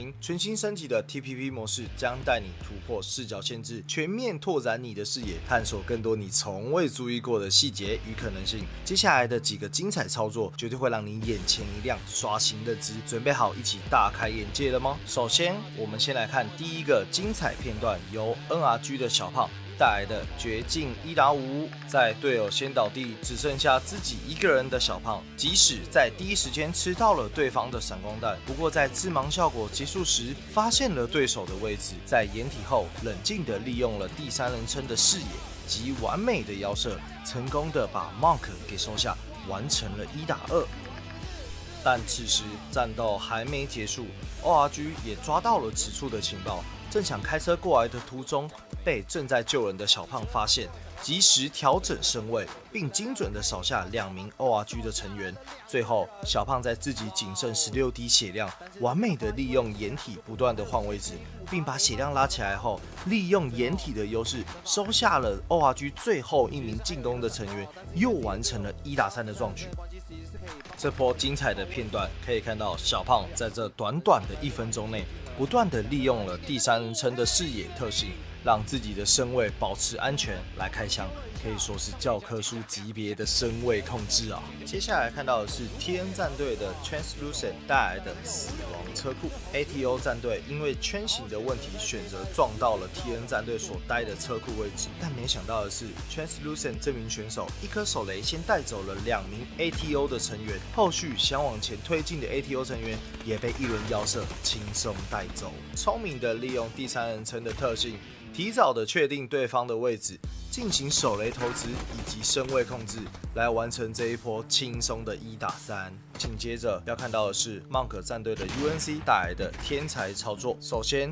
明，全新升级的 TPP 模式将带你突破视角限制，全面拓展你的视野，探索更多你从未注意过的细节与可能性。接下来的几个精彩操作，绝对会让你眼前一亮，刷新认知。准备好一起大开眼界了吗？首先，我们先来看第一个精彩片段，由 NRG 的小胖带来的绝境1打5，在队友先倒地，只剩下自己一个人的小胖，即使在第一时间吃到了对方的闪光弹，不过在致盲效果结束时，发现了对手的位置，在掩体后冷静地利用了第三人称的视野及完美的腰射，成功的把 Monk 给收下，完成了1打2。但此时战斗还没结束 ，ORG 也抓到了此处的情报，正想开车过来的途中，被正在救人的小胖发现，及时调整身位，并精准的扫下2名 ORG 的成员。最后，小胖在自己仅剩16滴血量，完美的利用掩体不断的换位置，并把血量拉起来后，利用掩体的优势收下了 ORG 最后1名进攻的成员，又完成了1打3的壮举。这波精彩的片段可以看到，小胖在这短短的1分钟内，不断的利用了第三人称的视野特性，让自己的身位保持安全来开枪，可以说是教科书级别的身位控制啊。接下来看到的是 TN 战队的 Translucent 带来的死亡车库。ATO 战队因为圈形的问题，选择撞到了 TN 战队所待的车库位置，但没想到的是 Translucent 这名选手一颗手雷先带走了2名 ATO 的成员，后续想往前推进的 ATO 成员也被一轮腰射轻松带走。聪明的利用第三人称的特性，提早的确定对方的位置，进行手雷投掷以及身位控制，来完成这一波轻松的1打3。紧接着要看到的是 Monk 战队的 UNC 带来的天才操作。首先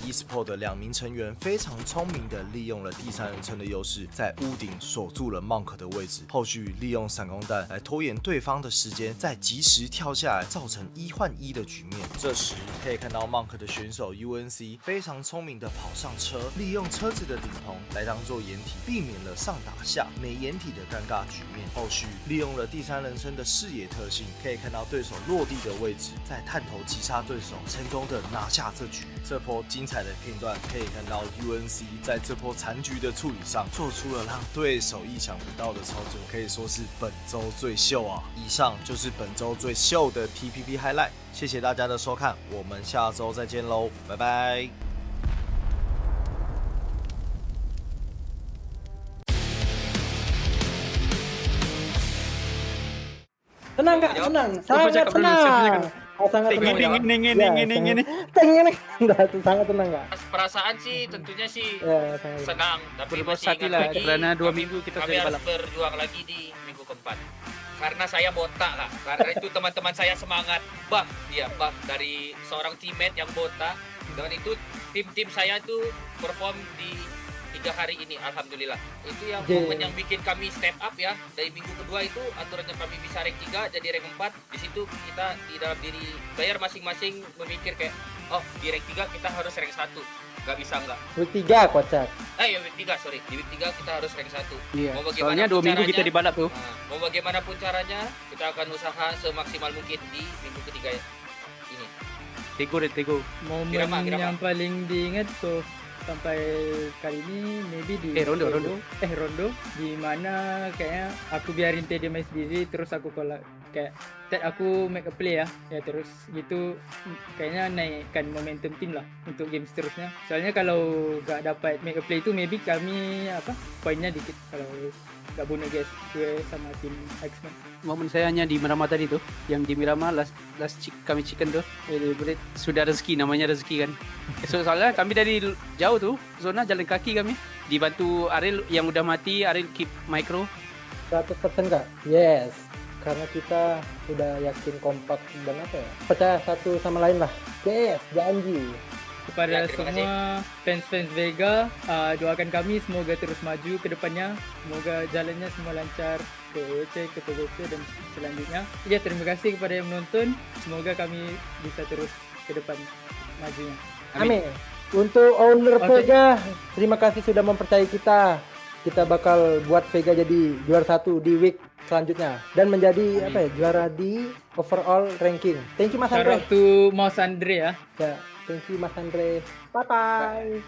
Esports 的2名成员非常聪明的利用了第三人称的优势，在屋顶锁住了 Monk 的位置，后续利用闪光弹来拖延对方的时间，再及时跳下来，造成1换1的局面。这时可以看到 Monk 的选手 UNC 非常聪明的跑上车，利用车子的顶棚来当做掩体，避免了上打下没掩体的尴尬局面。后续利用了第三人称的视野特性，可以看到对手落地的位置，再探头击杀对手，成功的拿下这局。这波精彩的片段可以看到 UNC 在这波残局的处理上，做出了让对手意想不到的操作，可以说是本周最秀啊！以上就是本周最秀的 TPP Highlight， 谢谢大家的收看，我们下周再见喽，拜拜。Tenang kak, tenang, sangat tenang. Sangat tenang. Sangat tenang kak. Perasaan sih tentunya sih senang, tapi Berpuas masih hati ingat lah, lagi karena 2 minggu kita kami sudah harus balap. berjuang lagi di minggu keempat. Karena saya botak kak, karena itu teman-teman saya semangat, bah dari seorang teammate yang botak, dan itu tim saya itu perform di 3 hari ini, alhamdulillah. Itu yang momen yang bikin kami step up ya. Dari minggu kedua itu aturannya kami bisa rank 3 jadi rank 4. Di situ kita di dalam diri player masing-masing memikir kayak, oh di rank 3 kita harus rank 1. Gak bisa enggak. Week 3 kocak. Ya week 3 sorry. Di week 3 kita harus rank 1. Iya. Soalnya 2 minggu kita dibalap tuh. Mau bagaimanapun caranya, kita akan usaha semaksimal mungkin di minggu ketiga ini. Tego. Momen yang paling diingat tuh sampai kali ini maybe di rondo di mana kayaknya aku biarin TD main sendiri, terus aku kayak aku make a play ya terus gitu kayaknya naikkan momentum tim lah untuk game seterusnya. Soalnya kalau gak dapat make a play itu maybe kami poinnya dikit kalau gak bunuh guys gue sama tim Xmen. Momen saya hanya di Miramar tadi tuh, yang di Miramar last kami chicken tuh, sudah rezeki, namanya rezeki kan. Soalnya kami dari jauh tuh, zona jalan kaki kami, dibantu Ariel yang udah mati, Ariel keep micro. 100% kak, yes. Karena kita sudah yakin kompak dan percaya satu sama lain lah. Yes, janji. Kepada semua fans Vega, doakan kami semoga terus maju ke depannya, semoga jalannya semua lancar ke WC, ke PBC dan selanjutnya. Ya, terima kasih kepada yang menonton, semoga kami bisa terus ke depan majunya. Amin. Untuk owner Vega, terima kasih sudah mempercayai kita. Kita bakal buat Vega jadi juara 1 di week selanjutnya dan menjadi juara di overall ranking. Thank you Mas Andre. Shout out to Mas Andre ya. Thank you, Mas Andre. Bye-bye.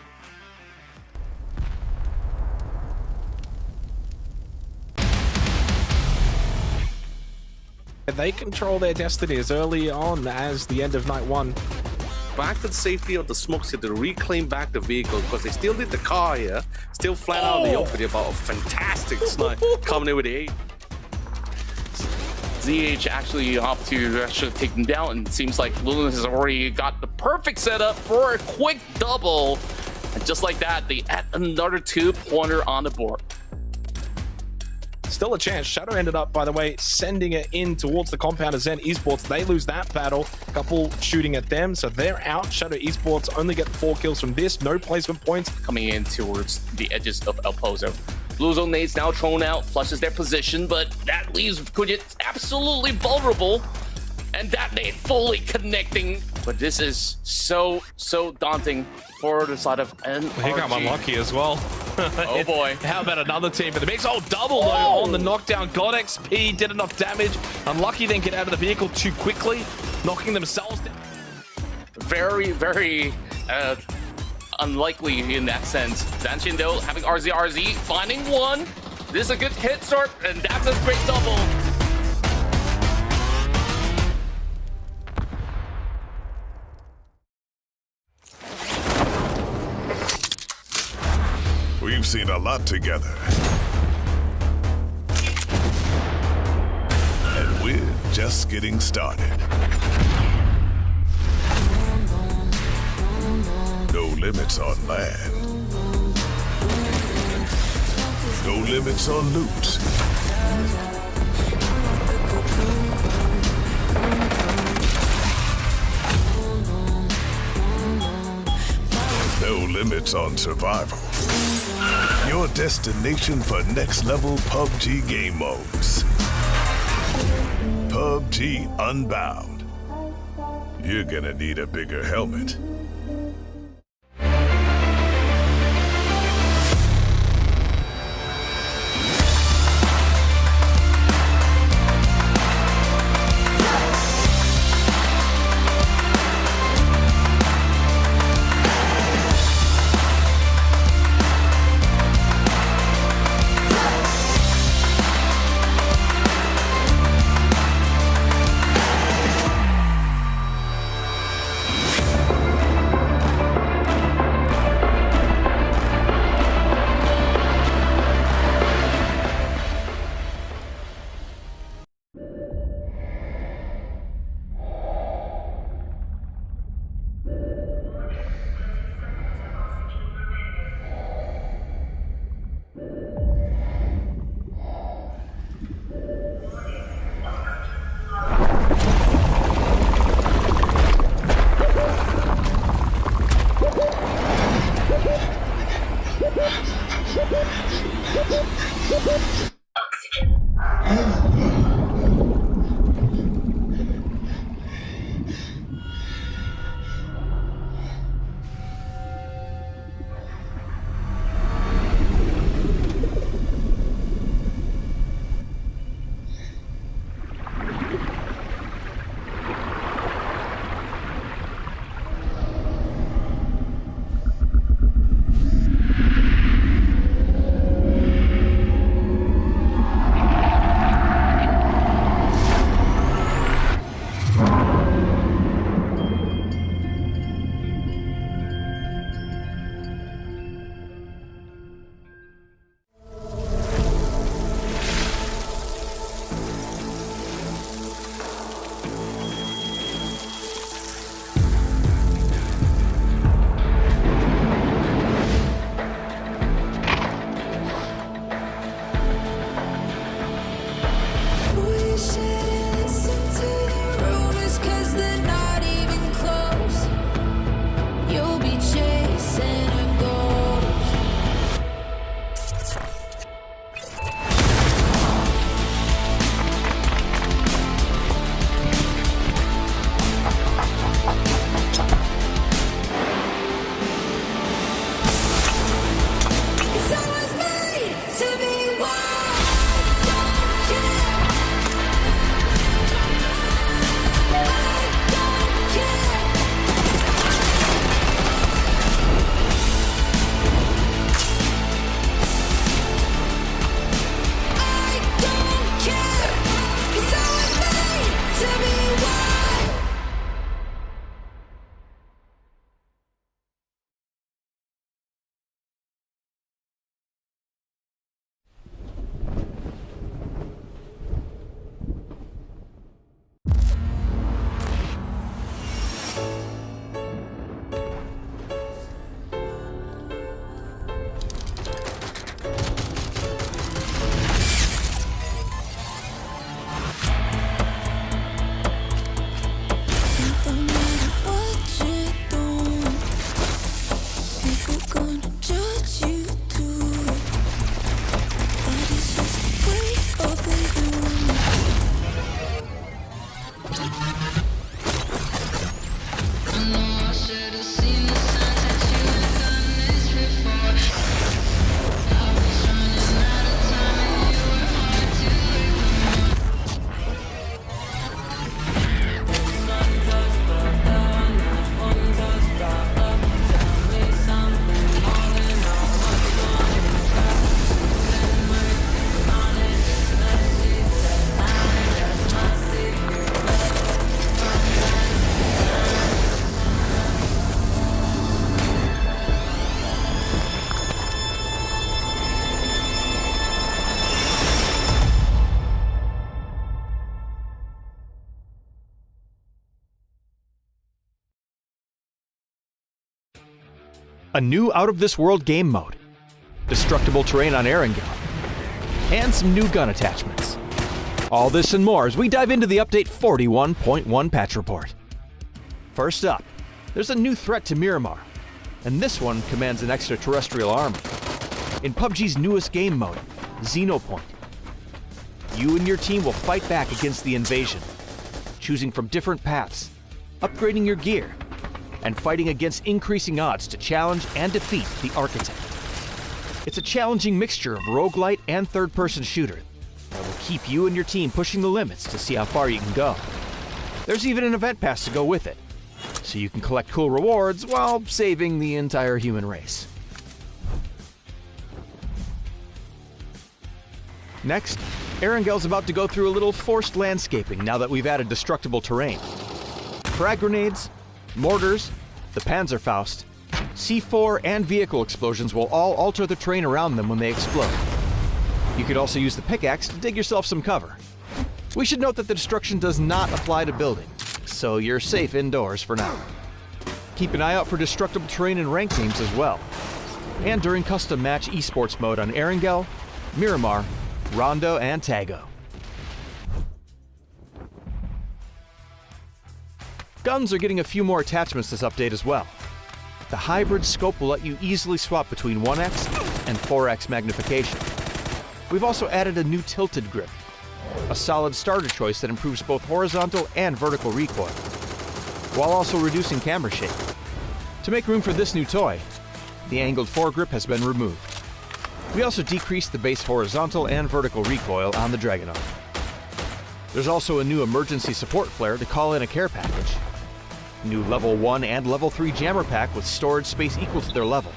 They control their destiny as early on as the end of night one. Back to the safety of the smoke city to reclaim back the vehicle because they still need the car here. Still flat out in the open, about a fantastic snipe coming in with the 8. ZH actually opt to actually take them down, and it seems like Lulun has already got the perfect setup for a quick double. And just like that, they add another 2-pointer on the board. Still a chance. Shadow ended up, by the way, sending it in towards the compound of Zen Esports. They lose that battle. Couple shooting at them, so they're out. Shadow Esports only get 4 kills from this. No placement points. Coming in towards the edges of El Pozo. Blue Zone nades now thrown out, flushes their position, but that leaves Kujit absolutely vulnerable. And that nade fully connecting. But this is so daunting for the side of NRG. He got unlucky as well. Oh boy. How about another team for the mix? Oh, double though on the knockdown. Got XP, did enough damage. Unlucky then get out of the vehicle too quickly, knocking themselves down. Very unlikely in that sense. Danchin though having RZ finding one. This is a good hit start, and that's a great double. We've seen a lot together. And we're just getting started. No limits on land. No limits on loot. No limits on survival. Your destination for next level PUBG game modes. PUBG Unbound. You're gonna need a bigger helmet. a new out-of-this-world game mode, destructible terrain on Erangel, and some new gun attachments. All this and more as we dive into the Update 41.1 patch report. First up, there's a new threat to Miramar, and this one commands an extraterrestrial army. In PUBG's newest game mode, Xenopoint, you and your team will fight back against the invasion, choosing from different paths, upgrading your gear, and fighting against increasing odds to challenge and defeat the Architect. It's a challenging mixture of roguelite and third-person shooter that will keep you and your team pushing the limits to see how far you can go. There's even an event pass to go with it, so you can collect cool rewards while saving the entire human race. Next, Erangel's about to go through a little forced landscaping now that we've added destructible terrain. Frag grenades, mortars, the Panzerfaust, C4 and vehicle explosions will all alter the terrain around them when they explode. You could also use the pickaxe to dig yourself some cover. We should note that the destruction does not apply to buildings, so you're safe indoors for now. Keep an eye out for destructible terrain in ranked games as well, and during custom match esports mode on Erangel, Miramar, Rondo, and Tago. Guns are getting a few more attachments this update as well. The hybrid scope will let you easily swap between 1x and 4x magnification. We've also added a new tilted grip, a solid starter choice that improves both horizontal and vertical recoil, while also reducing camera shake. To make room for this new toy, the angled foregrip has been removed. We also decreased the base horizontal and vertical recoil on the Dragunov. There's also a new emergency support flare to call in a care package. New level 1 and level 3 jammer pack with storage space equal to their level.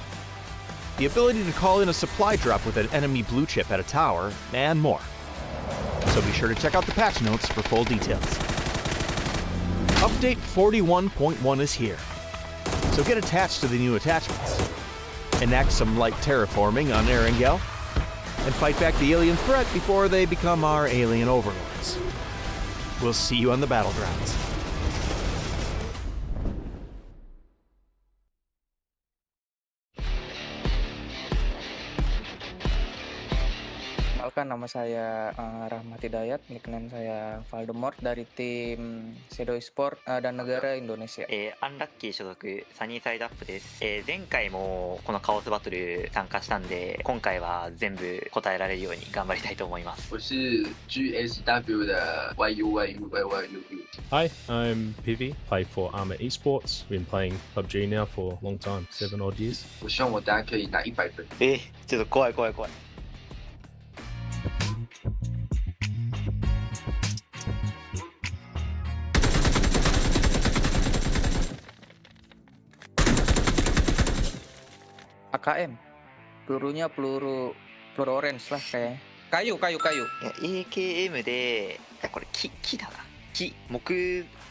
The ability to call in a supply drop with an enemy blue chip at a tower, and more. So be sure to check out the patch notes for full details. Update 41.1 is here, so get attached to the new attachments. Enact some light terraforming on Erangel, and fight back the alien threat before they become our alien overlords. We'll see you on the battlegrounds. Perkenalkan, nama saya Rahmat Hidayat, nickname saya Voldemort dari tim Shadow Esports dan negara Indonesia. アンラッキー所属サニーサイドアップです。前回もこのカオスバトル参加したんで、今回は全部答えられるように頑張りたいと思います。我是 GSW 的 YU。 Hi, I'm Pivi, play for ARMR Esports. Been playing PUBG now for a long time, 7 odd years. 我希望我等下可以拿100分。ちょっと怖い。AKM, pelurunya peluru orange lah kayak. Kayu. いや AKM でこれ木だな。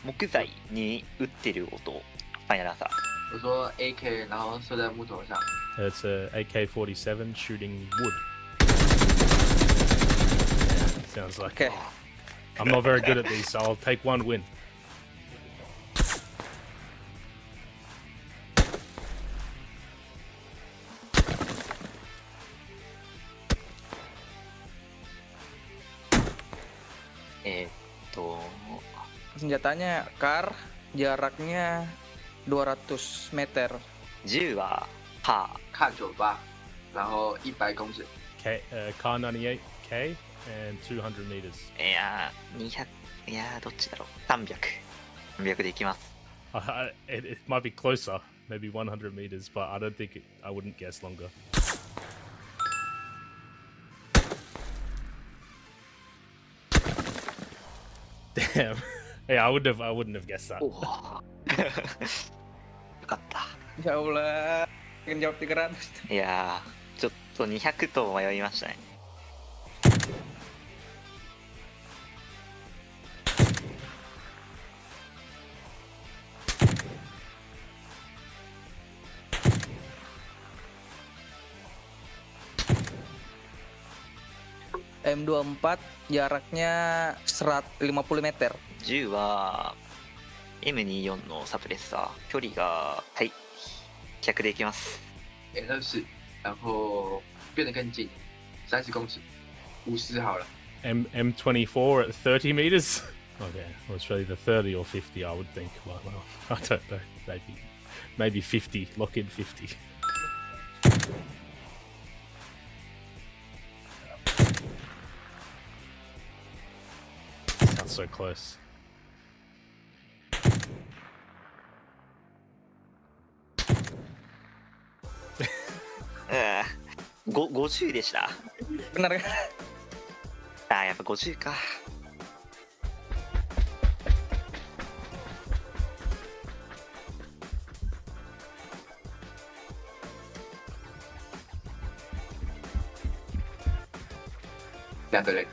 木材に撃ってる音。ファイナルアンサー。我说 AK， 然后射在木头上。It's a AK-47 shooting wood. Sounds like. Okay. I'm not very good at these, so I'll take one win. Senjatanya kar, jaraknya 200 meter. 銃はK98，然后100公尺。Car 98K and 200 meters. いやどっちだろう。300でいきます。It might be closer, maybe 100 meters, but I don't think I wouldn't guess longer. Damn. Yeah, I wouldn't have guessed that. よかった。 Ya Allah, pengen jawab 300. いやちょっと200と迷いましたね。M24 jaraknya 150 meter. 銃は M24 のサプレッサー。距離が100でいきます。N24，然后变得更近，30公尺，50好了。M24 at 30 meters. Okay, well, it's really the 30 or 50, I would think. Well, I don't know. Maybe 50. Lock in 50. Sounds so close. Uh, 50でした。 Benar kan? やっぱ50か。2个人，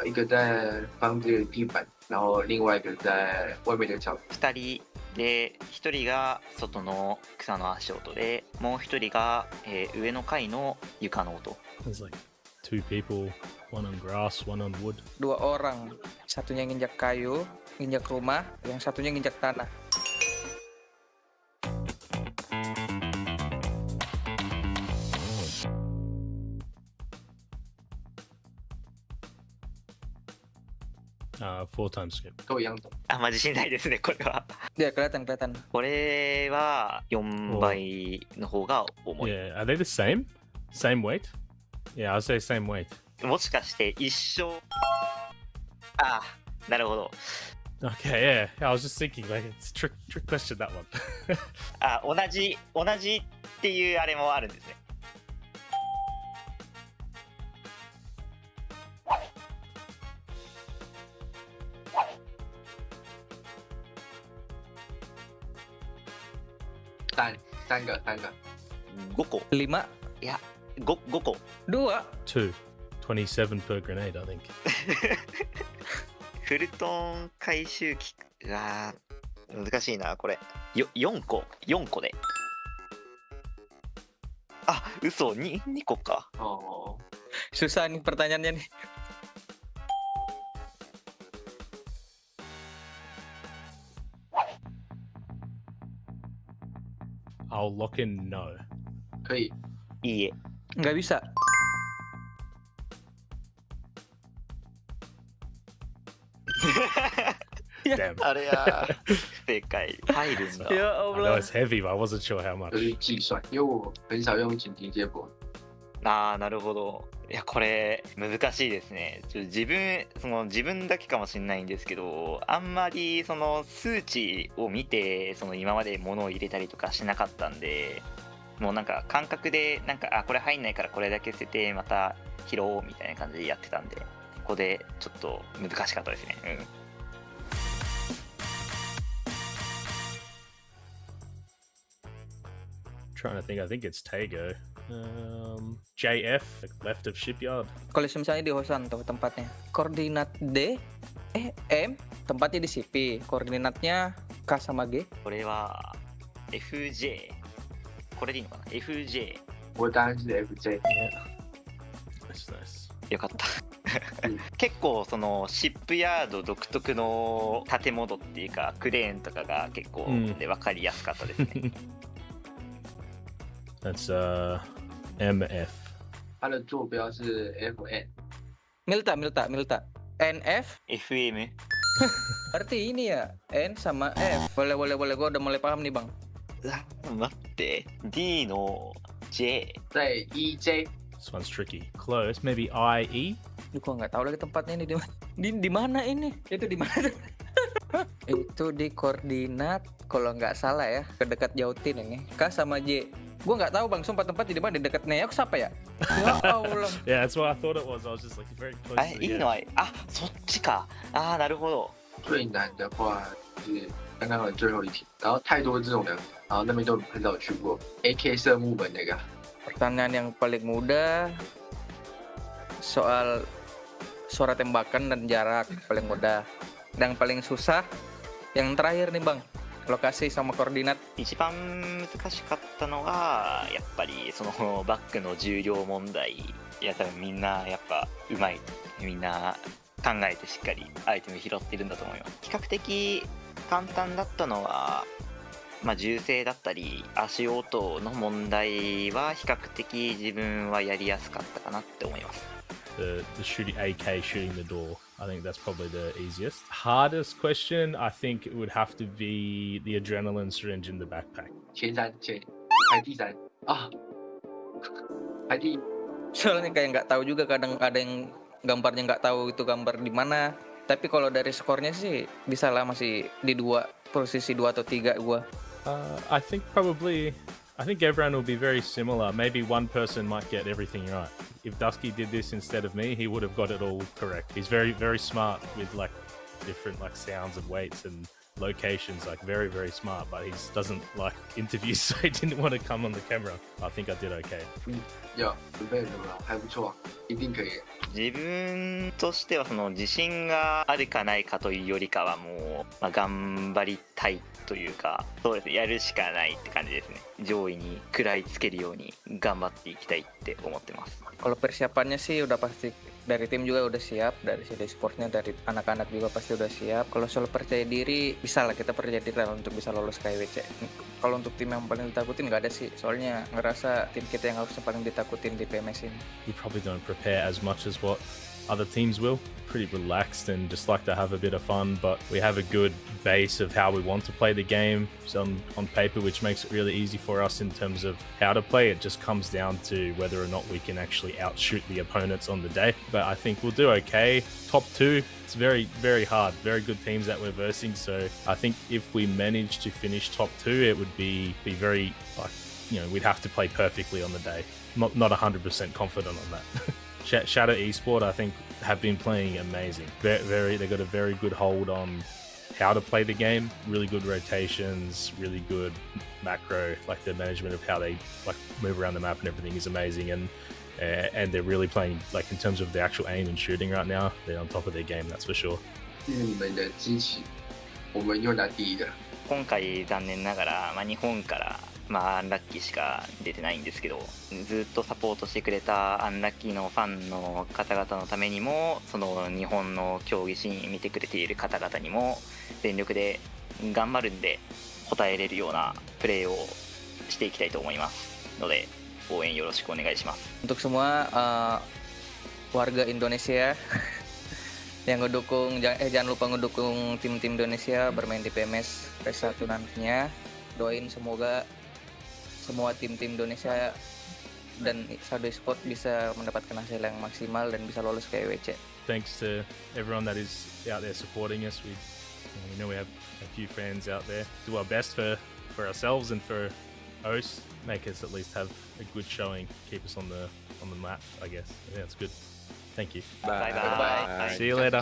一个在房子的地板，然后另外一个在外面的草。2人で、1人が外の草の足音で、もう1人が、上の階の床の音。 There's like 2 people, one on grass, one on wood. 2 orang, satunya nginjak kayu, nginjak rumah, yang satunya nginjak tanah. Four times skip. 都一样的。あんま自信ないですね、これは。 Ya, kelihatan. これは4倍の方が重い。 Yeah, are they the same? Same weight? Yeah, I'll say same weight. もしかして一緒。ああ、なるほど。 Okay, yeah. I was just thinking, like, it's a trick question, that one. あ、同じっていうあれもあるんですね。3个。5個。 5? いや、5個。 2? 2. 27 per grenade, I think. フルトン回収機が難しいな、これ。4個で。あ、嘘、2個か。Susah nih pertanyaannya nih. I'll lock in no. 可以。いいえ。 Nggak bisa. Damn. あれや、正解。入るんだ。 Ya I know Allah. it's heavy, but I wasn't sure how much. 就是计算，因为我很少用紧急接驳。ああ、なるほど。いや、これ難しいですね。自分だけかもしれないんですけど、あんまりその数値を見て今まで物を入れたりとかしなかったんで、もうなんか感覚でこれ入んないからこれだけ捨ててまた拾おうみたいな感じでやってたんで、ここでちょっと難しかったですね。うん。Trying to think, I think it's Tego. JF, like left of shipyard. Kalau misalnya di Hosan tuh tempatnya. Koordinat D, M, tempatnya di CP. Koordinatnya K sama G. これは FJ。これでいいのかな ?FJ。我答案是 FJ。Nice. よかった。結構シップヤード独特の建物っていうかクレーンとかが結構で分かりやすかったですね。That's MF. 它的坐标是 FN。Milta. NF. FM. Berarti ini ya, N sama F. Boleh. Gue udah mulai paham nih, Bang. 待って。D の J。在 EJ。 This one's tricky. Close. Maybe IE? Gue nggak tahu lagi tempatnya ini di mana ini. Itu di mana? Itu di koordinat kalau nggak salah ya, ke dekat Jautin ini. K sama J. Gue nggak taau bang, sumpah tempat di mana, di dekat Neok siapa ya? Ya Allah. Yeah, that's what I thought it was. I was just like very close. いいのは、そっちか。なるほど。最难的话是刚刚的最后一题，然后太多这种人，然后那边都很少去过。AK 射木门那个。Pertanyaan yang paling mudah soal suara tembakan dan jarak paling mudah. Dan yang paling susah yang terakhir nih bang. Lokasi sama koordinat。一番難しかったのがやっぱりバックの重量問題。いや多分みんなやっぱうまい。みんな考えてしっかりアイテム拾ってるんだと思います。比較的簡単だったのは銃声だったり足音の問題は比較的自分はやりやすかったかなって思います。The shooting AK shooting the door. I think that's probably the easiest. Hardest question, I think it would have to be the adrenaline syringe in the backpack. 排第三啊，排第一。 Soalnya kayak nggak tahu juga, kadang ada yang gambarnya nggak tahu itu gambar di mana. Tapi kalau dari skornya sih bisa lah, masih di posisi 2 atau 3 gua. I think everyone will be very similar. Maybe one person might get everything right. If Dusky did this instead of me, he would have got it all correct. He's very, very smart with like different like sounds and weights and locations, like very, very smart, but he doesn't like interviews, so he didn't want to come on the camera. I think I did okay. いや、准备的还不错，一定可以。自分としてはその自信があるかないかというよりかはもう、頑張りたいというか、そうですね、やるしかないって感じですね。上位に食らいつけるように頑張っていきたいって思ってます。Kalau persiapannya sih udah pasti dari tim juga udah siap, dari CD Sportsnya, dari anak-anak juga pasti udah siap. Kalau soal percaya diri, bisa lah kita percaya diri lah untuk bisa lolos ke WC. Kalau untuk tim yang paling ditakutin nggak ada sih, soalnya ngerasa tim kita yang harusnya paling ditakutin di PMS ini. We probably don't prepare as much as what other teams will. Pretty relaxed and just like to have a bit of fun, but we have a good base of how we want to play the game on paper, which makes it really easy for us in terms of how to play. It just comes down to whether or not we can actually outshoot the opponents on the day. But I think we'll do okay. Top 2, it's very, very hard. Very good teams that we're versing. So I think if we manage to finish top 2, it would be very, like, we'd have to play perfectly on the day. Not 100% confident on that. Shadow Esports, I think, have been playing amazing. They got a very good hold on how to play the game. Really good rotations, really good macro. Like the management of how they like move around the map and everything is amazing. And they're really playing, like in terms of the actual aim and shooting right now, they're on top of their game, that's for sure. 谢谢你们的支持，我们又拿第一了。今回残念ながら、日本からアンラッキーしか出てないんですけど、ずっとサポートしてくれたアンラッキーのファンの方々のためにも、その日本の競技シーン見てくれている方々にも全力で頑張るんで応えれるようなプレーをしていきたいと思いますので、応援よろしくお願いします。 Untuk semua warga Indonesia yang ngedukung, jangan lupa ngedukung tim-tim Indonesia bermain di PMS race 1 nantinya. Doain semoga semua tim-tim Indonesia dan Shadow Esports bisa mendapatkan hasil yang maksimal dan bisa lolos ke WC. Thanks to everyone that is out there supporting us. We know we have a few fans out there. Do our best for ourselves and for OS. Make us at least have a good showing. Keep us on the map, I guess. Yeah, that's good. Thank you. Bye bye. See you later.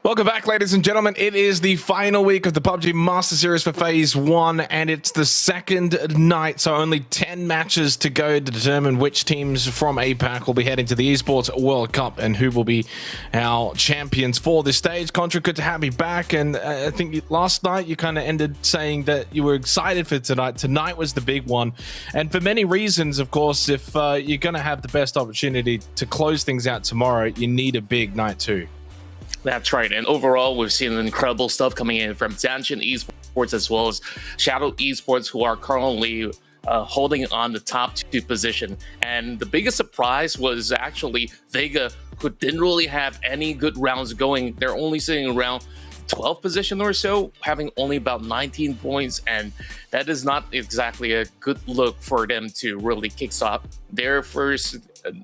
Welcome back, ladies and gentlemen. It is the final week of the PUBG Master Series for Phase 1, and it's the second night, so only 10 matches to go to determine which teams from APAC will be heading to the Esports World Cup and who will be our champions for this stage. Contra, good to have you back, and I think last night you kind of ended saying that you were excited for tonight. Tonight was the big one, and for many reasons, of course. If you're going to have the best opportunity to close things out tomorrow, you need a big night too. That's right. And overall, we've seen incredible stuff coming in from ZSHN Esports as well as Shadow Esports, who are currently holding on the top 2 position. And the biggest surprise was actually Vega, who didn't really have any good rounds going. They're only sitting around 12th position or so, having only about 19 points, and that is not exactly a good look for them to really kickstart their first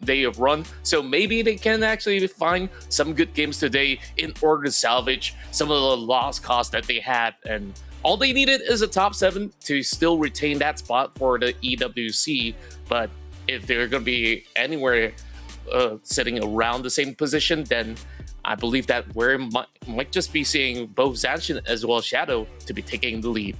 day of run. So maybe they can actually find some good games today in order to salvage some of the lost costs that they had, and all they needed is a top 7 to still retain that spot for the EWC. But if they're going to be anywhere sitting around the same position, then I believe that we might just be seeing both ZSHN as well as Shadow to be taking the lead.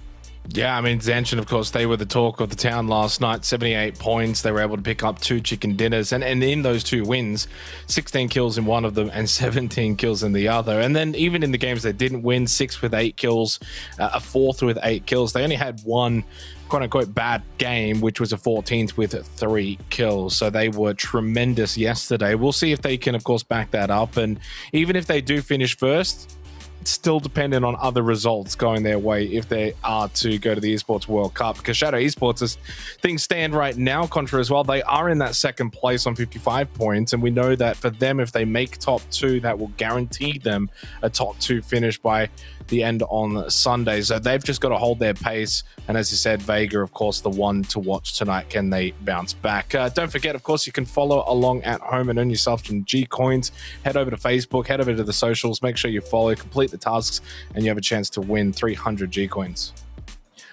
Yeah, I mean, Zanshin, of course, they were the talk of the town last night. 78 points. They were able to pick up 2 chicken dinners. And in those 2 wins, 16 kills in one of them and 17 kills in the other. And then even in the games they didn't win, 6 with 8 kills, a 4th with 8 kills. They only had one quote-unquote bad game, which was a 14th with 3 kills. So they were tremendous yesterday. We'll see if they can, of course, back that up. And even if they do finish first, it's still dependent on other results going their way if they are to go to the Esports World Cup, because Shadow Esports, as things stand right now, Contra as well, they are in that 2nd place on 55 points, and we know that for them, if they make top 2, that will guarantee them a top 2 finish by the end on Sunday. So they've just got to hold their pace, and as you said, Vega, of course, the one to watch tonight. Can they bounce back? Don't forget, of course, you can follow along at home and earn yourself some G coins. Head over to Facebook, head over to the socials, make sure you follow, complete the tasks, and you have a chance to win 300 G coins.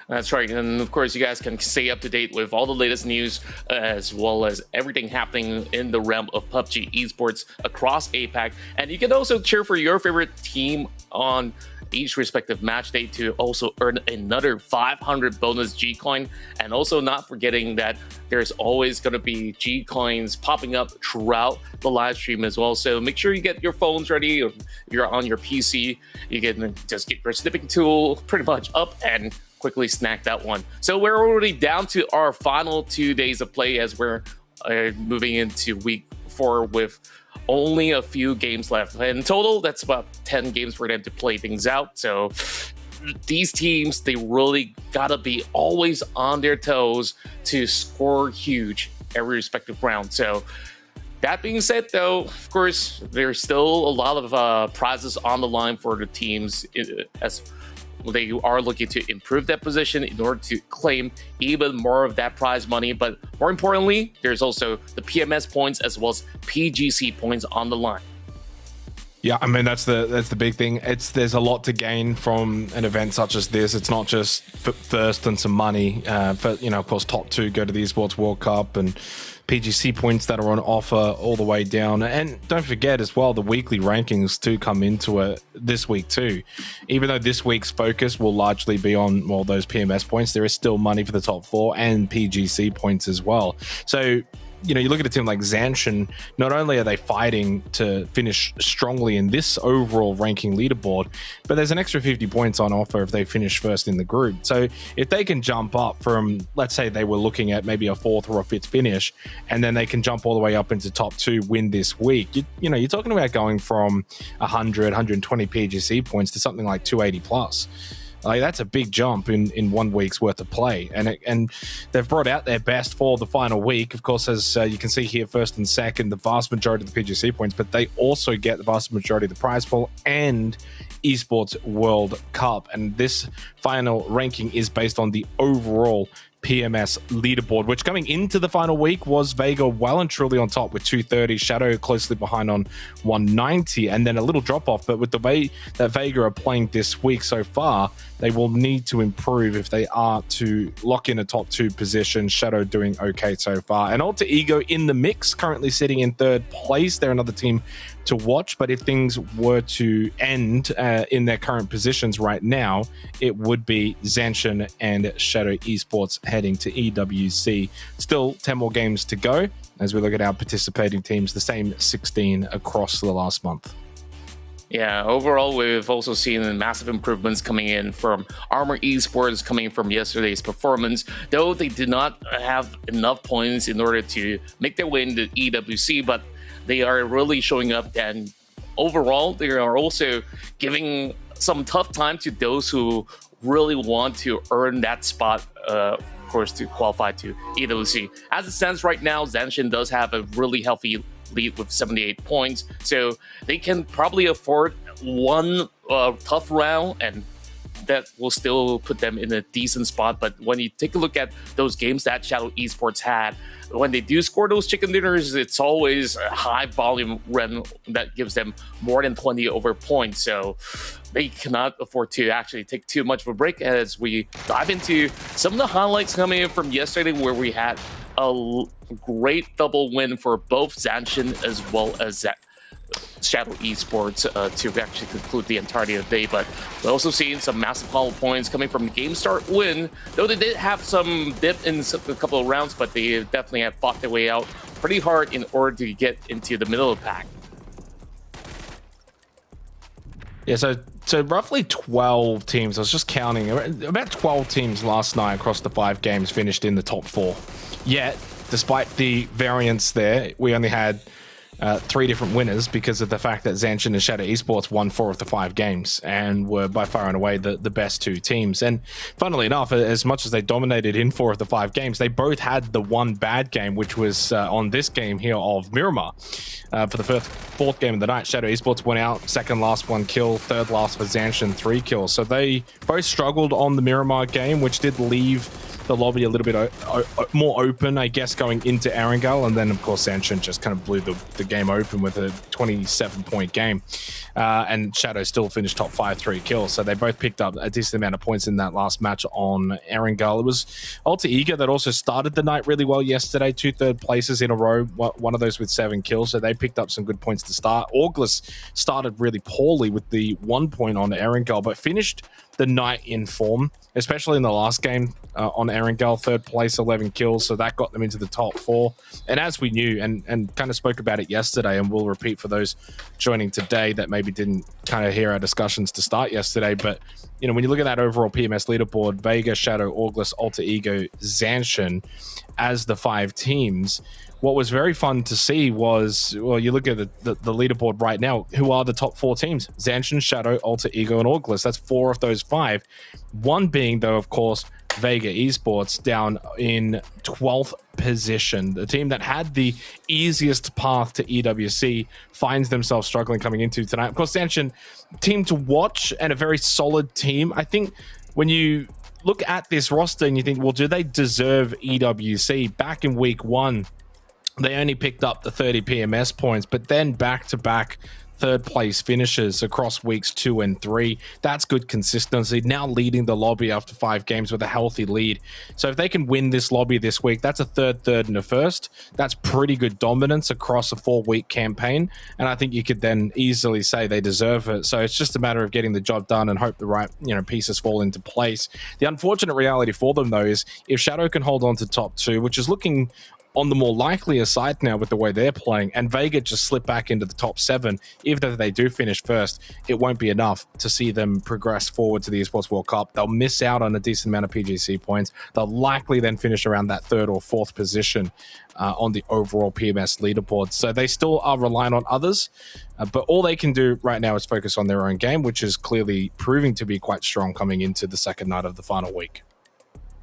That's right. And of course, you guys can stay up to date with all the latest news, as well as everything happening in the realm of PUBG esports across APAC. And you can also cheer for your favorite team on each respective match day to also earn another 500 bonus G coin. And also not forgetting that there's always going to be G coins popping up throughout the live stream as well. So make sure you get your phones ready, or if you're on your PC, you can just get your snipping tool pretty much up and quickly snack that one. So we're already down to our final 2 days of play, as we're moving into week 4 with only a few games left. In total, that's about 10 games for them to play things out. So these teams, they really gotta be always on their toes to score huge every respective round. So that being said, though, of course, there's still a lot of prizes on the line for the teams, as they are looking to improve that position in order to claim even more of that prize money. But more importantly, there's also the PMS points as well as PGC points on the line. Yeah, I mean, that's the big thing. There's a lot to gain from an event such as this. It's not just first and some money. But, you know, of course, top 2 go to the Esports World Cup, and PGC points that are on offer all the way down. And don't forget as well, the weekly rankings too come into it this week too. Even though this week's focus will largely be on, well, those PMS points, there is still money for the top 4 and PGC points as well. So, you know, you look at a team like Zanshin, not only are they fighting to finish strongly in this overall ranking leaderboard, but there's an extra 50 points on offer if they finish first in the group. So if they can jump up from, let's say they were looking at maybe a 4th or a 5th finish, and then they can jump all the way up into top 2, win this week, you know, you're talking about going from 100, 120 PGC points to something like 280 plus. Like, that's a big jump in 1 week's worth of play, and they've brought out their best for the final week. Of course, as you can see here, first and second, the vast majority of the PGC points, but they also get the vast majority of the prize pool and Esports World Cup. And this final ranking is based on the overall PMS leaderboard, which coming into the final week was Vega well and truly on top with 230, Shadow closely behind on 190, and then a little drop off. But with the way that Vega are playing this week so far, they will need to improve if they are to lock in a top 2 position. Shadow doing okay so far, and Alter Ego in the mix, currently sitting in 3rd place. They're another team to watch, but if things were to end in their current positions right now, it would be Zanshin and Shadow Esports heading to EWC. Still 10 more games to go as we look at our participating teams, the same 16 across the last month. Yeah, overall, we've also seen massive improvements coming in from ARMR Esports, coming from yesterday's performance. Though they did not have enough points in order to make their way into EWC, but they are really showing up, and overall, they are also giving some tough time to those who really want to earn that spot, of course, to qualify to EWC. As it stands right now, Zanshin does have a really healthy lead with 78 points, so they can probably afford one tough round, and that will still put them in a decent spot. But when you take a look at those games that Shadow Esports had, when they do score those chicken dinners, it's always a high volume run that gives them more than 20 over points. So they cannot afford to actually take too much of a break, as we dive into some of the highlights coming in from yesterday, where we had a great double win for both Zanshin as well as Shadow Esports to actually conclude the entirety of the day. But we're also seeing some massive hollow points coming from game start win, though they did have some dip in a couple of rounds, but they definitely have fought their way out pretty hard in order to get into the middle of the pack. Yeah, so roughly 12 teams, I was just counting, about 12 teams last night across the 5 games finished in the top 4. Yet, despite the variance there, we only had 3 different winners because of the fact that ZSHN and Shadow Esports won 4 of the 5 games and were by far and away the best 2 teams. And funnily enough, as much as they dominated in 4 of the 5 games, they both had the one bad game, which was on this game here of Miramar. For the fourth game of the night, Shadow Esports went out, second last 1 kill, third last for ZSHN 3 kills. So they both struggled on the Miramar game, which did leave the lobby a little bit more open, I guess, going into Erangel. And then, of course, ZSHN just kind of blew the game open with a 27-point game. And Shadow still finished top 5, 3 kills. So they both picked up a decent amount of points in that last match on Erangel. It was Oceania that also started the night really well yesterday, 2 third places in a row, one of those with 7 kills. So they picked up some good points to start. Auglis started really poorly with the 1 point on Erangel, but finished the night in form, especially in the last game on Erangel, 3rd place, 11 kills. So that got them into the top 4. And as we knew and kind of spoke about it yesterday, and we'll repeat for those joining today that maybe didn't kind of hear our discussions to start yesterday, but you know, when you look at that overall PMS leaderboard, Vega, Shadow, Auglis, Alter Ego, ZSHN as the 5 teams, what was very fun to see was, well, you look at the leaderboard right now, who are the top 4 teams? ZSHN, Shadow, Alter Ego, and Auglis. That's 4 of those 5. One being, though, of course, Vega Esports down in 12th position. The team that had the easiest path to EWC finds themselves struggling coming into tonight. Of course, ZSHN, team to watch and a very solid team. I think when you look at this roster and you think, well, do they deserve EWC? Back in week 1, they only picked up the 30 PMS points, but then back-to-back 3rd place finishes across weeks 2 and 3. That's good consistency. Now leading the lobby after 5 games with a healthy lead. So if they can win this lobby this week, that's a 3rd, and a 1st. That's pretty good dominance across a 4-week campaign. And I think you could then easily say they deserve it. So it's just a matter of getting the job done and hope the right, pieces fall into place. The unfortunate reality for them, though, is if Shadow can hold on to top 2, which is looking on the more likelier side now with the way they're playing, and Vega just slip back into the top 7, even if they do finish first, it won't be enough to see them progress forward to the Esports World Cup. They'll miss out on a decent amount of PGC points. They'll likely then finish around that 3rd or 4th position on the overall PMS leaderboard. So they still are relying on others, but all they can do right now is focus on their own game, which is clearly proving to be quite strong coming into the second night of the final week.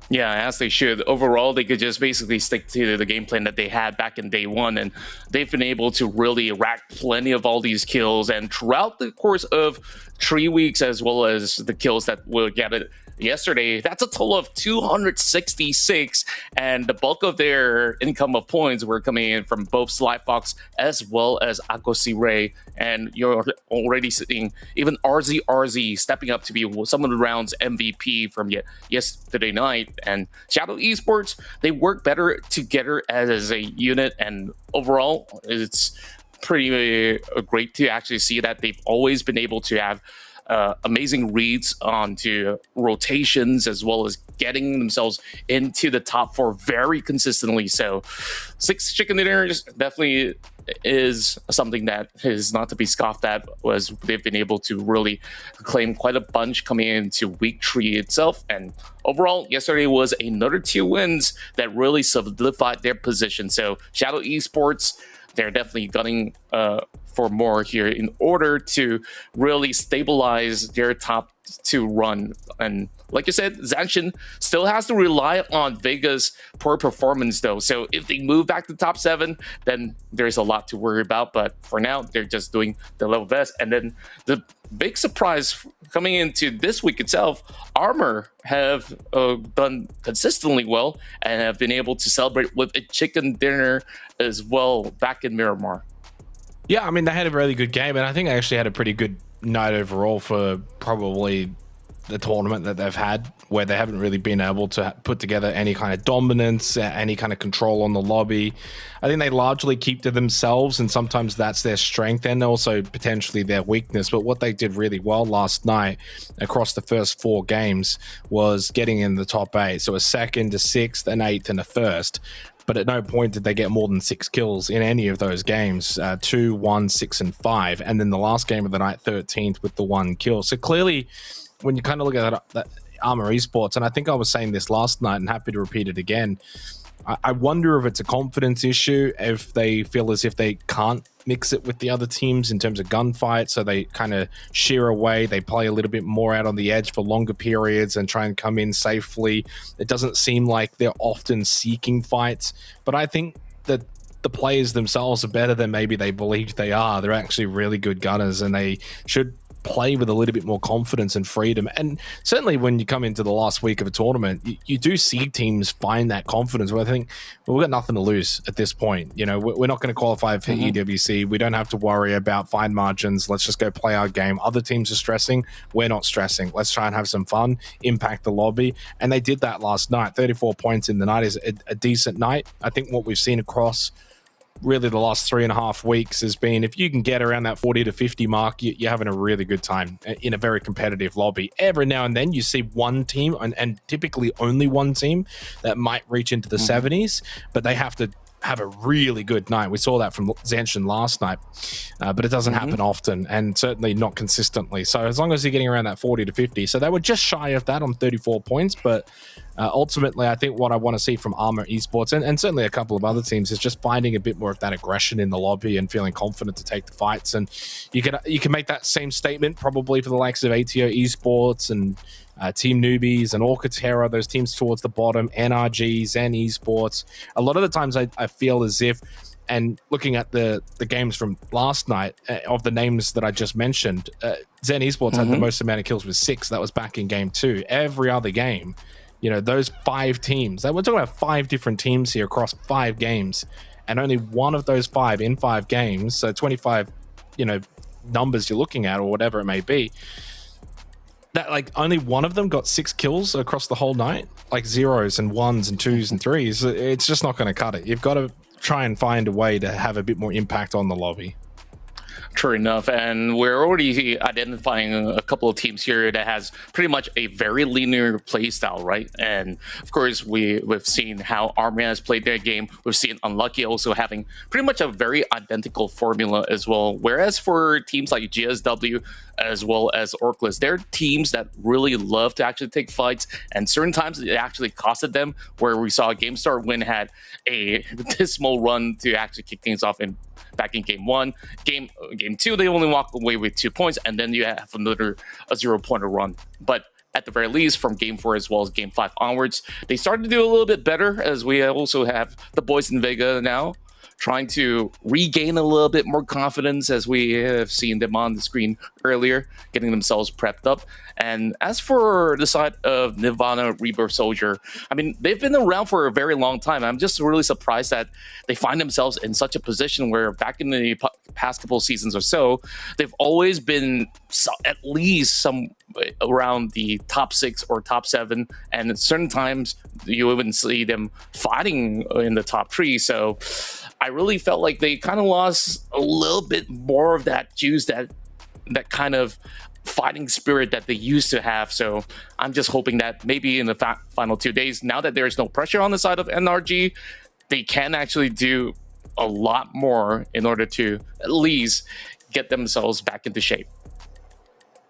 Yeah, as they should. Overall, they could just basically stick to the game plan that they had back in day 1, and they've been able to really rack plenty of all these kills. And throughout the course of 3 weeks, as well as the kills that we'll get it yesterday, that's a total of 266, and the bulk of their income of points were coming in from both Sly Fox as well as Akosi Ray. And you're already seeing even RZ stepping up to be some of the round's MVP from yesterday night. And Shadow Esports, they work better together as a unit, and overall it's pretty great to actually see that they've always been able to have amazing reads onto rotations, as well as getting themselves into the top 4 very consistently. So 6 chicken dinners definitely is something that is not to be scoffed at, as they've been able to really claim quite a bunch coming into week 3 itself. And overall, yesterday was another 2 wins that really solidified their position. So Shadow Esports, they're definitely gunning for more here in order to really stabilize their top 2 run. And like you said, ZSHN still has to rely on Vega's poor performance, though. So if they move back to top 7, then there's a lot to worry about. But for now, they're just doing the level best. And then the big surprise coming into this week itself, ARMR have done consistently well and have been able to celebrate with a chicken dinner as well back in Miramar. Yeah, I mean, they had a really good game, and I think they actually had a pretty good night overall for probably the tournament that they've had, where they haven't really been able to put together any kind of dominance, any kind of control on the lobby. I think they largely keep to themselves, and sometimes that's their strength and also potentially their weakness. But what they did really well last night across the first 4 games was getting in the top 8. So a second, a sixth, an eighth, and a first. But at no point did they get more than 6 kills in any of those games. 2, 1, 6, and 5. And then the last game of the night, 13th, with the 1 kill. So clearly, when you kind of look at that ARMR Esports, and I think I was saying this last night and happy to repeat it again, I wonder if it's a confidence issue, if they feel as if they can't mix it with the other teams in terms of gunfight, so they kind of shear away, they play a little bit more out on the edge for longer periods and try and come in safely. It doesn't seem like they're often seeking fights, but I think that the players themselves are better than maybe they believe they are. They're actually really good gunners, and they should play with a little bit more confidence and freedom. And certainly when you come into the last week of a tournament, you do see teams find that confidence where I think, well, we've got nothing to lose at this point. You know, we're not going to qualify for EWC. We don't have to worry about fine margins. Let's just go play our game. Other teams are stressing. We're not stressing. Let's try and have some fun, impact the lobby. And they did that last night. 34 points in the night is a decent night. I think what we've seen across really the last 3.5 weeks has been, if you can get around that 40 to 50 mark, you're having a really good time in a very competitive lobby. Every now and then you see one team, and typically only one team, that might reach into the 70s, but they have to have a really good night. We saw that from ZSHN last night, but it doesn't happen often, and certainly not consistently. So as long as you're getting around that 40 to 50, so they were just shy of that on 34 points, but ultimately I think what I want to see from ARMR Esports, and certainly a couple of other teams, is just finding a bit more of that aggression in the lobby and feeling confident to take the fights. And you can make that same statement probably for the likes of ATO Esports and Team Newbies and Orca TERA, those teams towards the bottom, NRG, Zen Esports. A lot of the times I feel as if, and looking at the games from last night, of the names that I just mentioned, Zen Esports had the most amount of kills with 6. That was back in game 2. Every other game, you know, those 5 teams, we're talking about 5 different teams here across 5 games, and only one of those 5 in 5 games, so 25, you know, numbers you're looking at or whatever it may be, that like only one of them got 6 kills across the whole night, like 0s and 1s and 2s and 3s. It's just not going to cut it. You've got to try and find a way to have a bit more impact on the lobby. True enough, and we're already identifying a couple of teams here that has pretty much a very linear play style, right? And of course, we've seen how ARMR has played their game. We've seen Unlucky also having pretty much a very identical formula as well. Whereas for teams like GSW as well as Orcless, they're teams that really love to actually take fights, and certain times it actually costed them, where we saw GameStar Win had a dismal run to actually kick things off back in game 1. Game 2, they only walk away with 2 points, and then you have another 0-pointer run. But at the very least, from game 4 as well as game 5 onwards, they started to do a little bit better, as we also have the boys in Vega now trying to regain a little bit more confidence, as we have seen them on the screen earlier, getting themselves prepped up. And as for the side of Nirvana Rebirth Soldier, I mean, they've been around for a very long time. I'm just really surprised that they find themselves in such a position where back in the past couple of seasons or so, they've always been at least some around the top 6 or top 7, and at certain times you even see them fighting in the top 3. So I really felt like they kind of lost a little bit more of that juice, that kind of fighting spirit that they used to have. So I'm just hoping that maybe in the final 2 days, now that there's no pressure on the side of NRG, they can actually do a lot more in order to at least get themselves back into shape.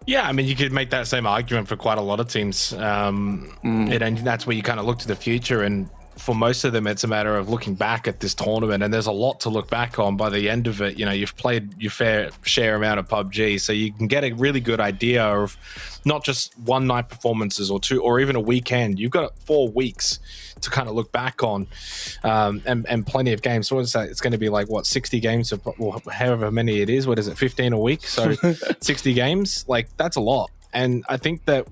Yeah, I mean, you could make that same argument for quite a lot of teams. And that's where you kind of look to the future. And for most of them, it's a matter of looking back at this tournament, and there's a lot to look back on by the end of it. You know, you've played your fair share amount of PUBG, so you can get a really good idea of not just one night performances or 2 or even a weekend. You've got 4 weeks to kind of look back on, and plenty of games. So it's going to be like, what, 60 games, or however many it is. What is it, 15 a week? So 60 games, like, that's a lot. And I think that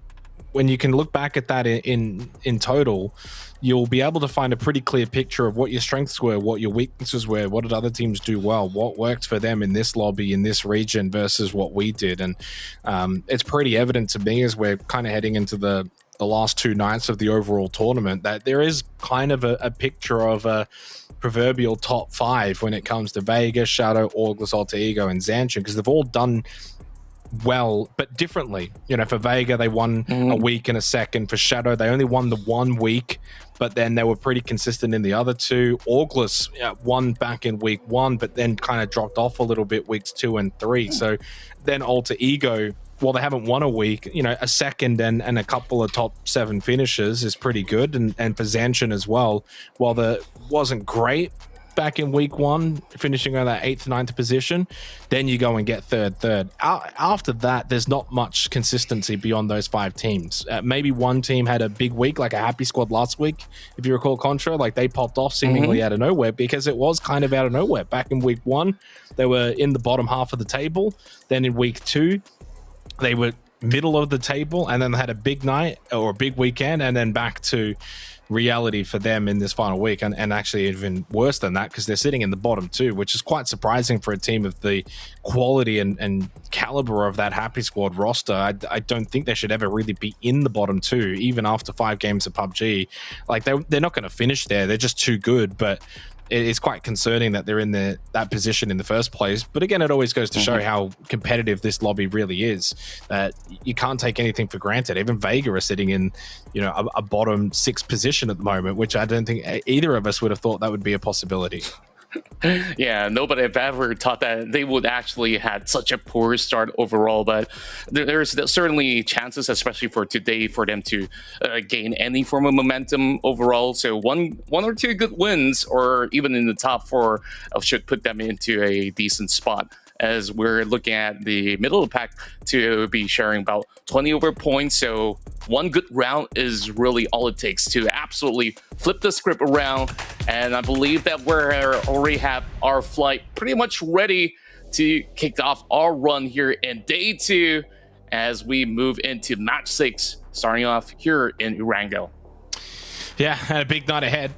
when you can look back at that in total, you'll be able to find a pretty clear picture of what your strengths were, what your weaknesses were, what did other teams do well, what worked for them in this lobby, in this region versus what we did. And it's pretty evident to me as we're kind of heading into the last 2 nights of the overall tournament that there is kind of a picture of a proverbial top 5 when it comes to Vega, Shadow, August, Alter Ego, and Zanshin, because they've all done well, but differently. You know, for Vega, they won a week and a second. For Shadow, they only won the 1 week, but then they were pretty consistent in the other 2. August won back in week 1, but then kind of dropped off a little bit weeks 2 and 3. So then Alter Ego, well, they haven't won a week, you know, a second and a couple of top 7 finishes is pretty good. And for Zanshin as well, while the wasn't great back in week 1, finishing on that 8th, 9th position, then you go and get third. After that, there's not much consistency beyond those 5 teams. Maybe one team had a big week, like a Happy Squad last week, if you recall, Contra, like they popped off seemingly out of nowhere, because it was kind of out of nowhere. Back in week 1, they were in the bottom half of the table. Then in week 2, they were middle of the table, and then they had a big night or a big weekend, and then back to reality for them in this final week, and actually even worse than that, because they're sitting in the bottom 2, which is quite surprising for a team of the quality and caliber of that Happy Squad roster. I don't think they should ever really be in the bottom 2, even after 5 games of PUBG. Like they're not going to finish there. They're just too good, but it's quite concerning that they're in that position in the first place. But again, it always goes to show how competitive this lobby really is. You can't take anything for granted. Even Vega are sitting in, you know, a bottom 6 position at the moment, which I don't think either of us would have thought that would be a possibility. Yeah, nobody have ever thought that they would actually had such a poor start overall, but there's certainly chances, especially for today, for them to gain any form of momentum overall. So one or 2 good wins, or even in the top 4, should put them into a decent spot, as we're looking at the middle of the pack to be sharing about 20 over points. So one good round is really all it takes to absolutely flip the script around. And I believe that we already have our flight pretty much ready to kick off our run here in day 2 as we move into match 6, starting off here in Erangel. Yeah, and a big night ahead.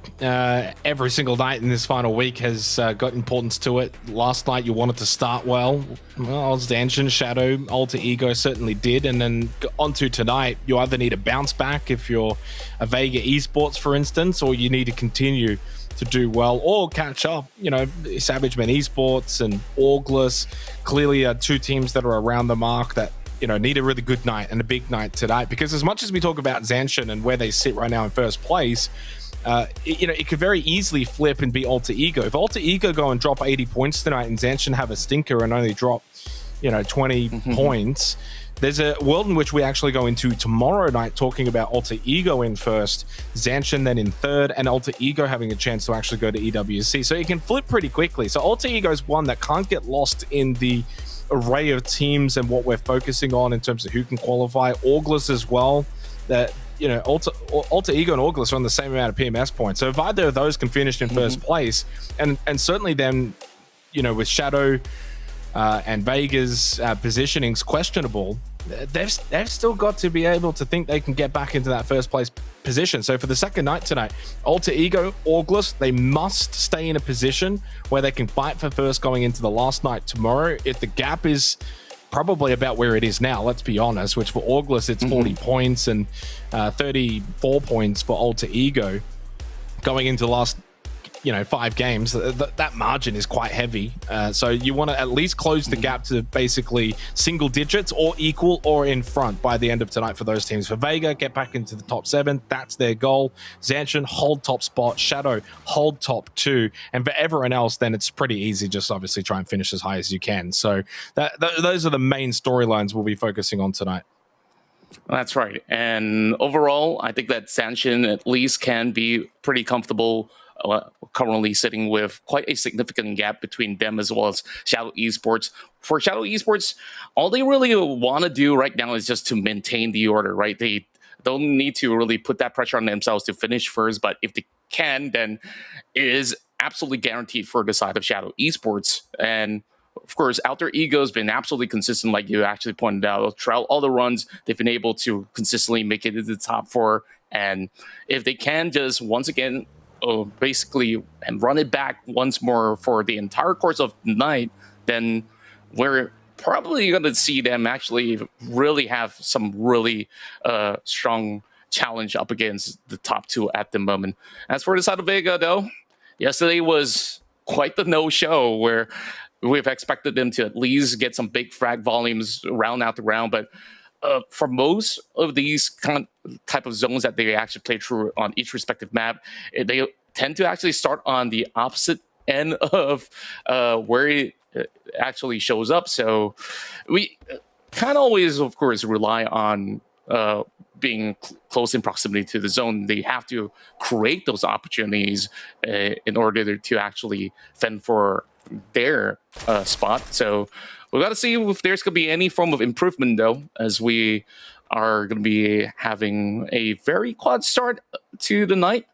Every single night in this final week has got importance to it. Last night you wanted to start well. Well, Zanshin, Shadow, Alter Ego certainly did. And then on to tonight, you either need to bounce back if you're a Vega Esports, for instance, or you need to continue to do well or catch up. You know, Savage Men Esports and Augless clearly are 2 teams that are around the mark that, you know, need a really good night and a big night tonight. Because as much as we talk about Zanshin and where they sit right now in first place, you know, it could very easily flip and be Alter Ego. If Alter Ego go and drop 80 points tonight and Zanshin have a stinker and only drop, you know, 20 points, there's a world in which we actually go into tomorrow night talking about Alter Ego in first, Zanshin then in third, and Alter Ego having a chance to actually go to EWC. So it can flip pretty quickly. So Alter Ego is one that can't get lost in the array of teams and what we're focusing on in terms of who can qualify. Augless as well, that, you know, Alter Ego and Augless are on the same amount of PMS points. So if either of those can finish in first place, and certainly then, you know, with Shadow and Vega's positioning's questionable, they've still got to be able to think they can get back into that first place position. So for the second night tonight, Alter Ego, Augless, they must stay in a position where they can fight for first going into the last night tomorrow. If the gap is probably about where it is now, let's be honest, which for Augless it's 40 points and 34 points for Alter Ego going into the last, you know, 5 games, that margin is quite heavy. So you want to at least close the gap to basically single digits or equal or in front by the end of tonight for those teams. For Vega, get back into the top 7. That's their goal. Zanshin, hold top spot. Shadow, hold top 2. And for everyone else, then it's pretty easy. Just obviously try and finish as high as you can. So those are the main storylines we'll be focusing on tonight. That's right. And overall, I think that Zanshin at least can be pretty comfortable currently sitting with quite a significant gap between them as well as Shadow Esports. For Shadow Esports, all they really want to do right now is just to maintain the order, right? They don't need to really put that pressure on themselves to finish first, but if they can, then it is absolutely guaranteed for the side of Shadow Esports. And of course, Alter Ego's been absolutely consistent, like you actually pointed out. Throughout all the runs, they've been able to consistently make it into the top 4. And if they can just, once again, basically, and run it back once more for the entire course of the night, then we're probably going to see them actually really have some really strong challenge up against the top 2 at the moment. As for the side of Vega, though, yesterday was quite the no-show, where we've expected them to at least get some big frag volumes round after round, but for most of these type of zones that they actually play through on each respective map, they tend to actually start on the opposite end of where it actually shows up. So we can't always, of course, rely on being close in proximity to the zone. They have to create those opportunities in order to actually fend for their spot. So we got to see if there's going to be any form of improvement, though, as we are going to be having a very quad start to the night.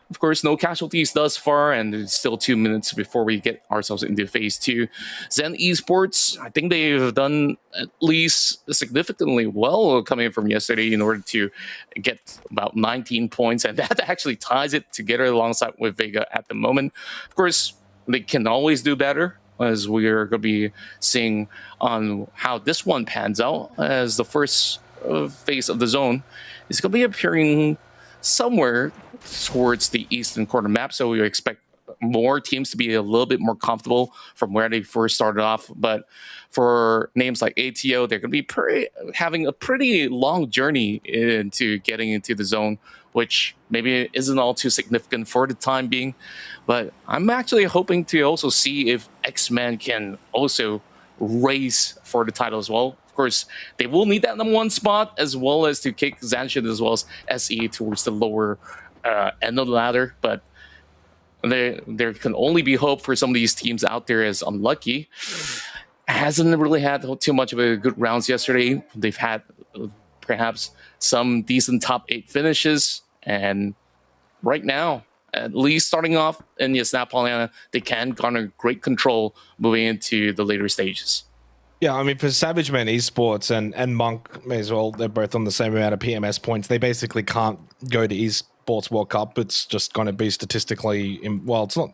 Of course, no casualties thus far, and it's still 2 minutes before we get ourselves into phase 2. Zen Esports, I think they've done at least significantly well coming from yesterday in order to get about 19 points, and that actually ties it together alongside with Vega at the moment. Of course, they can always do better, as we're going to be seeing on how this one pans out, as the first phase of the zone is going to be appearing somewhere towards the eastern corner map, so we expect more teams to be a little bit more comfortable from where they first started off. But for names like ATO, they're going to be having a pretty long journey into getting into the zone, which maybe isn't all too significant for the time being. But I'm actually hoping to also see if Xmen can also race for the title as well. Of course, they will need that #1 spot, as well as to kick Zanshin as well as SE towards the lower end of the ladder. But there can only be hope for some of these teams out there as unlucky. Hasn't really had too much of a good rounds yesterday. They've had perhaps some decent top 8 finishes, and right now, at least starting off in the Snap Pollyanna, they can garner great control moving into the later stages. Yeah, I mean, for Savage Men Esports and Monk as well, they're both on the same amount of PMS points. They basically can't go to Esports World Cup. It's just going to be statistically, it's not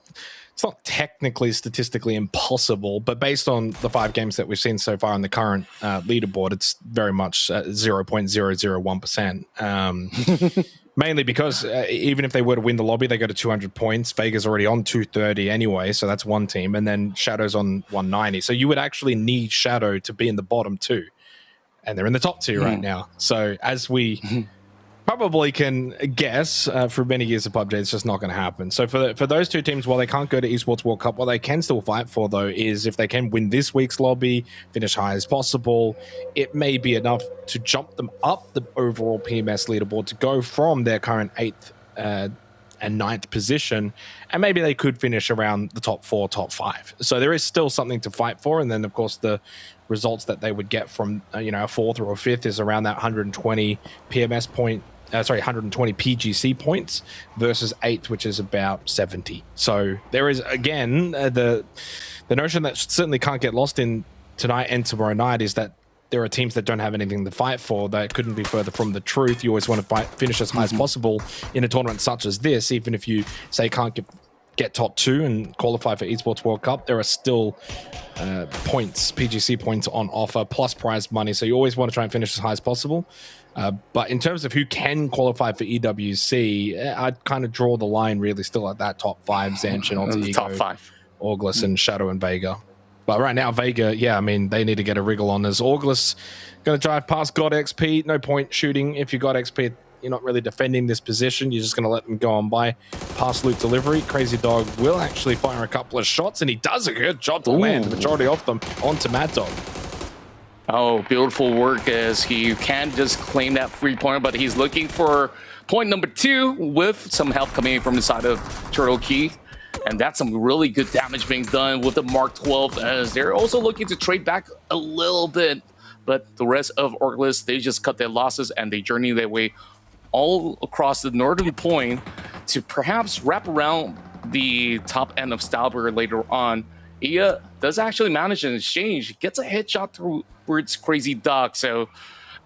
technically statistically impossible, but based on the 5 games that we've seen so far on the current leaderboard, it's very much 0.001%. Mainly because even if they were to win the lobby, they go to 200 points. Vega's already on 230 anyway, so that's one team. And then Shadow's on 190. So you would actually need Shadow to be in the bottom 2. And they're in the top 2 right now. So as we probably can guess for many years of PUBG, it's just not going to happen. So for those 2 teams, while they can't go to Esports World Cup, what they can still fight for, though, is if they can win this week's lobby, finish high as possible, it may be enough to jump them up the overall PMS leaderboard to go from their current 8th and 9th position, and maybe they could finish around the top 4, top 5. So there is still something to fight for, and then, of course, the results that they would get from a 4th or a 5th is around that 120 PMS point. 120 PGC points versus 8th, which is about 70. So there is, again, the notion that certainly can't get lost in tonight and tomorrow night is that there are teams that don't have anything to fight for. That couldn't be further from the truth. You always want to finish as high as possible in a tournament such as this, even if you say can't get top 2 and qualify for Esports World Cup. There are still points, PGC points on offer, plus prize money. So you always want to try and finish as high as possible. But in terms of who can qualify for EWC, I'd kind of draw the line really still at that top 5, Zanshin, Alter Ego, top 5, August, and Shadow and Vega. But right now, Vega, yeah, I mean, they need to get a wriggle on. As August going to drive past God XP, no point shooting if you got XP. You're not really defending this position. You're just going to let them go on by. Pass loot delivery. Crazy Dog will actually fire a couple of shots, and he does a good job to land the majority of them onto Mad Dog. Oh, beautiful work, as he can just claim that 3-pointer, but he's looking for point number 2 with some help coming in from the side of Turtle Key. And that's some really good damage being done with the Mark 12, as they're also looking to trade back a little bit. But the rest of Orcless, they just cut their losses and they journey their way all across the northern point to perhaps wrap around the top end of Stalber later on. Ia does actually manage an exchange, gets a headshot towards Crazy Dog. So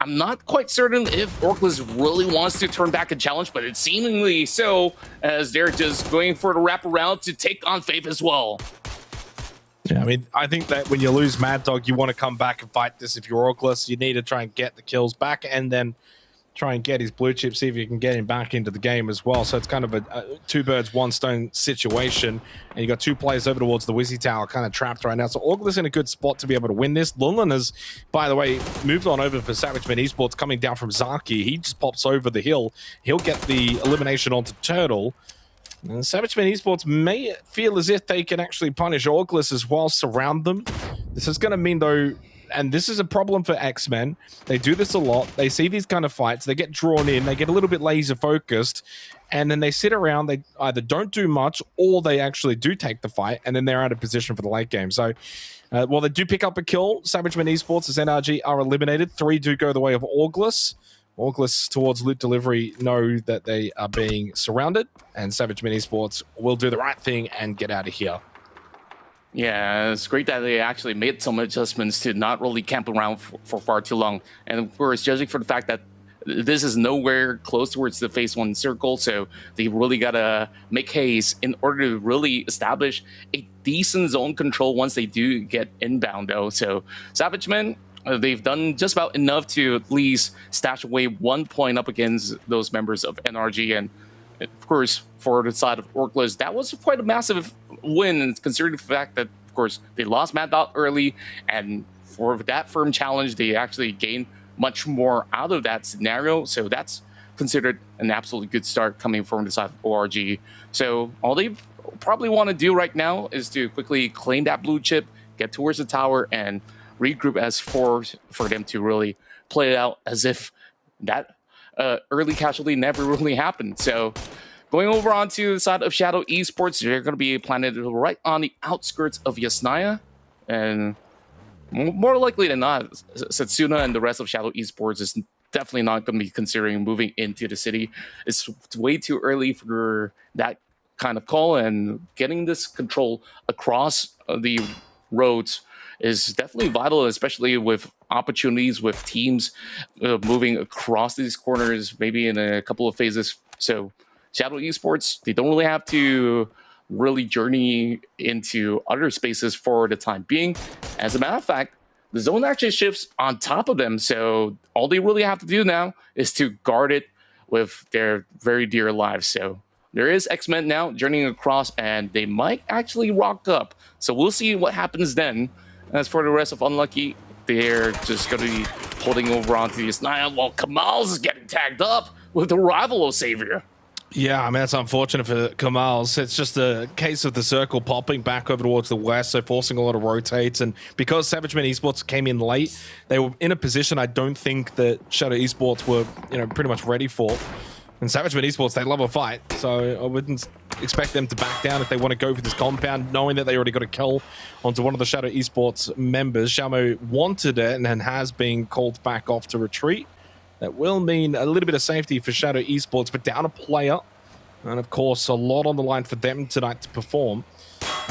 I'm not quite certain if Orclus really wants to turn back a challenge, but it's seemingly so, as they're just going for the wraparound to take on Faith as well. Yeah, I mean, I think that when you lose Mad Dog, you want to come back and fight this. If you're Orclus, you need to try and get the kills back and then try and get his blue chip, see if you can get him back into the game as well. So it's kind of a two birds, one stone situation. And you got two players over towards the Wizzy Tower kind of trapped right now. So Orclus in a good spot to be able to win this. Lunlin has, by the way, moved on over for SavageMen Esports coming down from Zaki. He just pops over the hill. He'll get the elimination onto Turtle. And SavageMen Esports may feel as if they can actually punish Orclus as well, surround them. This is going to mean, though, and this is a problem for Xmen. They do this a lot. They see these kind of fights. They get drawn in. They get a little bit laser focused. And then they sit around. They either don't do much or they actually do take the fight. And then they're out of position for the late game. So while they do pick up a kill, SavageMen Esports as NRG are eliminated. 3 do go the way of Orclus. Orclus towards loot delivery know that they are being surrounded. And SavageMen Esports will do the right thing and get out of here. Yeah, it's great that they actually made some adjustments to not really camp around for far too long. And of course, judging for the fact that this is nowhere close towards the phase 1 circle, so they really gotta make haste in order to really establish a decent zone control once they do get inbound, though. So SavageMen, they've done just about enough to at least stash away 1 point up against those members of NRG. And of course, for the side of Orclus, that was quite a massive win, considering the fact that, of course, they lost Mad Dog early, and for that firm challenge, they actually gained much more out of that scenario. So that's considered an absolutely good start coming from the side of ORG. So all they probably want to do right now is to quickly claim that blue chip, get towards the tower, and regroup as for them to really play it out as if that early casualty never really happened. So going over onto the side of Shadow Esports, they're going to be planted right on the outskirts of Yasnaya. And more likely than not, Setsuna and the rest of Shadow Esports is definitely not going to be considering moving into the city. It's way too early for that kind of call, and getting this control across the roads is definitely vital, especially with opportunities with teams moving across these corners, maybe in a couple of phases. So Shadow Esports, they don't really have to really journey into other spaces for the time being. As a matter of fact, the zone actually shifts on top of them, so all they really have to do now is to guard it with their very dear lives. So there is Xmen now journeying across, and they might actually rock up. So we'll see what happens then. As for the rest of Unlucky, they're just going to be holding over onto the Yasnaya while Kamal's is getting tagged up with the rival of Savior. Yeah, I mean, that's unfortunate for Kamal's. It's just a case of the circle popping back over towards the west, so forcing a lot of rotates. And because SavageMen Esports came in late, they were in a position I don't think that Shadow Esports were, pretty much ready for. And SavageMen Esports, they love a fight, so I wouldn't expect them to back down if they want to go for this compound, knowing that they already got a kill onto one of the Shadow Esports members. Shamo wanted it and has been called back off to retreat. That will mean a little bit of safety for Shadow Esports, but down a player. And of course, a lot on the line for them tonight to perform.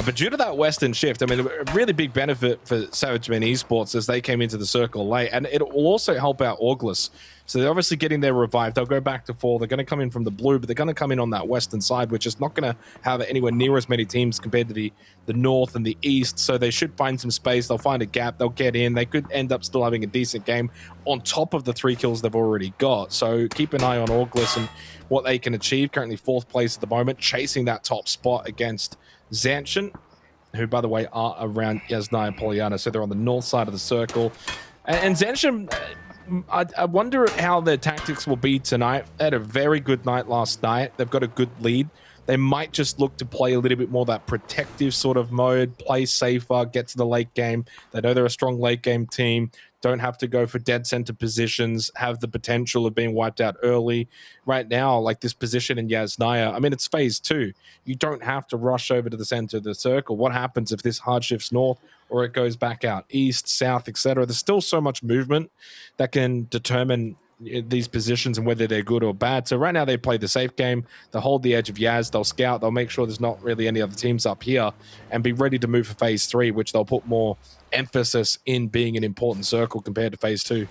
But due to that Western shift, I mean, a really big benefit for SavageMen Esports as they came into the circle late. And it will also help out Orclus. So they're obviously getting their revive. They'll go back to 4. They're going to come in from the blue, but they're going to come in on that western side, which is not going to have anywhere near as many teams compared to the north and the east. So they should find some space. They'll find a gap. They'll get in. They could end up still having a decent game on top of the 3 kills they've already got. So keep an eye on Orclus and what they can achieve. Currently 4th place at the moment, chasing that top spot against ZSHN, who, by the way, are around Yasnaya Polyana. So they're on the north side of the circle. And ZSHN, I wonder how their tactics will be tonight. They had a very good night last night. They've got a good lead. They might just look to play a little bit more that protective sort of mode, play safer, get to the late game. They know they're a strong late game team. Don't have to go for dead center positions, have the potential of being wiped out early. Right now, like this position in Yasnaya, I mean, it's phase 2. You don't have to rush over to the center of the circle. What happens if this hard shifts north or it goes back out east, south, etc.? There's still so much movement that can determine these positions and whether they're good or bad. So right now they play the safe game. They'll hold the edge of Yaz. They'll scout. They'll make sure there's not really any other teams up here and be ready to move for phase 3, which they'll put more emphasis in being an important circle compared to phase 2.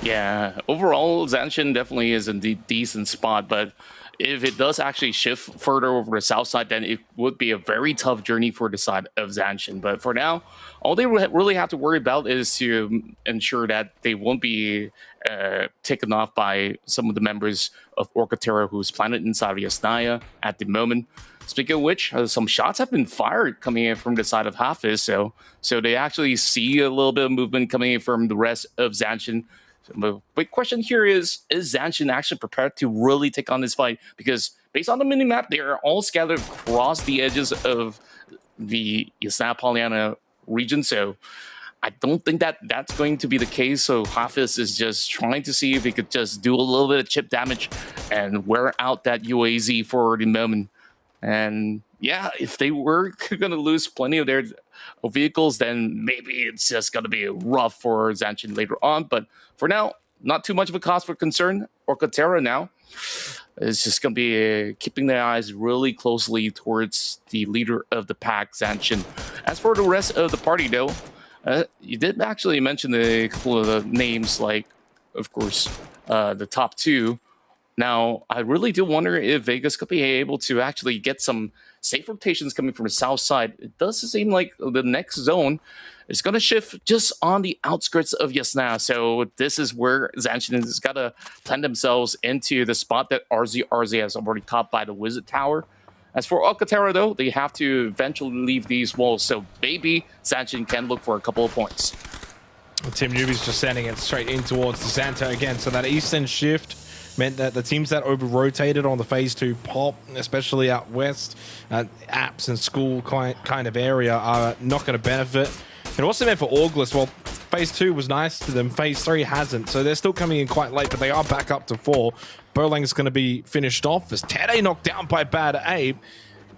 Yeah, overall, ZSHN definitely is in the decent spot, but if it does actually shift further over the south side, then it would be a very tough journey for the side of ZSHN. But for now, all they really have to worry about is to ensure that they won't be taken off by some of the members of Orca TERA who's planted inside of Yasnaya at the moment. Speaking of which, some shots have been fired coming in from the side of Hafiz, so they actually see a little bit of movement coming in from the rest of ZSHN. The big question here is ZSHN actually prepared to really take on this fight? Because based on the minimap, they are all scattered across the edges of the Yasnaya Polyana region, so I don't think that that's going to be the case. So Hafiz is just trying to see if he could just do a little bit of chip damage and wear out that UAZ for the moment. And yeah, if they were going to lose plenty of their vehicles, then maybe it's just going to be rough for ZSHN later on. But for now, not too much of a cause for concern. Orca TERA now is just going to be keeping their eyes really closely towards the leader of the pack, ZSHN. As for the rest of the party, though, you did actually mention a couple of the names, like, of course, the top 2. Now, I really do wonder if Vegas could be able to actually get some safe rotations coming from the south side. It does seem like the next zone is going to shift just on the outskirts of Yasnaya. So this is where ZSHN has got to plan themselves into the spot that RZ has already caught by the Wizard Tower. As for Orca TERA, though, they have to eventually leave these walls. So maybe ZSHN can look for a couple of points. Team Newbie's just sending it straight in towards the Xanta again. So that eastern shift meant that the teams that over-rotated on the phase 2 pop, especially out west, apps and school kind of area, are not going to benefit. It also meant for August, well, phase 2 was nice to them, phase 3 hasn't, so they're still coming in quite late, but they are back up to 4. Berlang's going to be finished off as Tede knocked down by Bad Abe.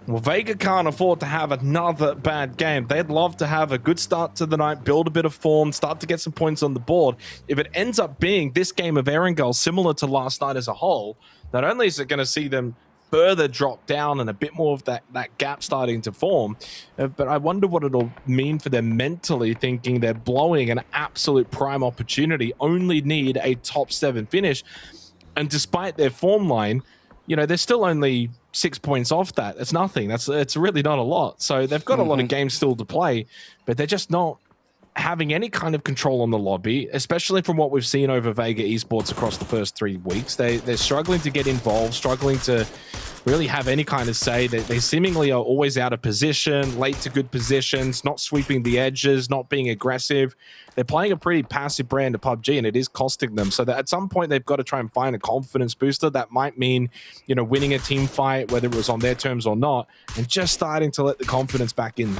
Well, Vega can't afford to have another bad game. They'd love to have a good start to the night, build a bit of form, start to get some points on the board. If it ends up being this game of Erangel similar to last night as a whole, not only is it going to see them further drop down and a bit more of that gap starting to form, but I wonder what it'll mean for them mentally, thinking they're blowing an absolute prime opportunity, only need a top 7 finish. And despite their form line, you know, they're still only 6 points off that. It's nothing. It's really not a lot. So they've got a lot of games still to play, but they're just not having any kind of control on the lobby, especially from what we've seen over Vega Esports across the first 3 weeks. They're struggling to get involved, struggling to really have any kind of say. They seemingly are always out of position, late to good positions, not sweeping the edges, not being aggressive. They're playing a pretty passive brand of PUBG, and it is costing them. So that at some point, they've got to try and find a confidence booster. That might mean, you know, winning a team fight, whether it was on their terms or not, and just starting to let the confidence back in.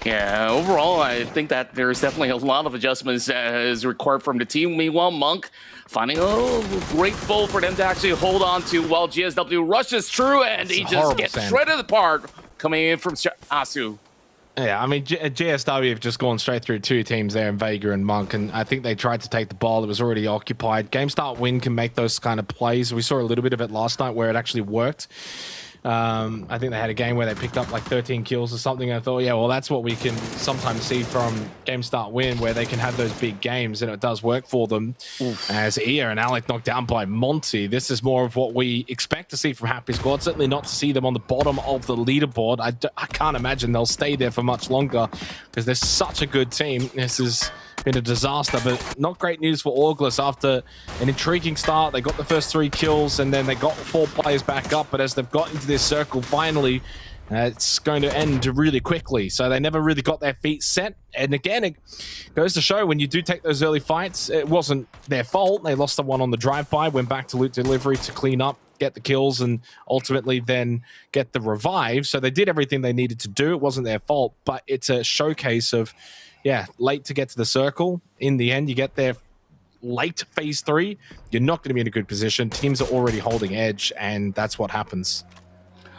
Yeah, overall, I think that there's definitely a lot of adjustments is required from the team. Meanwhile, Monk finding a great goal for them to actually hold on to while GSW rushes through, and he just gets shredded apart coming in from Asu. Yeah, I mean, GSW have just gone straight through 2 teams there in Vega and Monk, and I think they tried to take the ball. It was already occupied. Game Start Win can make those kind of plays. We saw a little bit of it last night where it actually worked. I think they had a game where they picked up like 13 kills or something. I thought, yeah, well, that's what we can sometimes see from Game Start Win, where they can have those big games, and it does work for them. As Ia and Alec knocked down by Monty, this is more of what we expect to see from Happy Squad. Certainly not to see them on the bottom of the leaderboard. I can't imagine they'll stay there for much longer because they're such a good team. This has been a disaster, but not great news for August. After an intriguing start, they got the first 3 kills, and then they got 4 players back up, but as they've got into this circle, finally, it's going to end really quickly. So they never really got their feet set. And again, it goes to show when you do take those early fights, it wasn't their fault. They lost the one on the drive-by, went back to loot delivery to clean up, get the kills, and ultimately then get the revive. So they did everything they needed to do. It wasn't their fault, but it's a showcase of, yeah, late to get to the circle. In the end, you get there late phase 3, you're not going to be in a good position. Teams are already holding edge, and that's what happens.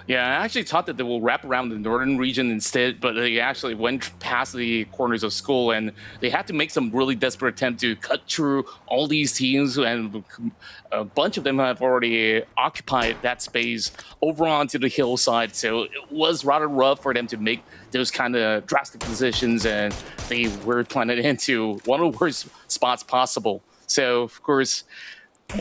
Yeah, I actually thought that they will wrap around the northern region instead, but they actually went past the corners of school, and they had to make some really desperate attempt to cut through all these teams, and a bunch of them have already occupied that space over onto the hillside, so it was rather rough for them to make those kind of drastic decisions, and they were planted into one of the worst spots possible. So, of course,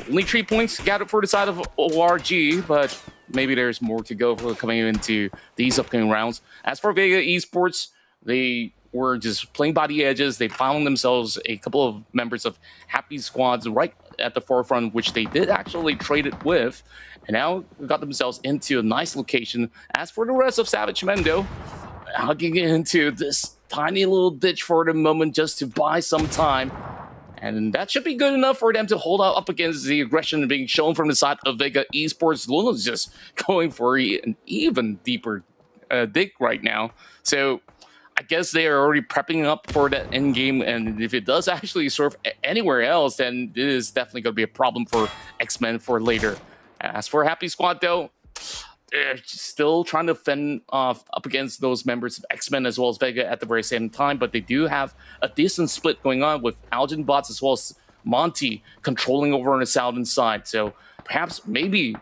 only 3 points gathered for the side of ORG, but maybe there's more to go for coming into these upcoming rounds. As for Vega Esports, they were just playing by the edges. They found themselves a couple of members of Happy Squads right at the forefront, which they did actually trade it with, and now got themselves into a nice location. As for the rest of Savage Mendo, hugging into this tiny little ditch for the moment just to buy some time. And that should be good enough for them to hold out up against the aggression being shown from the side of Vega Esports. Luna's just going for an even deeper dig right now. So I guess they are already prepping up for that end game. And if it does actually serve anywhere else, then it is definitely going to be a problem for Xmen for later. As for Happy Squad, though, they're still trying to fend off up against those members of Xmen as well as Vega at the very same time, but they do have a decent split going on with Algin Bots as well as Monty controlling over on the southern side. So perhaps maybe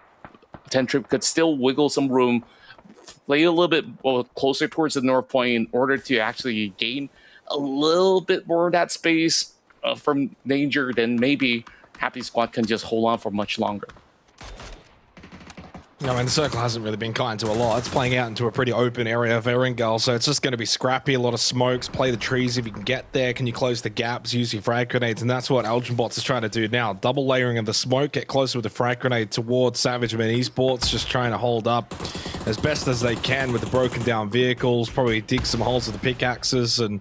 Tentrip could still wiggle some room, play a little bit closer towards the north point in order to actually gain a little bit more of that space from danger. Then maybe Happy Squad can just hold on for much longer. I mean, the circle hasn't really been kind to a lot. It's playing out into a pretty open area of Erangel, so it's just going to be scrappy, a lot of smokes, play the trees if you can get there. Can you close the gaps, use your frag grenades? And that's what Elgin Bots is trying to do now. Double layering of the smoke, get closer with the frag grenade towards Savage Men Esports, just trying to hold up as best as they can with the broken down vehicles, probably dig some holes with the pickaxes, and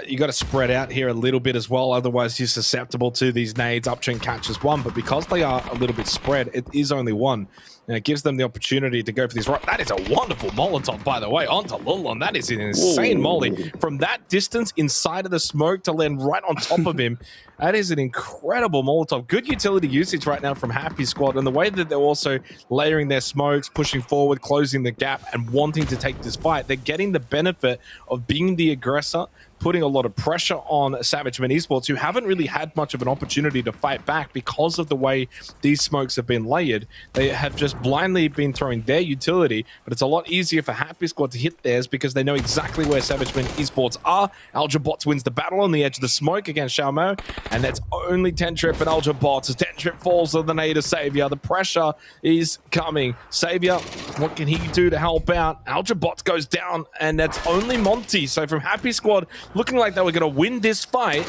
you got to spread out here a little bit as well, otherwise you're susceptible to these nades. Uptrend catches one, but because they are a little bit spread, it is only one. And it gives them the opportunity to go for these. Right, that is a wonderful Molotov, by the way, onto Lulon. That is an insane molly. From that distance inside of the smoke to land right on top of him, that is an incredible Molotov. Good utility usage right now from Happy Squad, and the way that they're also layering their smokes, pushing forward, closing the gap, and wanting to take this fight. They're getting the benefit of being the aggressor, putting a lot of pressure on Savage Men Esports, who haven't really had much of an opportunity to fight back because of the way these smokes have been layered. They have just blindly been throwing their utility, but it's a lot easier for Happy Squad to hit theirs because they know exactly where Savage Men Esports are. Algin Bots wins the battle on the edge of the smoke against Xiaomo, and that's only Tentrip and Algin Bots as Tentrip falls to the nade of Savior. The pressure is coming. Savior, what can he do to help out? Algin Bots goes down, and that's only Monty. So from Happy Squad, looking like they were going to win this fight,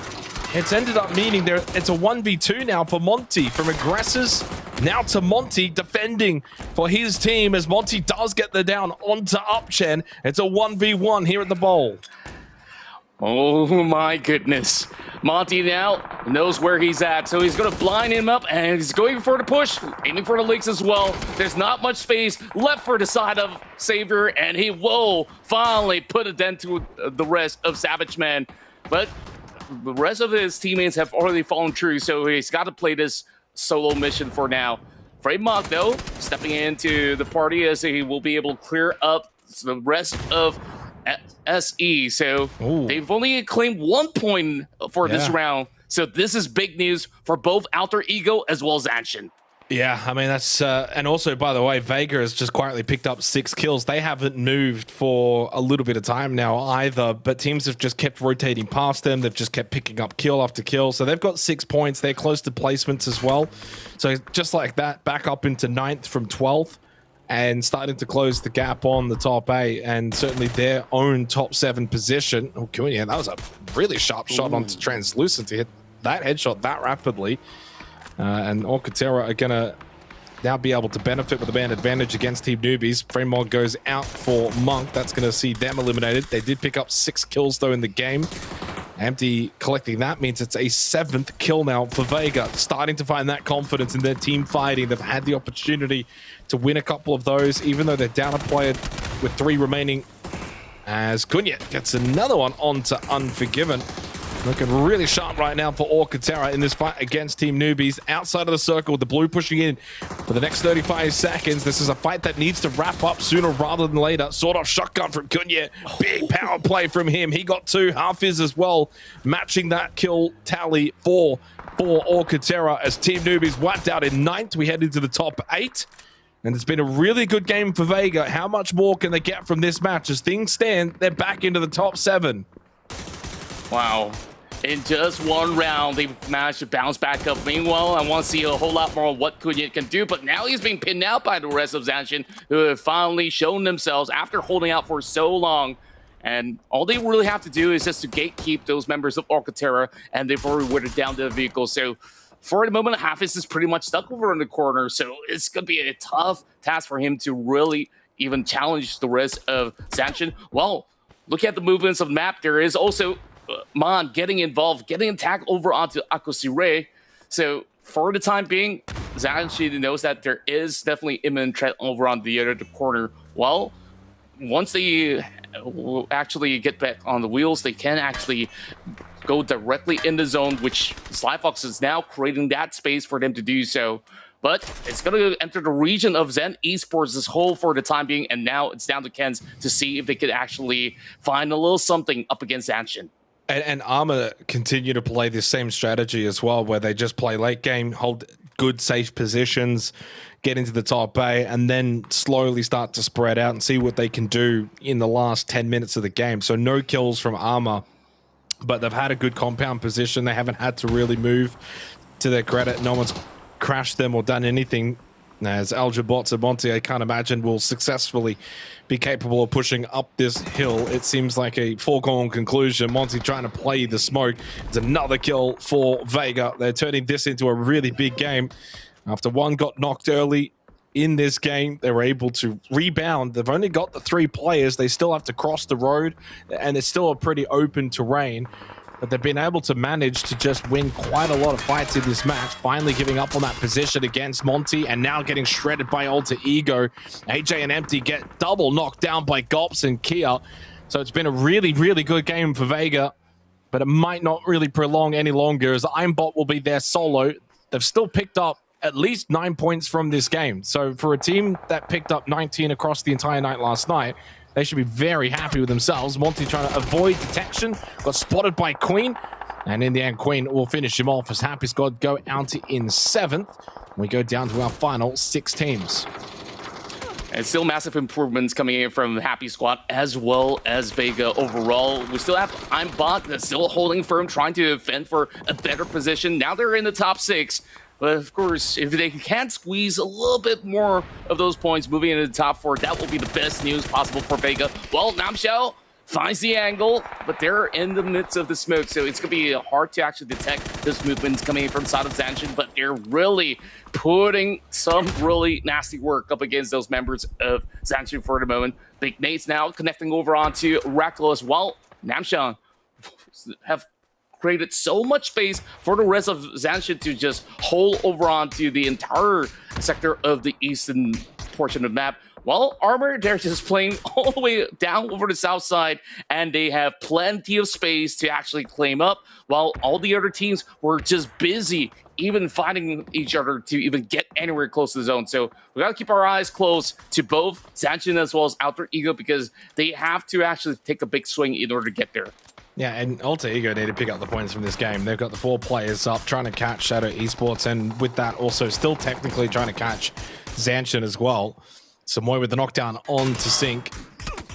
it's ended up meaning it's a 1v2 now for Monty. From aggressors now to Monty defending for his team as Monty does get the down onto Upchen. It's a 1v1 here at the bowl. Oh my goodness. Monty now knows where he's at, so he's going to blind him up, and he's going for the push, aiming for the leaks as well. There's not much space left for the side of Savior, and he will finally put a dent to the rest of Savage Man. But the rest of his teammates have already fallen through, so he's got to play this solo mission for now. Frey Mock, though, stepping into the party as he will be able to clear up the rest of SE. So they've only claimed 1 point for this round. So this is big news for both Alter Ego as well as Anshin. Yeah, I mean, that's... and also, by the way, Vega has just quietly picked up 6 kills. They haven't moved for a little bit of time now either, but teams have just kept rotating past them. They've just kept picking up kill after kill. So they've got 6 points. They're close to placements as well. So just like that, back up into 9th from 12th and starting to close the gap on the top 8 and certainly their own top 7 position. Oh, yeah, that was a really sharp shot onto Translucent to hit that headshot that rapidly. And Orcatera are going to now be able to benefit with the man advantage against Team Newbies. Fremont goes out for Monk. That's going to see them eliminated. They did pick up 6 kills, though, in the game. Empty collecting that means it's a 7th kill now for Vega. Starting to find that confidence in their team fighting. They've had the opportunity to win a couple of those, even though they're down a player with 3 remaining. As Kunyet gets another one onto Unforgiven. Looking really sharp right now for TERA in this fight against Team Newbies. Outside of the circle, the blue pushing in for the next 35 seconds. This is a fight that needs to wrap up sooner rather than later. Sort of shotgun from Kunya. Big power play from him. He got 2, half-is as well, matching that kill tally for TERA as Team Newbies wiped out in 9th. We head into the top 8. And it's been a really good game for Vega. How much more can they get from this match? As things stand, they're back into the top 7. Wow. In just one round, they managed to bounce back up. Meanwhile, I want to see a whole lot more of what Kunyit can do, but now he's being pinned out by the rest of ZSHN, who have finally shown themselves after holding out for so long. And all they really have to do is just to gatekeep those members of TERA, and they've already whittled down the vehicle. So for the moment, Hafiz is pretty much stuck over in the corner, so it's going to be a tough task for him to really even challenge the rest of ZSHN. Well, look at the movements of the map. There is also Mon getting involved, getting attacked over onto Akosire. So for the time being, ZSHN knows that there is definitely imminent threat over on the other corner. Well, once they actually get back on the wheels, they can actually go directly in the zone, which Slyfox is now creating that space for them to do so. But it's going to enter the region of Zen Esports as whole for the time being, and now it's down to Ken's to see if they could actually find a little something up against ZSHN. And ARMR continue to play this same strategy as well, where they just play late game, hold good safe positions, get into the top A, and then slowly start to spread out and see what they can do in the last 10 minutes of the game. So no kills from ARMR, but they've had a good compound position. They haven't had to really move, to their credit. No one's crashed them or done anything. As Aljabots and Monty, I can't imagine, will successfully be capable of pushing up this hill. It seems like a foregone conclusion. Monty trying to play the smoke. It's another kill for Vega. They're turning this into a really big game. After one got knocked early in this game, they were able to rebound. They've only got the 3 players. They still have to cross the road, and it's still a pretty open terrain. But they've been able to manage to just win quite a lot of fights in this match, finally giving up on that position against Monty, and now getting shredded by Alter Ego. AJ and Empty get double knocked down by Gops and Kia. So it's been a really, really good game for Vega, but it might not really prolong any longer, as Aimbot will be there solo. They've still picked up at least 9 points from this game. So for a team that picked up 19 across the entire night last night, they should be very happy with themselves. Monty trying to avoid detection, got spotted by Queen, and in the end, Queen will finish him off as Happy Squad go out in 7th. We go down to our final 6 teams. And still massive improvements coming in from Happy Squad as well as Vega overall. We still have Aimbot that's still holding firm, trying to defend for a better position. Now they're in the top 6. But of course, if they can squeeze a little bit more of those points moving into the top 4, that will be the best news possible for Vega. Well, Namshao finds the angle, but they're in the midst of the smoke, so it's going to be hard to actually detect those movements coming in from side of ZSHN, but they're really putting some really nasty work up against those members of ZSHN for the moment. Big Nate's now connecting over onto Raklo as well. Namshao have created so much space for the rest of ZSHN to just hold over onto the entire sector of the eastern portion of the map. While ARMR, they're just playing all the way down over the south side, and they have plenty of space to actually claim up, while all the other teams were just busy even fighting each other to even get anywhere close to the zone. So we got to keep our eyes close to both ZSHN as well as Alter Ego, because they have to actually take a big swing in order to get there. Yeah, and Alter Ego need to pick up the points from this game. They've got the 4 players up, trying to catch Shadow Esports, and with that also still technically trying to catch ZSHN as well. Samoy with the knockdown on to Sync,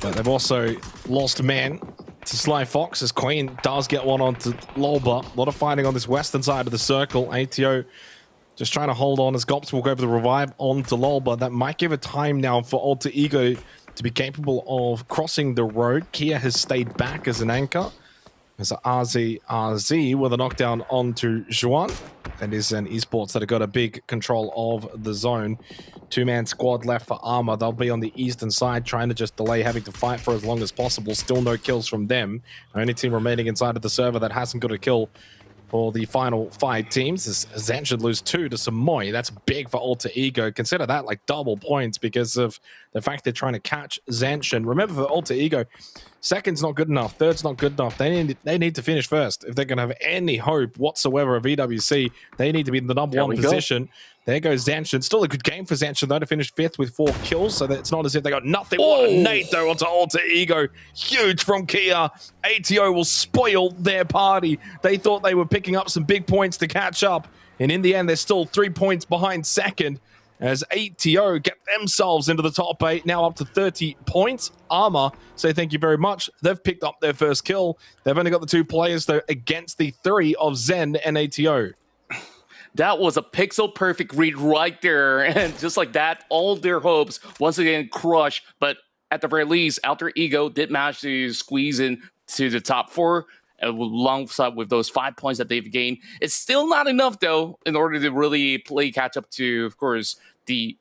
but they've also lost man to Sly Fox, as Queen does get one onto Lolba. A lot of fighting on this western side of the circle. ATO just trying to hold on as Gops will go for the revive onto Lolba. That might give it time now for Alter Ego to be capable of crossing the road. Kia has stayed back as an anchor. There's RZ with a knockdown onto Juan. That is an Esports that have got a big control of the zone. 2-man squad left for ARMR. They'll be on the eastern side, trying to just delay having to fight for as long as possible. Still no kills from them. The only team remaining inside of the server that hasn't got a kill for the final 5 teams. As Zen should lose 2 to Samoy. That's big for Alter Ego. Consider that like double points because of the fact they're trying to catch Zanshin. Remember, for Alter Ego, second's not good enough, third's not good enough. They need to finish first. If they're going to have any hope whatsoever of EWC, they need to be in the number 1 position. There goes Zanshin. Still a good game for Zanshin, though, to finish 5th with 4 kills, so that it's not as if they got nothing. What a nade, though, onto Alter Ego. Huge from Kia. ATO will spoil their party. They thought they were picking up some big points to catch up, and in the end, they're still 3 points behind second, as ATO get themselves into the top 8, now up to 30 points. ARMR say thank you very much. They've picked up their first kill. They've only got the 2 players, though, against the 3 of Zen and ATO. That was a pixel perfect read right there. And just like that, all their hopes once again crushed. But at the very least, Alter Ego did manage to squeeze in to the top 4 alongside with those 5 points that they've gained. It's still not enough, though, in order to really play catch up to, of course, the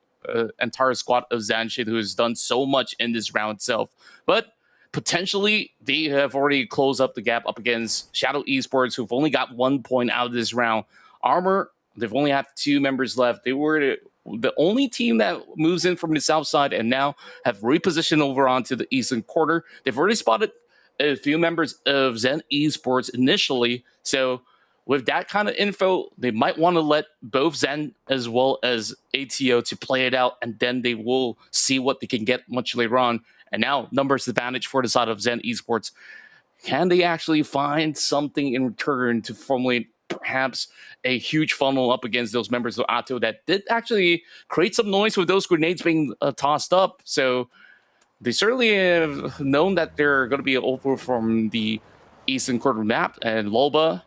entire squad of Zanshin, who has done so much in this round itself. But potentially, they have already closed up the gap up against Shadow Esports, who've only got 1 point out of this round. ARMR, they've only have 2 members left. They were the only team that moves in from the south side and now have repositioned over onto the eastern quarter. They've already spotted a few members of Zen Esports initially. So with that kind of info, they might want to let both Zen as well as ATO to play it out, and then they will see what they can get much later on. And now numbers advantage for the side of Zen Esports. Can they actually find something in return to formulate perhaps a huge funnel up against those members of ATO that did actually create some noise with those grenades being tossed up? So they certainly have known that they're going to be over from the eastern quarter map, and Loba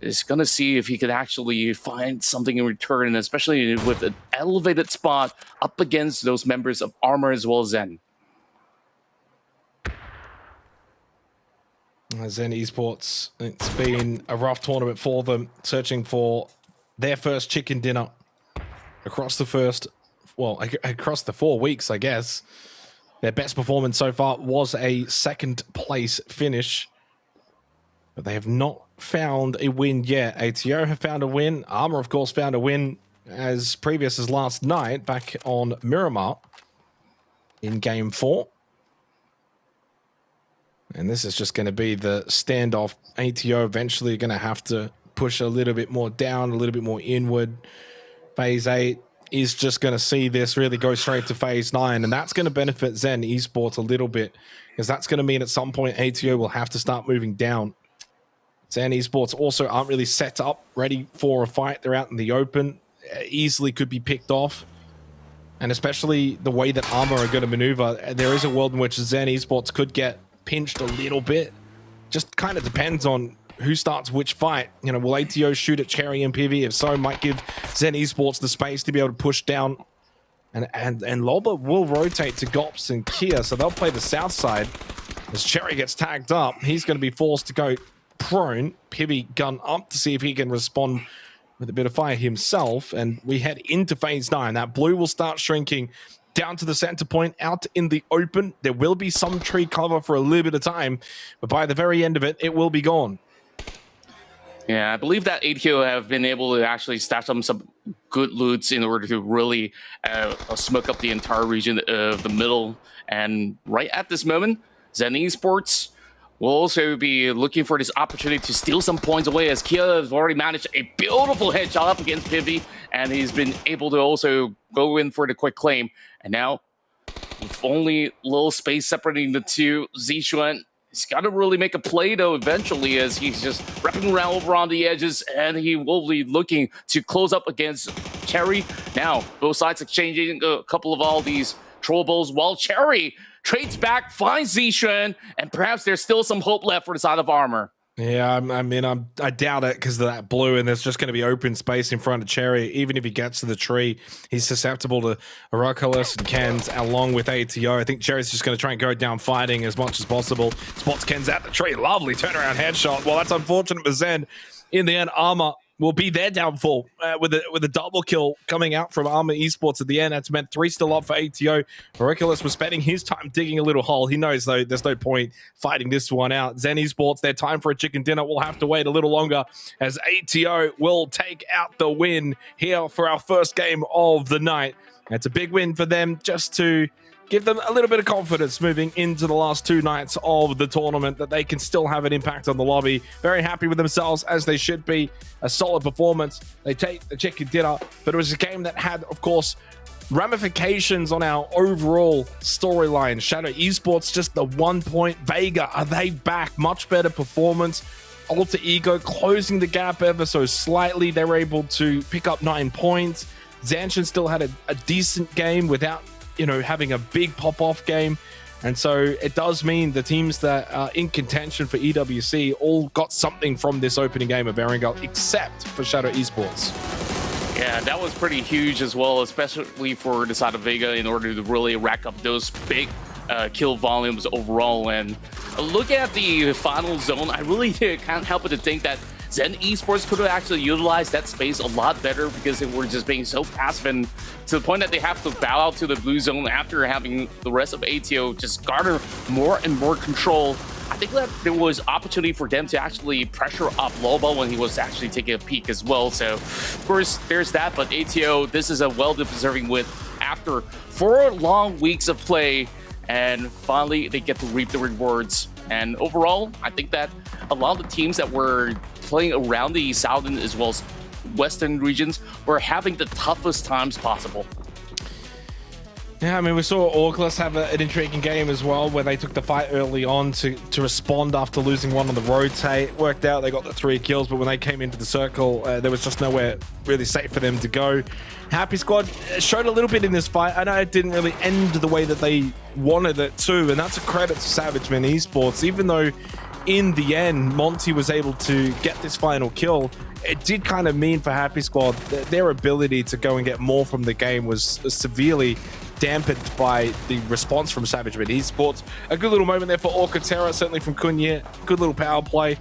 is going to see if he could actually find something in return, especially with an elevated spot up against those members of ARMR as well as Zen. Zen Esports, it's been a rough tournament for them, searching for their first chicken dinner across the 4 weeks, I guess. Their best performance so far was a 2nd place finish, but they have not found a win yet. ATO have found a win. ARMR, of course, found a win as previous as last night back on Miramar in Game 4. And this is just going to be the standoff. ATO eventually going to have to push a little bit more down, a little bit more inward. Phase 8 is just going to see this really go straight to Phase 9. And that's going to benefit Zen Esports a little bit, because that's going to mean at some point ATO will have to start moving down. Zen Esports also aren't really set up, ready for a fight. They're out in the open. Easily could be picked off. And especially the way that ARMR are going to maneuver, there is a world in which Zen Esports could get pinched a little bit. Just kind of depends on who starts which fight. You know, will ATO shoot at Cherry and PV? If so, might give Zen Esports the space to be able to push down. And Loba will rotate to Gops and Kia, so they'll play the south side. As Cherry gets tagged up, he's going to be forced to go prone. PV gun up to see if he can respond with a bit of fire himself. And we head into Phase 9. That blue will start shrinking down to the center point, out in the open. There will be some tree cover for a little bit of time, but by the very end of it, it will be gone. Yeah, I believe that ATO have been able to actually stash up some good loots in order to really smoke up the entire region of the middle. And right at this moment, Zen Esports will also be looking for this opportunity to steal some points away, as Kia has already managed a beautiful headshot up against Pivy, and he's been able to also go in for the quick claim. And now, with only a little space separating the two, ZSHN, he's got to really make a play, though, eventually, as he's just wrapping around over on the edges, and he will be looking to close up against Cherry. Now, both sides exchanging a couple of all these troll balls, while Cherry trades back, finds ZSHN, and perhaps there's still some hope left for the side of ARMR. Yeah, I doubt it because of that blue, and there's just going to be open space in front of Cherry. Even if he gets to the tree, he's susceptible to Araculus and Ken's along with ATO. I think Cherry's just going to try and go down fighting as much as possible. Spots Ken's at the tree. Lovely turnaround headshot. Well, that's unfortunate for Zen. In the end, ARMR will be their downfall with a double kill coming out from ARMR Esports at the end. That's meant 3 still up for ATO. Auriculus was spending his time digging a little hole. He knows, though, there's no point fighting this one out. Zen Esports, their time for a chicken dinner will have to wait a little longer as ATO will take out the win here for our first game of the night. It's a big win for them just to give them a little bit of confidence moving into the last 2 nights of the tournament that they can still have an impact on the lobby. Very happy with themselves, as they should be. A solid performance. They take the chicken dinner, but it was a game that had, of course, ramifications on our overall storyline. Shadow Esports just the 1 point. Vega, are they back? Much better performance. Alter Ego closing the gap ever so slightly. They were able to pick up 9 points. Zanshin still had a decent game without having a big pop-off game. And so it does mean the teams that are in contention for EWC all got something from this opening game of Erangel, except for Shadow Esports. Yeah, that was pretty huge as well, especially for the side of Vega in order to really rack up those big kill volumes overall. And looking at the final zone, I really can't help but to think that Zen Esports could have actually utilized that space a lot better because they were just being so passive, and to the point that they have to bow out to the blue zone after having the rest of ATO just garner more and more control. I think that there was opportunity for them to actually pressure up Loba when he was actually taking a peek as well. So, of course, there's that. But ATO, this is a well-deserving win after 4 long weeks of play, and finally they get to reap the rewards. And overall, I think that a lot of the teams that were playing around the southern as well as western regions were having the toughest times possible. Yeah, I mean, we saw Auriculus have an intriguing game as well, where they took the fight early on to respond after losing one on the rotate. It worked out, they got the 3 kills, but when they came into the circle, there was just nowhere really safe for them to go. Happy Squad showed a little bit in this fight. I know it didn't really end the way that they wanted it to, and that's a credit to Savagemen Esports. Even though in the end, Monty was able to get this final kill, it did kind of mean for Happy Squad that their ability to go and get more from the game was severely dampened by the response from Savagemen Esports. A good little moment there for TERA, certainly from Kunya. Good little power play.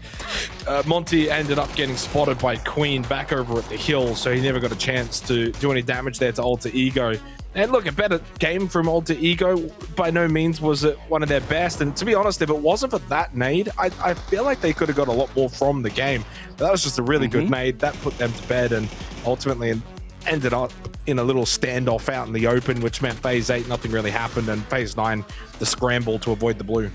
Monty ended up getting spotted by Queen back over at the hill, so he never got a chance to do any damage there to Alter Ego. And look, a better game from Alter Ego. By no means was it one of their best. And to be honest, if it wasn't for that nade, I feel like they could have got a lot more from the game. But that was just a really good nade. That put them to bed and ultimately ended up in a little standoff out in the open, which meant Phase 8, nothing really happened. And Phase 9, the scramble to avoid the blue.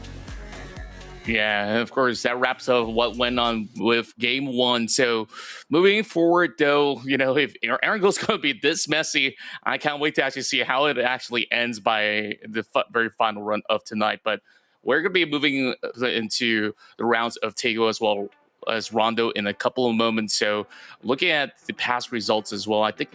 Yeah, and of course, that wraps up what went on with Game 1. So moving forward, though, if Erangel's going to be this messy, I can't wait to actually see how it actually ends by the very final run of tonight. But we're going to be moving into the rounds of Tego as well as Rondo in a couple of moments. So looking at the past results as well, I think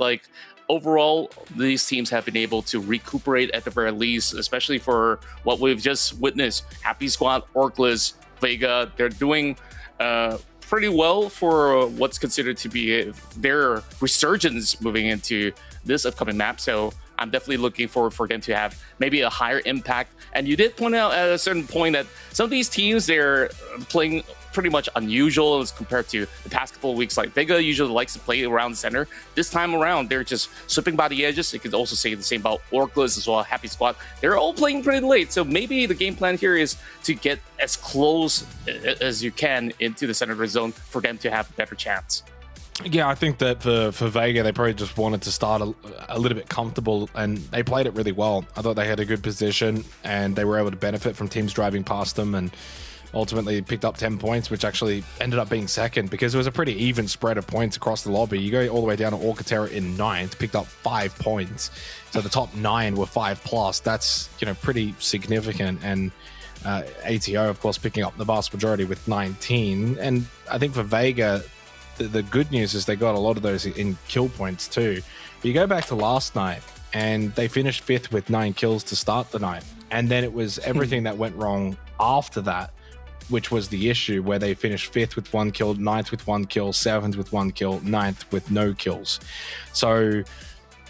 overall, these teams have been able to recuperate at the very least, especially for what we've just witnessed. Happy Squad, Auriculus, Vega, they're doing pretty well for what's considered to be their resurgence moving into this upcoming map. So I'm definitely looking forward for them to have maybe a higher impact. And you did point out at a certain point that some of these teams, they're playing pretty much unusual as compared to the past couple of weeks. Like Vega usually likes to play around the center. This time around, they're just slipping by the edges. You could also say the same about Auriculus as well, Happy Squad. They're all playing pretty late. So maybe the game plan here is to get as close as you can into the center of the zone for them to have a better chance. Yeah, I think that for Vega, they probably just wanted to start a little bit comfortable, and they played it really well. I thought they had a good position, and they were able to benefit from teams driving past them, and ultimately picked up 10 points, which actually ended up being second because it was a pretty even spread of points across the lobby. You go all the way down to TERA in 9th, picked up 5 points. So the top 9 were 5+. That's, pretty significant. And ATO, of course, picking up the vast majority with 19. And I think for Vega, the good news is they got a lot of those in kill points too. But you go back to last night, and they finished 5th with 9 kills to start the night. And then it was everything that went wrong after that, which was the issue, where they finished 5th with 1 kill, 9th with 1 kill, 7th with 1 kill, 9th with no kills. So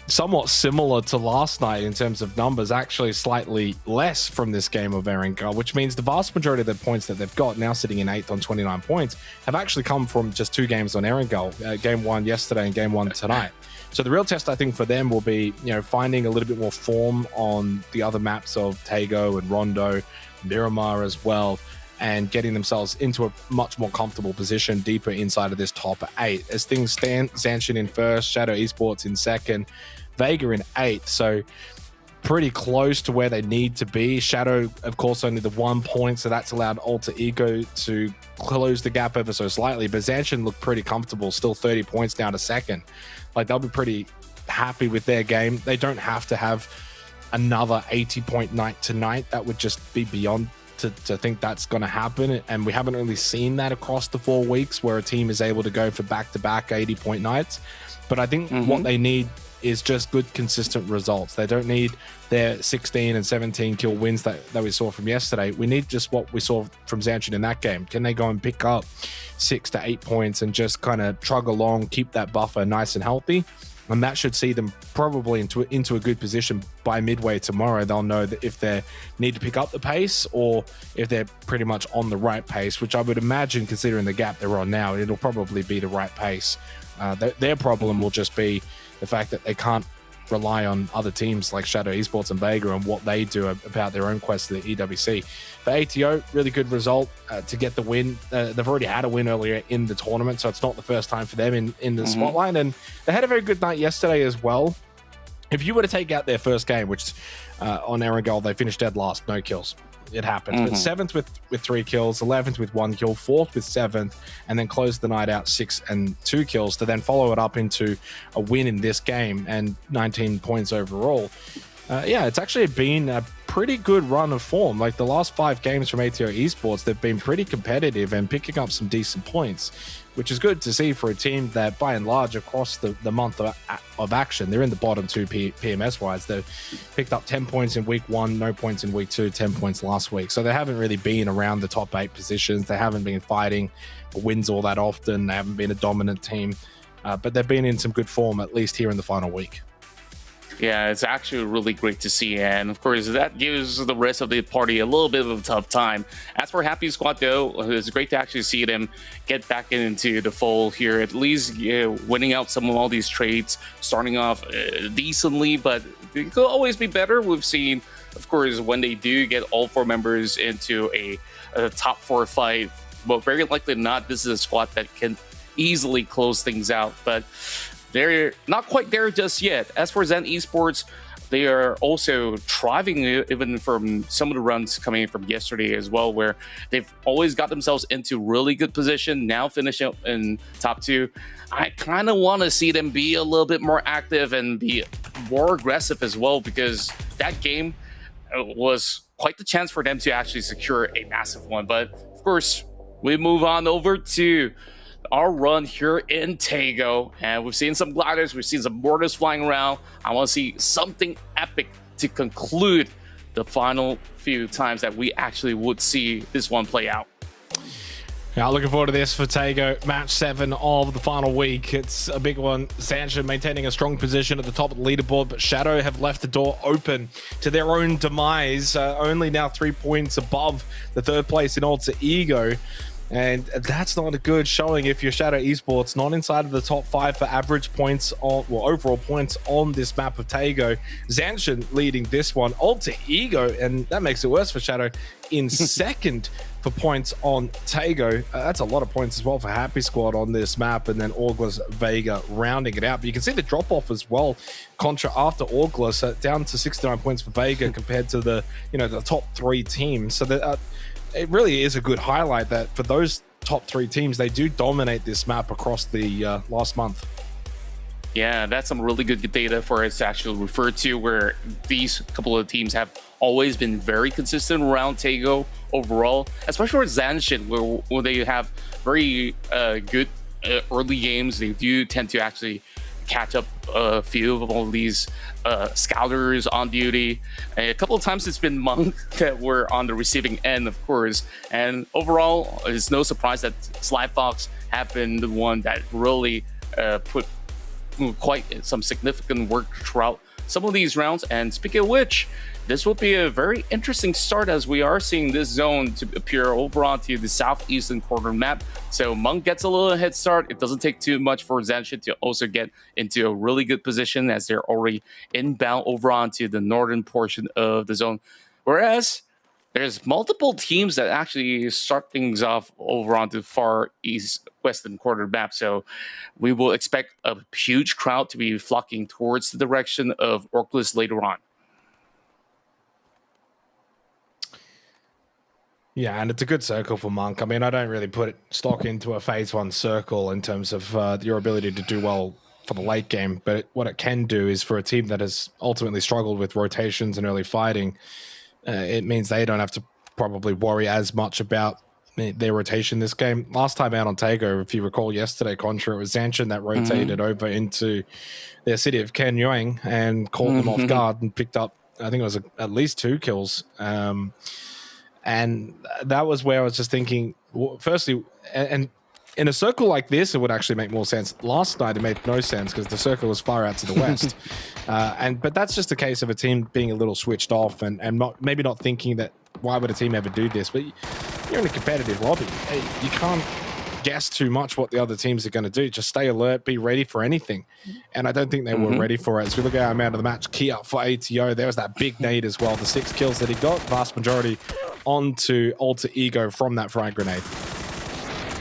somewhat similar to last night in terms of numbers, actually slightly less from this game of Erangel, which means the vast majority of the points that they've got, now sitting in 8th on 29 points, have actually come from just 2 games on Erangel, game 1 yesterday and game 1 tonight. So the real test, I think, for them will be, finding a little bit more form on the other maps of Tago and Rondo, Miramar as well, and getting themselves into a much more comfortable position deeper inside of this top 8. As things stand, Zanshin in 1st, Shadow Esports in 2nd, Vega in 8th, so pretty close to where they need to be. Shadow, of course, only the 1 point, so that's allowed Alter Ego to close the gap ever so slightly, but Zanshin looked pretty comfortable, still 30 points down to 2nd. Like, they'll be pretty happy with their game. They don't have to have another 80-point night tonight. That would just be beyond to think that's going to happen, and we haven't really seen that across the 4 weeks where a team is able to go for back-to-back 80-point nights. But I think what they need is just good, consistent results. They don't need their 16 and 17 kill wins that we saw from yesterday. We need just what we saw from Zanshin in that game. Can they go and pick up 6 to 8 points and just kind of trug along, keep that buffer nice and healthy? And that should see them probably into a good position by midway tomorrow. They'll know that if they need to pick up the pace or if they're pretty much on the right pace, which I would imagine, considering the gap they're on now, it'll probably be the right pace. Their problem will just be the fact that they can't rely on other teams like Shadow Esports and Vega and what they do about their own quest to the EWC. For ATO, really good result to get the win. They've already had a win earlier in the tournament, so it's not the first time for them in the spotlight. And they had a very good night yesterday as well. If you were to take out their first game, which on Erangel, they finished dead last, no kills. It happened. But 7th with 3 kills, 11th with 1 kill, 4th with 7th, and then closed the night out 6 and 2 kills to then follow it up into a win in this game and 19 points overall. It's actually been a pretty good run of form. Like, the last 5 games from ATO Esports, they've been pretty competitive and picking up some decent points, which is good to see for a team that, by and large, across the month of action, they're in the bottom 2 PMS-wise. They've picked up 10 points in week 1, no points in week 2, 10 points last week. So they haven't really been around the top 8 positions. They haven't been fighting for wins all that often. They haven't been a dominant team, but they've been in some good form, at least here in the final week. Yeah, it's actually really great to see, and of course that gives the rest of the party a little bit of a tough time. As for Happy Squad though, it's great to actually see them get back into the fold here, at least winning out some of all these trades, starting off decently, but it could always be better. We've seen, of course, when they do get all 4 members into a top 4 fight, but very likely not, this is a squad that can easily close things out, but they're not quite there just yet. As for Zen Esports, they are also thriving even from some of the runs coming from yesterday as well, where they've always got themselves into really good position, now finishing up in top 2. I kind of want to see them be a little bit more active and be more aggressive as well, because that game was quite the chance for them to actually secure a massive one. But of course, we move on over to our run here in Tago, and we've seen some gliders, we've seen some mortars flying around. I want to see something epic to conclude the final few times that we actually would see this one play out. Yeah, looking forward to this for Tago. Match 7 of the final week. It's a big one. Zanshin maintaining a strong position at the top of the leaderboard, but Shadow have left the door open to their own demise. Only now 3 points above the 3rd place in Alter Ego. And that's not a good showing if you're Shadow Esports, not inside of the top 5 for average points on, well, overall points on this map of Tago. Zanshin leading this one, Alter Ego, and that makes it worse for Shadow, in 2nd for points on Tago. That's a lot of points as well for Happy Squad on this map, and then Auglas Vega rounding it out. But you can see the drop off as well. Contra after Auglas down to 69 points for Vega compared to the top 3 teams. So that it really is a good highlight that for those top 3 teams, they do dominate this map across the last month. Yeah, that's some really good data for us to actually refer to, where these couple of teams have always been very consistent around Tago overall, especially for Zanshin, where they have very good early games. They do tend to actually catch up a few of all these scouters on duty. A couple of times it's been Monk that were on the receiving end, of course. And overall, it's no surprise that Sly Fox have been the one that really put quite some significant work throughout some of these rounds. And speaking of which, this will be a very interesting start as we are seeing this zone to appear over onto the southeastern corner map. So Monk gets a little head start. It doesn't take too much for ZSHN to also get into a really good position as they're already inbound over onto the northern portion of the zone. Whereas there's multiple teams that actually start things off over onto the far east western corner map. So we will expect a huge crowd to be flocking towards the direction of Orclus later on. Yeah, and it's a good circle for Monk. I mean, I don't really put stock into a phase 1 circle in terms of your ability to do well for the late game, but what it can do is for a team that has ultimately struggled with rotations and early fighting, it means they don't have to probably worry as much about their rotation this game. Last time out on Tago, if you recall yesterday, Contra, it was ZSHN that rotated over into their city of Kenyuang and caught them off guard and picked up, I think it was at least 2 kills. And that was where I was just thinking, firstly, and in a circle like this, it would actually make more sense. Last night, it made no sense because the circle was far out to the west. But that's just a case of a team being a little switched off and maybe not thinking that, why would a team ever do this? But you're in a competitive lobby. You can't guess too much what the other teams are going to do. Just stay alert, be ready for anything. And I don't think they were ready for it. As we look at our man of the match, key up for ATO. There was that big nade as well. The 6 kills that he got, vast majority onto Alter Ego from that frag grenade.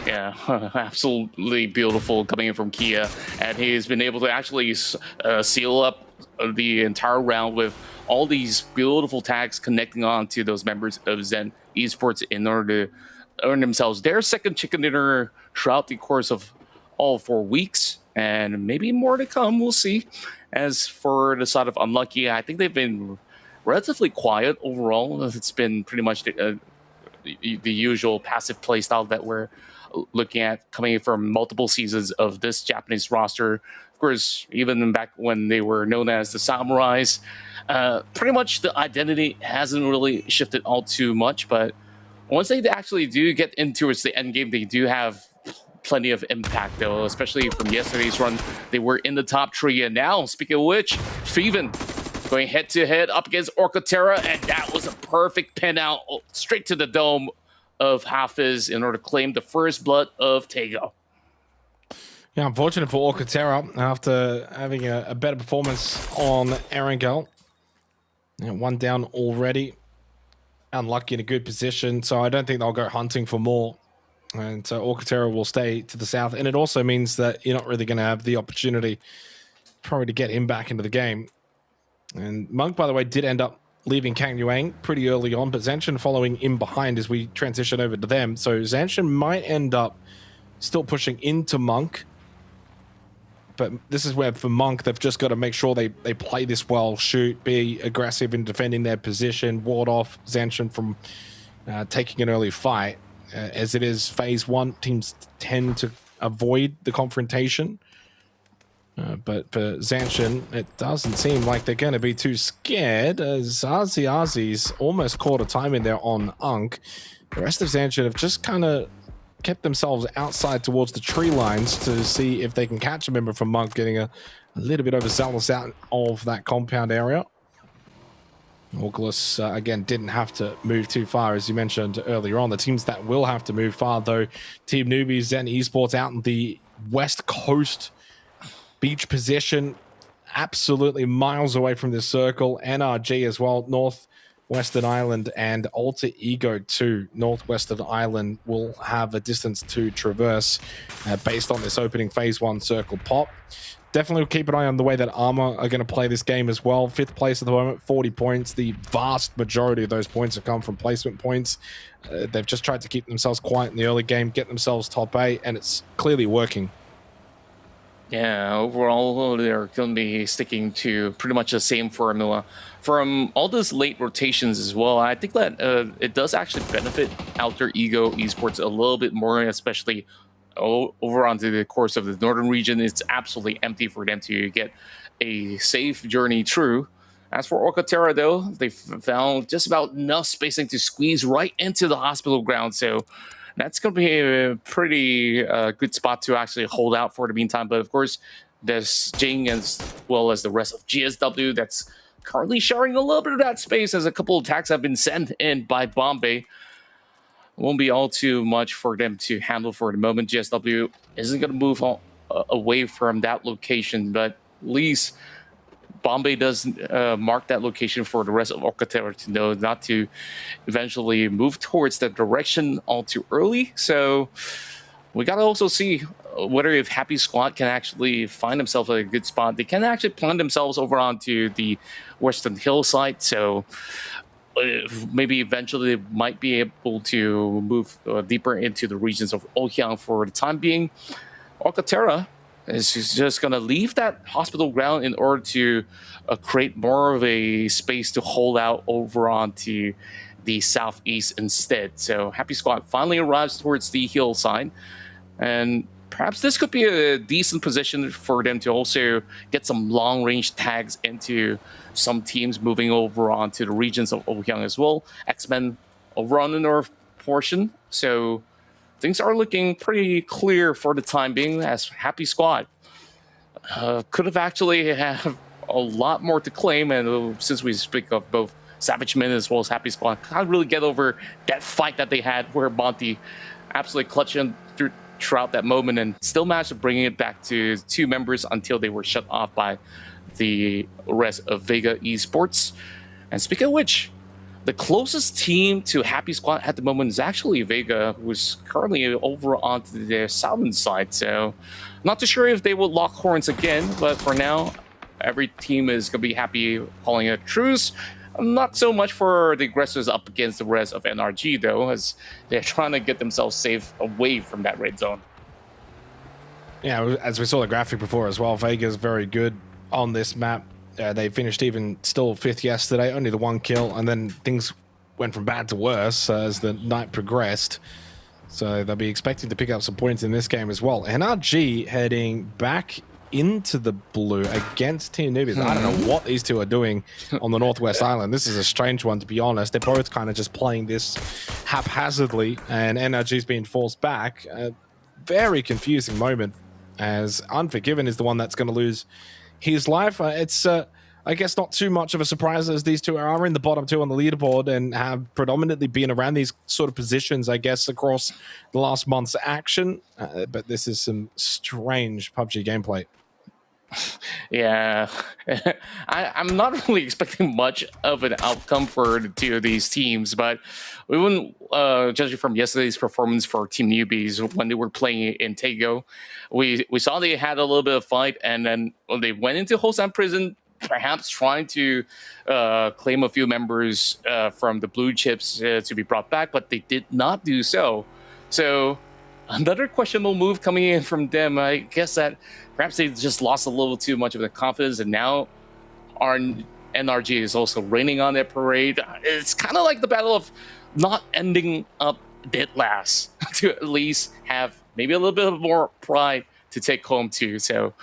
Yeah, absolutely beautiful coming in from Kia. And he's been able to actually seal up the entire round with all these beautiful tags connecting on to those members of Zen Esports in order to earn themselves their second chicken dinner throughout the course of all 4 weeks. And maybe more to come, we'll see. As for the side of Unlucky, I think they've been relatively quiet overall. It's been pretty much the usual passive play style that we're looking at coming from multiple seasons of this Japanese roster. Of course, even back when they were known as the Samurais, pretty much the identity hasn't really shifted all too much, but once they actually do get into the end game, they do have plenty of impact, though, especially from yesterday's run. They were in the top 3, and now, speaking of which, Feven going head-to-head up against TERA, and that was a perfect pin out straight to the dome of Hafiz in order to claim the first blood of Tago. Yeah, unfortunate for TERA after having a better performance on Erangel. 1 down already. Unlucky in a good position, so I don't think they'll go hunting for more. And so TERA will stay to the south, and it also means that you're not really going to have the opportunity probably to get him back into the game. And Monk, by the way, did end up leaving Kang Yuang pretty early on, but ZSHN following in behind as we transition over to them. So ZSHN might end up still pushing into Monk. But this is where, for Monk, they've just got to make sure they play this well, shoot, be aggressive in defending their position, ward off ZSHN from taking an early fight. As it is phase 1, teams tend to avoid the confrontation. But for ZSHN, it doesn't seem like they're going to be too scared, as Azi's almost caught a time in there on Unk. The rest of ZSHN have just kind of kept themselves outside towards the tree lines to see if they can catch a member from Monk getting a little bit overzealous out of that compound area. Orclus, again, didn't have to move too far, as you mentioned earlier on. The teams that will have to move far, though, Team Newbies, Zen Esports out in the west coast beach position, absolutely miles away from this circle. NRG as well, Northwestern Island, and Alter Ego 2. Northwestern Island will have a distance to traverse based on this opening phase 1 circle pop. Definitely keep an eye on the way that ARMR are going to play this game as well. 5th place at the moment, 40 points. The vast majority of those points have come from placement points. They've just tried to keep themselves quiet in the early game, get themselves top 8, and it's clearly working. Yeah, overall, they're going to be sticking to pretty much the same formula. From all those late rotations as well, I think that it does actually benefit Alter Ego Esports a little bit more, especially over onto the course of the northern region. It's absolutely empty for them to get a safe journey through. As for TERA, though, they found just about enough spacing to squeeze right into the hospital ground, so that's going to be a pretty good spot to actually hold out for the meantime. But of course, There's Jing as well as the rest of GSW that's currently sharing a little bit of that space as a couple of attacks have been sent in by Bombay. Won't be all too much for them to handle for the moment. GSW isn't going to move away from that location, but at least Bombay does mark that location for the rest of Alcatraz to know not to eventually move towards that direction all too early. So we got to also see whether if Happy Squad can actually find themselves at a good spot. They can actually plant themselves over onto the western hillside, so maybe eventually they might be able to move deeper into the regions of Oceania for the time being. Alcatraz is just going to leave that hospital ground in order to create more of a space to hold out over onto the southeast instead. So Happy Squad finally arrives towards the hillside, and perhaps this could be a decent position for them to also get some long-range tags into some teams moving over onto the regions of Oceania as well. Xmen over on the north portion. So things are looking pretty clear for the time being as Happy Squad could have actually have a lot more to claim. And since we speak of both Savage Men as well as Happy Squad, can't really get over that fight that they had where Monty absolutely clutched in throughout that moment and still managed to bring it back to 2 members until they were shut off by the rest of Vega Esports. And speaking of which, the closest team to Happy Squad at the moment is actually Vega, who's currently over onto their southern side. So not too sure if they will lock horns again, but for now, every team is going to be happy calling it a truce. Not so much for the aggressors up against the rest of NRG, though, as they're trying to get themselves safe away from that red zone. Yeah, as we saw the graphic before as well, Vega's very good on this map. They finished even still 5th yesterday, only the 1 kill, and then things went from bad to worse as the night progressed. So they'll be expecting to pick up some points in this game as well. NRG heading back into the blue against Team Newbies. I don't know what these two are doing on the Northwest Island. This is a strange one, to be honest. They're both kind of just playing this haphazardly, and NRG's being forced back. A very confusing moment, as Unforgiven is the one that's going to lose his life. It's, I guess, not too much of a surprise as these two are in the bottom 2 on the leaderboard and have predominantly been around these sort of positions, I guess, across the last month's action. But this is some strange PUBG gameplay. Yeah, I'm not really expecting much of an outcome for the 2 of these teams, but we wouldn't, judging from yesterday's performance for Team Newbies when they were playing in Tago, we saw they had a little bit of fight, and then when they went into Hosan Prison, perhaps trying to claim a few members from the blue chips to be brought back, but they did not do so. So another questionable move coming in from them. I guess that perhaps they just lost a little too much of the confidence, and now our NRG is also raining on their parade. It's kind of like the battle of not ending up dead last to at least have maybe a little bit of more pride to take home too. So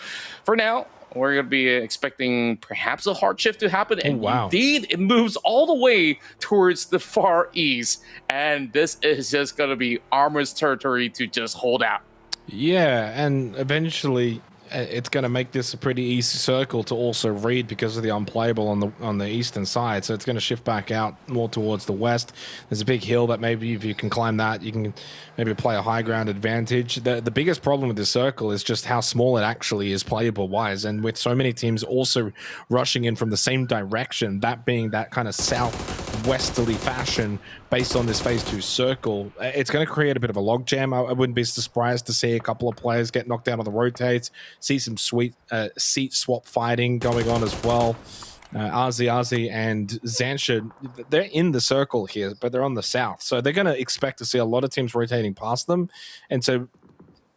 for now, we're going to be expecting perhaps a hard shift to happen. And indeed, it moves all the way towards the far east. And this is just going to be ARMR's territory to just hold out. Yeah, and eventually it's going to make this a pretty easy circle to also read because of the unplayable on the eastern side. So it's going to shift back out more towards the west. There's a big hill that maybe if you can climb that, you can maybe play a high ground advantage. The biggest problem with this circle is just how small it actually is playable wise. And with so many teams also rushing in from the same direction, that being that kind of southwesterly fashion based on this phase 2 circle, it's going to create a bit of a logjam. I wouldn't be surprised to see a couple of players get knocked out on the rotates, see some sweet seat swap fighting going on as well. Arzi and Zansha, they're in the circle here, but they're on the south. So they're going to expect to see a lot of teams rotating past them. And so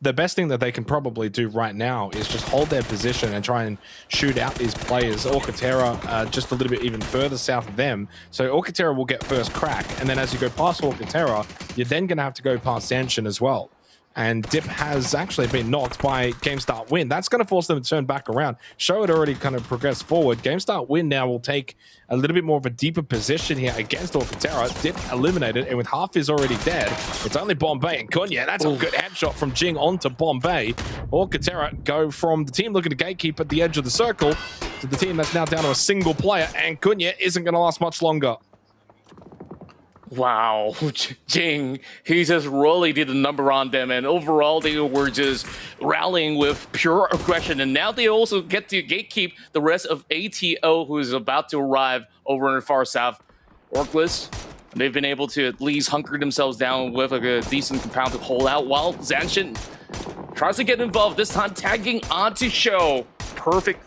the best thing that they can probably do right now is just hold their position and try and shoot out these players. Orca-Terra just a little bit even further south of them. So Orca-Terra will get first crack. And then as you go past Orca-Terra, you're then going to have to go past Zanshin as well. And Dip has actually been knocked by GameStart Win. That's going to force them to turn back around. Show had already kind of progressed forward. GameStart Win now will take a little bit more of a deeper position here against TERA. Dip eliminated, and with half is already dead, it's only Bombay and Kunya. That's a good headshot from Jing onto Bombay. TERA go from the team looking to gatekeep at the edge of the circle to the team that's now down to a single player, and Kunya isn't going to last much longer. Wow, Jing, he just really did a number on them, and overall they were just rallying with pure aggression, and now they also get to gatekeep the rest of ATO, who is about to arrive over in the far south. Orkless, they've been able to at least hunker themselves down with a decent compound to hold out, while Zanshin tries to get involved, this time tagging onto Show. Perfect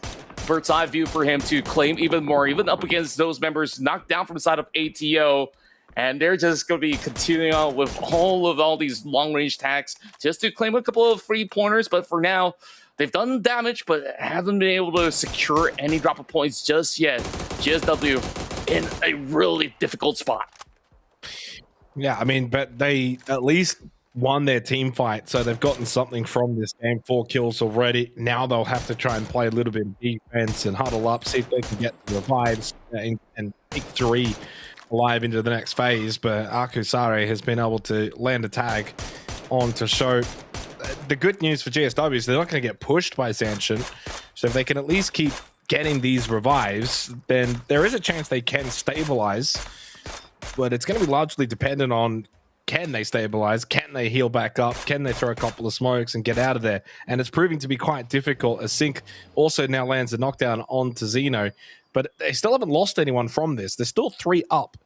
bird's eye view for him to claim even more, even up against those members knocked down from the side of ATO. And they're just going to be continuing on with all these long-range tags just to claim a couple of free pointers. But for now, they've done damage, but haven't been able to secure any drop of points just yet. GSW in a really difficult spot. Yeah, I mean, but they at least won their team fight, so they've gotten something from this game. 4 kills already. Now they'll have to try and play a little bit of defense and huddle up, see if they can get the revives and pick 3 alive into the next phase. But Akusare has been able to land a tag on to Show. The good news for GSW is they're not going to get pushed by Zanshin, so if they can at least keep getting these revives, then there is a chance they can stabilize, but it's going to be largely dependent on, can they stabilize, can they heal back up, can they throw a couple of smokes and get out of there. And it's proving to be quite difficult, as Sync also now lands a knockdown onto Xeno. But they still haven't lost anyone from this. They're still 3 up.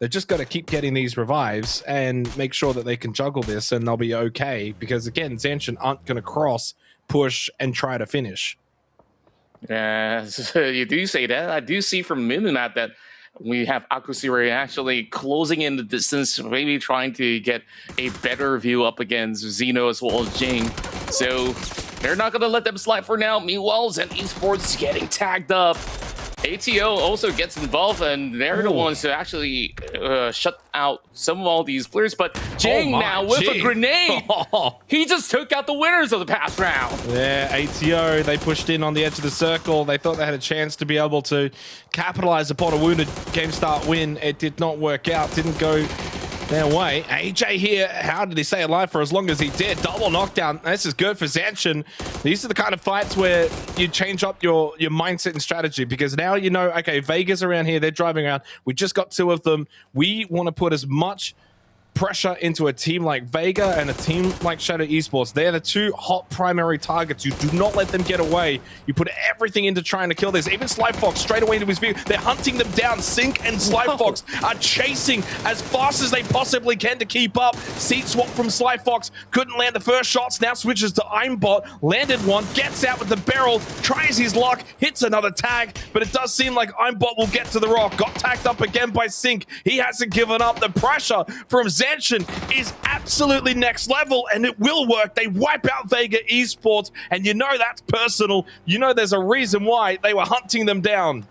They've just got to keep getting these revives and make sure that they can juggle this, and they'll be okay. Because again, Zanshin aren't going to cross, push, and try to finish. Yeah, you do say that. I do see from Minimap that we have Akusire actually closing in the distance, maybe trying to get a better view up against Xeno as well as Jing. So they're not going to let them slide for now. Meanwhile, Zen Esports getting tagged up. ATO also gets involved, and they're the ones to actually shut out some of all these players. But Jing now with a grenade, he just took out the winners of the past round. Yeah, ATO, they pushed in on the edge of the circle. They thought they had a chance to be able to capitalize upon a wounded GameStart Win. It did not work out, didn't go their way. AJ here, how did he stay alive for as long as he did? Double knockdown. This is good for Zanshin. These are the kind of fights where you change up your mindset and strategy, because now you know, okay, Vega's around here, they're driving around. We just got 2 of them. We want to put as much pressure into a team like Vega and a team like Shadow Esports. They're the 2 hot primary targets. You do not let them get away. You put everything into trying to kill this. Even Slyfox straight away into his view. They're hunting them down. Sync and Slyfox are chasing as fast as they possibly can to keep up. Seat swap from Slyfox. Couldn't land the first shots. Now switches to Aimbot. Landed one. Gets out with the barrel. Tries his luck. Hits another tag. But it does seem like Aimbot will get to the rock. Got tagged up again by Sync. He hasn't given up. The pressure from Zanshin is absolutely next level, and it will work. They wipe out Vega Esports, and you know that's personal. You know there's a reason why they were hunting them down.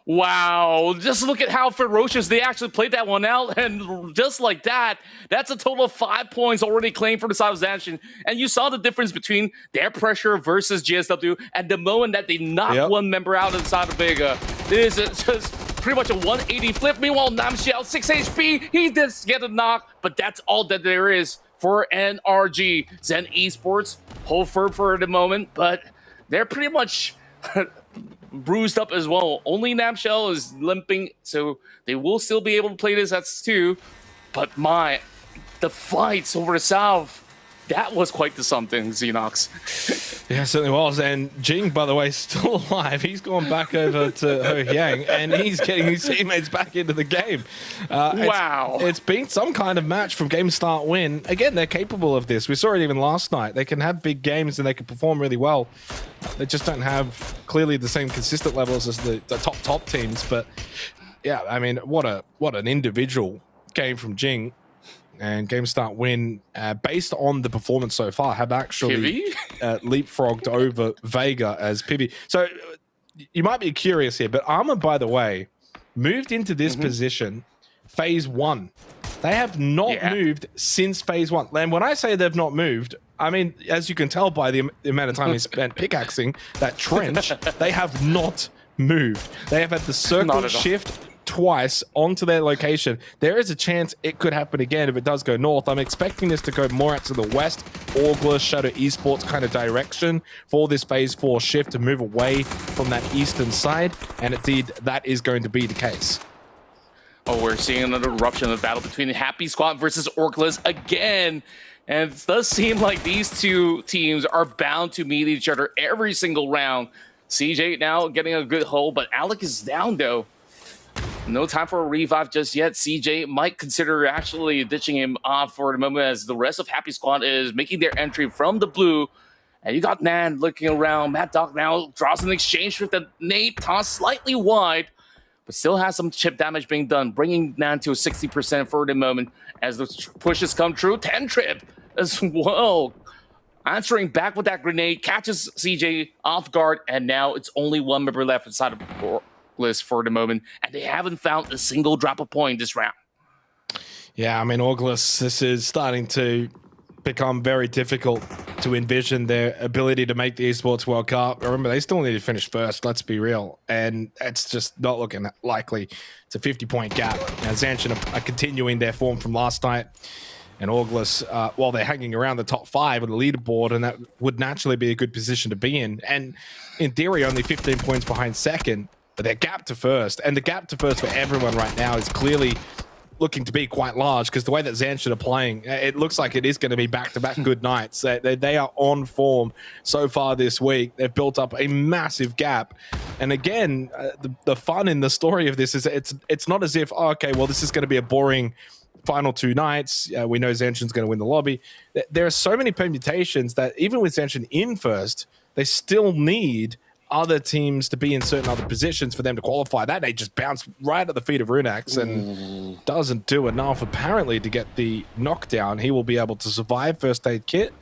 Wow, just look at how ferocious they actually played that one out, and just like that, that's a total of 5 points already claimed for the side of Zanshin. And you saw the difference between their pressure versus GSW and the moment that they knocked one member out inside of Vega. This is just pretty much a 180 flip. Meanwhile, Namshell, 6 HP, he did get a knock, but that's all that there is for NRG. Zen Esports, hold firm for the moment, but they're pretty much bruised up as well. Only Namshell is limping, so they will still be able to play this as 2. But the fights over the south, that was quite the something, Xenox. Yeah, certainly was. And Jing, by the way, still alive. He's gone back over to Ho Yang, and he's getting his teammates back into the game. Wow. It's been some kind of match from GameStart Win. Again, they're capable of this. We saw it even last night. They can have big games, and they can perform really well. They just don't have clearly the same consistent levels as the top teams. But yeah, I mean, what an individual game from Jing. And GameStart Win, based on the performance so far, have actually leapfrogged over Vega as PUBG. So you might be curious here, but ARMR, by the way, moved into this position phase 1 They have not moved since phase 1. And when I say they've not moved, I mean, as you can tell by the amount of time he spent pickaxing that trench, they have not moved. They have had the circle shift twice onto their location. There is a chance it could happen again if it does go north. I'm expecting this to go more out to the west, Augler, Shadow Esports kind of direction for this phase 4 shift to move away from that eastern side. And indeed, that is going to be the case. Oh, we're seeing another eruption of battle between the Happy Squad versus Orclas again. And it does seem like these two teams are bound to meet each other every single round. CJ now getting a good hold, but Alec is down though. No time for a revive just yet. CJ might consider actually ditching him off for the moment as the rest of Happy Squad is making their entry from the blue. And you got Nan looking around. Mad Dog now draws an exchange with the nade tossed slightly wide, but still has some chip damage being done, bringing Nan to 60% for the moment as the pushes come true. 10 trip as well. Answering back with that grenade, catches CJ off guard, and now it's only one member left inside of the list for the moment, and they haven't found a single drop of point this round. Yeah, I mean, Auglis, this is starting to become very difficult to envision their ability to make the Esports World Cup. Remember, they still need to finish first, let's be real, and it's just not looking likely. It's a 50-point gap. Now, Zanshin are continuing their form from last night, and Auglis, while they're hanging around the top 5 of the leaderboard, and that would naturally be a good position to be in. And in theory, only 15 points behind second, but their gap to first, and the gap to first for everyone right now is clearly looking to be quite large, because the way that Zanshin are playing, it looks like it is going to be back-to-back good nights. They are on form so far this week. They've built up a massive gap. And again, the fun in the story of this is it's not as if, oh, okay, well, this is going to be a boring final 2 nights. We know Zanshin's going to win the lobby. There are so many permutations that even with Zanshin in first, they still need other teams to be in certain other positions for them to qualify. That they just bounce right at the feet of Runax and doesn't do enough apparently to get the knockdown. He will be able to survive first aid kit.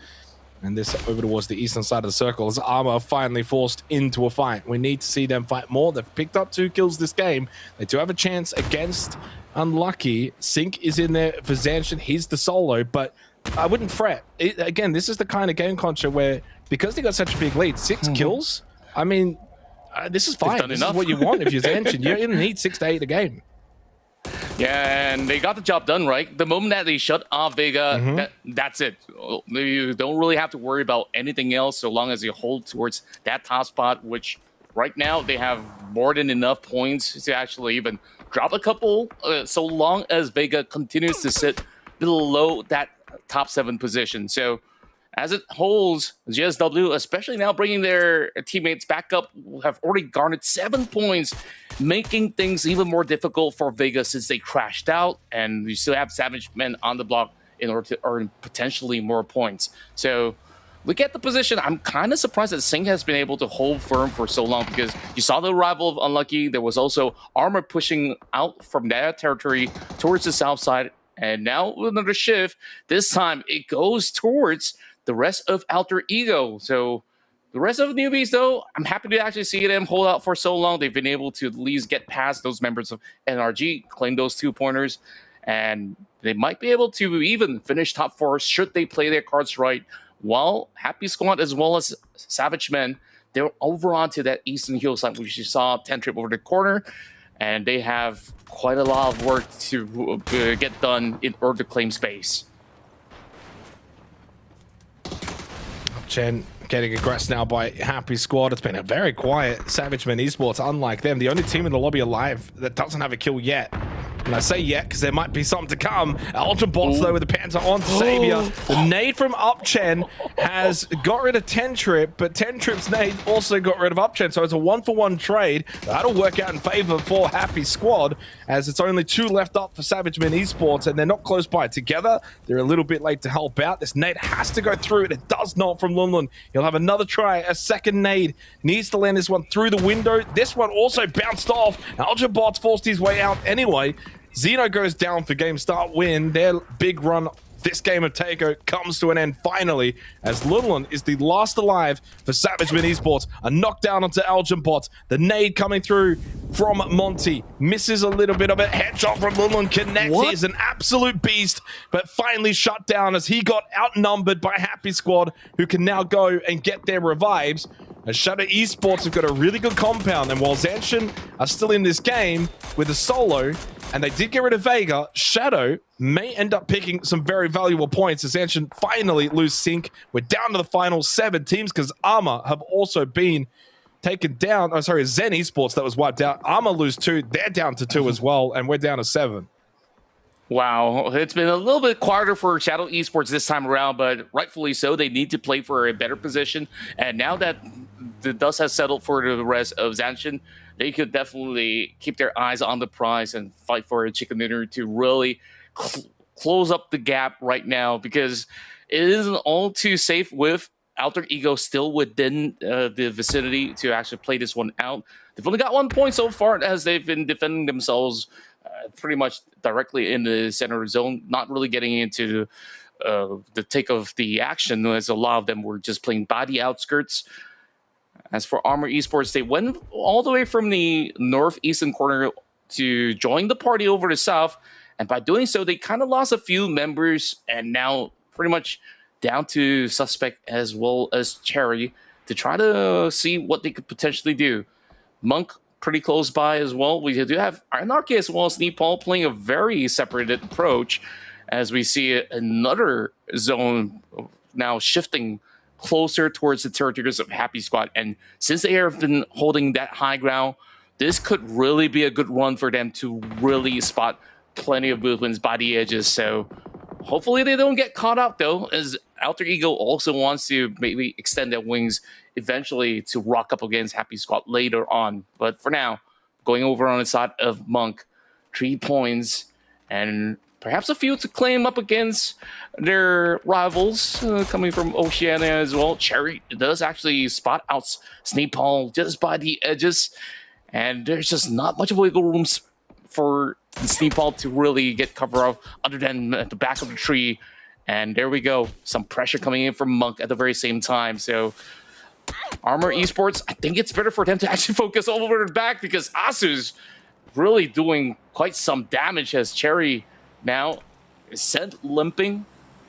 And this over towards the eastern side of the circle as ARMR finally forced into a fight. We need to see them fight more. They've picked up 2 kills this game. They do have a chance against Unlucky. Sync is in there for Zanshin. He's the solo, but I wouldn't fret. Again, this is the kind of game contra where, because they got such a big lead, 6 kills, I mean, this is fine. This is what you want if you're Zanshin. You don't need 6 to 8 a game. Yeah, and they got the job done, right? The moment that they shut off Vega, that's it. You don't really have to worry about anything else so long as you hold towards that top spot, which right now they have more than enough points to actually even drop a couple, so long as Vega continues to sit below that top 7 position. So as it holds, GSW, especially now bringing their teammates back up, have already garnered 7 points, making things even more difficult for Vega since they crashed out, and we still have Savage Men on the block in order to earn potentially more points. So look at the position. I'm kind of surprised that Singh has been able to hold firm for so long, because you saw the arrival of Unlucky. There was also ARMR pushing out from that territory towards the south side, and now with another shift, this time it goes towards the rest of Alter Ego. So the rest of the newbies, though, I'm happy to actually see them hold out for so long. They've been able to at least get past those members of NRG, claim those 2 pointers, and they might be able to even finish top 4 should they play their cards right. While Happy Squad as well as Savage Men, they're over onto that eastern hillside, which you saw 10 trip over the corner, and they have quite a lot of work to get done in order to claim space. Chen getting aggressed now by Happy Squad. It's been a very quiet Savage Men Esports, unlike them. The only team in the lobby alive that doesn't have a kill yet. And I say yet because there might be something to come. Ultra Bots, though, with the Panther on Savior. The nade from Upchen has got rid of 10 Trip, but 10 Trip's nade also got rid of Upchen. So it's a 1-for-1 trade. That'll work out in favor for Happy Squad, as it's only 2 left up for Savage Men Esports, and they're not close by together. They're a little bit late to help out. This nade has to go through it. It does not from Lunlun. He'll have another try. A second nade. Needs to land this one through the window. This one also bounced off. Ultra Bots forced his way out anyway. Xeno goes down for game start win. Their big run this game of Takeover comes to an end finally, as Lulun is the last alive for Savageman Esports. A knockdown onto Algenbot. The nade coming through from Monty. Misses a little bit of it. Headshot from Lulun connects. He is an absolute beast, but finally shut down as he got outnumbered by Happy Squad, who can now go and get their revives. As Shadow Esports have got a really good compound, and while Zanshin are still in this game with a solo, and they did get rid of Vega, Shadow may end up picking some very valuable points as Zanshin finally lose sync. We're down to the final 7 teams because ARMR have also been taken down. Oh, sorry, Zen Esports that was wiped out. ARMR lose 2. They're down to 2 as well, and we're down to 7. Wow, it's been a little bit quieter for Shadow Esports this time around, but rightfully so. They need to play for a better position. And now that the dust has settled for the rest of Zanshin, they could definitely keep their eyes on the prize and fight for a chicken dinner to really close up the gap right now, because it isn't all too safe with Alter Ego still within the vicinity to actually play this one out. They've only got 1 point so far as they've been defending themselves pretty much directly in the center zone, not really getting into the take of the action, as a lot of them were just playing body outskirts. As for ARMR Esports, they went all the way from the northeastern corner to join the party over the south, and by doing so, they kind of lost a few members, and now pretty much down to Suspect as well as Cherry to try to see what they could potentially do. Monk pretty close by as well. We do have Anarchy as well as Nepal playing a very separated approach, as we see another zone now shifting closer towards the territories of Happy Squad. And since they have been holding that high ground, this could really be a good run for them to really spot plenty of movements by the edges. So hopefully they don't get caught up, though, as Alter Ego also wants to maybe extend their wings eventually to rock up against Happy Squad later on. But for now, going over on the side of Monk, 3 points and perhaps a few to claim up against their rivals coming from Oceania as well. Cherry does actually spot out Snapall just by the edges, and there's just not much wiggle room for Snapall to really get cover of other than at the back of the tree. And there we go. Some pressure coming in from Monk at the very same time. So ARMR Esports, I think it's better for them to actually focus over the back, because Asu's really doing quite some damage as Cherry now is sent limping.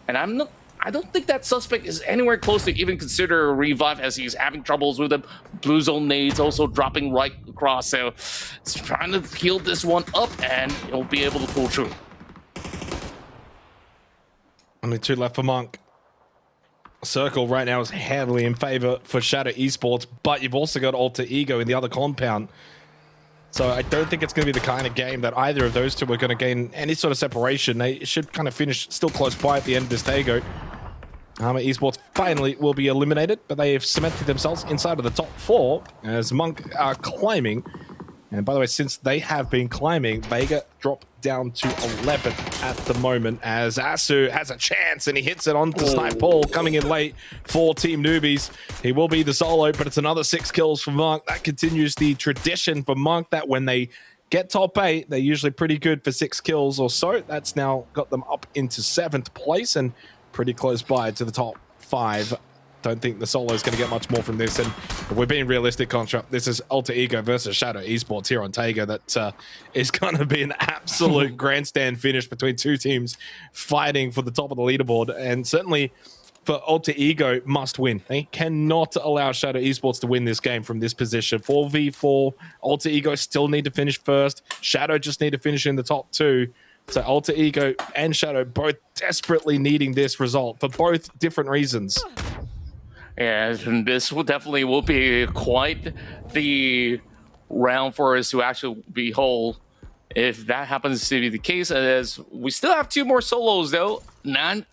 And I don't think that Suspect is anywhere close to even consider a revive, as he's having troubles with them. Blue zone nades also dropping right across. So he's trying to heal this one up, and he'll be able to pull through. Only 2 left for Monk. Circle right now is heavily in favor for Shadow Esports, but you've also got Alter Ego in the other compound. So I don't think it's going to be the kind of game that either of those two are going to gain any sort of separation. They should kind of finish still close by at the end of this Dago. ARMR Esports finally will be eliminated, but they have cemented themselves inside of the top 4 as Monk are climbing. And by the way, since they have been climbing, Vega dropped down to 11th at the moment, as Asu has a chance and he hits it onto Snipe Paul, coming in late for Team Newbies. He will be the solo, but it's another 6 kills for Monk. That continues the tradition for Monk that when they get top 8, they're usually pretty good for 6 kills or so. That's now got them up into 7th place and pretty close by to the top 5. Don't think the solo is going to get much more from this, and if we're being realistic, Contra, this is Alter Ego versus Shadow Esports here on Tago. That is going to be an absolute grandstand finish between 2 teams fighting for the top of the leaderboard, and certainly for Alter Ego must win. They cannot allow Shadow Esports to win this game from this position. 4v4, Alter Ego still need to finish first. Shadow just need to finish in the top 2. So Alter Ego and Shadow both desperately needing this result for both different reasons. Yeah, and this will definitely be quite the round for us to actually behold if that happens to be the case. As we still have 2 more solos, though. Nan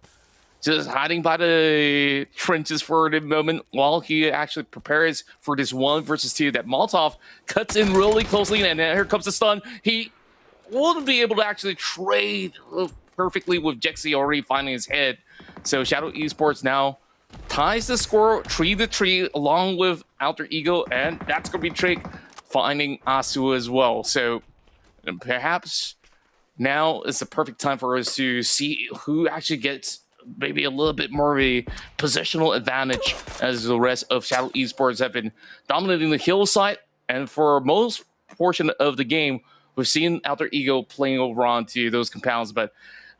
just hiding by the trenches for the moment while he actually prepares for this 1 versus 2 that Molotov cuts in really closely, and here comes the stun. He won't be able to actually trade perfectly with Jexy already finding his head. So Shadow Esports now ties the score 3-3 along with Alter Ego, and that's going to be Trick finding Asu as well. So perhaps now is the perfect time for us to see who actually gets maybe a little bit more of a positional advantage, as the rest of Shadow Esports have been dominating the hill side. And for most portion of the game, we've seen Alter Ego playing over onto those compounds, but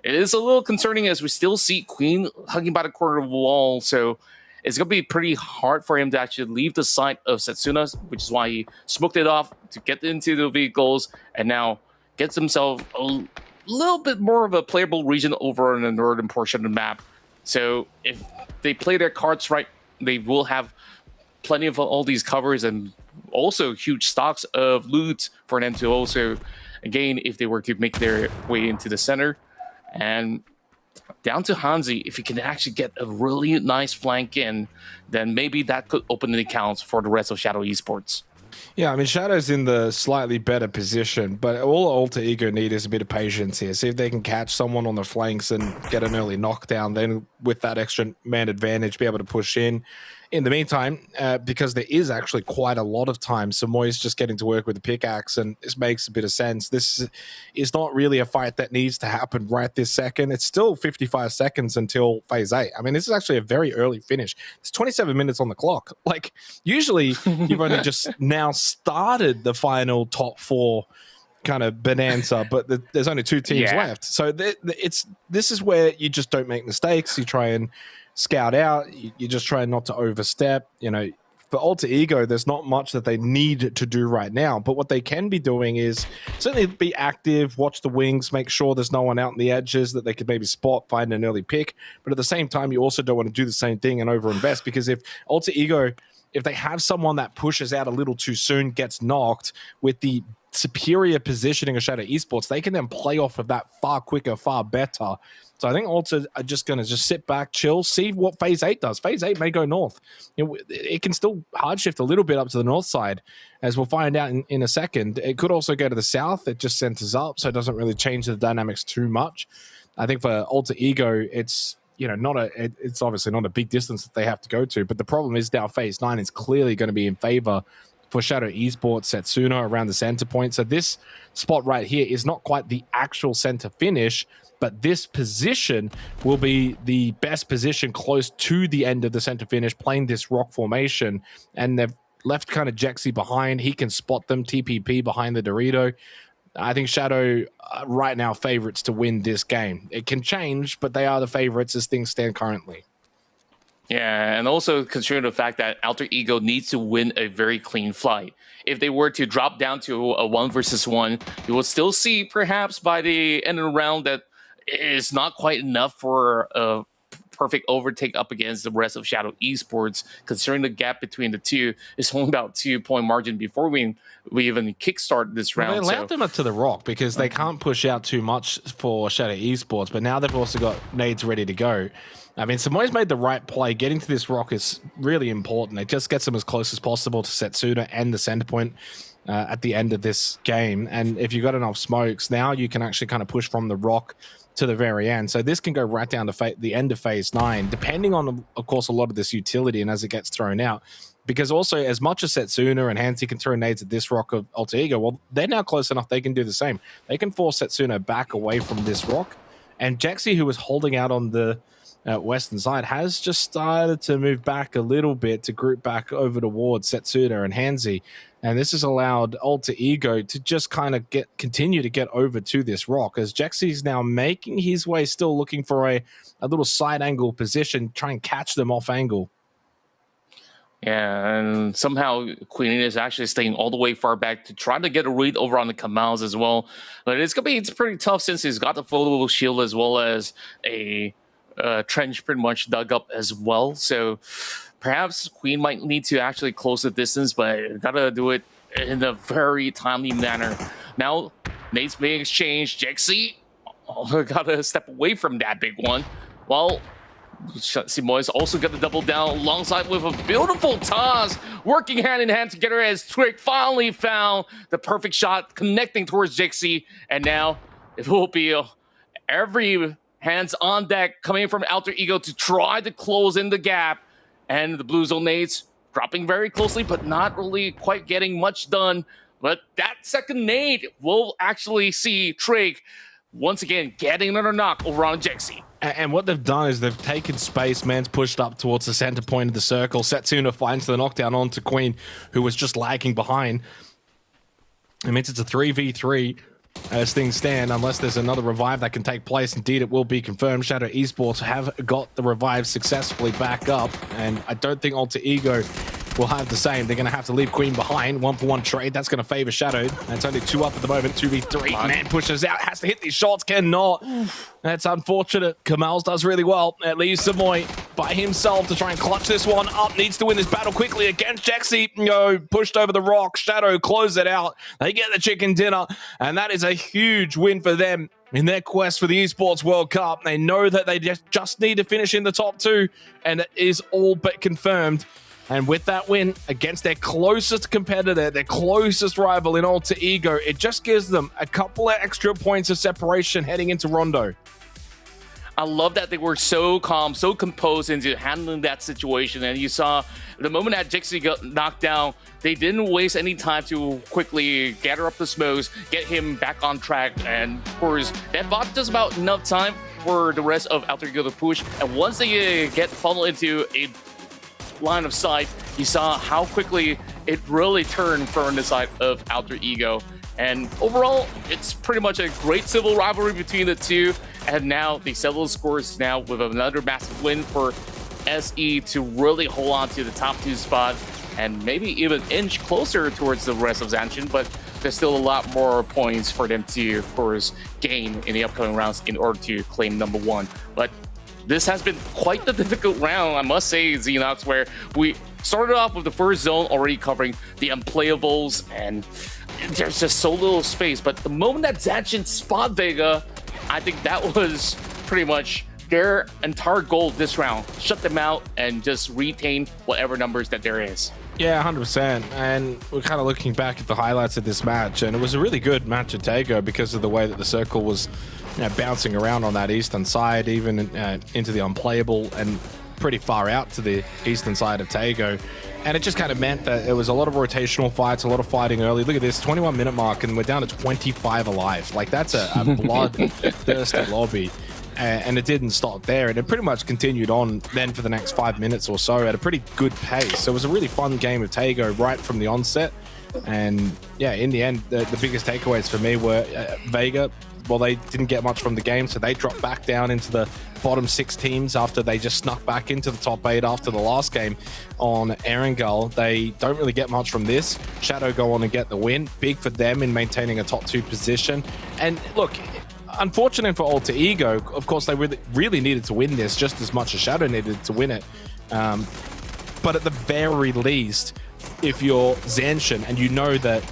it is a little concerning as we still see Queen hugging by the corner of the wall. So it's going to be pretty hard for him to actually leave the side of Setsuna, which is why he smoked it off to get into the vehicles and now gets himself a little bit more of a playable region over in the northern portion of the map. So if they play their cards right, they will have plenty of all these covers and also huge stocks of loot for them to also gain if they were to make their way into the center. And down to Hansi, if he can actually get a really nice flank in, then maybe that could open the accounts for the rest of Shadow Esports. Yeah, I mean, Shadow's in the slightly better position, but all Alter Ego need is a bit of patience here. See if they can catch someone on the flanks and get an early knockdown. Then with that extra man advantage, be able to push in. In the meantime, because there is actually quite a lot of time, Samoy's just getting to work with the pickaxe, and this makes a bit of sense. This is not really a fight that needs to happen right this second. It's still 55 seconds until Phase 8. I mean, this is actually a very early finish. It's 27 minutes on the clock. Like, usually you've only just now started the final top 4 kind of bonanza, but there's only 2 teams left. So this is where you just don't make mistakes. You try and scout out. You just try not to overstep. You know, for Alter Ego, there's not much that they need to do right now, but what they can be doing is certainly be active, watch the wings, make sure there's no one out on the edges that they could maybe spot, find an early pick. But at the same time, you also don't want to do the same thing and overinvest, because if Alter Ego, if they have someone that pushes out a little too soon, gets knocked, with the superior positioning of Shadow Esports, they can then play off of that far quicker, far better. So I think Alter are just going to just sit back, chill, see what Phase 8 does. Phase 8 may go north. You know, it can still hard shift a little bit up to the north side, as we'll find out in a second. It could also go to the south. It just centers up, so it doesn't really change the dynamics too much. I think for Alter Ego, it's, you know, it's obviously not a big distance that they have to go to, but the problem is now Phase 9 is clearly going to be in favor for Shadow Esports, Setsuna around the center point. So this spot right here is not quite the actual center finish, but this position will be the best position close to the end of the center finish, playing this rock formation. And they've left kind of Jexy behind. He can spot them, TPP behind the Dorito. I think Shadow right now favorites to win this game. It can change, but they are the favorites as things stand currently. Yeah, and also considering the fact that Alter Ego needs to win a very clean fight. If they were to drop down to a 1 versus 1, you will still see perhaps by the end of the round that it is not quite enough for a perfect overtake up against the rest of Shadow Esports, considering the gap between the two is only about 2-point margin before we even kickstart this round. Well, they allowed them up to the rock because they can't push out too much for Shadow Esports, but now they've also got nades ready to go. I mean, Samoy's made the right play. Getting to this rock is really important. It just gets them as close as possible to Setsuna and the center point at the end of this game. And if you've got enough smokes, now you can actually kind of push from the rock to the very end. So this can go right down to the end of Phase 9, depending on, of course, a lot of this utility and as it gets thrown out. Because also, as much as Setsuna and Hansi can throw nades at this rock of Alter Ego, well, they're now close enough they can do the same. They can force Setsuna back away from this rock. And Jexy, who was holding out on the western side, has just started to move back a little bit to group back over towards Setsuna and Hansi. And this has allowed Alter Ego to just kind of continue to get over to this rock, as Jexy's now making his way, still looking for a little side angle position, try and catch them off angle. Yeah, and somehow Queen is actually staying all the way far back to try to get a read over on the Kamals as well. But it's pretty tough since he's got the photo shield as well as a trench pretty much dug up as well. So perhaps Queen might need to actually close the distance, but gotta do it in a very timely manner. Now, nades being exchanged. Jexy gotta step away from that big one. Well, Simoy's also got to double down alongside with a beautiful toss, working hand in hand together as Trick finally found the perfect shot connecting towards Jexy. And now it will be every hands on deck coming from Alter Ego to try to close in the gap. And the Blue Zone nades dropping very closely, but not really quite getting much done. But that second nade will actually see Trig once again getting another knock over on Jexi. And what they've done is they've taken space. Man's pushed up towards the center point of the circle. Setsuna finds the knockdown onto Queen, who was just lagging behind. It means it's a 3v3 as things stand, unless there's another revive that can take place. Indeed, it will be confirmed. Shadow Esports have got the revive successfully back up, and I don't think Alter Ego will have the same. They're going to have to leave Queen behind. 1-for-1 trade. That's going to favor Shadow. And it's only 2 up at the moment. 2v3. Man pushes out. Has to hit these shots. Cannot. That's unfortunate. Kamals does really well. It leaves Samoy by himself to try and clutch this one up. Needs to win this battle quickly against Jexi. No, pushed over the rock. Shadow close it out. They get the chicken dinner. And that is a huge win for them in their quest for the Esports World Cup. They know that they just need to finish in the top 2. And it is all but confirmed. And with that win against their closest competitor, their closest rival in Alter Ego, it just gives them a couple of extra points of separation heading into Rondo. I love that they were so calm, so composed into handling that situation. And you saw the moment that Jexi got knocked down, they didn't waste any time to quickly gather up the smokes, get him back on track. And of course, that bought just about enough time for the rest of Alter Ego to push. And once they get funneled into a line of sight, you saw how quickly it really turned from the side of Alter Ego. And overall, it's pretty much a great civil rivalry between the two. And now they settle the scores now with another massive win for SE to really hold on to the top 2 spot and maybe even inch closer towards the rest of Zanshin. But there's still a lot more points for them to, of course, gain in the upcoming rounds in order to claim number 1. But this has been quite the difficult round, I must say, Xenox, where we started off with the first zone already covering the unplayables, and there's just so little space. But the moment that Zanshin spot Vega, I think that was pretty much their entire goal this round. Shut them out and just retain whatever numbers that there is. Yeah, 100%. And we're kind of looking back at the highlights of this match, and it was a really good match at Tago because of the way that the circle was bouncing around on that eastern side, even into the unplayable and pretty far out to the eastern side of Tago. And it just kind of meant that there was a lot of rotational fights, a lot of fighting early. Look at this, 21-minute mark, and we're down to 25 alive. Like, that's a bloodthirsty lobby. And it didn't stop there, and it pretty much continued on then for the next 5 minutes or so at a pretty good pace. So it was a really fun game of Tago right from the onset. And yeah, in the end, the biggest takeaways for me were Vega. Well, they didn't get much from the game, so they dropped back down into the bottom 6 teams after they just snuck back into the top 8 after the last game on Erangel. They don't really get much from this. Shadow go on and get the win. Big for them in maintaining a top 2 position. And look, unfortunate for Alter Ego, of course, they really needed to win this just as much as Shadow needed to win it. But at the very least, if you're Zanshin and you know that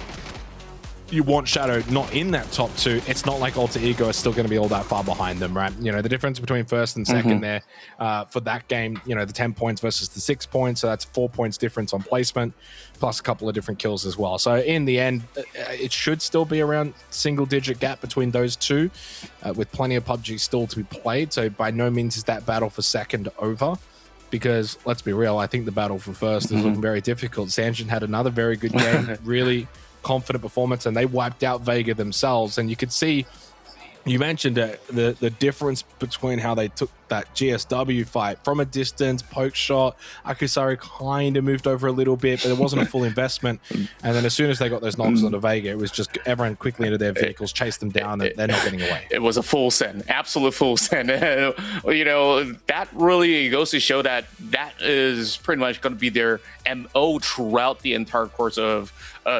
you want Shadow not in that top 2, it's not like Alter Ego is still going to be all that far behind them, right? You know, the difference between first and second there for that game, you know, the 10 points versus the 6 points, so that's 4 points difference on placement, plus a couple of different kills as well. So in the end, it should still be around single-digit gap between those two, with plenty of PUBG still to be played. So by no means is that battle for second over, because let's be real, I think the battle for first is looking very difficult. Zanshin had another very good game, really confident performance, and they wiped out Vega themselves. And you could see, you mentioned the difference between how they took that GSW fight from a distance, poke shot. Akusari kind of moved over a little bit, but it wasn't a full investment. And then as soon as they got those knocks onto Vega, it was just everyone quickly into their vehicles, chased them down, and they're not getting away. It was a full send, absolute full send. You know, that really goes to show that that is pretty much going to be their MO throughout the entire course of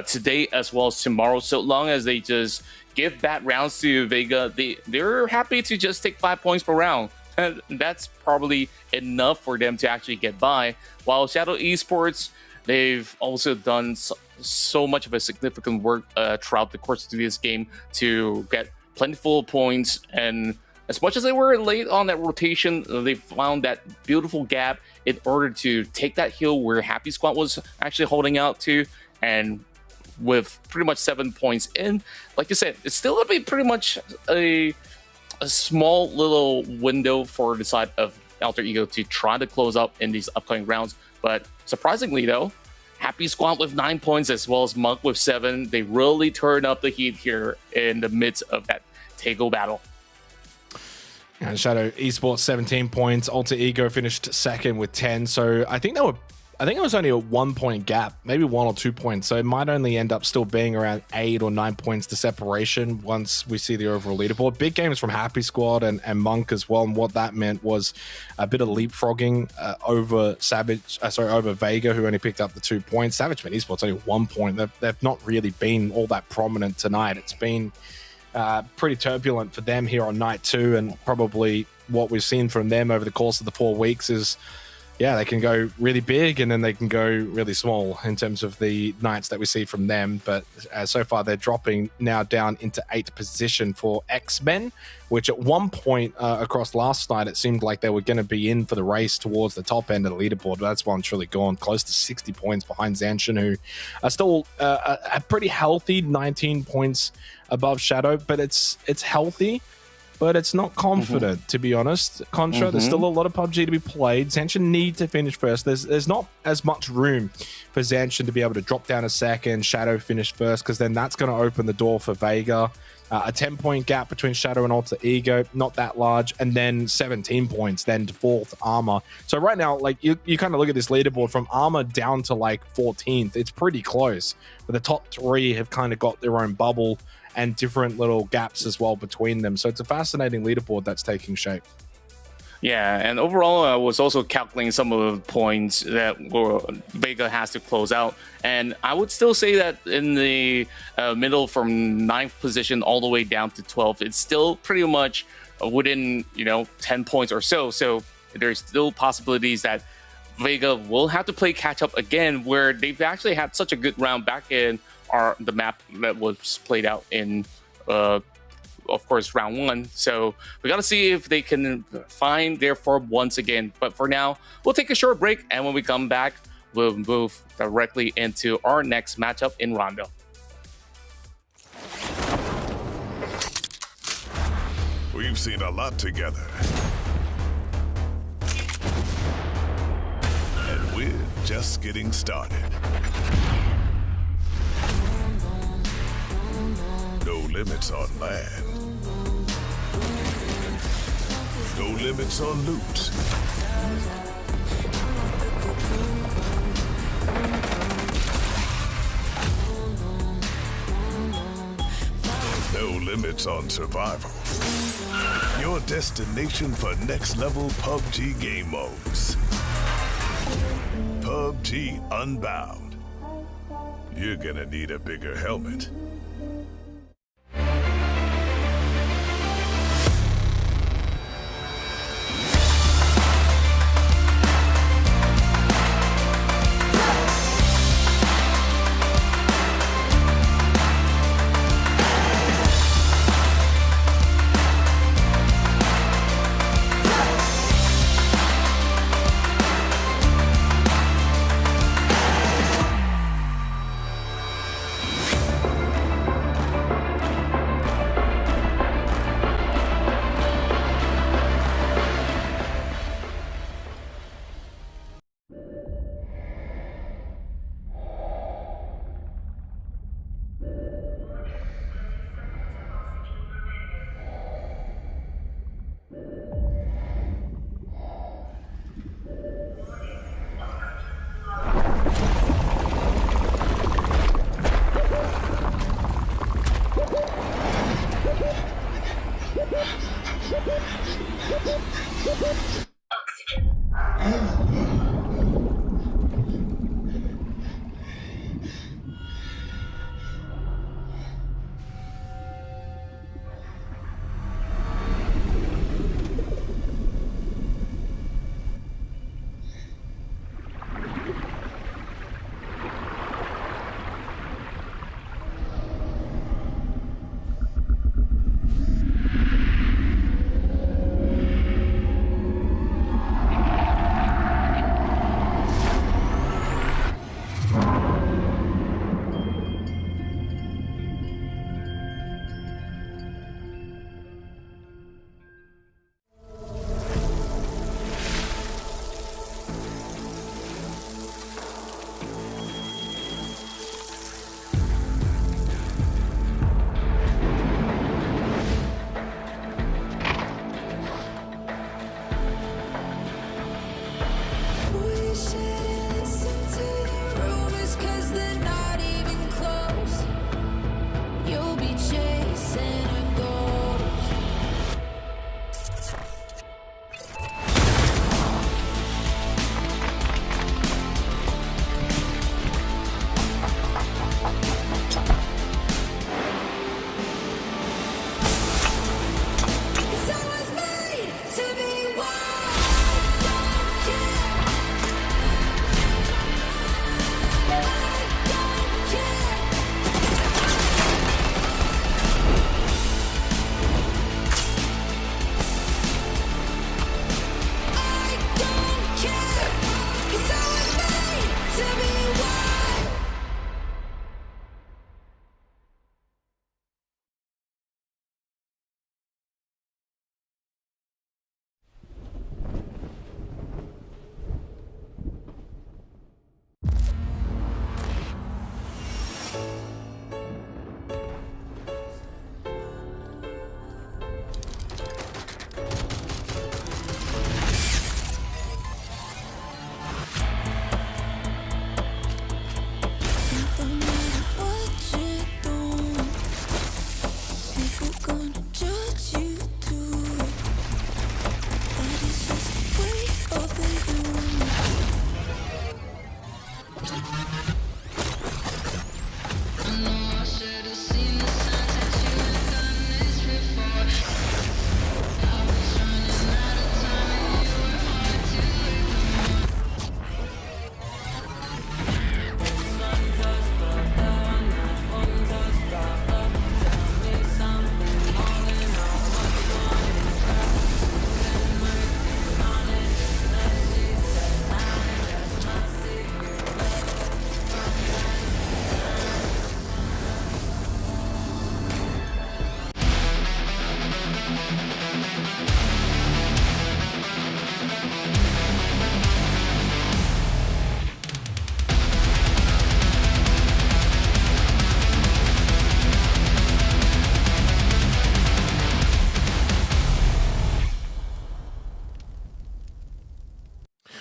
today as well as tomorrow. So long as they just give bad rounds to Vega, they're happy to just take 5 points per round. And that's probably enough for them to actually get by. While Shadow Esports, they've also done so much of a significant work throughout the course of this game to get plentiful points. And as much as they were late on that rotation, they found that beautiful gap in order to take that hill where Happy Squad was actually holding out to. And with pretty much 7 points in, like you said, it's still going to be pretty much a small little window for the side of Alter Ego to try to close up in these upcoming rounds. But surprisingly though, Happy Squad with 9 points as well as Monk with 7, they really turn up the heat here in the midst of that Tago battle. And Shadow Esports 17 points. Alter Ego finished second with 10. So I think it was only a 1 point gap, maybe 1 or 2 points. So it might only end up still being around 8 or 9 points to separation once we see the overall leaderboard. Big games from Happy Squad and Monk as well. And what that meant was a bit of leapfrogging over over Vega, who only picked up the 2 points. SavageMan Esports only 1 point. They've not really been all that prominent tonight. It's been pretty turbulent for them here on night 2, and probably what we've seen from them over the course of the 4 weeks is, yeah, they can go really big and then they can go really small in terms of the nights that we see from them. But so far, they're dropping now down into 8th position for Xmen, which at one point across last night, it seemed like they were going to be in for the race towards the top end of the leaderboard. But that's one truly gone, close to 60 points behind Zanshin, who are still a pretty healthy 19 points above Shadow. But it's healthy, but it's not confident, to be honest. Contra, there's still a lot of PUBG to be played. Zanshin need to finish first. There's not as much room for Zanshin to be able to drop down a second, Shadow finish first, because then that's going to open the door for Vega. A 10-point gap between Shadow and Alter Ego, not that large, and then 17 points then to 4th ARMR. So right now, like you kind of look at this leaderboard from ARMR down to like 14th. It's pretty close, but the top 3 have kind of got their own bubble and different little gaps as well between them. So it's a fascinating leaderboard that's taking shape. Yeah, and overall, I was also calculating some of the points that Vega has to close out. And I would still say that in the middle from 9th position all the way down to 12th, it's still pretty much within, 10 points or so. So there's still possibilities that Vega will have to play catch up again, where they've actually had such a good round back in the map that was played out in, of course, round 1. So we got to see if they can find their form once again. But for now, we'll take a short break, and when we come back, we'll move directly into our next matchup in Rondo. We've seen a lot together. And we're just getting started. No limits on land. No limits on loot. No limits on survival. Your destination for next level PUBG game modes. PUBG Unbound. You're gonna need a bigger helmet.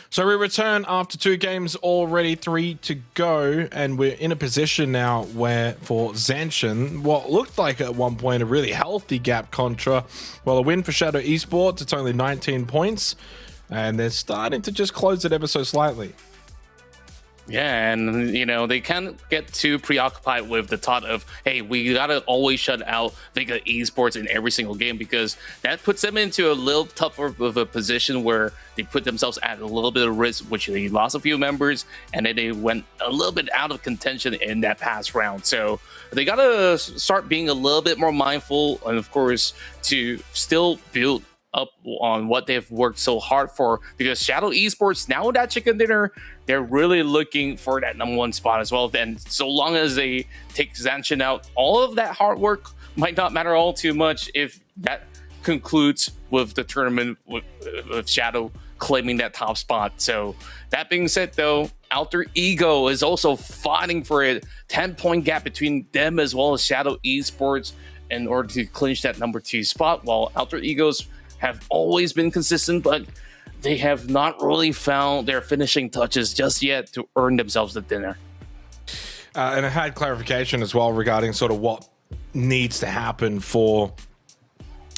So we return after 2 games already, 3 to go, and we're in a position now where for ZSHN, what looked like at one point a really healthy gap contra, well, a win for Shadow Esports, it's only 19 points, and they're starting to just close it ever so slightly. Yeah, and you know, they can't get too preoccupied with the thought of, hey, we gotta always shut out Vega Esports in every single game, because that puts them into a little tougher of a position where they put themselves at a little bit of risk, which they lost a few members, and then they went a little bit out of contention in that past round. So they gotta start being a little bit more mindful, and of course, to still build up on what they've worked so hard for, because Shadow Esports, now with that chicken dinner, they're really looking for that #1 spot as well. And so long as they take ZSHN out, all of that hard work might not matter all too much if that concludes with the tournament with Shadow claiming that top spot. So that being said, though, Alter Ego is also fighting for a 10-point gap between them as well as Shadow Esports in order to clinch that #2 spot, while Alter Egos have always been consistent, but they have not really found their finishing touches just yet to earn themselves the dinner. And I had clarification as well regarding sort of what needs to happen for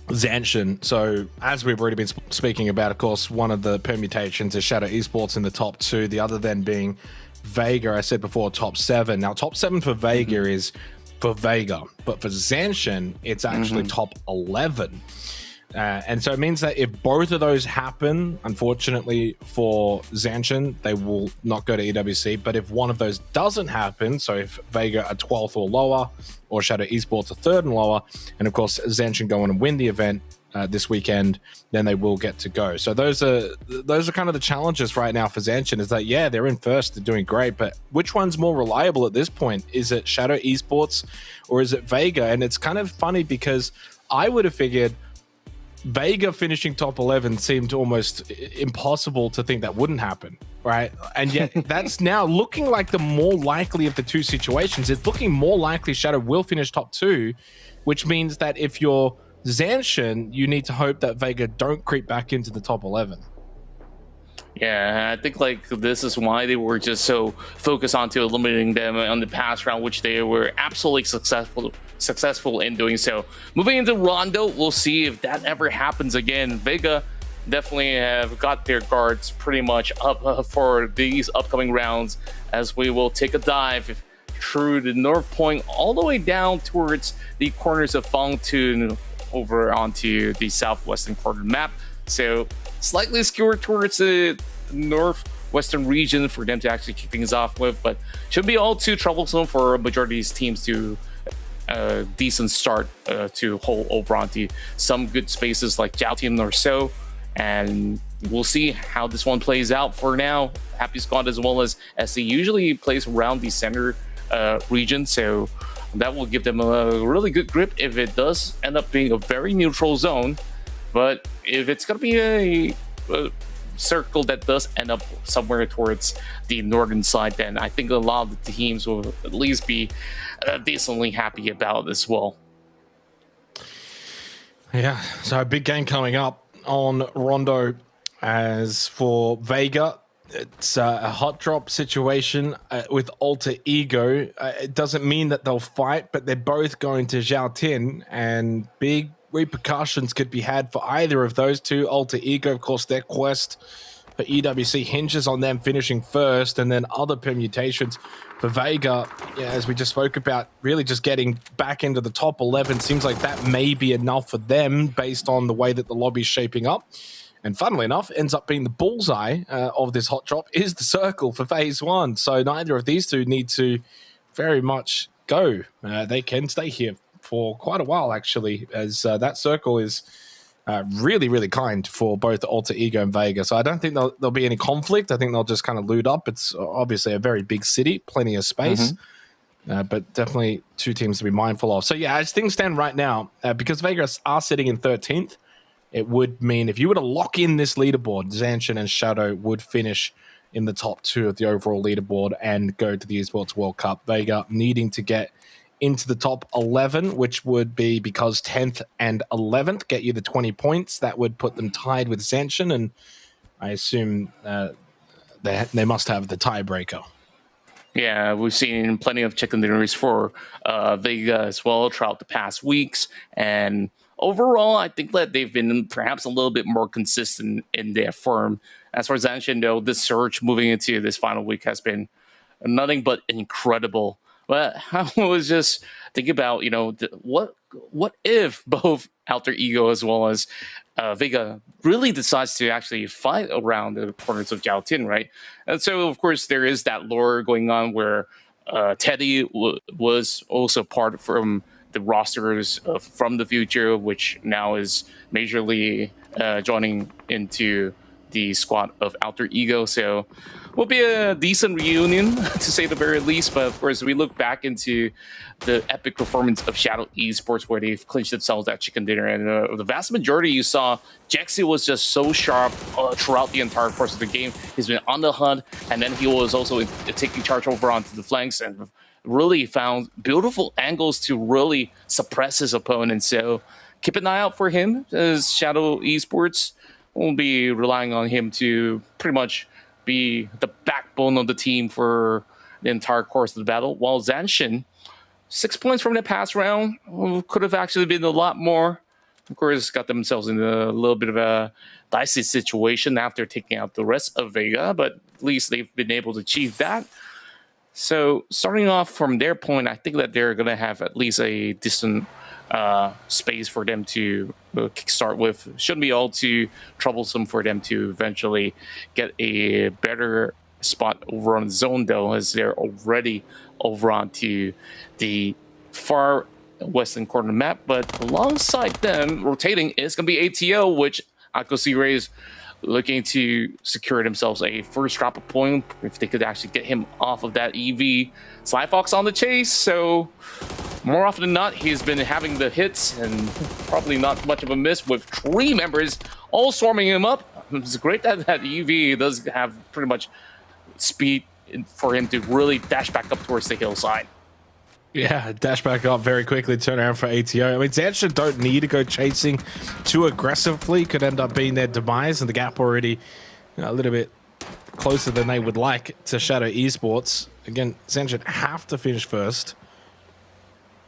ZSHN. So as we've already been speaking about, of course, one of the permutations is Shadow Esports in the top 2, the other then being Vega. I said before, top 7. Now, top 7 for Vega is for Vega, but for ZSHN, it's actually top 11. And so it means that if both of those happen, unfortunately for ZSHN, they will not go to EWC. But if one of those doesn't happen, so if Vega are 12th or lower, or Shadow Esports are 3rd and lower, and of course ZSHN go on and win the event this weekend, then they will get to go. So those are kind of the challenges right now for ZSHN, is that, yeah, they're in first, they're doing great, but which one's more reliable at this point? Is it Shadow Esports or is it Vega? And it's kind of funny because I would have figured Vega finishing top 11 seemed almost impossible to think that wouldn't happen, right? And yet that's now looking like the more likely of the two situations. It's looking more likely Shadow will finish top 2, which means that if you're ZSHN, you need to hope that Vega don't creep back into the top 11. Yeah, I think like this is why they were just so focused on to eliminating them on the past round, which they were absolutely successful in doing so. Moving into Rondo, we'll see if that ever happens again. Vega definitely have got their guards pretty much up for these upcoming rounds, as we will take a dive through the North Point all the way down towards the corners of Fangtun over onto the southwestern corner map. So slightly skewed towards the northwestern region for them to actually kick things off with, but shouldn't be all too troublesome for a majority of these teams to decent start to hold over onto some good spaces like Jiaotian or so, and we'll see how this one plays out. For now, Happy Squad as well as SC usually plays around the center region, so that will give them a really good grip if it does end up being a very neutral zone. But if it's going to be a circle that does end up somewhere towards the northern side, then I think a lot of the teams will at least be decently happy about it as well. Yeah, so a big game coming up on Rondo. As for Vega, it's a hot drop situation with Alter Ego. It doesn't mean that they'll fight, but they're both going to Zhao Tin, and big repercussions could be had for either of those two. Alter Ego, of course, their quest for EWC hinges on them finishing first, and then other permutations for Vega, as we just spoke about, really just getting back into the top 11. Seems like that may be enough for them based on the way that the lobby's shaping up. And funnily enough, ends up being the bullseye of this hot drop is the circle for phase 1. So neither of these two need to very much go. They can stay here for quite a while, actually, as that circle is really, really kind for both Alter Ego and Vega. So I don't think there'll be any conflict. I think they'll just kind of loot up. It's obviously a very big city, plenty of space. But definitely two teams to be mindful of. So yeah, as things stand right now, because Vega are sitting in 13th, it would mean if you were to lock in this leaderboard, Zanshin and Shadow would finish in the top 2 of the overall leaderboard and go to the Esports World Cup. Vega needing to get into the top 11, which would be because 10th and 11th get you the 20 points. That would put them tied with Zanshin, and I assume they must have the tiebreaker. Yeah, we've seen plenty of chicken dinners for Vega as well throughout the past weeks, and overall, I think that they've been perhaps a little bit more consistent in their form. As for Zanshin, though, this surge moving into this final week has been nothing but incredible. But I was just thinking about, what if both Alter Ego as well as Vega really decides to actually fight around the corners of Zhao Tin, right? And so, of course, there is that lore going on where Teddy was also part from the rosters from the future, which now is majorly joining into the squad of Alter Ego. So will be a decent reunion, to say the very least. But of course, we look back into the epic performance of Shadow Esports, where they've clinched themselves that chicken dinner. And the vast majority you saw, Jexy was just so sharp throughout the entire course of the game. He's been on the hunt, and then he was also taking charge over onto the flanks and really found beautiful angles to really suppress his opponent. So keep an eye out for him, as Shadow Esports will be relying on him to pretty much be the backbone of the team for the entire course of the battle. While Zanshin, 6 points from the past round, could have actually been a lot more. Of course, got themselves in a little bit of a dicey situation after taking out the rest of Vega, but at least they've been able to achieve that. So starting off from their point, I think that they're going to have at least a decent space for them to kickstart with. Shouldn't be all too troublesome for them to eventually get a better spot over on zone, though, as they're already over onto the far western corner map. But alongside them, rotating is going to be ATO, which Akko Rays looking to secure themselves a first drop of point if they could actually get him off of that EV. Slyfox on the chase, so more often than not, he's been having the hits and probably not much of a miss with 3 members all swarming him up. It's great that that EV does have pretty much speed for him to really dash back up towards the hillside. Yeah, dash back up very quickly, turn around for ATO. I mean, Zanshin don't need to go chasing too aggressively. Could end up being their demise, and the gap already a little bit closer than they would like to Shadow Esports. Again, Zanshin have to finish first.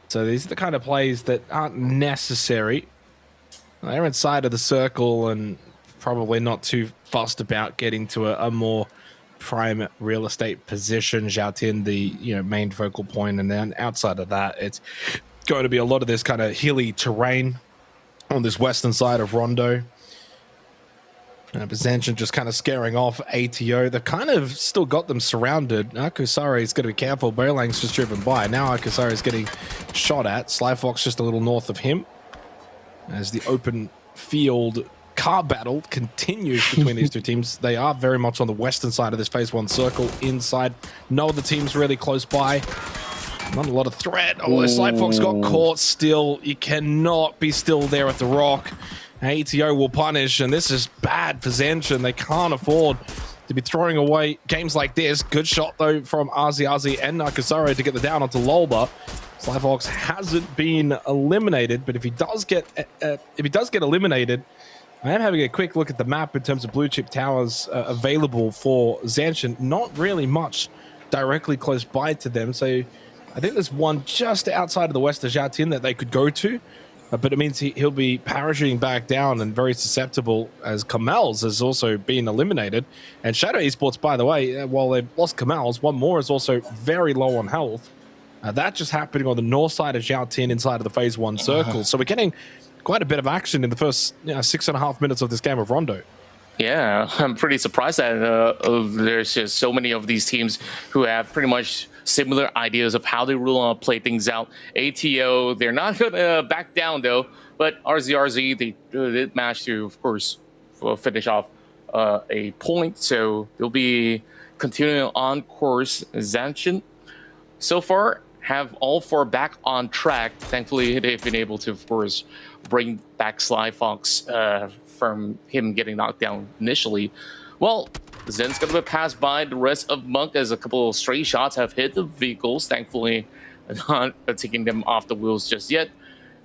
So these are the kind of plays that aren't necessary. They're inside of the circle and probably not too fussed about getting to a more prime real estate position. Zhao Tin, the main focal point, and then outside of that, it's going to be a lot of this kind of hilly terrain on this western side of Rondo. But Zanshin just kind of scaring off ATO. They've kind of still got them surrounded. Akusari is going to be careful. Bolang's just driven by. Now Akusari is getting shot at. Slyfox just a little north of him. As the open field car battle continues between these two teams. They are very much on the western side of this phase 1 circle. Inside, no other teams really close by. Not a lot of threat. Oh, Slyfox got caught still. You cannot be still there at the rock. ATO will punish, and this is bad for Zenshin. They can't afford to be throwing away games like this. Good shot though from RZRZ and Nakasaro to get the down onto Lolba. Slyfox hasn't been eliminated, but if he does get eliminated, I am having a quick look at the map in terms of blue chip towers available for Zenshin. Not really much directly close by to them, so I think there's one just outside of the west of Jiatin that they could go to, but it means he'll be parachuting back down and very susceptible, as Kamels has also been eliminated. And Shadow Esports, by the way, while they've lost Kamels, one more is also very low on health. That just happening on the north side of Jiatin inside of the phase 1 circle. So we're getting quite a bit of action in the first 6.5 minutes of this game of Rondo. Yeah, I'm pretty surprised that there's just so many of these teams who have pretty much similar ideas of how they will play things out. ATO, they're not going to back down though, but RZRZ, they did manage to, of course, finish off a point, so they'll be continuing on course. Zenshin, so far, have all 4 back on track. Thankfully, they've been able to, of course, bring back Slyfox from him getting knocked down initially. Well, Zen's going to pass by the rest of Monk as a couple of stray shots have hit the vehicles. Thankfully, not taking them off the wheels just yet,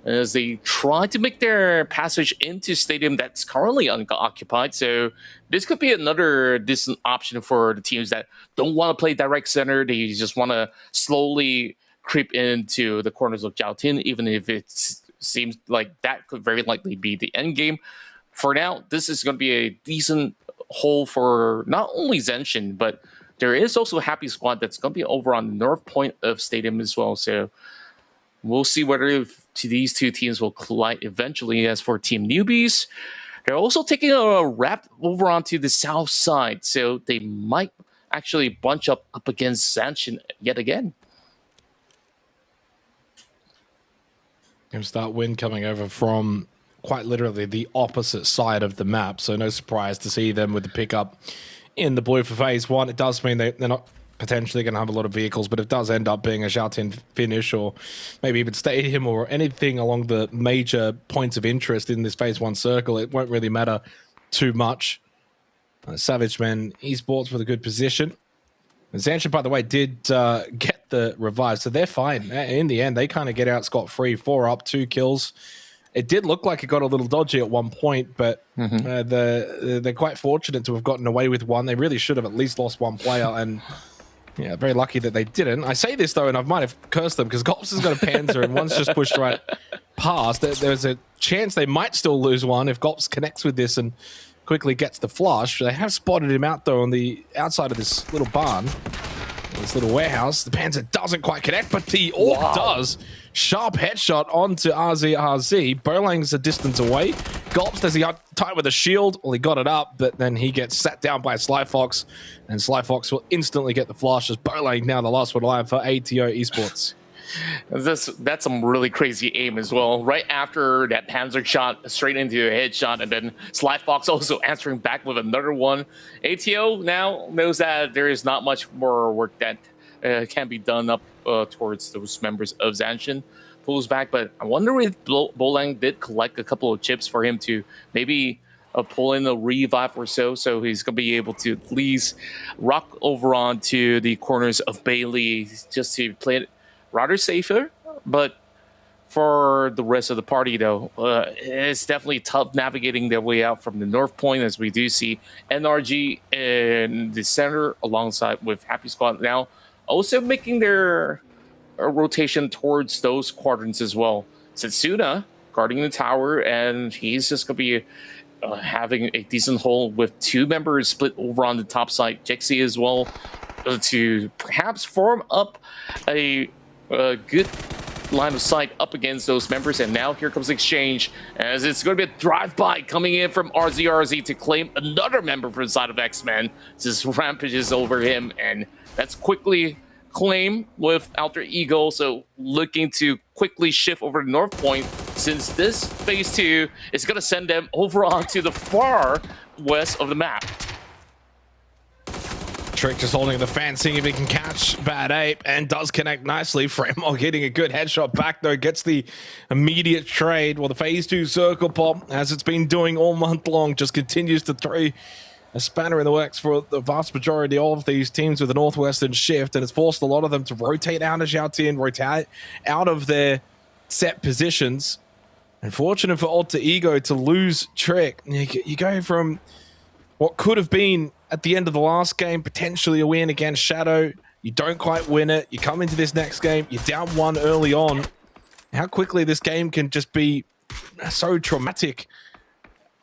as they try to make their passage into stadium that's currently unoccupied. So this could be another decent option for the teams that don't want to play direct center. They just want to slowly creep into the corners of Jiatin, even if it seems like that could very likely be the end game. For now, this is going to be a decent hole for not only Zenshin, but there is also a Happy Squad that's going to be over on the north point of stadium as well. So we'll see whether these two teams will collide eventually. As for Team Newbies, they're also taking a wrap over onto the south side, so they might actually bunch up against Zenshin yet again. Start win coming over from quite literally the opposite side of the map, so no surprise to see them with the pickup in the blue for phase 1. It does mean they're not potentially going to have a lot of vehicles, but it does end up being a Jiatin finish, or maybe even stadium, or anything along the major points of interest in this phase 1 circle. It won't really matter too much. Savage Men Esports with a good position. Zenshin, by the way, did get the revive, so they're fine. In the end, they kind of get out scot-free. 4 up, 2 kills. It did look like it got a little dodgy at one point, but they're quite fortunate to have gotten away with one. They really should have at least lost one player, and yeah, very lucky that they didn't. I say this, though, and I might have cursed them, because Gops has got a Panzer, and one's just pushed right past. There's a chance they might still lose one if Gops connects with this and quickly gets the flush. They have spotted him out, though, on the outside of this little barn, this little warehouse. The Panzer doesn't quite connect, but the AWP does. Sharp headshot onto RZRZ. Bolang's a distance away. Gulps, does he tie with a shield? Well, he got it up, but then he gets sat down by Slyfox, and Slyfox will instantly get the flush, as Bolang now the last one alive for ATO Esports. That's some really crazy aim as well. Right after that Panzer shot, straight into a headshot, and then Slyfox also answering back with another one. ATO now knows that there is not much more work that can be done up towards those members of Zenshin. Pulls back, but I wonder if Bolang did collect a couple of chips for him to maybe pull in a revive or so he's going to be able to at least rock over onto the corners of Bailey just to play it rather safer. But for the rest of the party, though, it's definitely tough navigating their way out from the north point, as we do see NRG in the center alongside with Happy Squad now also making their rotation towards those quadrants as well. Setsuna guarding the tower, and he's just going to be having a decent hole with 2 members split over on the top side. Jexi as well to perhaps form up a good line of sight up against those members. And now here comes the exchange, as it's going to be a drive-by coming in from RZRZ to claim another member from the side of Xmen. Just rampages over him, and that's quickly claimed with Alter Ego, so looking to quickly shift over to North Point, since this phase 2 is going to send them over onto the far west of the map. Trick just holding the fan, seeing if he can catch Bad Ape, and does connect nicely. Fremog hitting a good headshot back though, gets the immediate trade. Well, the phase 2 circle pop, as it's been doing all month long, just continues to throw a spanner in the works for the vast majority of these teams with a Northwestern shift, and it's forced a lot of them to rotate out of Xiaotin, rotate out of their set positions. Unfortunate for Alter Ego to lose Trick. You go from what could have been, at the end of the last game, potentially a win against Shadow. You don't quite win it. You come into this next game, you're down 1 early on. How quickly this game can just be so traumatic.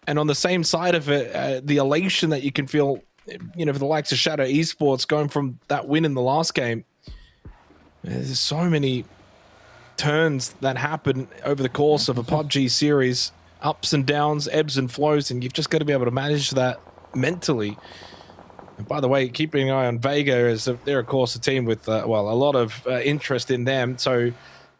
And on the same side of it, the elation that you can feel, for the likes of Shadow Esports going from that win in the last game. There's so many turns that happen over the course of a PUBG series. Ups and downs, ebbs and flows, and you've just got to be able to manage that mentally. And by the way, keeping an eye on Vega, as they're of course a team with a lot of interest in them. So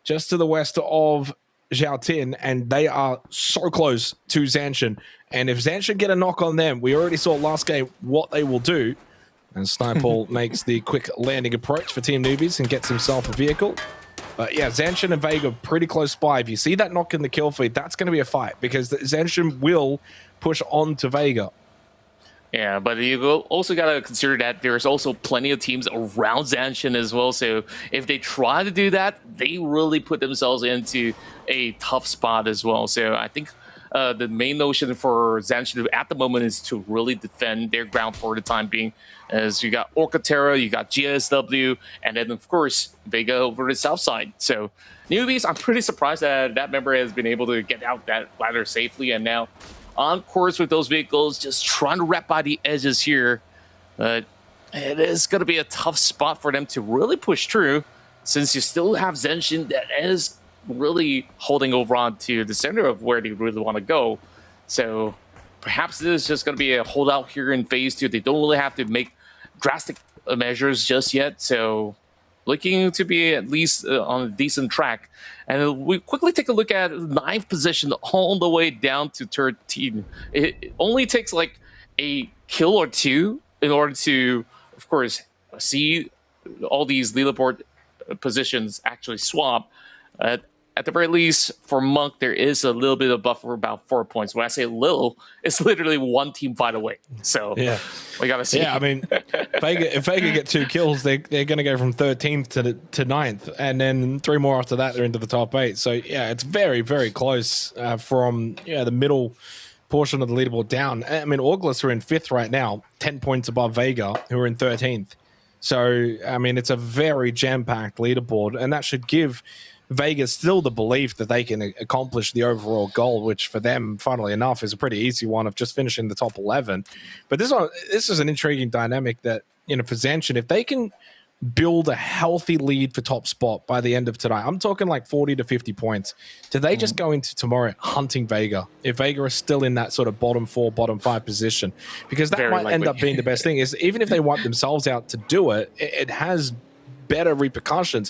just to the west of Xiaotin, and they are so close to Zanshin. And if Zanshin get a knock on them, we already saw last game what they will do. And Snipeball makes the quick landing approach for Team Newbies and gets himself a vehicle. But yeah, Zanshin and Vega pretty close by. If you see that knock in the kill feed, that's going to be a fight, because Zanshin will push on to Vega. Yeah, but you also got to consider that there's also plenty of teams around Zanshin as well. So if they try to do that, they really put themselves into a tough spot as well. So I think the main notion for Zanshin at the moment is to really defend their ground for the time being. As you got Orca TERA, you got GSW, and then of course Vega over the south side. So Newbies, I'm pretty surprised that that member has been able to get out that ladder safely, and now on course with those vehicles, just trying to wrap by the edges here. But it is going to be a tough spot for them to really push through, since you still have Zanshin that is really holding over on to the center of where they really want to go. So perhaps this is just going to be a holdout here in phase 2. They don't really have to make drastic measures just yet. So looking to be at least on a decent track. And we quickly take a look at 9th position all the way down to 13. It only takes like a kill or two in order to, of course, see all these leaderboard positions actually swap. At the very least, for Monk, there is a little bit of buffer, about 4 points. When I say little, it's literally one team fight away. So yeah, we got to see. Yeah, I mean, if Vega get 2 kills, they're going to go from 13th to 9th, and then 3 more after that, they're into the top 8. So yeah, it's very, very close from the middle portion of the leaderboard down. I mean, Auglis are in 5th right now, 10 points above Vega, who are in 13th. So I mean, it's a very jam-packed leaderboard, and that should give Vegas still the belief that they can accomplish the overall goal, which for them, funnily enough, is a pretty easy one of just finishing the top 11. But this is an intriguing dynamic that, for Zanshin, if they can build a healthy lead for top spot by the end of tonight, I'm talking like 40 to 50 points, do they just go into tomorrow hunting Vega, if Vega is still in that sort of bottom 4, bottom 5 position? Because that might end up being the best thing, is even if they wipe themselves out to do it, it has better repercussions.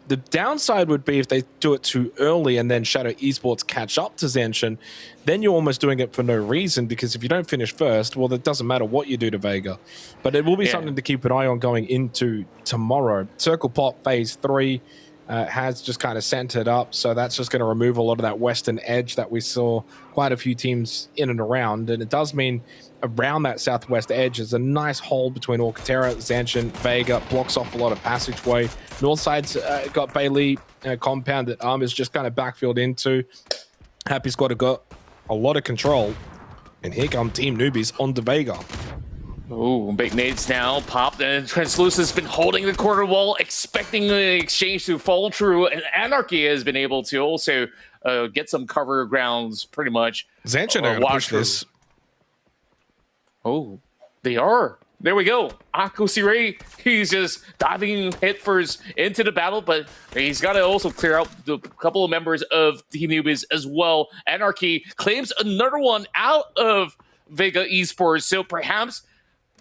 The downside would be if they do it too early and then Shadow Esports catch up to Zanshin, then you're almost doing it for no reason, because if you don't finish first, well, it doesn't matter what you do to Vega. But it will be something to keep an eye on going into tomorrow. Circle Pop Phase 3 has just kind of centered up, so that's just going to remove a lot of that western edge that we saw quite a few teams in and around, and it does mean around that southwest edge is a nice hole between Orca TERA, Zanshin, Vega, blocks off a lot of passageway. North side's got Bailey compound that ARMR's just kind of backfilled into. Happy Squad have got a lot of control, and here come Team Newbies on to Vega. Oh, big nades now popped, and Translucent's been holding the corner wall, expecting the exchange to fall through, and Anarchy has been able to also get some cover grounds pretty much. Zanshin are going to push this. Oh, they are. There we go. Akosire, he's just diving headfirst into the battle, but he's got to also clear out a couple of members of Team Newbies as well. Anarchy claims another one out of Vega Esports, so perhaps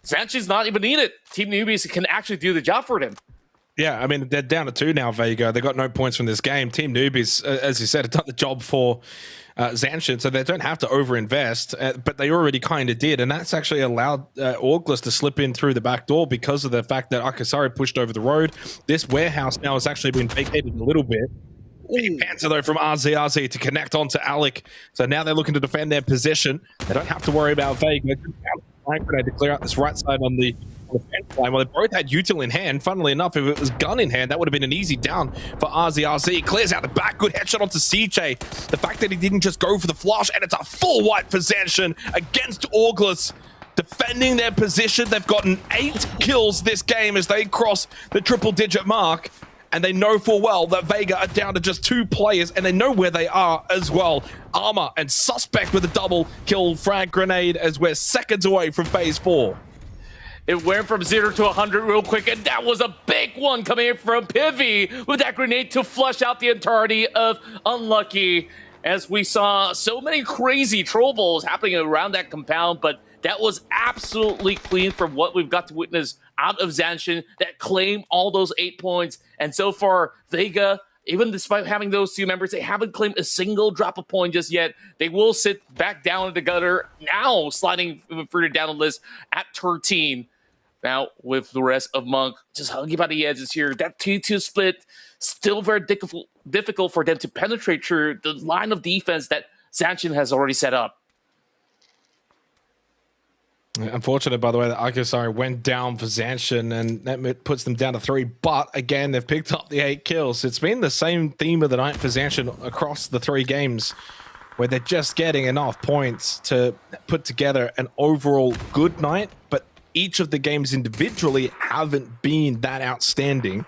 Zanshin's not even needed. Team Newbies can actually do the job for them. Yeah, I mean, they're down to 2 now, Vega. They got no points from this game. Team Newbies, as you said, have done the job for Zanshin, so they don't have to overinvest, but they already kind of did, and that's actually allowed August to slip in through the back door because of the fact that Akasari pushed over the road. This warehouse now has actually been vacated a little bit. Panther though from RZRZ to connect onto Alec, so now they're looking to defend their position. They don't have to worry about Vega. To clear out this right side on the defense line. Well, they both had util in hand. Funnily enough, if it was gun in hand, that would have been an easy down for RZRZ. Clears out the back. Good headshot onto CJ. The fact that he didn't just go for the flush, and it's a full wipe for Zanshin against August. Defending their position. They've gotten 8 kills this game as they cross the triple-digit mark. And they know full well that Vega are down to just 2 players, and they know where they are as well. ARMR and Suspect with a double kill frag grenade as we're seconds away from phase 4. It went from 0 to 100 real quick, and that was a big one coming in from PUBG with that grenade to flush out the entirety of Unlucky, as we saw so many crazy troll balls happening around that compound, but that was absolutely clean from what we've got to witness out of Zanshin that claimed all those 8 points. And so far, Vega, even despite having those 2 members, they haven't claimed a single drop of point just yet. They will sit back down in the gutter, now sliding further down the list at 13. Now, with the rest of Monk just hugging by the edges here, that 2-2 split, still very difficult for them to penetrate through the line of defense that Zanshin has already set up. Unfortunate, by the way, that Akasari went down for Zanshin, and that puts them down to 3. But again, they've picked up the 8 kills. It's been the same theme of the night for Zanshin across the 3 games, where they're just getting enough points to put together an overall good night. But each of the games individually haven't been that outstanding.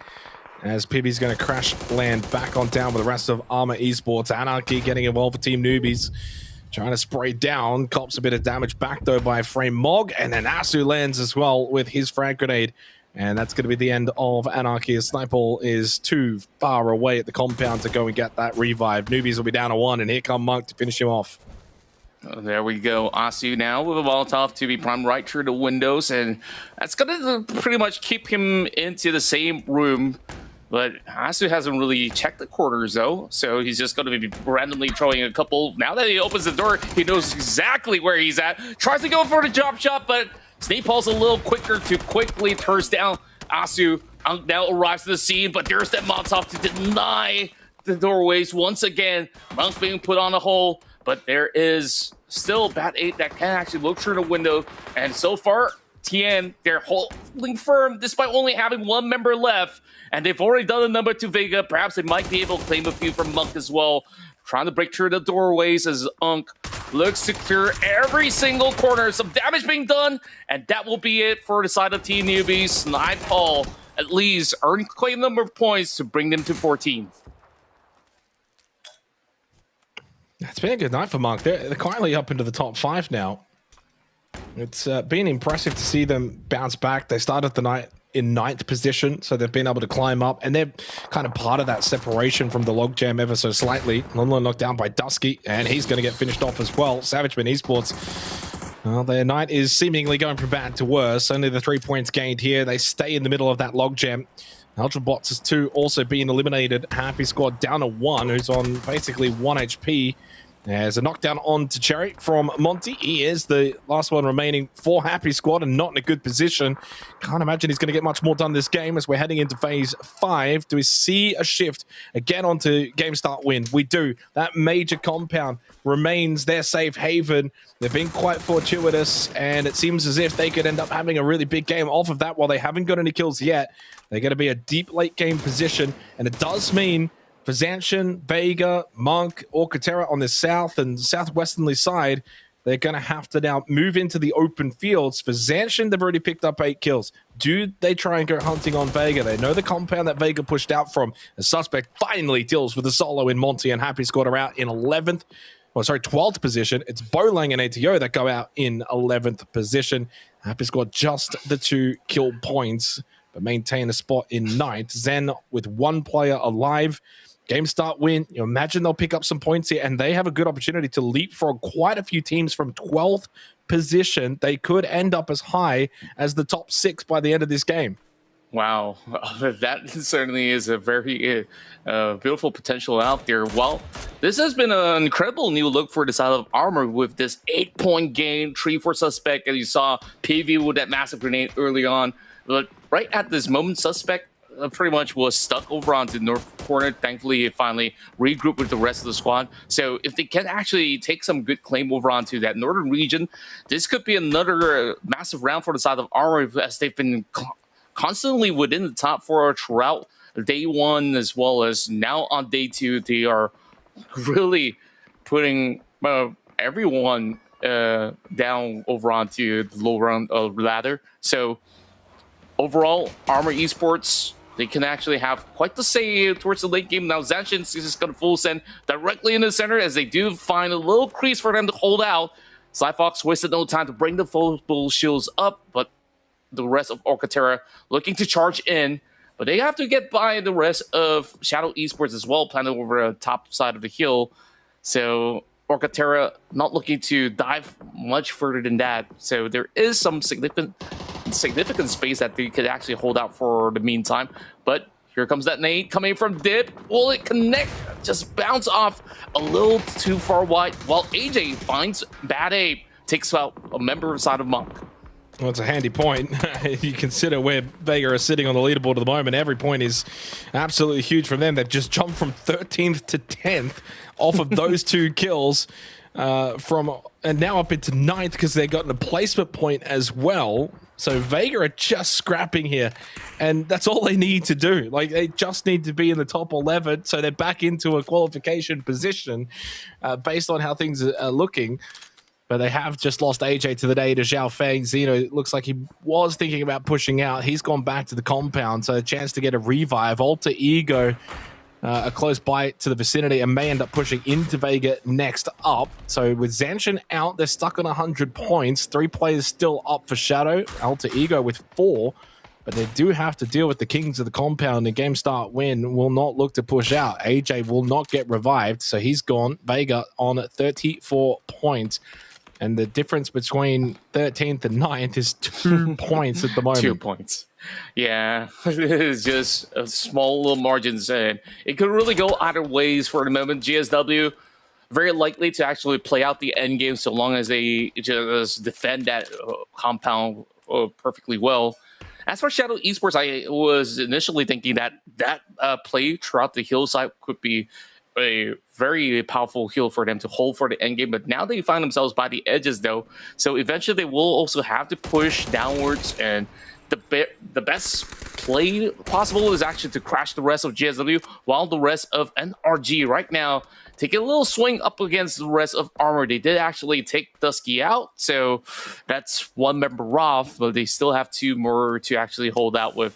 As PB's going to crash land back on down with the rest of ARMR Esports. Anarchy getting involved for Team Newbies. Trying to spray down, cops a bit of damage back though by Frame Mog, and then Asu lands as well with his frag grenade. And that's going to be the end of Anarchy. Snipeball is too far away at the compound to go and get that revive. Newbies will be down to 1, and here come Monk to finish him off. Oh, there we go. Asu now with a Molotov to be primed right through the windows, and that's going to pretty much keep him into the same room. But Asu hasn't really checked the corners, though, so he's just going to be randomly throwing a couple. Now that he opens the door, he knows exactly where he's at. Tries to go for the drop shot, but Snapeball's a little quicker to quickly turns down Asu. Now arrives to the scene, but there's that Molotov to deny the doorways once again. Monk's being put on a hole, but there is still Bat 8 that can actually look through the window. And so far, Tien, they're holding firm despite only having 1 member left. And they've already done a number to Vega. Perhaps they might be able to claim a few from Monk as well. Trying to break through the doorways as Unk looks to clear every single corner. Some damage being done, and that will be it for the side of Team Newbies. Snipe Hall at least earn claim number of points to bring them to 14. It's been a good night for Monk. They're quietly up into the top 5 now. It's been impressive to see them bounce back. They started the night in 9th position, so they've been able to climb up, and they're kind of part of that separation from the logjam ever so slightly. Lunlun knocked down by Dusky, and he's going to get finished off as well. Savageman Esports, well, their night is seemingly going from bad to worse. Only the 3 points gained here. They stay in the middle of that logjam. Ultrabots is 2 also being eliminated. Happy Squad down to 1, who's on basically 1 HP. There's a knockdown on to Cherry from Monty. He is the last one remaining for Happy Squad and not in a good position. Can't imagine he's going to get much more done this game as we're heading into phase 5. Do we see a shift again onto game start win? We do. That major compound remains their safe haven. They've been quite fortuitous, and it seems as if they could end up having a really big game off of that. While they haven't got any kills yet, they're going to be a deep late game position, and it does mean for Zanshin, Vega, Monk, or TERA on the south and southwesternly side, they're going to have to now move into the open fields. For Zanshin, they've already picked up 8 kills. Do they try and go hunting on Vega? They know the compound that Vega pushed out from. The Suspect finally deals with a solo in Monty, and Happy Squad are out in 12th position. It's Bolang and ATO that go out in 11th position. Happy Squad just the 2 kill points, but maintain a spot in 9th. Zen with 1 player alive. Game start win. You imagine they'll pick up some points here, and they have a good opportunity to leapfrog quite a few teams from 12th position. They could end up as high as the top 6 by the end of this game. Wow, that certainly is a very beautiful potential out there. Well, This has been an incredible new look for the side of ARMR with this 8-point gain, 3-4 suspect, and you saw PV with that massive grenade early on. But right at this moment, suspect pretty much was stuck over onto the north corner. Thankfully, it finally regrouped with the rest of the squad. So if they can actually take some good claim over onto that northern region, this could be another massive round for the side of ARMR, as they've been constantly within the top 4 throughout day 1 as well as now on day 2. They are really putting everyone down over onto the low round ladder. So overall, ARMR Esports, they can actually have quite the say towards the late game. Now ZSHN is just going to full send directly in the center as they do find a little crease for them to hold out. Cyfox wasted no time to bring the full shields up, but the rest of TERA looking to charge in. But they have to get by the rest of Shadow Esports as well, planted over the top side of the hill. So TERA not looking to dive much further than that. So there is some significant space that they could actually hold out for the meantime. But here comes that nade coming from Dip. Will it connect? Just bounce off a little too far wide, while AJ finds Bad Ape, takes out a member of the side of Monk. Well, it's a handy point. You consider where Vega are sitting on the leaderboard at the moment. Every point is absolutely huge from them. They've just jumped from 13th to 10th off of those 2 kills and now up into 9th because they've gotten a placement point as well. So Vega are just scrapping here, and that's all they need to do. Like, they just need to be in the top 11, so they're back into a qualification position based on how things are looking. But they have just lost AJ to the day to Zhao Feng. Zeno looks like he was thinking about pushing out. He's gone back to the compound, so a chance to get a revive. Alter Ego, a close bite to the vicinity, and may end up pushing into Vega next up. So with ZSHN out, they're stuck on 100 points. 3 players still up for Shadow. Alter Ego with 4. But they do have to deal with the Kings of the compound. The game start win will not look to push out. AJ will not get revived, so he's gone. Vega on 34 points. And the difference between 13th and 9th is 2 points at the moment. 2 points. Yeah, it's just a small little margins. And it could really go either ways for the moment. GSW, very likely to actually play out the end game so long as they just defend that compound perfectly well. As for Shadow Esports, I was initially thinking that play throughout the hillside could be a very powerful heal for them to hold for the end game, but now they find themselves by the edges though, so eventually they will also have to push downwards, and the best play possible is actually to crash the rest of GSW, while the rest of NRG right now take a little swing up against the rest of ARMR. They did actually take Dusky out, so that's 1 member off, but they still have 2 more to actually hold out with.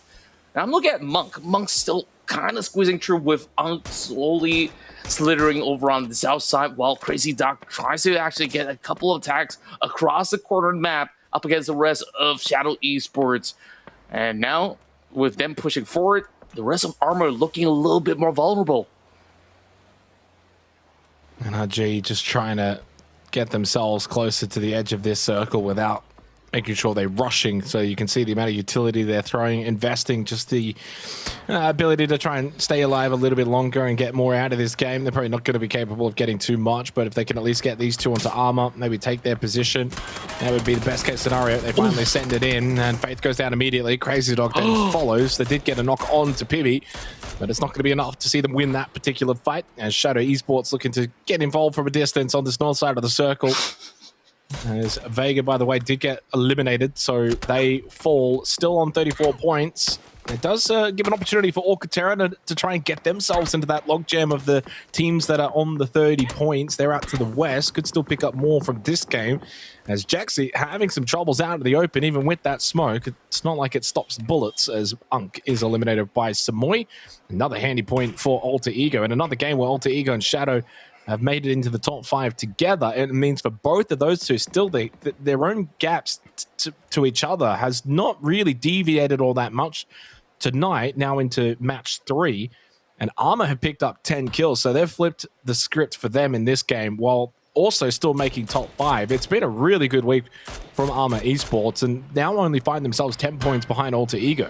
Now I'm looking at Monk. Monk's still kind of squeezing through with Unk slowly slithering over on the south side, while Crazy Doc tries to actually get a couple of attacks across the cornered map up against the rest of Shadow Esports. And now, with them pushing forward, the rest of ARMR looking a little bit more vulnerable. NRG just trying to get themselves closer to the edge of this circle without making sure they're rushing, so you can see the amount of utility they're throwing, investing, just the ability to try and stay alive a little bit longer and get more out of this game. They're probably not going to be capable of getting too much, but if they can at least get these 2 onto armor, maybe take their position, that would be the best case scenario. They finally send it in, and Faith goes down immediately. Crazy Dog then follows. They did get a knock on to Pibby, but it's not going to be enough to see them win that particular fight, as Shadow Esports looking to get involved from a distance on this north side of the circle. As Vega, by the way, did get eliminated, so they fall still on 34 points. It does give an opportunity for TERA to try and get themselves into that logjam of the teams that are on the 30 points. They're out to the west, could still pick up more from this game. As Jaxi having some troubles out of the open, even with that smoke. It's not like it stops the bullets, as Unk is eliminated by Samoy. Another handy point for Alter Ego, and another game where Alter Ego and Shadow have made it into the top 5 together. It means for both of those two, still their own gaps to each other has not really deviated all that much tonight, now into match 3. And ARMR have picked up 10 kills, so they've flipped the script for them in this game, while also still making top 5. It's been a really good week from ARMR Esports, and now only find themselves 10 points behind Alter Ego.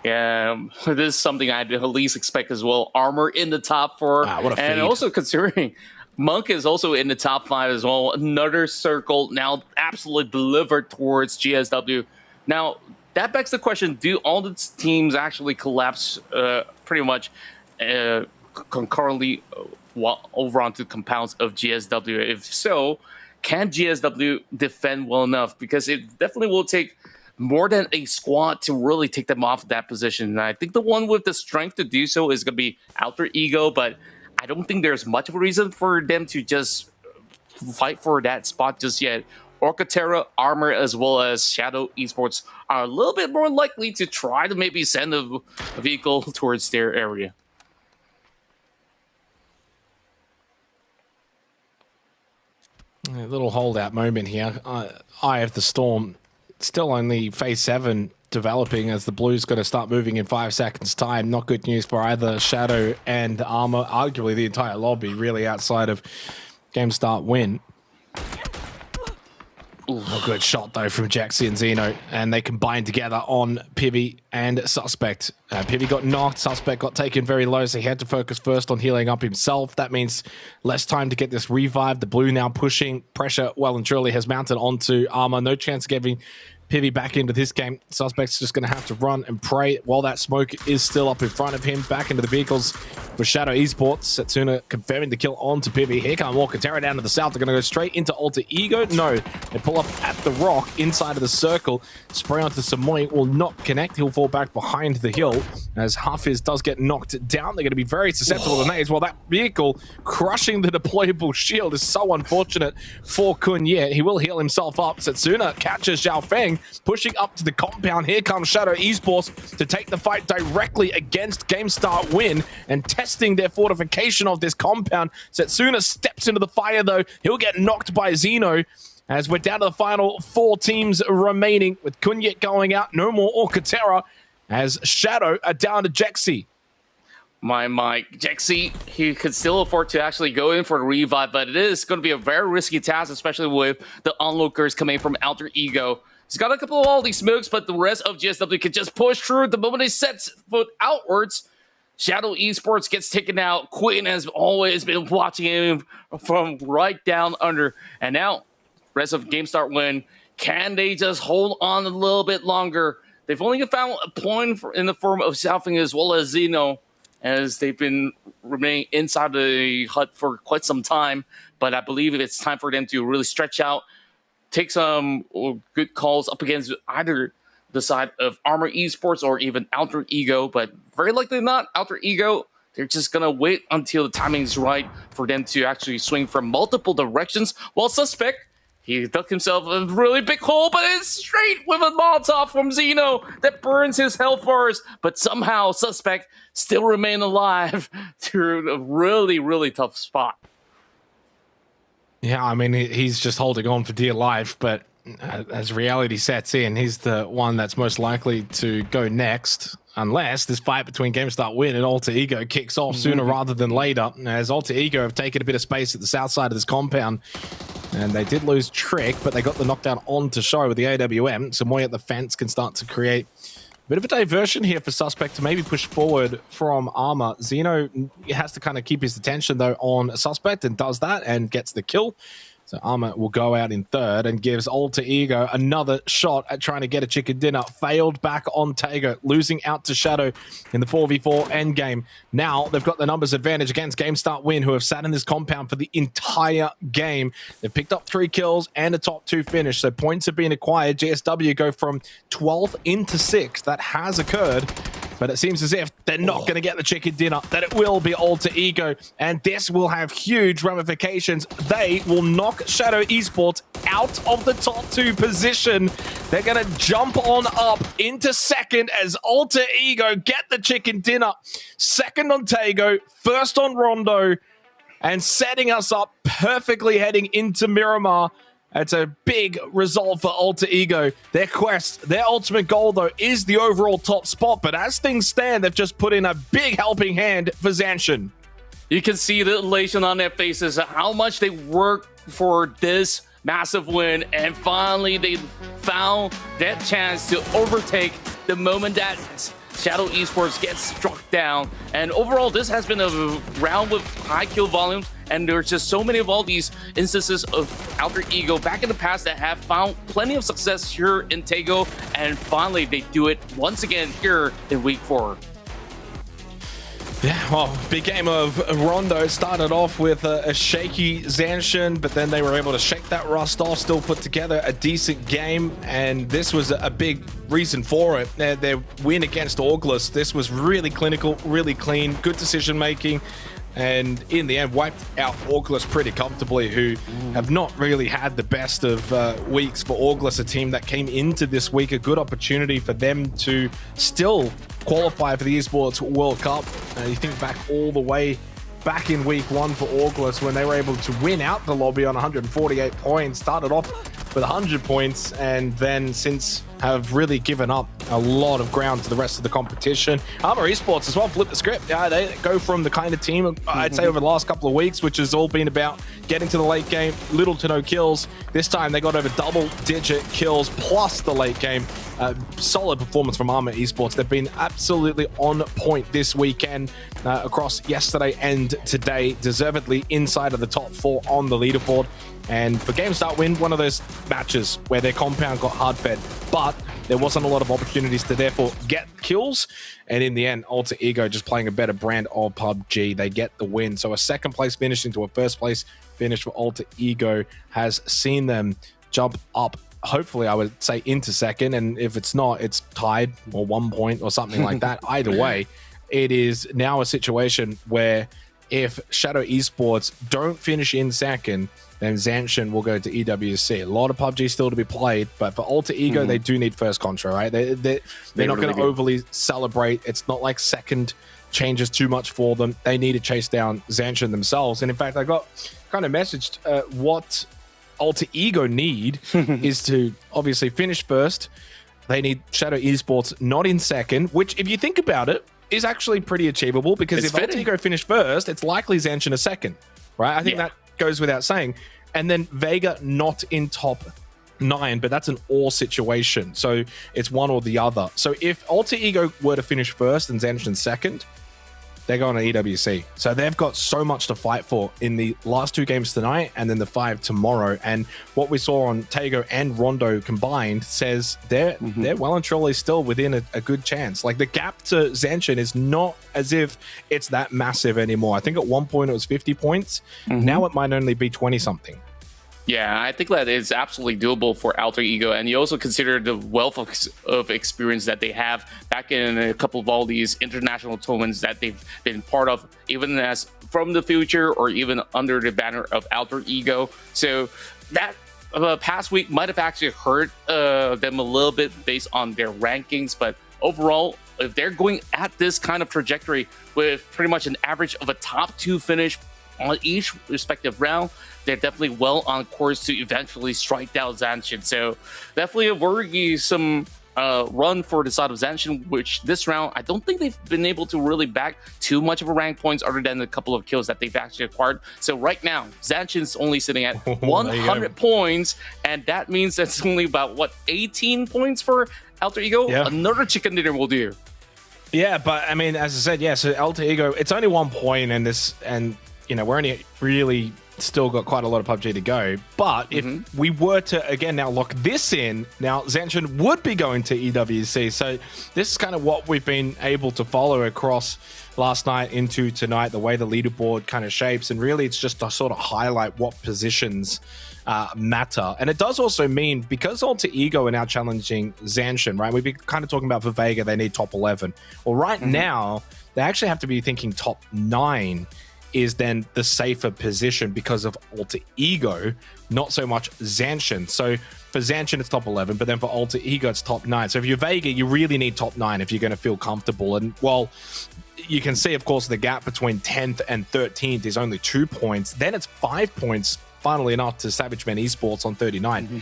Yeah, this is something I'd at least expect as well. ARMR in the top 4. What a and feed. also considering Monk is also in the top 5 as well. Another circle now absolutely delivered towards GSW. Now, that begs the question, do all the teams actually collapse pretty much concurrently over onto compounds of GSW? If so, can GSW defend well enough? Because it definitely will take more than a squad to really take them off that position. And I think the one with the strength to do so is going to be Alter Ego, but I don't think there's much of a reason for them to just fight for that spot just yet. TERA, ARMR, as well as Shadow Esports are a little bit more likely to try to maybe send a vehicle towards their area. A little holdout moment here. Eye of the Storm, still only phase 7 developing as the Blues going to start moving in 5 seconds time. Not good news for either Shadow and ARMR, arguably the entire lobby, really outside of game start win. A good shot though from Jaxi and Zeno, and they combined together on PUBG and Suspect. PUBG got knocked, Suspect got taken very low, so he had to focus first on healing up himself. That means less time to get this revive. The Blue now pushing, pressure well and truly has mounted onto ARMR. No chance of getting PUBG back into this game. Suspect's just going to have to run and pray while that smoke is still up in front of him. Back into the vehicles for Shadow Esports. Setsuna confirming the kill onto PUBG. Here come Walker TERA down to the south. They're going to go straight into Alter Ego. No, they pull up at the rock inside of the circle. Spray onto Samoy will not connect. He'll fall back behind the hill as Hafiz does get knocked down. They're going to be very susceptible to nades. While that vehicle crushing the deployable shield is so unfortunate for Kun Ye. He will heal himself up. Setsuna catches Zhao Feng, pushing up to the compound. Here comes Shadow Esports to take the fight directly against Game Start Win and testing their fortification of this compound. Setsuna steps into the fire though. He'll get knocked by Zeno as we're down to the final 4 teams remaining with Kunyet going out. No more Orca TERA as Shadow are down to Jaxi. My Jaxi, he could still afford to actually go in for a revive, but it is going to be a very risky task, especially with the onlookers coming from Alter Ego. He's got a couple of all these smokes, but the rest of GSW can just push through. The moment he sets foot outwards, Shadow Esports gets taken out. Quinn has always been watching him from right down under. And now, rest of Game Start Win, can they just hold on a little bit longer? They've only found a point in the form of Xiaofeng as well as Zeno, as they've been remaining inside the hut for quite some time. But I believe it's time for them to really stretch out, take some good calls up against either the side of ARMR Esports or even Alter Ego, but very likely not Alter Ego. They're just going to wait until the timing is right for them to actually swing from multiple directions, while Suspect, he dug himself a really big hole, but it's straight with a Molotov from Zeno that burns his health bars, but somehow Suspect still remain alive through a really, really tough spot. Yeah, I mean, he's just holding on for dear life, but as reality sets in, he's the one that's most likely to go next, unless this fight between Game Start Win and Alter Ego kicks off sooner rather than later, as Alter Ego have taken a bit of space at the south side of this compound. And they did lose Trick, but they got the knockdown on to show with the AWM. Samoy at the fence can start to create a bit of a diversion here for Suspect to maybe push forward from ARMR. Zeno has to kind of keep his attention, though, on Suspect and does that and gets the kill. So ARMR will go out in third and gives Alter Ego another shot at trying to get a chicken dinner. Failed back on Tago, losing out to Shadow in the 4v4 endgame. Now they've got the numbers advantage against Game Start Win, who have sat in this compound for the entire game. They've picked up 3 kills and a top 2 finish, so points have been acquired. GSW go from 12th into 6th. That has occurred, but it seems as if they're not going to get the chicken dinner, that it will be Alter Ego, and this will have huge ramifications. They will knock Shadow Esports out of the top 2 position. They're going to jump on up into second as Alter Ego get the chicken dinner. Second on Tago, first on Rondo, and setting us up perfectly heading into Miramar. It's a big result for Alter Ego. Their quest, their ultimate goal, though, is the overall top spot. But as things stand, they've just put in a big helping hand for Zanshin. You can see the elation on their faces, how much they worked for this massive win, and finally they found that chance to overtake the moment that Shadow Esports gets struck down. And overall, this has been a round with high kill volumes. And there's just so many of all these instances of Alter Ego back in the past that have found plenty of success here in Tego. And finally, they do it once again here in week 4. Yeah, well, big game of Rondo. Started off with a shaky Zanshin, but then they were able to shake that rust off, still put together a decent game, and this was a big reason for it. Their win against August, this was really clinical, really clean, good decision making, and in the end wiped out August pretty comfortably, who have not really had the best of weeks. For August, a team that came into this week, a good opportunity for them to still qualify for the Esports World Cup. You think back all the way back in week 1 for August when they were able to win out the lobby on 148 points, started off with 100 points, and then since have really given up a lot of ground to the rest of the competition. ARMR Esports as well flipped the script. Yeah, they go from the kind of team, I'd say, over the last couple of weeks, which has all been about getting to the late game, little to no kills. This time they got over double-digit kills plus the late game. Solid performance from ARMR Esports. They've been absolutely on point this weekend across yesterday and today, deservedly inside of the top 4 on the leaderboard. And for GameStart win, one of those matches where their compound got hard-fed, but there wasn't a lot of opportunities to therefore get kills. And in the end, Alter Ego just playing a better brand of PUBG, they get the win. So a second place finish into a first place finish for Alter Ego has seen them jump up, hopefully I would say, into second. And if it's not, it's tied or 1 point or something like that. Either way, it is now a situation where if Shadow Esports don't finish in second, then Zanshin will go to EWC. A lot of PUBG still to be played, but for Alter Ego, they do need first contra, right? They're not going to overly celebrate. It's not like second changes too much for them. They need to chase down Zanshin themselves. And in fact, I got kind of messaged what Alter Ego need is to obviously finish first. They need Shadow Esports not in second, which, if you think about it, is actually pretty achievable, because if Alter Ego finish first, it's likely Zanshin a second, right? I think that goes without saying. And then Vega not in top 9, but that's an or situation. So it's one or the other. So if Alter Ego were to finish first and Zanshin second, they're going to EWC. So they've got so much to fight for in the last 2 games tonight and then the 5 tomorrow. And what we saw on Tego and Rondo combined says they're well and truly still within a good chance. Like, the gap to Zanshin is not as if it's that massive anymore. I think at one point it was 50 points. Now it might only be 20 something. Yeah, I think that is absolutely doable for Alter Ego. And you also consider the wealth of experience that they have back in a couple of all these international tournaments that they've been part of, even as from the future or even under the banner of Alter Ego. So that past week might have actually hurt them a little bit based on their rankings. But overall, if they're going at this kind of trajectory with pretty much an average of a top 2 finish on each respective round, they're definitely well on course to eventually strike down Zanshin. So definitely a worrisome run for the side of Zanshin, which this round, I don't think they've been able to really back too much of a rank points other than a couple of kills that they've actually acquired. So right now, Zanshin's only sitting at 100 points, and that means that's only about, 18 points for Alter Ego? Yeah. Another chicken dinner will do. Yeah, but I mean, as I said, so Alter Ego, it's only 1 point, and we're only really still got quite a lot of PUBG to go. But if we were to, again, now lock this in, now Zanshin would be going to EWC. So this is kind of what we've been able to follow across last night into tonight, the way the leaderboard kind of shapes. And really, it's just to sort of highlight what positions matter. And it does also mean, because Alter Ego are now challenging Zanshin, right? We've been kind of talking about for Vega, they need top 11. Well, right now, they actually have to be thinking top 9 is then the safer position because of Alter Ego, not so much Zanshin. So for Zanshin, it's top 11, but then for Alter Ego, it's top 9. So if you're Vega, you really need top 9 if you're going to feel comfortable. And, well, you can see, of course, the gap between 10th and 13th is only 2 points. Then it's 5 points, funnily enough, to Xmen Esports on 39.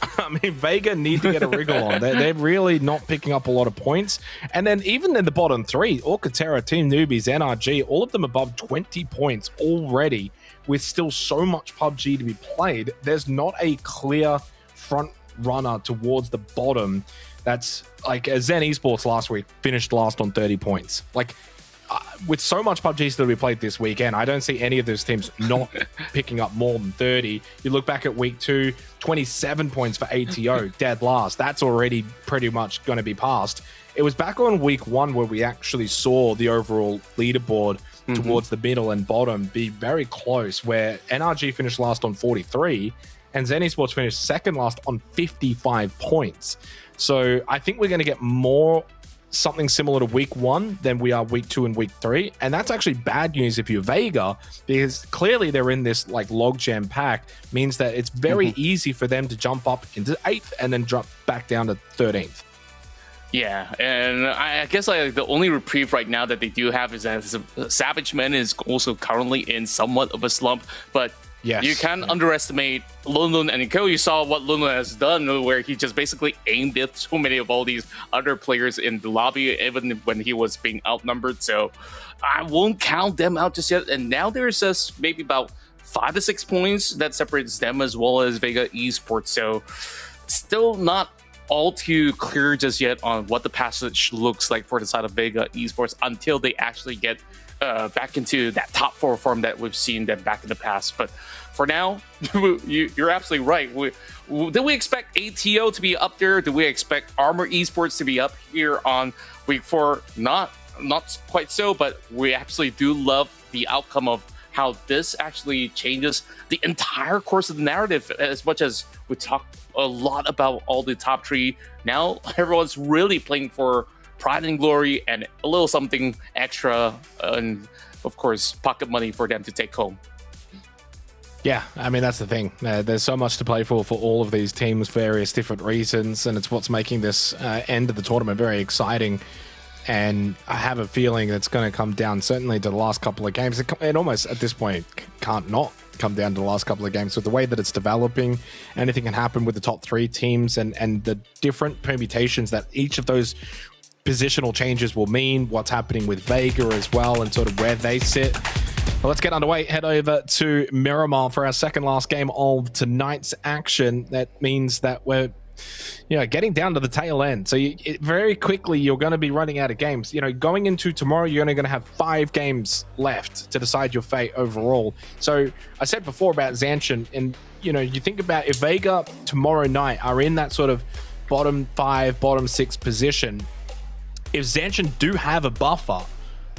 I mean, Vega need to get a wriggle on. They're really not picking up a lot of points. And then even in the bottom 3, Orca, TERA, Team Newbies, NRG, all of them above 20 points already, with still so much PUBG to be played. There's not a clear front runner towards the bottom That's like Zen Esports last week finished last on 30 points. Like, with so much PUBG still to be played this weekend, I don't see any of those teams not picking up more than 30. You look back at week 2, 27 points for ATO, dead last. That's already pretty much going to be passed. It was back on week 1 where we actually saw the overall leaderboard towards the middle and bottom be very close, where NRG finished last on 43 and Zen Esports finished second last on 55 points. So I think we're going to get more something similar to week 1 than we are week 2 and week 3, and that's actually bad news if you're Vega, because clearly they're in this like logjam pack, means that it's very easy for them to jump up into 8th and then drop back down to 13th. Yeah, and I guess like the only reprieve right now that they do have is that Savage Men is also currently in somewhat of a slump, but yes, you can't underestimate Lunlun and Nico. You saw what Lunlun has done, where he just basically aimed at so many of all these other players in the lobby, even when he was being outnumbered. So I won't count them out just yet. And now there's just maybe about 5 to 6 points that separates them as well as Vega Esports. So still not all too clear just yet on what the passage looks like for the side of Vega Esports until they actually get back into that top 4 form that we've seen them back in the past. But for now, you're absolutely right. Do we expect ATO to be up there? Do we expect ARMR Esports to be up here on week 4? Not quite so, but we absolutely do love the outcome of how this actually changes the entire course of the narrative. As much as we talk a lot about all the top 3, now everyone's really playing for pride and glory and a little something extra, and of course pocket money for them to take home. Yeah, I mean, that's the thing. There's so much to play for all of these teams, various different reasons, and it's what's making this end of the tournament very exciting. And I have a feeling it's going to come down certainly to the last couple of games. It almost at this point can't not come down to the last couple of games. With the way that it's developing, anything can happen with the top 3 teams and the different permutations that each of those positional changes will mean, what's happening with Vega as well, and sort of where they sit. Well, let's get underway. Head over to Miramar for our second last game of tonight's action. That means that we're getting down to the tail end. So very quickly, you're going to be running out of games. Going into tomorrow, you're only going to have 5 games left to decide your fate overall. So I said before about Zanshin, and you think about if Vega tomorrow night are in that sort of bottom 5, bottom 6 position, if Zanshin do have a buffer,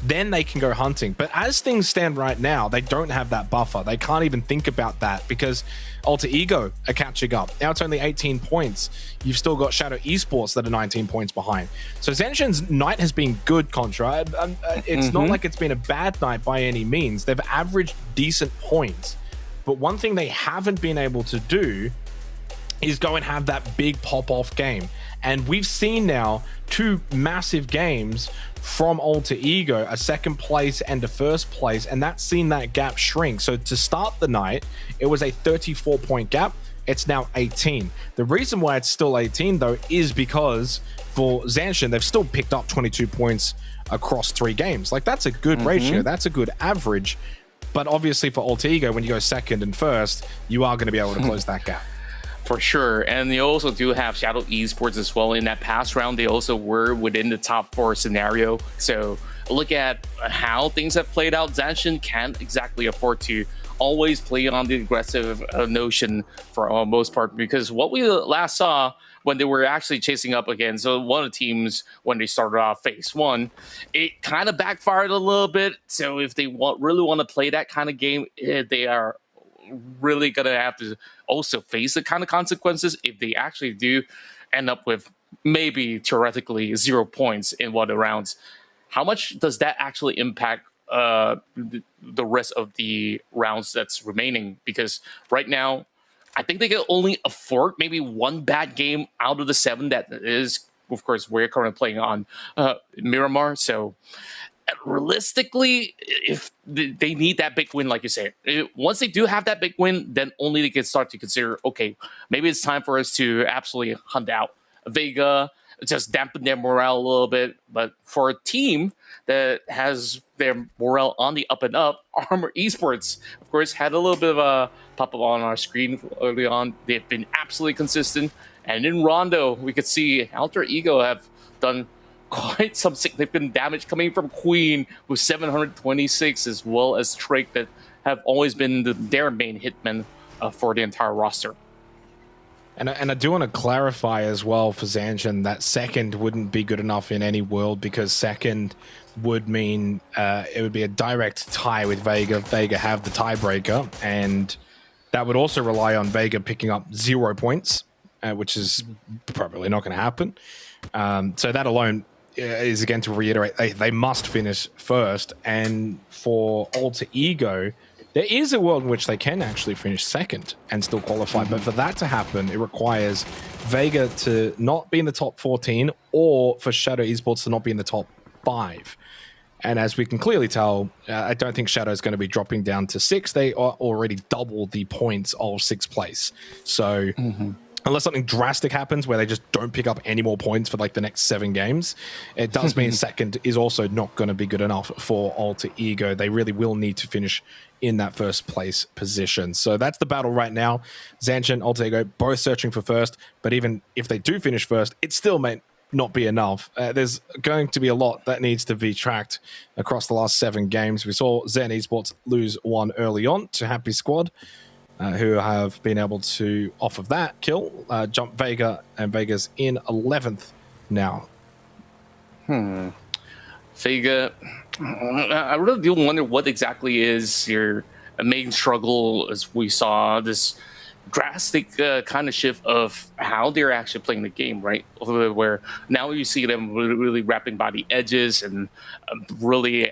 then they can go hunting. But as things stand right now, they don't have that buffer. They can't even think about that because Alter Ego are catching up. Now it's only 18 points. You've still got Shadow Esports that are 19 points behind. So Zanshin's night has been good, Contra. It's not like it's been a bad night by any means. They've averaged decent points. But one thing they haven't been able to do is go and have that big pop-off game. And we've seen now 2 massive games from Alter Ego, a second place and a first place, and that's seen that gap shrink. So to start the night, it was a 34-point gap. It's now 18. The reason why it's still 18, though, is because for Zanshin, they've still picked up 22 points across 3 games. Like, that's a good ratio. That's a good average. But obviously for Alter Ego, when you go second and first, you are going to be able to close that gap. For sure. And they also do have Shadow Esports as well. In that past round, they also were within the top 4 scenario. So look at how things have played out. Zanshin can't exactly afford to always play on the aggressive notion for most part, because what we last saw when they were actually chasing up against one of the teams when they started off phase 1, it kind of backfired a little bit. So if they really want to play that kind of game, they are really gonna have to also face the kind of consequences if they actually do end up with maybe theoretically 0 points in one of the rounds. How much does that actually impact the rest of the rounds that's remaining? Because right now, I think they can only afford maybe 1 bad game out of the 7 that is, of course, we're currently playing on Miramar. So realistically, if they need that big win, like you say, once they do have that big win, then only they can start to consider, okay, maybe it's time for us to absolutely hunt out Vega, just dampen their morale a little bit. But for a team that has their morale on the up and up, ARMR Esports, of course, had a little bit of a pop-up on our screen early on. They've been absolutely consistent, And in Rondo, we could see Alter Ego have done quite some significant damage coming from Queen with 726, as well as Drake, that have always been their main hitmen for the entire roster. And I do want to clarify as well for Zanshin that second wouldn't be good enough in any world, because second would mean it would be a direct tie with Vega. Vega have the tiebreaker, and that would also rely on Vega picking up 0 points, which is probably not going to happen. So that alone is, again, to reiterate, they must finish first. And for Alter Ego, there is a world in which they can actually finish second and still qualify. But for that to happen, it requires Vega to not be in the top 14 or for Shadow Esports to not be in the top 5. And as we can clearly tell, I don't think Shadow is going to be dropping down to 6. They are already double the points of 6th place. So unless something drastic happens where they just don't pick up any more points for like the next 7 games, it does mean second is also not going to be good enough for Alter Ego. They really will need to finish in that first place position. So that's the battle right now. Zanshin, Alter Ego, both searching for first, but even if they do finish first, it still may not be enough. There's going to be a lot that needs to be tracked across the last 7 games. We saw Zen Esports lose 1 early on to Happy Squad, who have been able to, off of that kill, jump Vega, and Vega's in 11th now. Vega, I really do wonder what exactly is your main struggle, as we saw this drastic kind of shift of how they're actually playing the game, right? Where now you see them really wrapping by the edges and really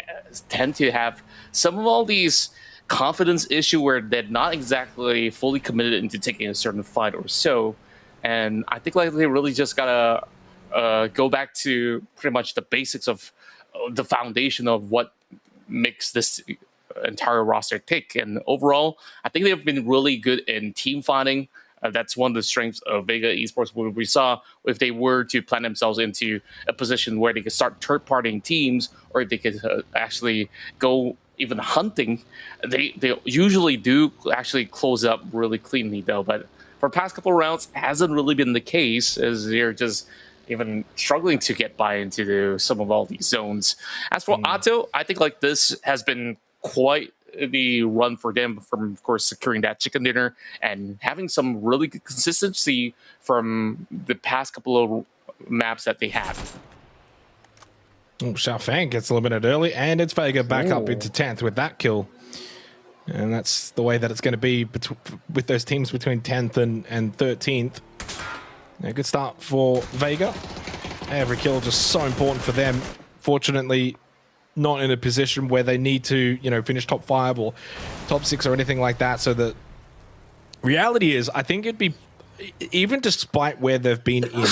tend to have some of all these confidence issue where they're not exactly fully committed into taking a certain fight or so. And I think like they really just gotta go back to pretty much the basics of the foundation of what makes this entire roster tick. And overall, I think they've been really good in team fighting. That's one of the strengths of Vega Esports. Where we saw if they were to plan themselves into a position where they could start third-partying teams, or if they could actually go even hunting, they usually do actually close up really cleanly, though. But for the past couple of rounds, hasn't really been the case, as they're just even struggling to get by into some of all these zones. As for Atto, I think like this has been quite the run for them, from of course securing that chicken dinner and having some really good consistency from the past couple of maps that they have. Oh, Xiaofang gets eliminated early, and it's Vega back up into 10th with that kill. And that's the way that it's going to be with those teams between 10th and 13th. A good start for Vega. Every kill just so important for them. Fortunately, not in a position where they need to, finish top 5 or top 6 or anything like that. So the reality is, I think it'd be, even despite where they've been in,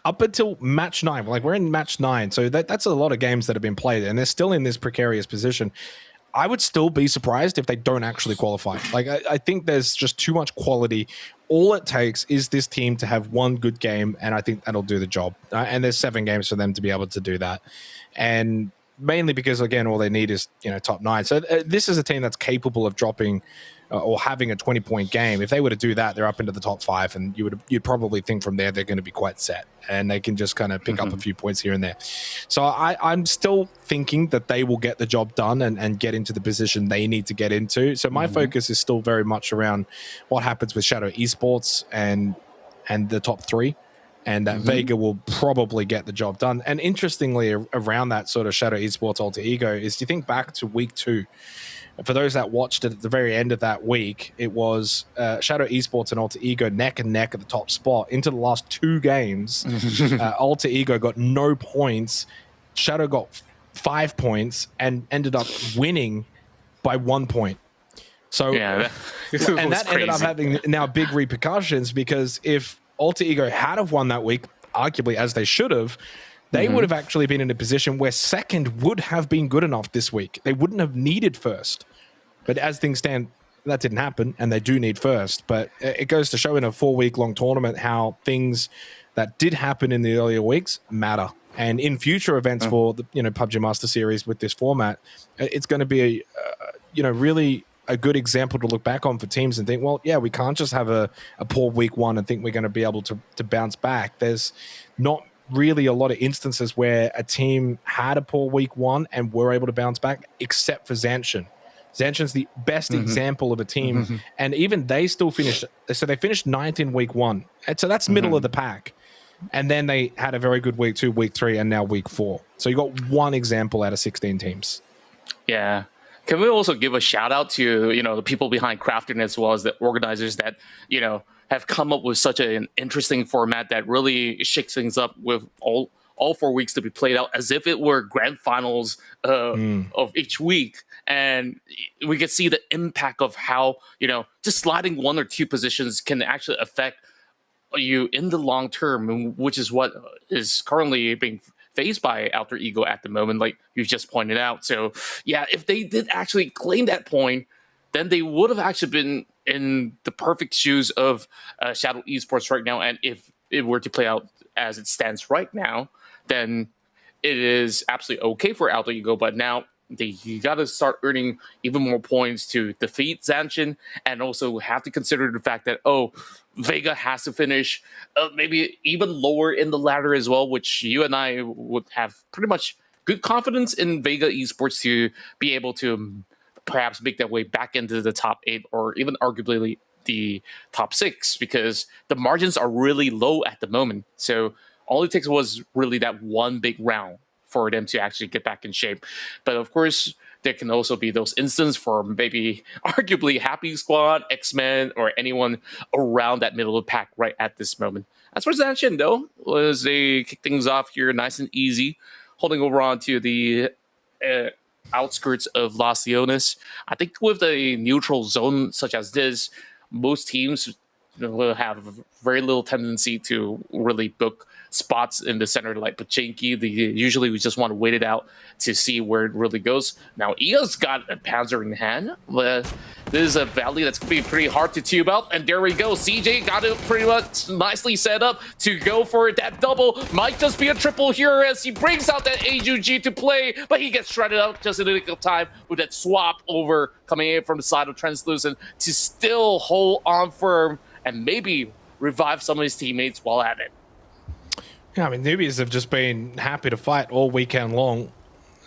up until match 9, like we're in match 9, so that's a lot of games that have been played, and they're still in this precarious position. I would still be surprised if they don't actually qualify. Like, I think there's just too much quality. All it takes is this team to have one good game, and I think that'll do the job. And there's 7 games for them to be able to do that. And mainly because, again, all they need is, top 9. So this is a team that's capable of dropping or having a 20-point game. If they were to do that, they're up into the top 5, and you'd probably think from there they're going to be quite set, and they can just kind of pick up a few points here and there. So I'm still thinking that they will get the job done and get into the position they need to get into. So my focus is still very much around what happens with Shadow Esports and the top 3, and that Vega will probably get the job done. And interestingly, around that sort of Shadow Esports Alter Ego is, you think back to week 2. For those that watched it at the very end of that week, it was Shadow Esports and Alter Ego neck and neck at the top spot. Into the last 2 games, Alter Ego got no points. Shadow got 5 points and ended up winning by 1 point. So, and that ended up having now big repercussions, because if Alter Ego had have won that week, arguably as they should have, they would have actually been in a position where second would have been good enough this week. They wouldn't have needed first. But as things stand, that didn't happen, and they do need first. But it goes to show in a 4-week-long tournament how things that did happen in the earlier weeks matter. And in future events for the PUBG Master Series with this format, it's going to be really a good example to look back on for teams and think, well, yeah, we can't just have a poor week one and think we're going to be able to bounce back. There's not really a lot of instances where a team had a poor week one and were able to bounce back, except for Zanshin. Zanshin's the best example of a team, and even they still finished. So they finished 9th in week one, and so that's middle of the pack. And then they had a very good week 2, week 3, and now week 4. So you got one example out of 16 teams. Yeah. Can we also give a shout out to, the people behind Crafting as well as the organizers that, have come up with such an interesting format that really shakes things up with all 4 weeks to be played out as if it were grand finals of each week. And we could see the impact of how, just sliding 1 or 2 positions can actually affect you in the long term, which is what is currently being faced by Alter Ego at the moment, like you've just pointed out. So yeah, if they did actually claim that point, then they would have actually been in the perfect shoes of Shadow Esports right now. And if it were to play out as it stands right now, then it is absolutely okay for Alter Ego. But now you got to start earning even more points to defeat Zanshin, and also have to consider the fact that, Vega has to finish maybe even lower in the ladder as well, which you and I would have pretty much good confidence in Vega Esports to be able to perhaps make their way back into the top 8 or even arguably the top 6, because the margins are really low at the moment. So all it takes was really that one big round for them to actually get back in shape. But of course, there can also be those instances for maybe arguably Happy Squad, Xmen, or anyone around that middle of the pack right at this moment. As for Zanshin, though, was they kick things off here nice and easy, holding over on to the outskirts of Los Leones. I think with a neutral zone such as this, most teams will have very little tendency to really book spots in the center like Pachinki. Usually we just want to wait it out to see where it really goes. Now Ia's got a Panzer in hand, but this is a valley that's going to be pretty hard to tube out, and there we go. CJ got it pretty much nicely set up to go for that double. Might just be a triple here as he brings out that AUG to play, but he gets shredded out just in the nick of time with that swap over coming in from the side of Translucent to still hold on firm and maybe revive some of his teammates while at it. Yeah, I mean, newbies have just been happy to fight all weekend long.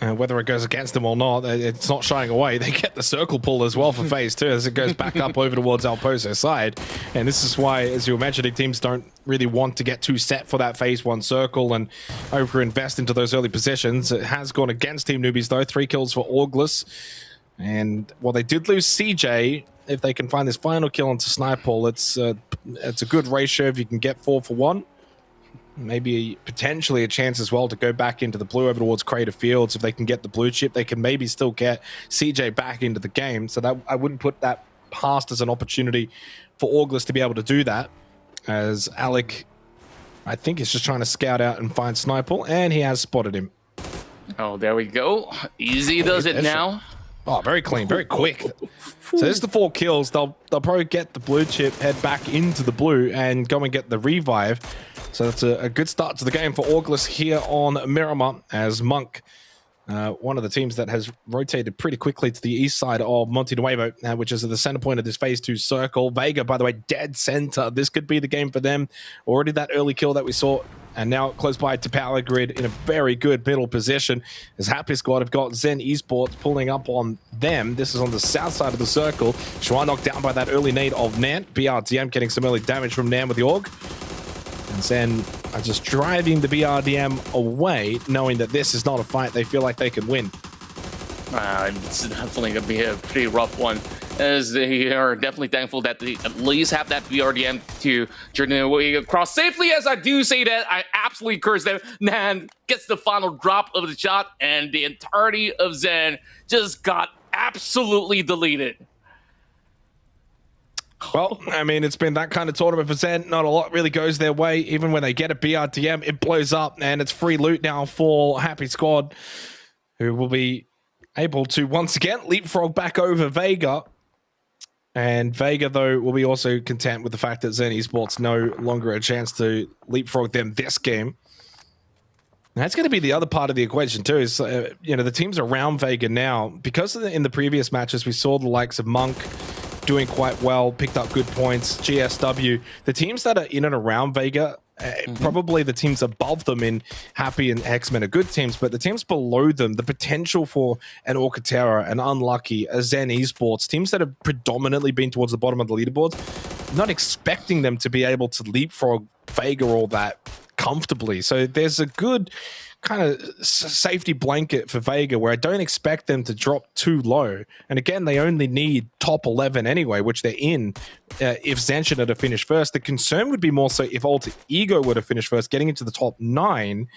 Whether it goes against them or not, it's not shying away. They get the circle pull as well for phase 2 as it goes back up over towards El Pozo side. And this is why, as you were mentioning, teams don't really want to get too set for that phase 1 circle and over-invest into those early positions. It has gone against Team Newbies, though. 3 kills for Auglis. And while they did lose CJ, if they can find this final kill onto Sniper, it's a good ratio if you can get 4 for 1. Maybe potentially a chance as well to go back into the blue over towards Crater Fields. If they can get the blue chip, they can maybe still get CJ back into the game. So that I wouldn't put that past as an opportunity for Auglis to be able to do that. As Alec, I think, is just trying to scout out and find Sniper, and he has spotted him. Oh, there we go. Easy does it now. Oh, very clean, very quick. So there's the 4 kills. They'll probably get the blue chip, head back into the blue, and go and get the revive. So that's a good start to the game for Auglis here on Miramar, as Monk, one of the teams that has rotated pretty quickly to the east side of Monte Nuevo, which is at the center point of this phase 2 circle. Vega, by the way, dead center. This could be the game for them. Already that early kill that we saw, and now close by to Power Grid in a very good middle position. As Happy Squad have got Zen Esports pulling up on them. This is on the south side of the circle. Schwan knocked down by that early nade of Nant. BRDM getting some early damage from Nan with the AUG. And Zen are just driving the BRDM away, knowing that this is not a fight they feel like they could win. It's definitely going to be a pretty rough one, as they are definitely thankful that they at least have that BRDM to journey their way across safely. As I do say that, I absolutely curse them. Nan gets the final drop of the shot, and the entirety of Zen just got absolutely deleted. Well, I mean, it's been that kind of tournament for Zen. Not a lot really goes their way. Even when they get a BRDM, it blows up, and it's free loot now for Happy Squad, who will be able to once again leapfrog back over Vega. And Vega, though, will be also content with the fact that Zen Esports no longer a chance to leapfrog them this game. That's going to be the other part of the equation too. Is the teams around Vega now, because in the previous matches we saw the likes of Monk doing quite well, picked up good points. GSW, the teams that are in and around Vega, probably the teams above them in Happy and Xmen are good teams, but the teams below them, the potential for an TERA, an Unlucky, a Zen Esports, teams that have predominantly been towards the bottom of the leaderboards, not expecting them to be able to leapfrog Vega all that comfortably. So there's a good kind of safety blanket for Vega where I don't expect them to drop too low. And again, they only need top 11 anyway, which they're in. If Zanshin are to finish first, the concern would be more so if Alter Ego were to finish first, getting into the top 9,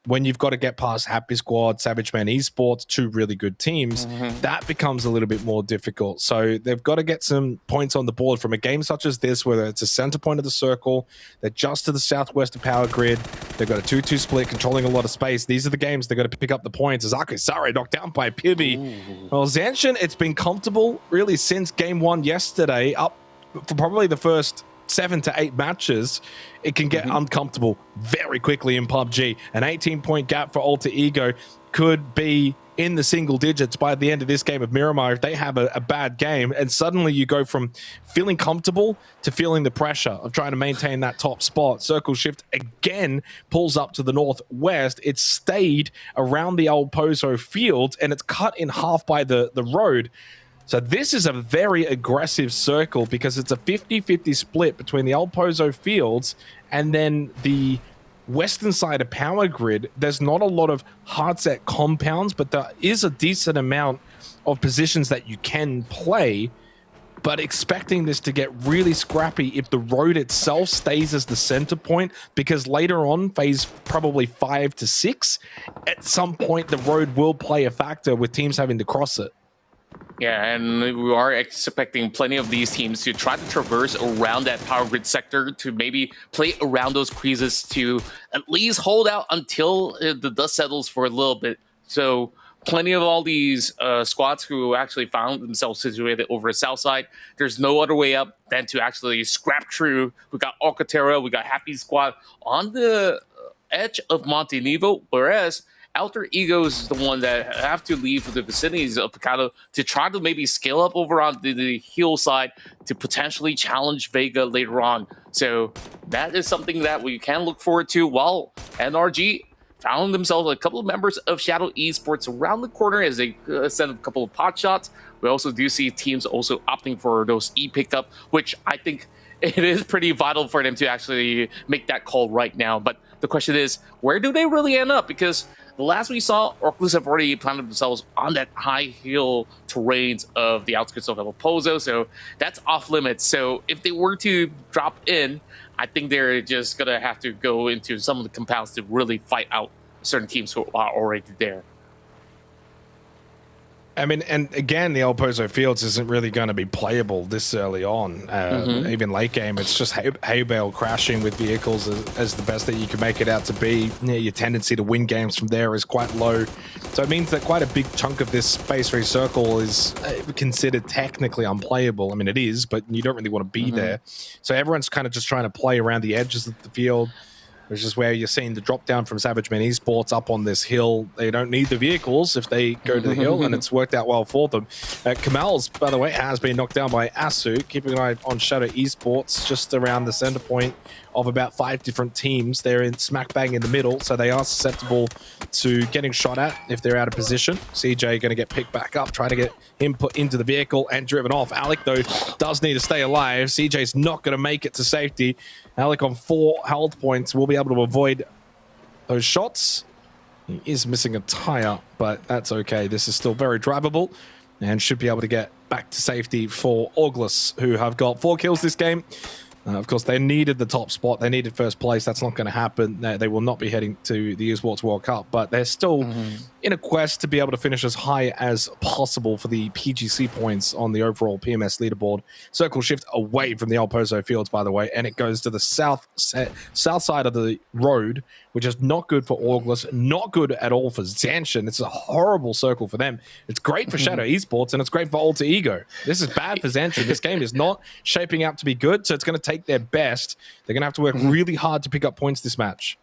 when you've got to get past Happy Squad, Savage Man Esports, 2 really good teams, that becomes a little bit more difficult. So they've got to get some points on the board from a game such as this, whether it's a center point of the circle, they're just to the southwest of Power Grid, they've got a 2-2 split, controlling a lot of space. These are the games they've got to pick up the points. Azaki Sari knocked down by PUBG. Well, Zanshin, it's been comfortable really since game 1 yesterday, up for probably the first 7 to 8 matches. It can get uncomfortable very quickly in PUBG. An 18-point gap for Alter Ego could be in the single digits by the end of this game of Miramar if they have a bad game, and suddenly you go from feeling comfortable to feeling the pressure of trying to maintain that top spot. Circle Shift again pulls up to the northwest. It's stayed around the old Pozo field, and it's cut in half by the road. So this is a very aggressive circle because it's a 50-50 split between the old Pozo fields and then the western side of Power Grid. There's not a lot of hard set compounds, but there is a decent amount of positions that you can play, but expecting this to get really scrappy if the road itself stays as the center point, because later on, phase probably 5 to 6, at some point the road will play a factor with teams having to cross it. Yeah, and we are expecting plenty of these teams to try to traverse around that power grid sector to maybe play around those creases to at least hold out until the dust settles for a little bit. So plenty of all these squads who actually found themselves situated over the south side. There's no other way up than to actually scrap through. We got TERA, we got Happy Squad on the edge of Monte Nivo, whereas Alter Ego is the one that have to leave the vicinities of Picado to try to maybe scale up over on the heel side to potentially challenge Vega later on. So that is something that we can look forward to, while NRG found themselves a couple of members of Shadow Esports around the corner as they send a couple of pot shots. We also do see teams also opting for those E-pickup, which I think it is pretty vital for them to actually make that call right now. But the question is, where do they really end up? Because the last we saw, Orclus have already planted themselves on that high hill terrains of the outskirts of El Pozo, so that's off limits. So if they were to drop in, I think they're just going to have to go into some of the compounds to really fight out certain teams who are already there. I mean, and again, the El Pozo Fields isn't really going to be playable this early on. Even late game, it's just hay bale crashing with vehicles as the best that you can make it out to be. Your tendency to win games from there is quite low. So it means that quite a big chunk of this phase 3 circle is considered technically unplayable. I mean, it is, but you don't really want to be there. So everyone's kind of just trying to play around the edges of the field, which is where you're seeing the drop down from Savage Man Esports up on this hill. They don't need the vehicles if they go to the hill, and it's worked out well for them. Kamal's, by the way, has been knocked down by Asu. Keeping an eye on Shadow Esports, just around the center point of about 5 different teams. They're in smack bang in the middle, so they are susceptible to getting shot at if they're out of position. CJ going to get picked back up, trying to get him put into the vehicle and driven off. Alec, though, does need to stay alive. CJ's not going to make it to safety. Alec on 4 health points will be able to avoid those shots. He is missing a tire, but that's okay. This is still very drivable and should be able to get back to safety for Orglus, who have got 4 kills this game. Of course, they needed the top spot. They needed first place. That's not going to happen. They will not be heading to the Esports World Cup, but they're still in a quest to be able to finish as high as possible for the PGC points on the overall PMS leaderboard. Circle shift away from the El Pozo Fields, by the way, and it goes to the south side of the road, which is not good for Orglus, not good at all for Zanshin. It's a horrible circle for them. It's great for Shadow Esports, and it's great for Alter Ego. This is bad for Zanshin. This game is not shaping out to be good, so it's going to take their best. They're going to have to work really hard to pick up points this match.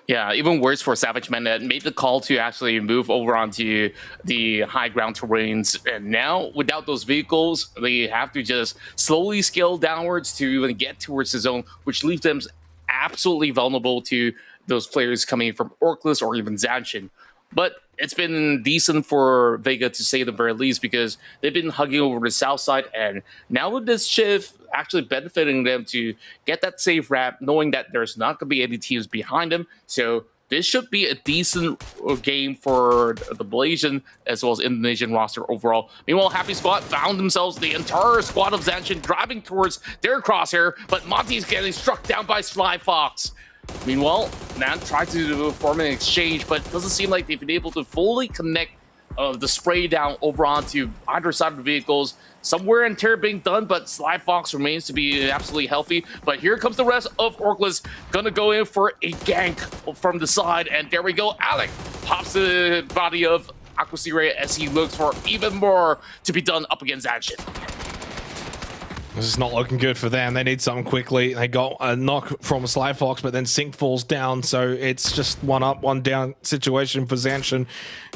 Yeah, even worse for Savage Men that made the call to actually move over onto the high ground terrains. And now, without those vehicles, they have to just slowly scale downwards to even get towards the zone, which leaves them absolutely vulnerable to those players coming from Orclus or even Zanshin. But it's been decent for Vega, to say the very least, because they've been hugging over the south side, and now with this shift actually benefiting them to get that safe wrap, knowing that there's not going to be any teams behind them. So this should be a decent game for the Malaysian as well as Indonesian roster overall. Meanwhile, Happy Squad found themselves the entire squad of Zanshin driving towards their crosshair, but Monty's getting struck down by Sly Fox. Meanwhile, Nan tried to form an exchange, but it doesn't seem like they've been able to fully connect the spray down over onto either side of the vehicles. Somewhere in TERA being done, but Sly Fox remains to be absolutely healthy. But here comes the rest of Orclus, gonna go in for a gank from the side, and there we go. Alec pops the body of Akusire as he looks for even more to be done up against Zanshin. This is not looking good for them. They need something quickly. They got a knock from Sly Fox, but then Sync falls down, so it's just 1 up, 1 down situation for Zanshin.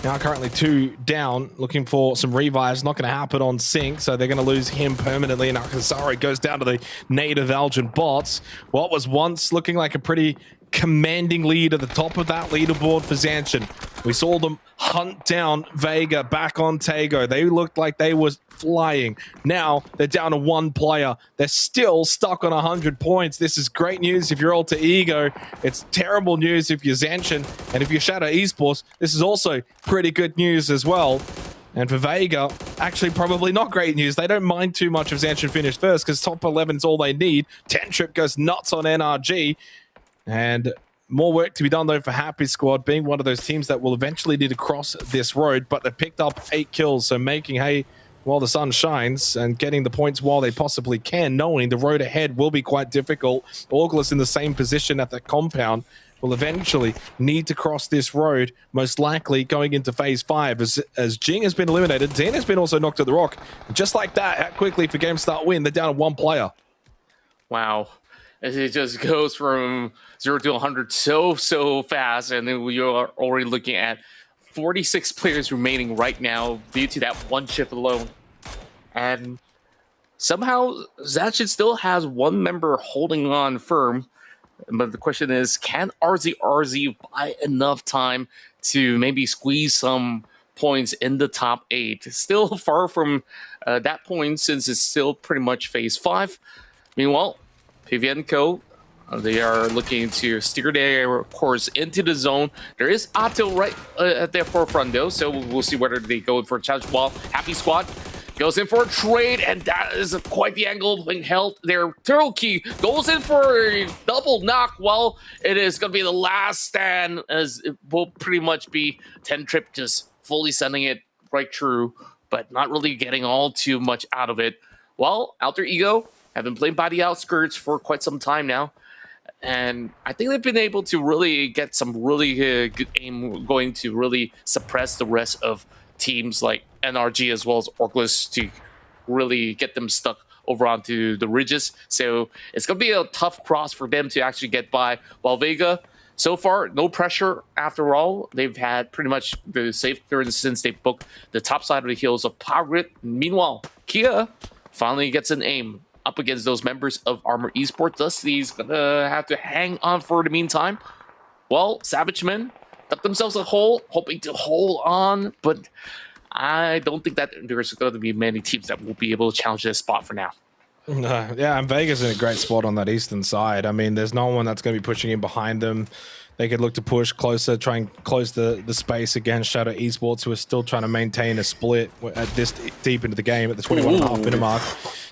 Now currently 2 down, looking for some revives. Not going to happen on Sync, so they're going to lose him permanently, and Akasari goes down to the native Elgin bots. What was once looking like a pretty commanding lead at the top of that leaderboard for Zanshin. We saw them hunt down Vega back on Tego. They looked like they were flying. Now they're down to 1 player. They're still stuck on 100 points. This is great news if you're Alter Ego. It's terrible news if you're Zanshin. And if you're Shadow Esports, this is also pretty good news as well. And for Vega, actually probably not great news. They don't mind too much if Zanshin finished first because top 11 is all they need. 10 Trip goes nuts on NRG. And more work to be done, though, for Happy Squad, being one of those teams that will eventually need to cross this road, but they picked up 8 kills, so making hay while the sun shines and getting the points while they possibly can, knowing the road ahead will be quite difficult. Orgulus in the same position at the compound will eventually need to cross this road, most likely going into Phase 5, as Jing has been eliminated. Zen has been also knocked at the rock. Just like that, how quickly for Game Start win, they're down to 1 player. Wow. As it just goes from 0 to 100 so fast, and then we are already looking at 46 players remaining right now due to that 1 shift alone. And somehow Zanshin still has 1 member holding on firm, but the question is, can RZ buy enough time to maybe squeeze some points in the top 8? Still far from that point, since it's still pretty much Phase 5. Meanwhile, PVN Co, they are looking to steer their course into the zone. There is Otto right at their forefront, though, so we'll see whether they go for a challenge ball. Happy Squad goes in for a trade, and that is quite the angle being held. Their turtle key goes in for a double knock. Well, it is going to be the last stand, as it will pretty much be 10 Trip just fully sending it right through, but not really getting all too much out of it. Well, Alter Ego have been playing by the outskirts for quite some time now, and I think they've been able to really get some really good aim going to really suppress the rest of teams like NRG as well as Orclus to really get them stuck over onto the ridges. So it's going to be a tough cross for them to actually get by, while Vega, so far, no pressure after all. They've had pretty much the safe clearance since they booked the top side of the hills of Power Grid. Meanwhile, Kia finally gets an aim up against those members of ARMR Esports. Thus, he's gonna have to hang on for the meantime. Well, Savage Men dug themselves a hole, hoping to hold on, but I don't think that there's going to be many teams that will be able to challenge this spot for now. Yeah, and Vegas in a great spot on that eastern side. I mean, there's no one that's going to be pushing in behind them. They could look to push closer, try and close the space against Shadow Esports, who are still trying to maintain a split at this deep into the game at the 21.5 minute mark.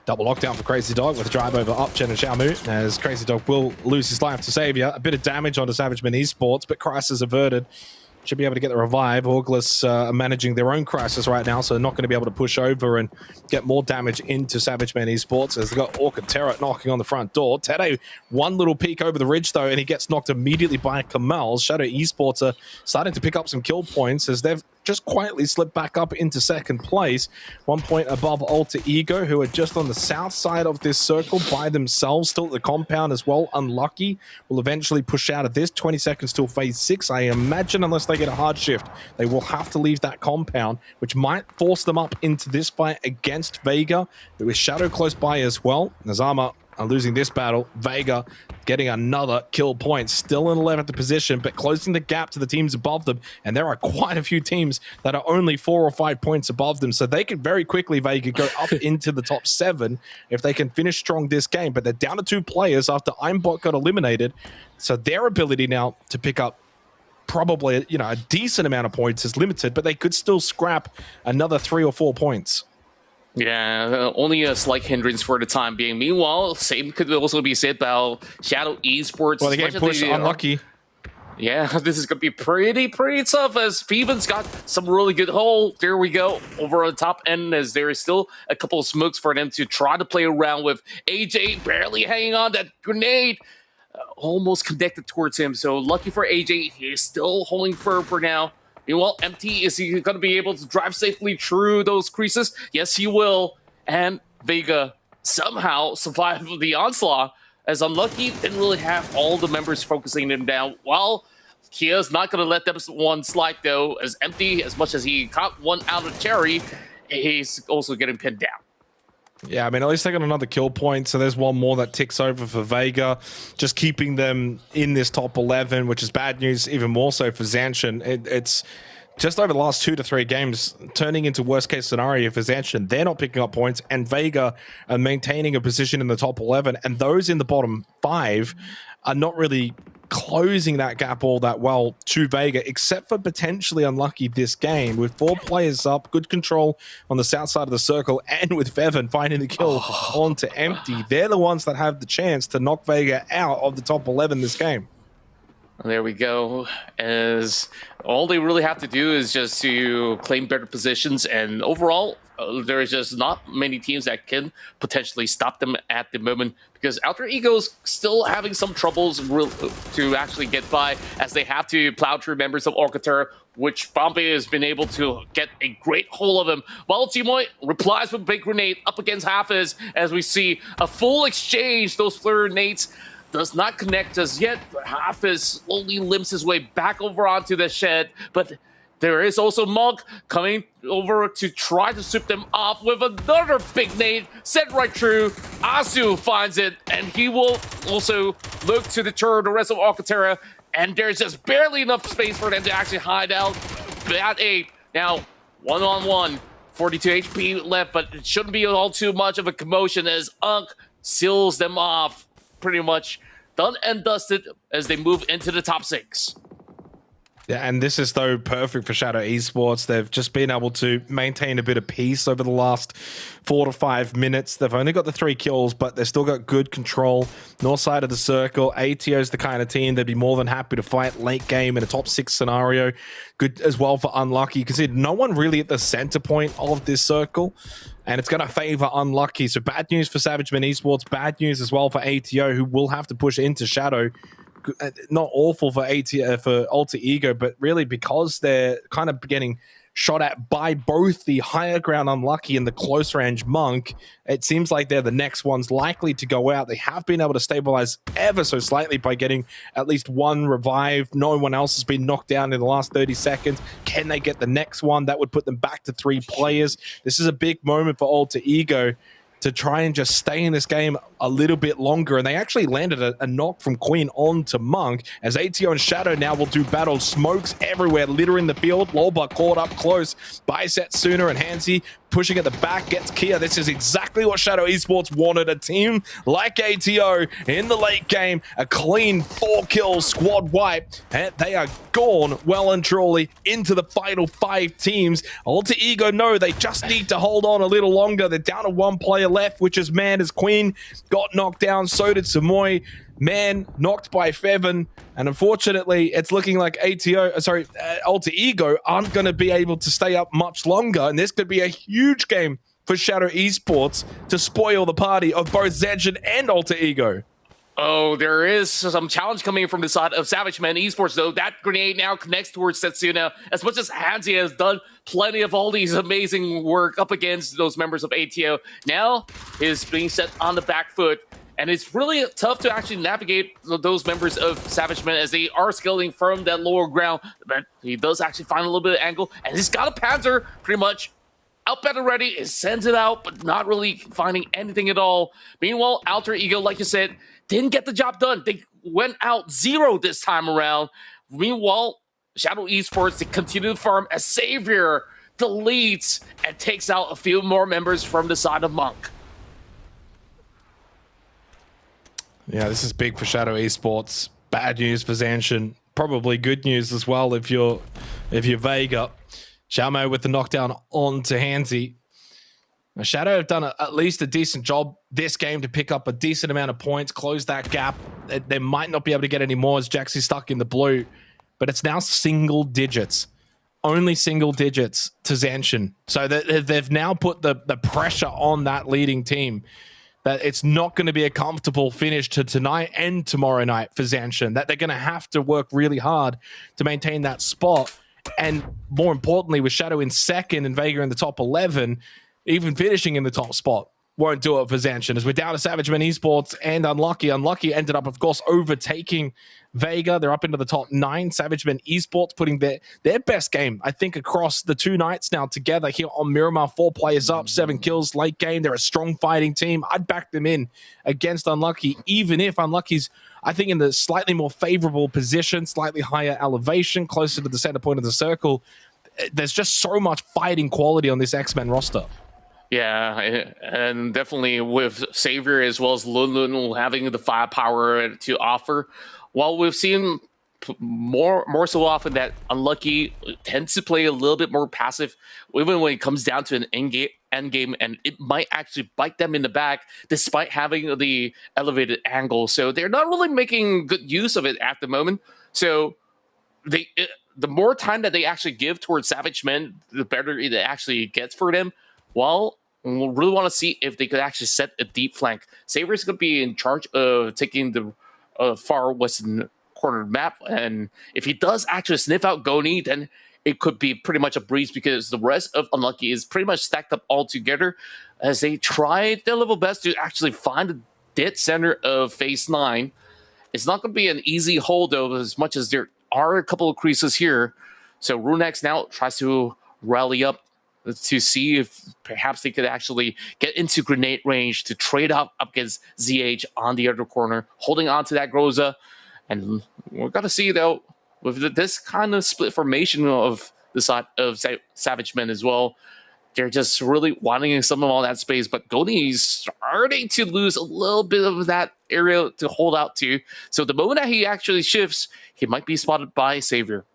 Double lockdown for Crazy Dog with a drive over Upchen and Xiaomu, as Crazy Dog will lose his life to Savior. A bit of damage onto Savage Men Esports, but crisis averted. Should be able to get the revive. Orgulus are managing their own crisis right now, so they're not going to be able to push over and get more damage into Savage Men Esports, as they've got Orchid TERA knocking on the front door. Tede, one little peek over the ridge, though, and he gets knocked immediately by Kamal. Shadow Esports are starting to pick up some kill points, as they've just quietly slipped back up into second place. 1 point above Alter Ego, who are just on the south side of this circle by themselves, still at the compound as well. Unlucky will eventually push out of this. 20 seconds till phase 6. I imagine unless they get a hard shift, they will have to leave that compound, which might force them up into this fight against Vega. There is Shadow close by as well. Nazama are losing this battle. Vega getting another kill point, still in 11th position, but closing the gap to the teams above them. And there are quite a few teams that are only 4 or 5 points above them. So they could very quickly, Vega, go up into the top 7 if they can finish strong this game. But they're down to 2 players after Aimbot got eliminated. So their ability now to pick up probably, you know, a decent amount of points is limited, but they could still scrap another 3 or 4 points. Yeah, only a slight hindrance for the time being. Meanwhile, same could also be said about Shadow Esports. Well, they get pushed unlucky. Yeah, this is going to be pretty tough as Feven's got some really good hold. There we go, over on the top end, as there is still a couple of smokes for them to try to play around with. AJ barely hanging on that grenade. Almost connected towards him, so lucky for AJ, he is still holding firm for now. Meanwhile, Empty, is he going to be able to drive safely through those creases? Yes, he will. And Vega somehow survived the onslaught, as Unlucky didn't really have all the members focusing him down. While Kia's not going to let them one slide, though, as Empty, as much as he caught one out of Cherry, he's also getting pinned down. Yeah, I mean, at least they got another kill point, so there's one more that ticks over for Vega, just keeping them in this top 11, which is bad news, even more so for Zanshin. It's just over the last 2 to 3 games turning into worst case scenario for Zanshin. They're not picking up points, and Vega are maintaining a position in the top 11, and those in the bottom 5 are not really closing that gap all that well to Vega, except for potentially Unlucky this game. With 4 players up, good control on the south side of the circle, and with Feven finding the kill onto Empty, they're the ones that have the chance to knock Vega out of the top 11 this game. There we go, as all they really have to do is just to claim better positions, and overall, there is just not many teams that can potentially stop them at the moment, because Alter Ego's still having some troubles to actually get by, as they have to plow through members of Orcater, which Bombay has been able to get a great hold of him. While Timoy replies with big grenade up against Hafiz, as we see a full exchange. Those flare grenades does not connect us yet. Hafiz slowly limps his way back over onto the shed, but there is also Monk coming over to try to sweep them off with another big nade sent right through. Asu finds it, and he will also look to deter the rest of Alcantara, and there's just barely enough space for them to actually hide out. Bad 8. Now, 1-on-1. 42 HP left, but it shouldn't be all too much of a commotion as Unk seals them off. Pretty much done and dusted as they move into the top 6. Yeah, and this is, though, perfect for Shadow Esports. They've just been able to maintain a bit of peace over the last 4 to 5 minutes. They've only got the 3 kills, but they've still got good control. North side of the circle, ATO's the kind of team they'd be more than happy to fight late game in a top 6 scenario. Good as well for Unlucky. You can see no one really at the center point of this circle, and it's going to favor Unlucky. So bad news for SavageMan Esports, bad news as well for ATO, who will have to push into Shadow. Not awful for Alter Ego, but really because they're kind of getting shot at by both the higher ground Unlucky and the close range Monk, it seems like they're the next ones likely to go out. They have been able to stabilize ever so slightly by getting at least one revive. No one else has been knocked down in the last 30 seconds. Can they get the next one? That would put them back to 3 players. This is a big moment for Alter Ego to try and just stay in this game a little bit longer. And they actually landed a knock from Queen onto Monk, as ATO and Shadow now will do battle. Smokes everywhere, littering the field. Lolba caught up close by Setsuna, and Hansi pushing at the back, gets Kia. This is exactly what Shadow Esports wanted. A team like ATO in the late game, a clean 4 kills, squad wipe, and they are gone well and truly into the final 5 teams. Alter Ego know they just need to hold on a little longer. They're down to 1 player left, which is Man. As Queen got knocked down, so did Samoy. Man knocked by Feven, and unfortunately it's looking like Alter Ego aren't going to be able to stay up much longer, and this could be a huge game for Shadow Esports to spoil the party of both Zanshin and Alter Ego. Oh, there is some challenge coming from the side of SavageMen Esports, though. That grenade now connects towards Setsuna. As much as Hansi has done plenty of all these amazing work up against those members of ATO, now is being set on the back foot. And it's really tough to actually navigate those members of SavageMen as they are scaling from that lower ground. But he does actually find a little bit of angle, and he's got a Panzer pretty much outbed already. It sends it out, but not really finding anything at all. Meanwhile, Alter Ego, like you said, didn't get the job done. They went out 0 this time around. Meanwhile, Shadow Esports, they continue to farm as Savior deletes and takes out a few more members from the side of Monk. Yeah, this is big for Shadow Esports. Bad news for Zanshin. Probably good news as well if you're Vega. Xiaomo with the knockdown on to Hansi. Now, Shadow have done at least a decent job this game to pick up a decent amount of points, close that gap. They might not be able to get any more as Jaxie's stuck in the blue, but it's now single digits. Only single digits to Zanshin. So they've now put the pressure on that leading team that it's not going to be a comfortable finish to tonight and tomorrow night for Zanshin, that they're going to have to work really hard to maintain that spot. And more importantly, with Shadow in second and Vega in the top 11, even finishing in the top spot won't do it for Zanshin, as we're down to SavageMen Esports and Unlucky. Unlucky ended up, of course, overtaking Vega. They're up into the top 9. SavageMen Esports putting their best game, I think, across the 2 nights now together here on Miramar. 4 players up, 7 kills late game. They're a strong fighting team. I'd back them in against Unlucky, even if Unlucky's, I think, in the slightly more favorable position, slightly higher elevation, closer to the center point of the circle. There's just so much fighting quality on this Xmen roster. Yeah, and definitely with Savior as well as Lun having the firepower to offer. While we've seen more so often that Unlucky tends to play a little bit more passive, even when it comes down to an end game, and it might actually bite them in the back despite having the elevated angle. So they're not really making good use of it at the moment. So the more time that they actually give towards SavageMen, the better it actually gets for them. Well, we'll really want to see if they could actually set a deep flank. Saber's going to be in charge of taking the far western corner map, and if he does actually sniff out Goni, then it could be pretty much a breeze, because the rest of Unlucky is pretty much stacked up all together as they try their level best to actually find the dead center of Phase 9. It's not going to be an easy hold, though, as much as there are a couple of creases here. So Runex now tries to rally up to see if perhaps they could actually get into grenade range to trade up against ZH on the other corner, holding on to that Groza. And we're going to see, though, with this kind of split formation of the side of SavageMen as well, they're just really wanting some of all that space. But Goni is starting to lose a little bit of that area to hold out to. So the moment that he actually shifts, he might be spotted by Savior.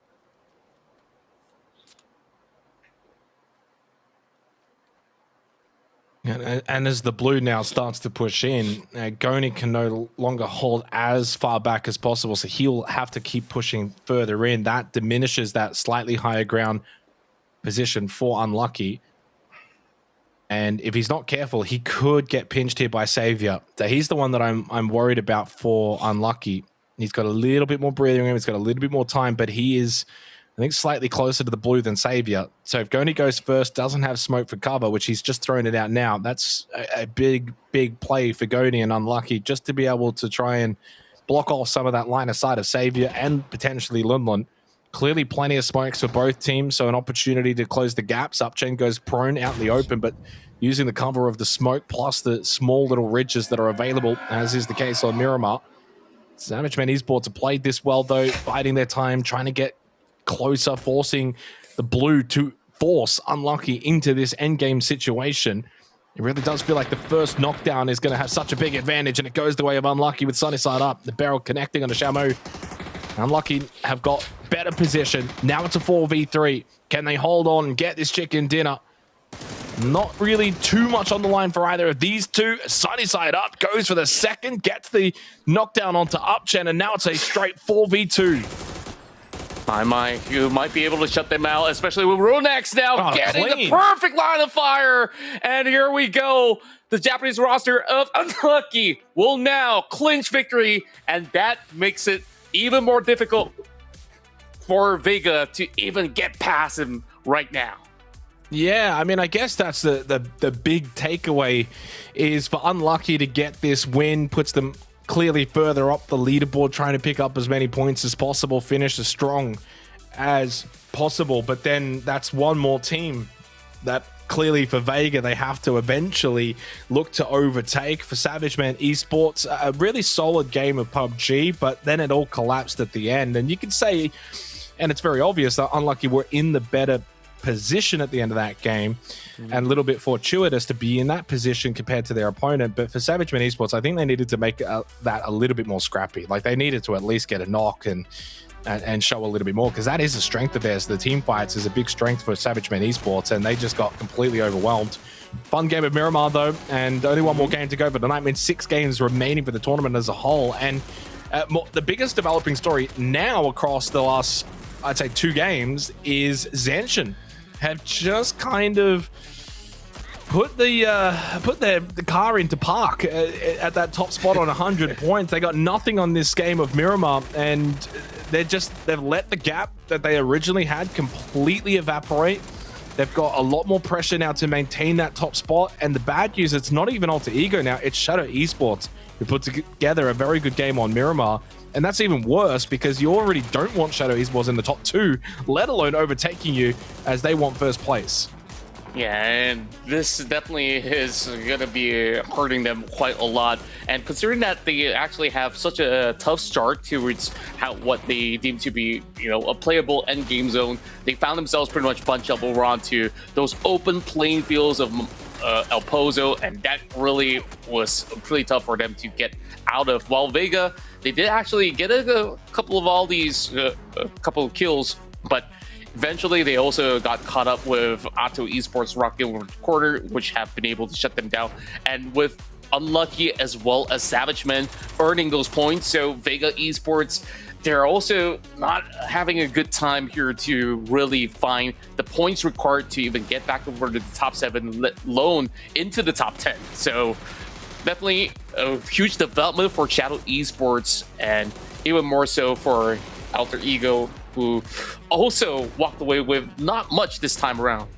And as the blue now starts to push in, Goni can no longer hold as far back as possible, so he'll have to keep pushing further in. That diminishes that slightly higher ground position for Unlucky. And if he's not careful, he could get pinched here by Savior. So he's the one that I'm worried about for Unlucky. He's got a little bit more breathing room, he's got a little bit more time, but he is, I think, slightly closer to the blue than Savior. So if Goni goes first, doesn't have smoke for cover, which he's just thrown it out now, that's a big play for Goni and Unlucky, just to be able to try and block off some of that line of sight of Savior and potentially Lunlun. Clearly plenty of smokes for both teams, so an opportunity to close the gaps. Upchain goes prone out in the open, but using the cover of the smoke plus the small little ridges that are available, as is the case on Miramar. SavageMen Esports have played this well, though, biding their time, trying to get closer, forcing the blue to force Unlucky into this endgame situation. It really does feel like the first knockdown is going to have such a big advantage, and it goes the way of Unlucky with Sunnyside up. The barrel connecting on the Xiaomo. Unlucky have got better position. Now it's a 4v3. Can they hold on and get this chicken dinner? Not really too much on the line for either of these two. Sunnyside up, goes for the second, gets the knockdown onto Upchen, and now it's a straight 4v2. You might be able to shut them out, especially with Runex now getting the perfect line of fire. And here we go. The Japanese roster of Unlucky will now clinch victory, and that makes it even more difficult for Vega to even get past him right now. Yeah, I mean, I guess that's the big takeaway is for Unlucky to get this win, puts them clearly further up the leaderboard, trying to pick up as many points as possible, finish as strong as possible. But then that's one more team that clearly for Vega they have to eventually look to overtake. For SavageMan Esports, a really solid game of PUBG, but then it all collapsed at the end. And you can say, and it's very obvious, that Unlucky were in the better position at the end of that game, and a little bit fortuitous to be in that position compared to their opponent. But for SavageMan Esports, I think they needed to make that a little bit more scrappy. Like, they needed to at least get a knock and show a little bit more, because that is a strength of theirs. The team fights is a big strength for SavageMan Esports, and they just got completely overwhelmed. Fun game of Miramar, though, and only one more game to go for tonight. I mean, 6 games remaining for the tournament as a whole, and the biggest developing story now across the last, I'd say, 2 games is ZSHN have just kind of put the car into park at that top spot on 100 points. They got nothing on this game of Miramar, and they've let the gap that they originally had completely evaporate. They've got a lot more pressure now to maintain that top spot, and the bad news, it's not even Alter Ego now, it's Shadow Esports who put together a very good game on Miramar. And that's even worse, because you already don't want Shadow Esports in the top 2, let alone overtaking you, as they want first place. Yeah, and this definitely is going to be hurting them quite a lot. And considering that they actually have such a tough start towards what they deem to be, a playable end game zone, they found themselves pretty much bunched up over onto those open playing fields of El Pozo, and that really was pretty tough for them to get out of. While Vega, they did actually get a couple of all these, couple of kills, but eventually they also got caught up with Atto Esports Rocket Quarter, which have been able to shut them down. And with Unlucky as well as SavageMan earning those points, so Vega Esports, they're also not having a good time here to really find the points required to even get back over to the top 7, let alone into the top 10. So definitely a huge development for Shadow Esports, and even more so for Alter Ego, who also walked away with not much this time around.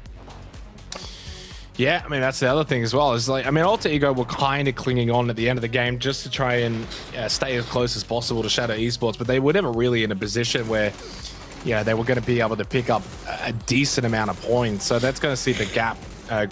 Yeah, I mean, that's the other thing as well. Is like, I mean, Alter Ego were kind of clinging on at the end of the game just to try and stay as close as possible to Shadow Esports, but they were never really in a position where, they were going to be able to pick up a decent amount of points. So that's going to see the gap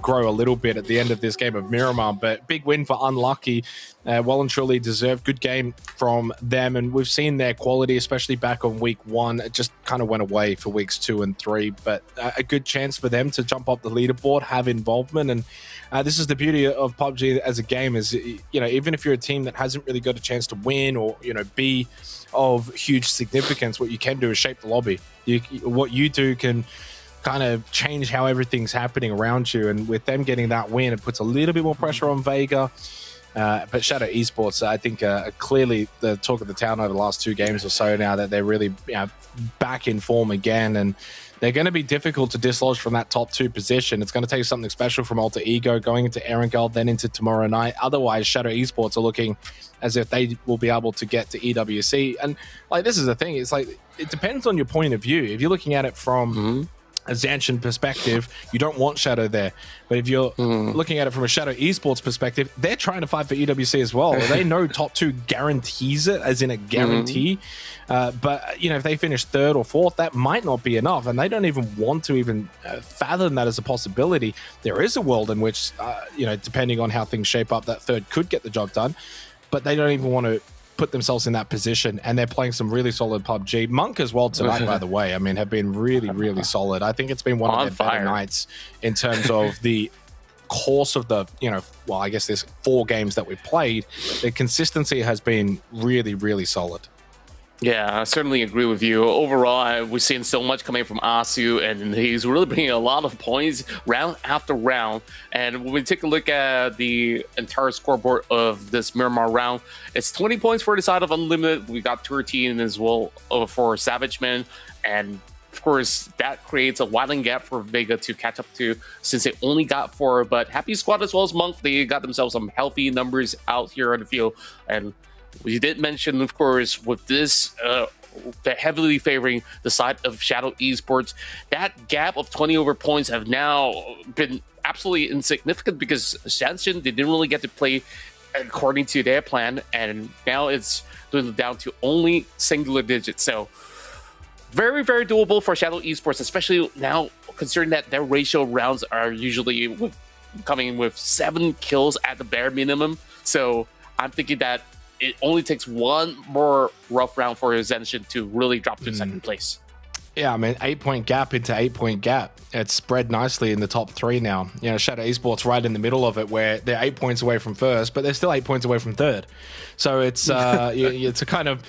grow a little bit at the end of this game of Miramar. But big win for Unlucky. Well and truly deserved. Good game from them, and we've seen their quality, especially back on week 1. It just kind of went away for weeks 2 and 3, but a good chance for them to jump up the leaderboard, have involvement. And this is the beauty of PUBG as a game, is even if you're a team that hasn't really got a chance to win or be of huge significance, what you can do is shape the lobby. What you do can kind of change how everything's happening around you, and with them getting that win, it puts a little bit more pressure on Vega. But Shadow Esports, I think, clearly the talk of the town over the last 2 games or so now, that they're really back in form again, and they're going to be difficult to dislodge from that top 2 position. It's going to take something special from Alter Ego going into Erangel, then into tomorrow night. Otherwise, Shadow Esports are looking as if they will be able to get to EWC. And this is the thing, it's like, it depends on your point of view. If you're looking at it from a ZSHN perspective, you don't want Shadow there. But if you're looking at it from a Shadow Esports perspective, they're trying to fight for EWC as well. They know top 2 guarantees it, as in a guarantee. But, if they finish 3rd or 4th, that might not be enough. And they don't even want to even fathom that as a possibility. There is a world in which, depending on how things shape up, that 3rd could get the job done. But they don't even want to put themselves in that position, and they're playing some really solid PUBG. Monk as well tonight, by the way, I mean, have been really, really solid. I think it's been one of their better nights in terms of the course of the, I guess there's 4 games that we've played. The consistency has been really, really solid. Yeah, I certainly agree with you. Overall, we're seeing so much coming from Asu, and he's really bringing a lot of points round after round. And when we take a look at the entire scoreboard of this Miramar round, it's 20 points for the side of Unlimited. We got 13 as well for Xmen, and of course, that creates a widening gap for Vega to catch up to, since they only got 4. But Happy Squad as well as Monk, they got themselves some healthy numbers out here on the field. And we did mention, of course, with this heavily favoring the side of Shadow Esports, that gap of 20 over points have now been absolutely insignificant, because Shanshin, they didn't really get to play according to their plan, and now it's down to only singular digits. So very, very doable for Shadow Esports, especially now considering that their ratio rounds are usually coming with 7 kills at the bare minimum. So I'm thinking that it only takes one more rough round for Zenshin to really drop to second place. Yeah, I mean, 8-point gap into 8-point gap. It's spread nicely in the top 3 now. You know, Shadow Esports right in the middle of it, where they're 8 points away from first, but they're still 8 points away from third. So it's it's a kind of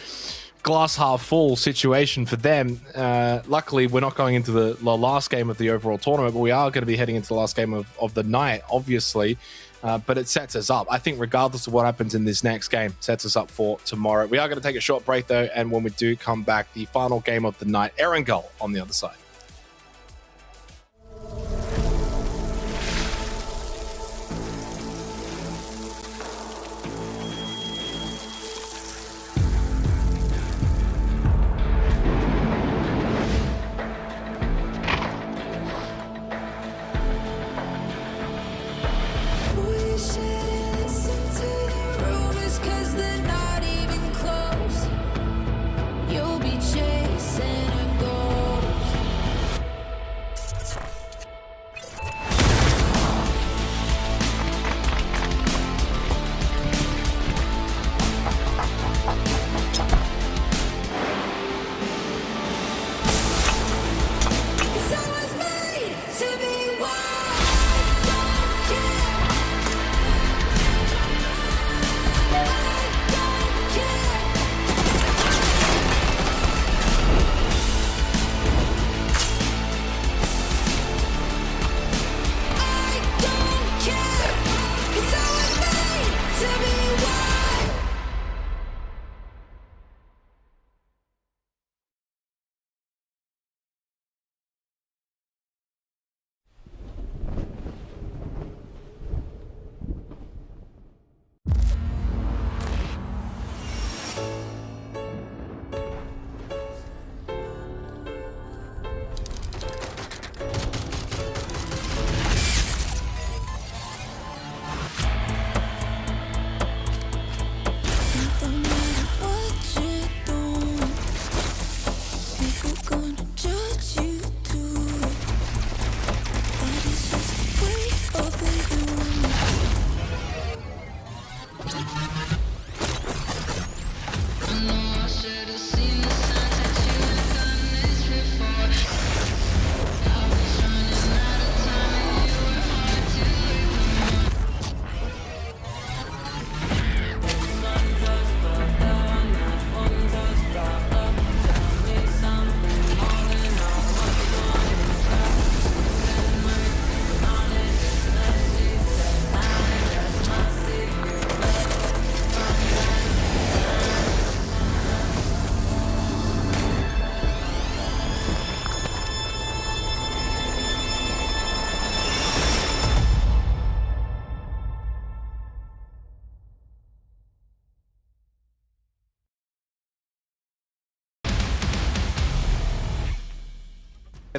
glass half full situation for them. Luckily, we're not going into the last game of the overall tournament, but we are going to be heading into the last game of the night, obviously. But it sets us up. I think regardless of what happens in this next game, sets us up for tomorrow. We are going to take a short break, though, and when we do come back, the final game of the night, Erangel on the other side.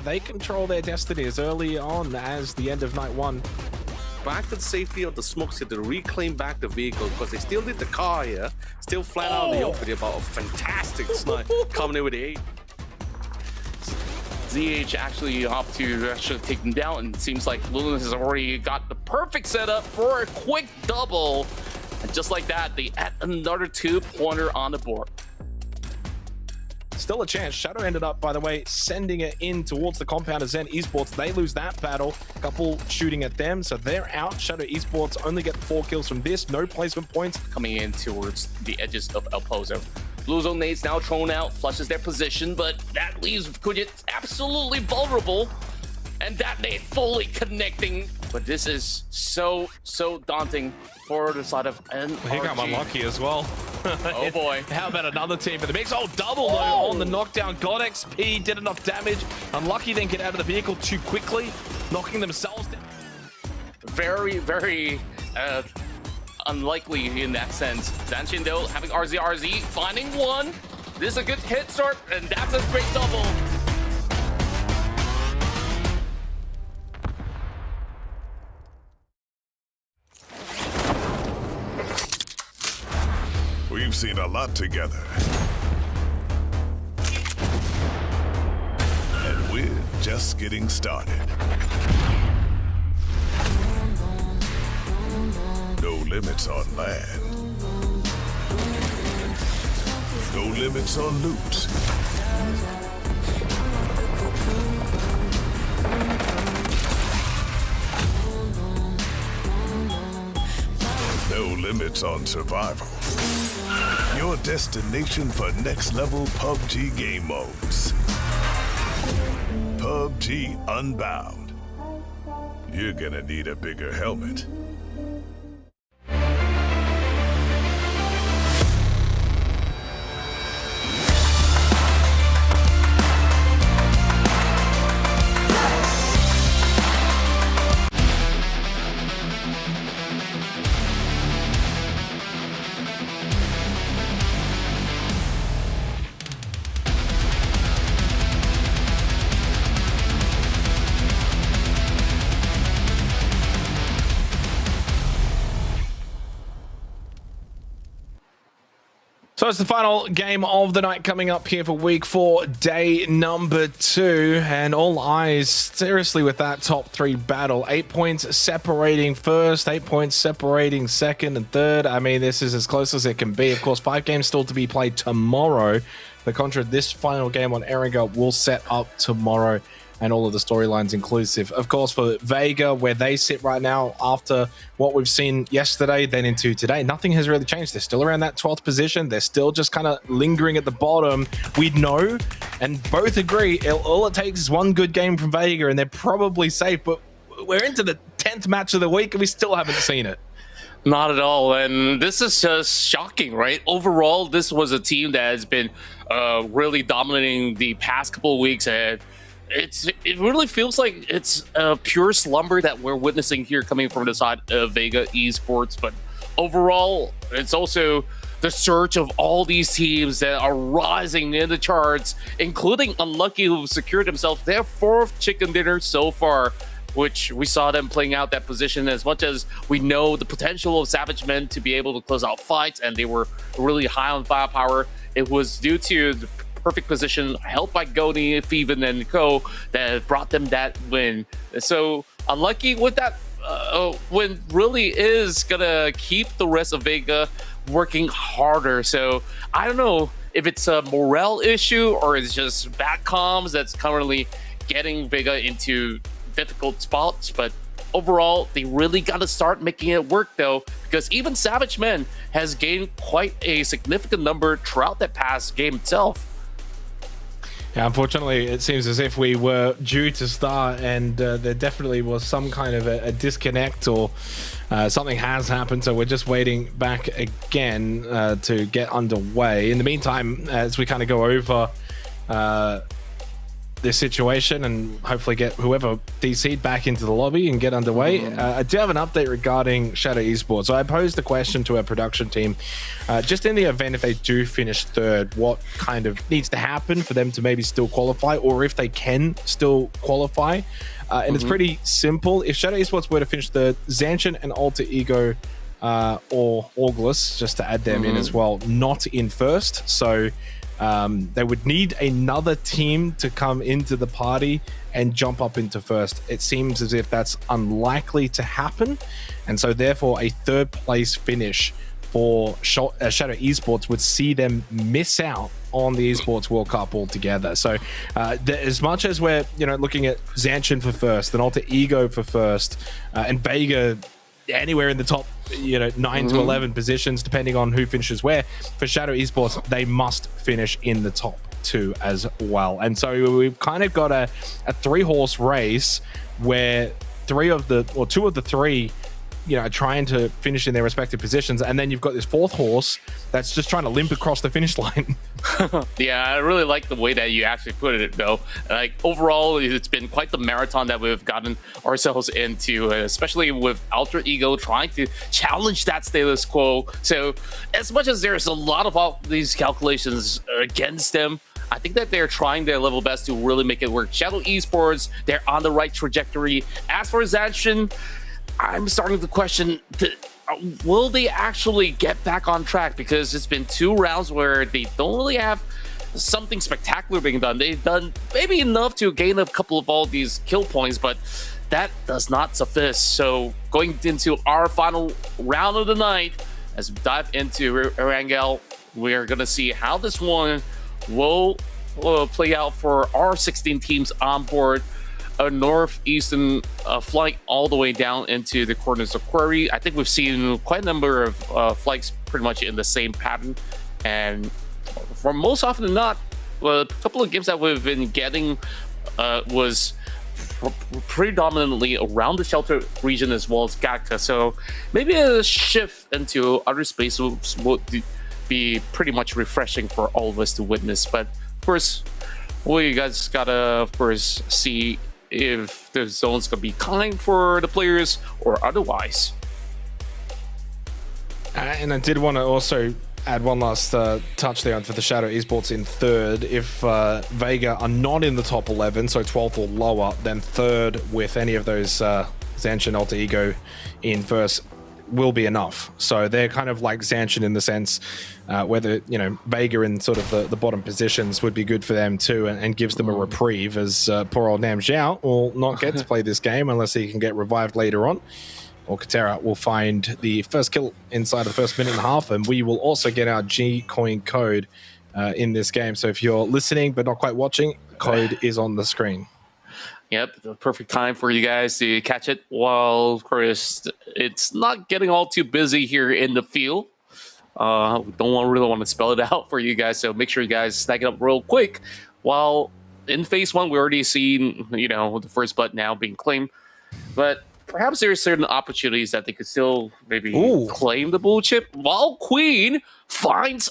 They control their destiny as early on as the end of night 1. Back to the safety of the smokes here to reclaim back the vehicle, because they still did the car here. Still flat out in the open about a fantastic snipe coming in with the 8. ZH actually off to should take them down, and it seems like Lunas has already got the perfect setup for a quick double. And just like that, they add another 2-pointer on the board. Still a chance. Shadow ended up, by the way, sending it in towards the compound of Zen Esports. They lose that battle. A couple shooting at them, so they're out. Shadow Esports only get 4 kills from this. No placement points. Coming in towards the edges of El Pozo. Blue Zone nades now thrown out, flushes their position, but that leaves Kujit absolutely vulnerable. And that nade fully connecting. But this is so daunting for the side of NRG. He got unlucky as well. Oh boy. How about another team for the mix? Oh, double though on the knockdown. Got XP, did enough damage. Unlucky then get out of the vehicle too quickly, knocking themselves down. Very unlikely in that sense. Zanshin though having RZ, finding one. This is a good hit start, and that's a great double. We've seen a lot together. And we're just getting started. No limits on land. No limits on loot. No limits on survival. Your destination for next level PUBG game modes. PUBG Unbound. You're gonna need a bigger helmet. So it's the final game of the night coming up here for week 4, day number 2, and all eyes seriously with that top 3 battle. 8 points separating first, 8 points separating second and third. I mean, this is as close as it can be. Of course, 5 games still to be played tomorrow. The contract, this final game on Erangel will set up tomorrow, and all of the storylines inclusive. Of course, for Vega, where they sit right now after what we've seen yesterday, then into today, nothing has really changed. They're still around that 12th position. They're still just kind of lingering at the bottom. We know, and both agree, all it takes is one good game from Vega, and they're probably safe, but we're into the 10th match of the week, and we still haven't seen it. Not at all, and this is just shocking, right? Overall, this was a team that has been really dominating the past couple of weeks, and it really feels like it's a pure slumber that we're witnessing here coming from the side of Vega Esports. But overall, it's also the surge of all these teams that are rising in the charts, including Unlucky, who secured themselves their 4th chicken dinner so far, which we saw them playing out that position. As much as we know the potential of SavageMen to be able to close out fights, and they were really high on firepower, it was due to the perfect position held by Goni, Feven, and Co. that brought them that win. So Unlucky with that win really is gonna keep the rest of Vega working harder. So I don't know if it's a morale issue or it's just bad comms that's currently getting Vega into difficult spots, but overall they really got to start making it work though, because even SavageMen has gained quite a significant number throughout that past game itself. Yeah, unfortunately, it seems as if we were due to start, and there definitely was some kind of a disconnect, or something has happened, so we're just waiting back again to get underway. In the meantime, as we kind of go over this situation and hopefully get whoever DC'd back into the lobby and get underway, I do have an update regarding Shadow Esports. So I posed a question to our production team, just in the event if they do finish 3rd, what kind of needs to happen for them to maybe still qualify, or if they can still qualify. And it's pretty simple. If Shadow Esports were to finish 3rd, Zanshin and Alter Ego or Auglis, just to add them in as well, not in 1st. So they would need another team to come into the party and jump up into 1st. It seems as if that's unlikely to happen, and so therefore a 3rd place finish for Shadow Esports would see them miss out on the Esports World Cup altogether. So as much as we're looking at Zanshin for 1st and Alter Ego for 1st, and Vega anywhere in the top 9 to 11 positions, depending on who finishes where. For Shadow Esports, they must finish in the top 2 as well. And so we've kind of got a 3-horse race where 2 of the 3 trying to finish in their respective positions, and then you've got this 4th horse that's just trying to limp across the finish line. Yeah, I really like the way that you actually put it, though. Like, overall, it's been quite the marathon that we've gotten ourselves into, especially with Alter Ego trying to challenge that status quo. So, as much as there's a lot of all these calculations against them, I think that they're trying their level best to really make it work. Shadow Esports, they're on the right trajectory. As for ZSHN, I'm starting to question, will they actually get back on track? Because it's been 2 rounds where they don't really have something spectacular being done. They've done maybe enough to gain a couple of all these kill points, but that does not suffice. So going into our final round of the night, as we dive into Erangel, we're going to see how this one will play out for our 16 teams on board. A northeastern flight all the way down into the corners of Quarry. I think we've seen quite a number of flights pretty much in the same pattern, and for most often than not, a couple of games that we've been getting was predominantly around the shelter region as well as Gatka. So maybe a shift into other spaces would be pretty much refreshing for all of us to witness. But of course, we guys gotta of course see if the zone's gonna be kind for the players or otherwise. And I did want to also add one last touchdown for the Shadow Esports in 3rd. If Vega are not in the top 11, so 12th or lower, then 3rd with any of those ZSHN Alter Ego in 1st will be enough. So they're kind of like ZSHN in the sense whether Vega in sort of the bottom positions would be good for them too, and gives them a reprieve, as poor old Nam Zhao will not get to play this game unless he can get revived later on, or TERA will find the first kill inside of the first minute and a half, and we will also get our G coin code in this game. So if you're listening but not quite watching, code is on the screen. Yep, the perfect time for you guys to catch it while, of course, it's not getting all too busy here in the field. We don't really want to spell it out for you guys, so make sure you guys snag it up real quick. While in phase 1, we already seen, the first blood now being claimed, but perhaps there are certain opportunities that they could still maybe claim the blue chip, while Queen finds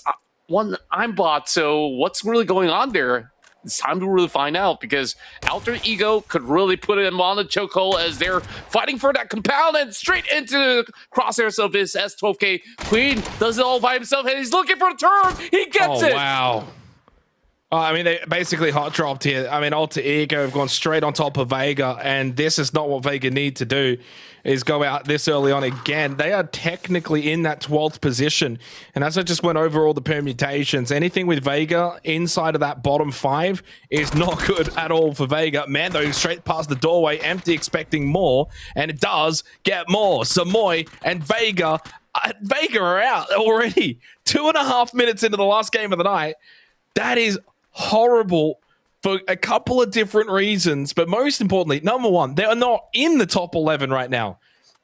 one aimbot. So what's really going on there? It's time to really find out, because Alter Ego could really put him on the chokehold as they're fighting for that compound and straight into the crosshairs of his S12K. Queen does it all by himself and he's looking for the turn. He gets it. Wow. I mean, they basically hot dropped here. I mean, Alter Ego have gone straight on top of Vega, and this is not what Vega need to do, is go out this early on again. They are technically in that 12th position, and as I just went over all the permutations, anything with Vega inside of that bottom 5 is not good at all for Vega. Mando straight past the doorway, empty, expecting more, and it does get more. Samoy and Vega are out already. 2.5 minutes into the last game of the night. That is horrible for a couple of different reasons, but most importantly, number one, they are not in the top 11 right now.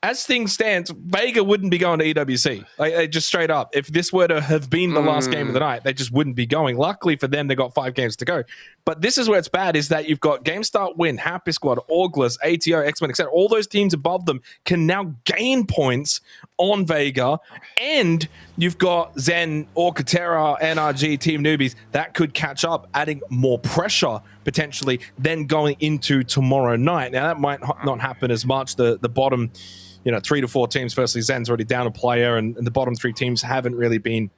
As things stand, Vega wouldn't be going to EWC. Like, just straight up. If this were to have been the last game of the night, they just wouldn't be going. Luckily for them, they got 5 games to go. But this is where it's bad, is that you've got GameStart Win, Happy Squad, Auglas, ATO, Xmen, etc. All those teams above them can now gain points on Vega. And you've got Zen, Orca, TERA, NRG, Team Newbies. That could catch up, adding more pressure potentially than going into tomorrow night. Now, that might not happen as much. The bottom 3 to 4 teams. Firstly, Zen's already down a player, and the bottom 3 teams haven't really been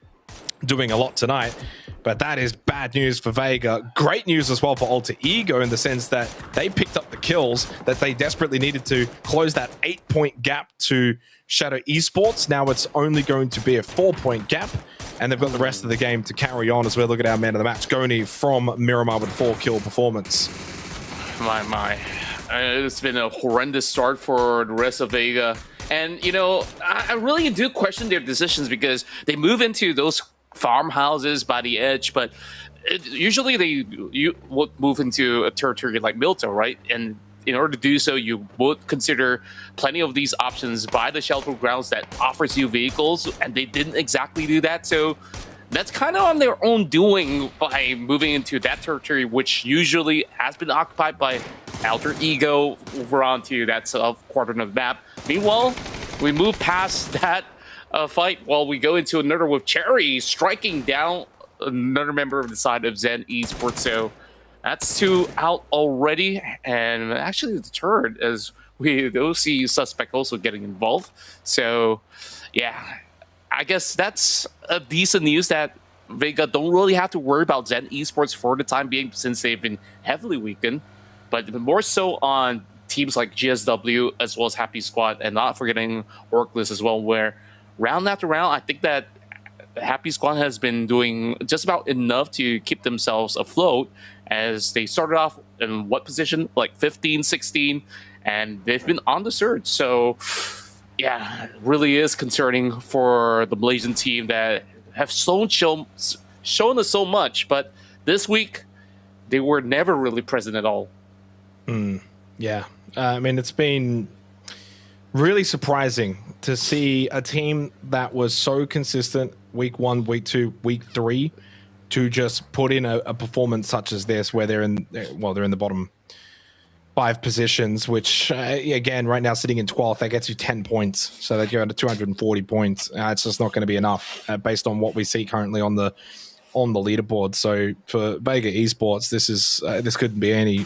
doing a lot tonight. But that is bad news for Vega. Great news as well for Alter Ego, in the sense that they picked up the kills that they desperately needed to close that 8-point gap to Shadow Esports. Now it's only going to be a 4-point gap, and they've got the rest of the game to carry on as well. Look at our man of the match, Goni from Miramar, with 4-kill performance. My. It's been a horrendous start for the rest of Vega. And, I really do question their decisions, because they move into those farmhouses by the edge, but usually you would move into a territory like Milto, right? And in order to do so, you would consider plenty of these options by the shelter grounds that offers you vehicles, and they didn't exactly do that. So that's kind of on their own doing by moving into that territory, which usually has been occupied by Alter Ego over onto that quadrant of the map. Meanwhile, we move past that fight while we go into another with Cherry striking down another member of the side of Zen Esports. So that's 2 out already, and actually the third as we see suspect also getting involved. So yeah, I guess that's a decent news that Vega don't really have to worry about Zen Esports for the time being, since they've been heavily weakened, but more so on teams like GSW as well as Happy Squad, and not forgetting Orcless as well, where round after round, I think that Happy Squad has been doing just about enough to keep themselves afloat, as they started off in what position? Like 15, 16, and they've been on the surge. So yeah, it really is concerning for the Malaysian team that have shown us so much, but this week they were never really present at all. Yeah, I mean, it's been really surprising to see a team that was so consistent week 1, week 2, week 3 to just put in a performance such as this, where they're in the bottom 5 positions, which again, right now sitting in 12th, that gets you 10 points. So they go into 240 points. It's just not going to be enough based on what we see currently on the leaderboard. So for Vega Esports, this couldn't be any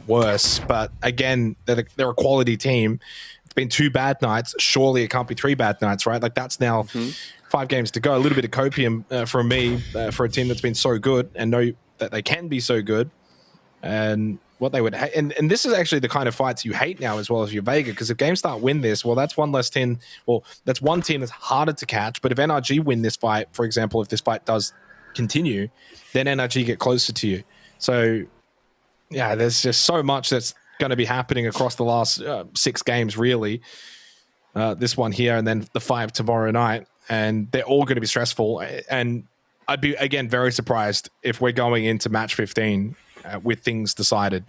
worse. But again, they're a quality team. It's been 2 bad nights. Surely it can't be 3 bad nights, right? Like, that's now 5 games to go. A little bit of copium from me for a team that's been so good and know that they can be so good. And what they would hate, and this is actually the kind of fights you hate now as well as your Vega, because if GameStart win this, well, that's one less team. Well, that's one team that's harder to catch. But if NRG win this fight, for example, if this fight does continue, then NRG get closer to you. So yeah, there's just so much that's going to be happening across the last 6 games, really. This one here, and then the 5 tomorrow night, and they're all going to be stressful. And I'd be, again, very surprised if we're going into match 15 with things decided.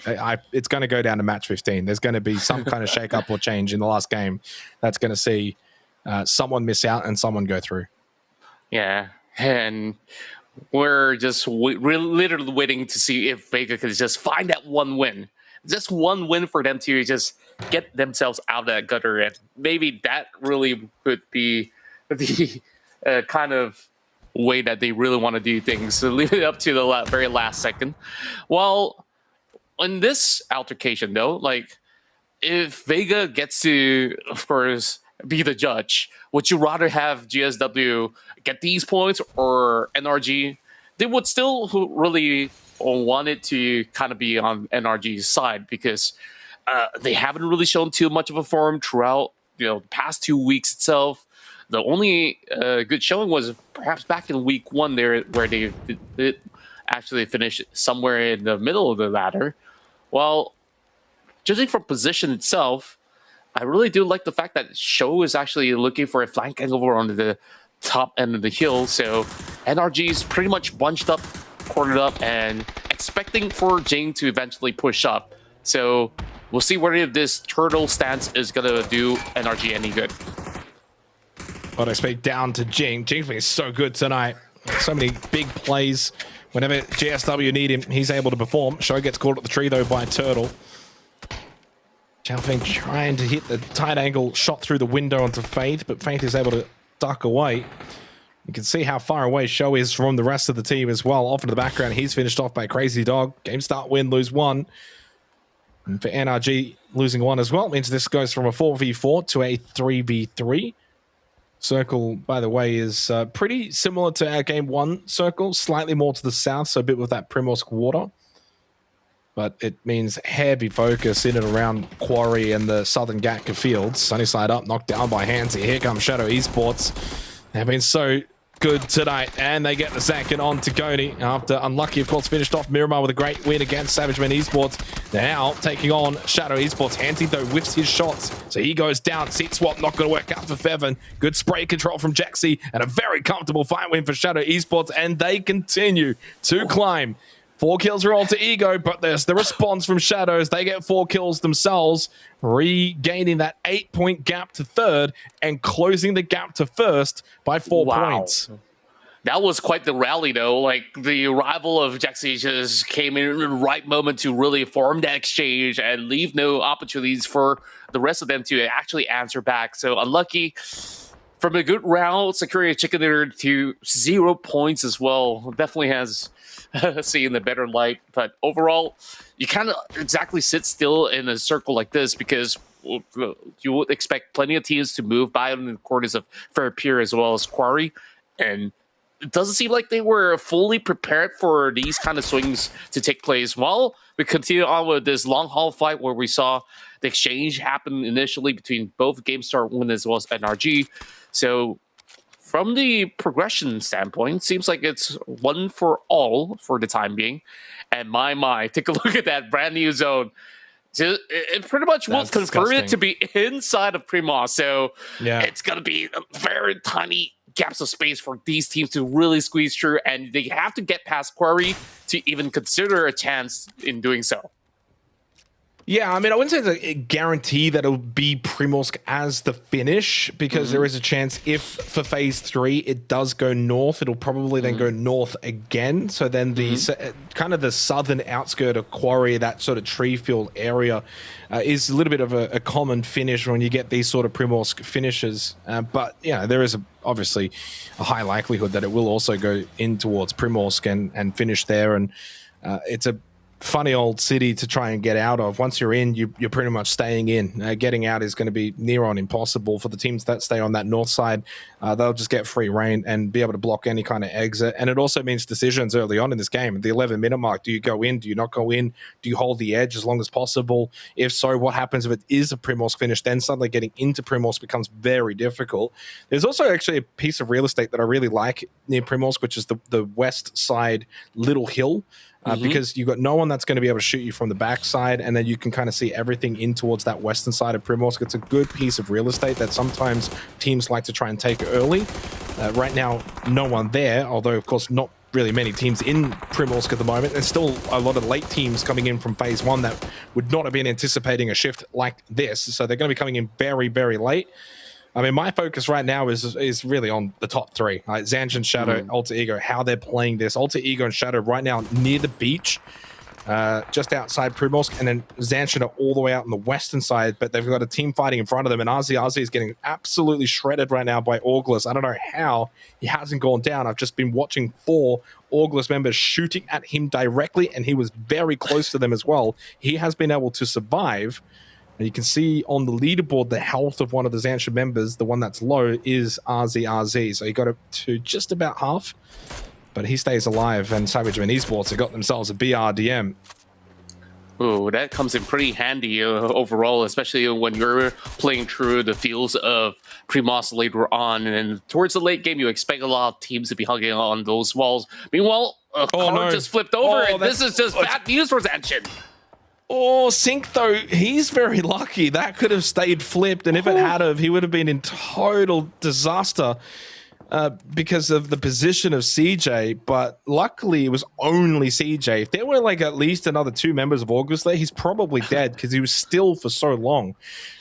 It's going to go down to match 15. There's going to be some kind of shake-up or change in the last game that's going to see someone miss out and someone go through. Yeah, and we're just literally waiting to see if Vega can just find that one win. Just one win for them to just get themselves out of that gutter, and maybe that really would be the kind of way that they really want to do things. So leave it up to the very last second. Well, in this altercation, though, like, if Vega gets to, of course, be the judge, would you rather have GSW get these points or NRG? They would still really want it to kind of be on NRG's side, because they haven't really shown too much of a form throughout the past 2 weeks itself. The only good showing was perhaps back in week 1 there, where they actually finished somewhere in the middle of the ladder. Well, judging from position itself, I really do like the fact that Show is actually looking for a flank angle on the top end of the hill. So NRG is pretty much bunched up, quartered up, and expecting for Jing to eventually push up. So we'll see whether this turtle stance is going to do NRG any good. But I speak down to Jing. Jing's been so good tonight. So many big plays. Whenever GSW need him, he's able to perform. Show gets caught at the tree, though, by Turtle. Xiaofeng trying to hit the tight angle shot through the window onto Faith, but Faith is able to duck away. You can see how far away Show is from the rest of the team as well. Off into the background, he's finished off by Crazy Dog. Game start, win, lose 1. And for NRG, losing 1 as well means this goes from a 4v4 to a 3v3. Circle, by the way, is pretty similar to our game 1 circle, slightly more to the south, so a bit with that Primorsk water. But it means heavy focus in and around Quarry and the southern Gatka fields. Sunny side up, knocked down by Hansi. Here comes Shadow Esports. They've been so good tonight, and they get the second on Tigoni after unlucky, of course, finished off Miramar with a great win against Savagemen Esports. Now taking on Shadow Esports. Hansi, though, whiffs his shots, so he goes down. Seat swap not going to work out for Feven. Good spray control from Jaxi, and a very comfortable fight win for Shadow Esports, and they continue to climb 4 kills are Alter Ego, but there's the response from Shadows. They get 4 kills themselves, regaining that 8-point gap to third and closing the gap to first by 4 points. That was quite the rally, though. Like, the arrival of Jaxi just came in the right moment to really form that exchange and leave no opportunities for the rest of them to actually answer back. So unlucky. From a good round, securing a chicken dinner to 0 points as well. Definitely has seen the better light. But overall, you kind of exactly sit still in a circle like this because you would expect plenty of teams to move by in the corners of Fair Pier as well as Quarry. And it doesn't seem like they were fully prepared for these kind of swings to take place. Well, we continue on with this long haul fight where we saw the exchange happen initially between both GameStar Win as well as NRG. So from the progression standpoint, seems like it's one for all for the time being. And my, take a look at that brand new zone. It pretty much will confirm it to be inside of Primos. So it's going to be a very tiny gaps of space for these teams to really squeeze through. And they have to get past Quarry to even consider a chance in doing so. Yeah, I mean, I wouldn't say it's a guarantee that it'll be Primorsk as the finish because there is a chance if for phase 3 it does go north, it'll probably then go north again. So then the kind of the southern outskirt of Quarry, that sort of tree field area, is a little bit of a common finish when you get these sort of Primorsk finishes. But yeah, there is obviously a high likelihood that it will also go in towards Primorsk and finish there. And it's a funny old city to try and get out of. Once you're in, you're pretty much staying in. Getting out is going to be near on impossible for the teams that stay on that north side. They'll just get free reign and be able to block any kind of exit. And it also means decisions early on in this game. At the 11-minute mark, do you go in? Do you not go in? Do you hold the edge as long as possible? If so, what happens if it is a Primorsk finish? Then suddenly getting into Primorsk becomes very difficult. There's also actually a piece of real estate that I really like near Primorsk, which is the west side little hill. Because you've got no one that's going to be able to shoot you from the backside, and then you can kind of see everything in towards that western side of Primorsk. It's a good piece of real estate that sometimes teams like to try and take early. Right now, no one there, although, of course, not really many teams in Primorsk at the moment. There's still a lot of late teams coming in from phase 1 that would not have been anticipating a shift like this. So they're going to be coming in very, very late. I mean, my focus right now is really on the top 3. Like Zanshin, Shadow, Alter Ego, how they're playing this. Alter Ego and Shadow right now near the beach, just outside Primorsk, and then Zanshin are all the way out on the western side, but they've got a team fighting in front of them, and RZ is getting absolutely shredded right now by August. I don't know how he hasn't gone down. I've just been watching 4 August members shooting at him directly, and he was very close to them as well. He has been able to survive. And you can see on the leaderboard the health of one of the Zanshin members, the one that's low, is RZ. So he got it to just about half, but he stays alive. And Savageman Esports have got themselves a BRDM. Ooh, that comes in pretty handy overall, especially when you're playing through the fields of Primos later on. And towards the late game, you expect a lot of teams to be hugging on those walls. Meanwhile, a car just flipped over, and this is just bad news for Zanshin. Oh, Sync, though, he's very lucky. That could have stayed flipped, and if it had have, he would have been in total disaster because of the position of CJ, but luckily it was only CJ. If there were like at least another 2 members of August there, he's probably dead because he was still for so long.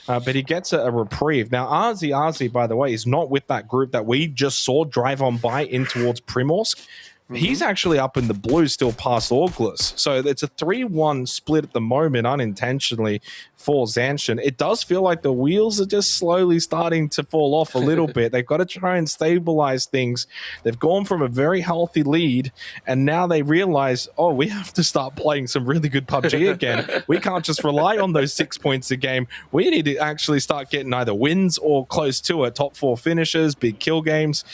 But he gets a reprieve. Now, RZ, by the way, is not with that group that we just saw drive on by in towards Primorsk. He's actually up in the blue still past August. So it's a 3-1 split at the moment unintentionally for Zanshin. It does feel like the wheels are just slowly starting to fall off a little bit. They've got to try and stabilize things. They've gone from a very healthy lead, and now they realize, oh, we have to start playing some really good PUBG again. We can't just rely on those 6 points a game. We need to actually start getting either wins or close to it. Top 4 finishes, big kill games.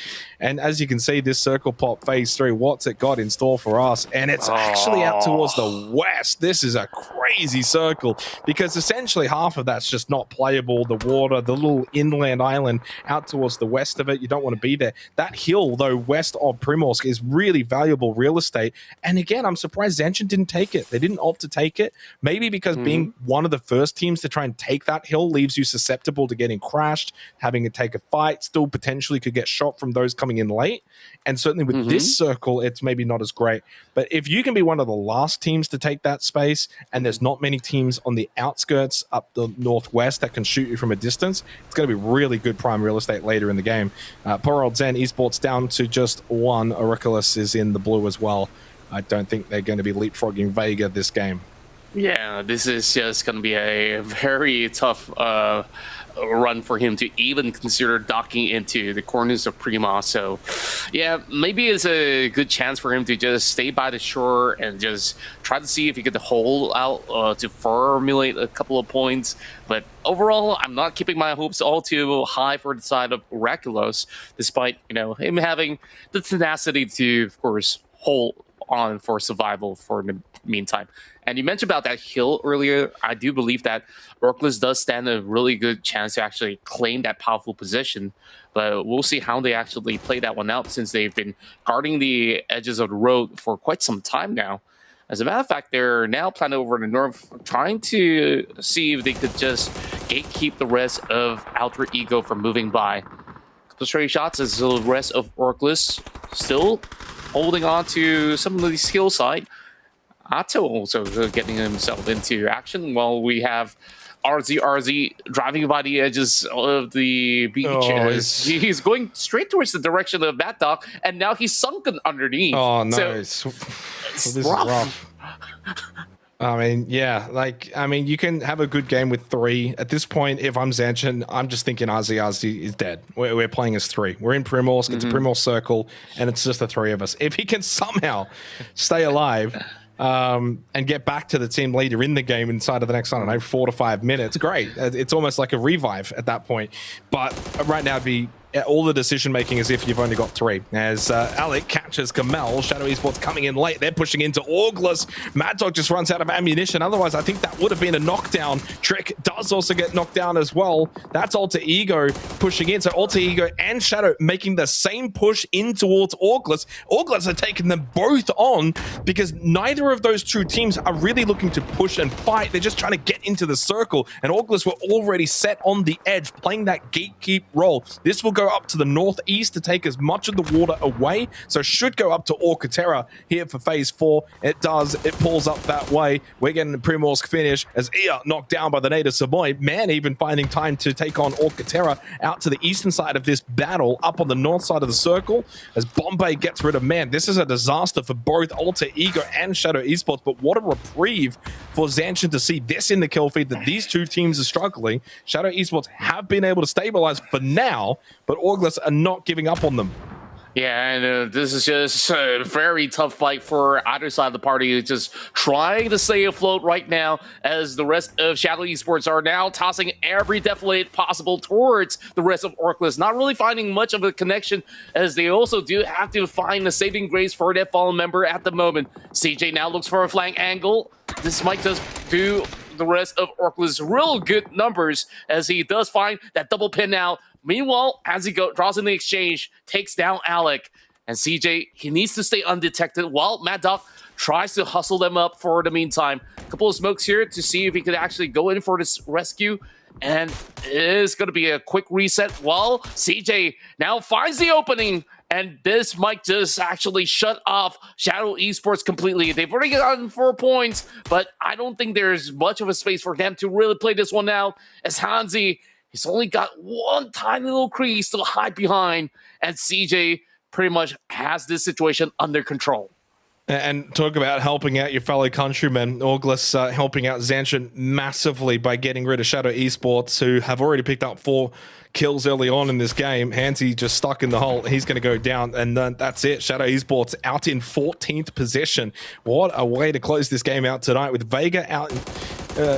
And as you can see, this Circle Pop Phase 3, what's it got in store for us? And it's actually out towards the west. This is a crazy circle, because essentially half of that's just not playable. The water, the little inland island out towards the west of it, you don't want to be there. That hill, though, west of Primorsk is really valuable real estate. And again, I'm surprised ZSHN didn't take it. They didn't opt to take it. Maybe because being one of the first teams to try and take that hill leaves you susceptible to getting crashed, having to take a fight, still potentially could get shot from those coming in late. And certainly with this circle, it's maybe not as great. But if you can be one of the last teams to take that space, and there's not many teams on the outskirts up the northwest that can shoot you from a distance, it's going to be really good prime real estate later in the game. Poor old Zen Esports down to just one. Auriculus is in the blue as well. I don't think they're going to be leapfrogging Vega this game. Yeah, this is just going to be a very tough run for him to even consider docking into the corners of Prima. So, yeah, maybe it's a good chance for him to just stay by the shore and just try to see if he could hold out to formulate a couple of points. But overall, I'm not keeping my hopes all too high for the side of Oraculos, despite, you know, him having the tenacity to, of course, hold on for survival for the meantime. And you mentioned about that hill earlier. I do believe that Oraculos does stand a really good chance to actually claim that powerful position, but we'll see how they actually play that one out, since they've been guarding the edges of the road for quite some time now. As a matter of fact, they're now planning over in the north, trying to see if they could just gatekeep the rest of Alter Ego from moving by. Couple straight shots as the rest of Oraculos still holding on to some of the hillside. Atto also getting himself into action, while we have RZ driving by the edges of the beach. He's going straight towards the direction of Mad Dog, and now he's sunken underneath. Oh, no. So, This is rough. I mean, yeah, you can have a good game with 3. At this point, if I'm ZSHN, I'm just thinking RZ is dead. We're playing as 3. We're in Primorsk, it's a Primorsk circle, and it's just the 3 of us. If he can somehow stay alive and get back to the team leader in the game inside of the next, I don't know, 4 to 5 minutes, great. It's almost like a revive at that point. But right now, it'd be all the decision making as if you've only got 3. As Alec catches Kamel, Shadow Esports coming in late. They're pushing into Auglas. Mad Dog just runs out of ammunition. Otherwise, I think that would have been a knockdown. Trick does also get knocked down as well. That's Alter Ego pushing in. So Alter Ego and Shadow making the same push in towards Auglas. Auglas are taking them both on, because neither of those 2 teams are really looking to push and fight. They're just trying to get into the circle. And Auglas were already set on the edge, playing that gatekeep role. This will go up to the northeast to take as much of the water away, so should go up to TERA here for phase 4. It does, it pulls up that way. We're getting a Primorsk finish as Ia knocked down by the native Samoy. Man even finding time to take on TERA out to the eastern side of this battle, up on the north side of the circle, as Bombay gets rid of Man. This is a disaster for both Alter Ego and Shadow Esports, but what a reprieve for ZSHN to see this in the kill feed, that these 2 teams are struggling. Shadow Esports have been able to stabilize for now, but Auglas are not giving up on them. Yeah, and this is just a very tough fight for either side of the party. Just trying to stay afloat right now, as the rest of Shadow Esports are now tossing every deflate possible towards the rest of Orclus. Not really finding much of a connection, as they also do have to find a saving grace for that fallen member at the moment. CJ now looks for a flank angle. This might just do the rest of Orclus real good numbers, as he does find that double pin now. Meanwhile, as he draws in the exchange, takes down Alec. And CJ, he needs to stay undetected while Mad Dog tries to hustle them up for the meantime. A couple of smokes here to see if he could actually go in for this rescue. And it is going to be a quick reset while CJ now finds the opening. And this might just actually shut off Shadow Esports completely. They've already gotten 4 points, but I don't think there's much of a space for them to really play this one out, as Hansi, he's only got one tiny little crease to hide behind, and CJ pretty much has this situation under control. And talk about helping out your fellow countrymen. Auglas helping out ZSHN massively by getting rid of Shadow Esports, who have already picked up 4 kills early on in this game. Hansi just stuck in the hole. He's going to go down, and then that's it. Shadow Esports out in 14th position. What a way to close this game out tonight, with Vega out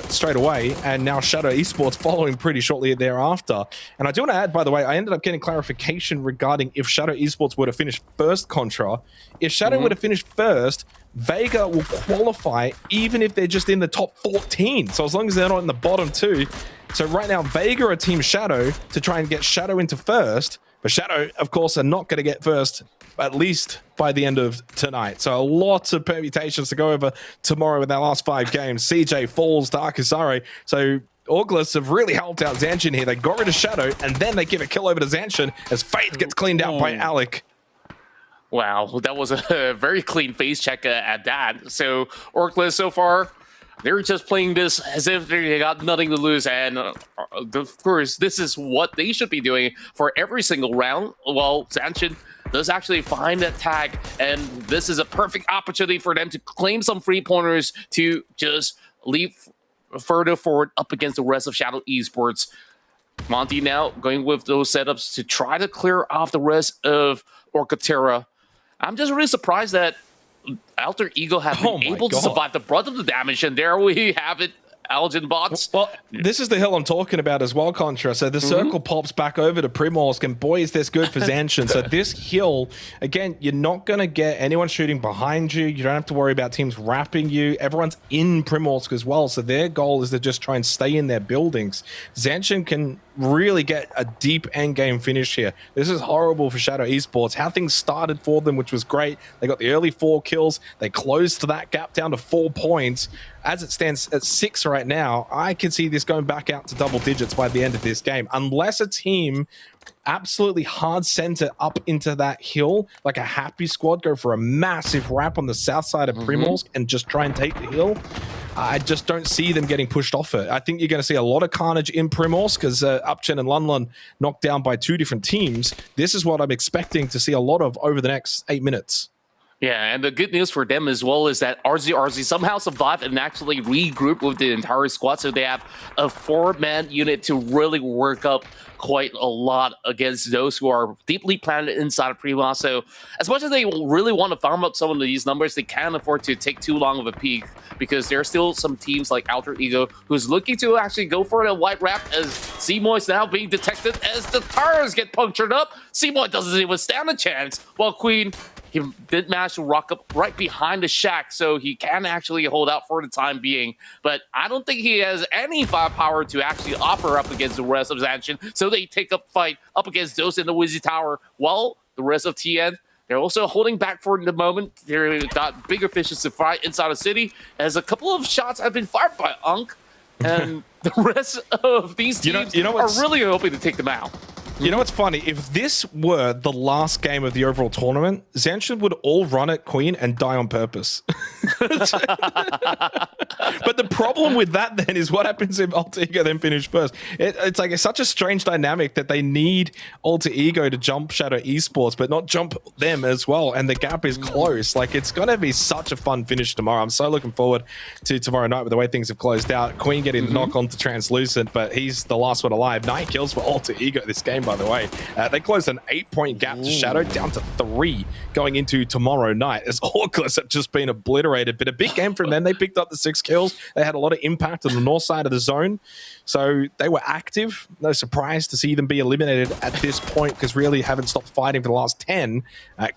straight away, and now Shadow Esports following pretty shortly thereafter. And I do want to add, by the way, I ended up getting clarification regarding if Shadow Esports were to finish first, Contra. If Shadow were to finish first, Vega will qualify even if they're just in the top 14. So as long as they're not in the bottom 2. So right now, Vega are Team Shadow to try and get Shadow into first. But Shadow, of course, are not going to get first, at least by the end of tonight. So lots of permutations to go over tomorrow in their last 5 games. CJ falls to Akasare. So Auglis have really helped out Zanshin here. They got rid of Shadow, and then they give a kill over to Zanshin as Faith gets cleaned out by Alec. Wow, that was a very clean face check at that. So Orcless so far, they're just playing this as if they got nothing to lose. And of course, this is what they should be doing for every single round. Well, Zanshin does actually find that tag, and this is a perfect opportunity for them to claim some free pointers to just leap further forward up against the rest of Shadow Esports. Monty now going with those setups to try to clear off the rest of TERA. I'm just really surprised that Alter Ego have been able to survive the brunt of the damage, and there we have it. Algin bots. Well, this is the hill I'm talking about as well, Contra. So the circle pops back over to Primorsk, and boy, is this good for Zanshin. So this hill, again, you're not going to get anyone shooting behind you. You don't have to worry about teams wrapping you. Everyone's in Primorsk as well. So their goal is to just try and stay in their buildings. Zanshin can really get a deep endgame finish here. This is horrible for Shadow Esports. How things started for them, which was great. They got the early 4 kills. They closed that gap down to 4 points. As it stands at 6 right now, I can see this going back out to double digits by the end of this game. Unless a team absolutely hard center up into that hill, like a happy squad, go for a massive wrap on the south side of Primorsk and just try and take the hill. I just don't see them getting pushed off it. I think you're going to see a lot of carnage in Primorsk because Upchen and Lunlun knocked down by 2 different teams. This is what I'm expecting to see a lot of over the next 8 minutes. Yeah, and the good news for them as well is that RZ somehow survived and actually regrouped with the entire squad, so they have a 4-man unit to really work up quite a lot against those who are deeply planted inside of Prima. So as much as they really want to farm up some of these numbers, they can't afford to take too long of a peak because there are still some teams like Alter Ego who's looking to actually go for a white wrap as Seymour is now being detected as the tires get punctured up. Seymour doesn't even stand a chance, while Queen, he did manage to rock up right behind the shack, so he can actually hold out for the time being. But I don't think he has any firepower to actually offer up against the rest of Zanshin, so they take up fight up against those in the Wizzy Tower, while the rest of TN, they're also holding back for the moment. They've got bigger fishes to fry inside the city, as a couple of shots have been fired by Unk, and the rest of these teams are really hoping to take them out. You know what's funny? If this were the last game of the overall tournament, Zanshin would all run at Queen and die on purpose. But the problem with that then is what happens if Alter Ego then finish first. It's like it's such a strange dynamic that they need Alter Ego to jump Shadow Esports, but not jump them as well. And the gap is close. Like, it's going to be such a fun finish tomorrow. I'm so looking forward to tomorrow night with the way things have closed out. Queen getting the knock on to Translucent, but he's the last one alive. 9 kills for Alter Ego this game, by the way. They closed an 8-point gap to Shadow, down to 3 going into tomorrow night, as Orcless have just been obliterated. But a big game from them. They picked up the 6 kills. They had a lot of impact on the north side of the zone. So they were active. No surprise to see them be eliminated at this point, because really haven't stopped fighting for the last 10.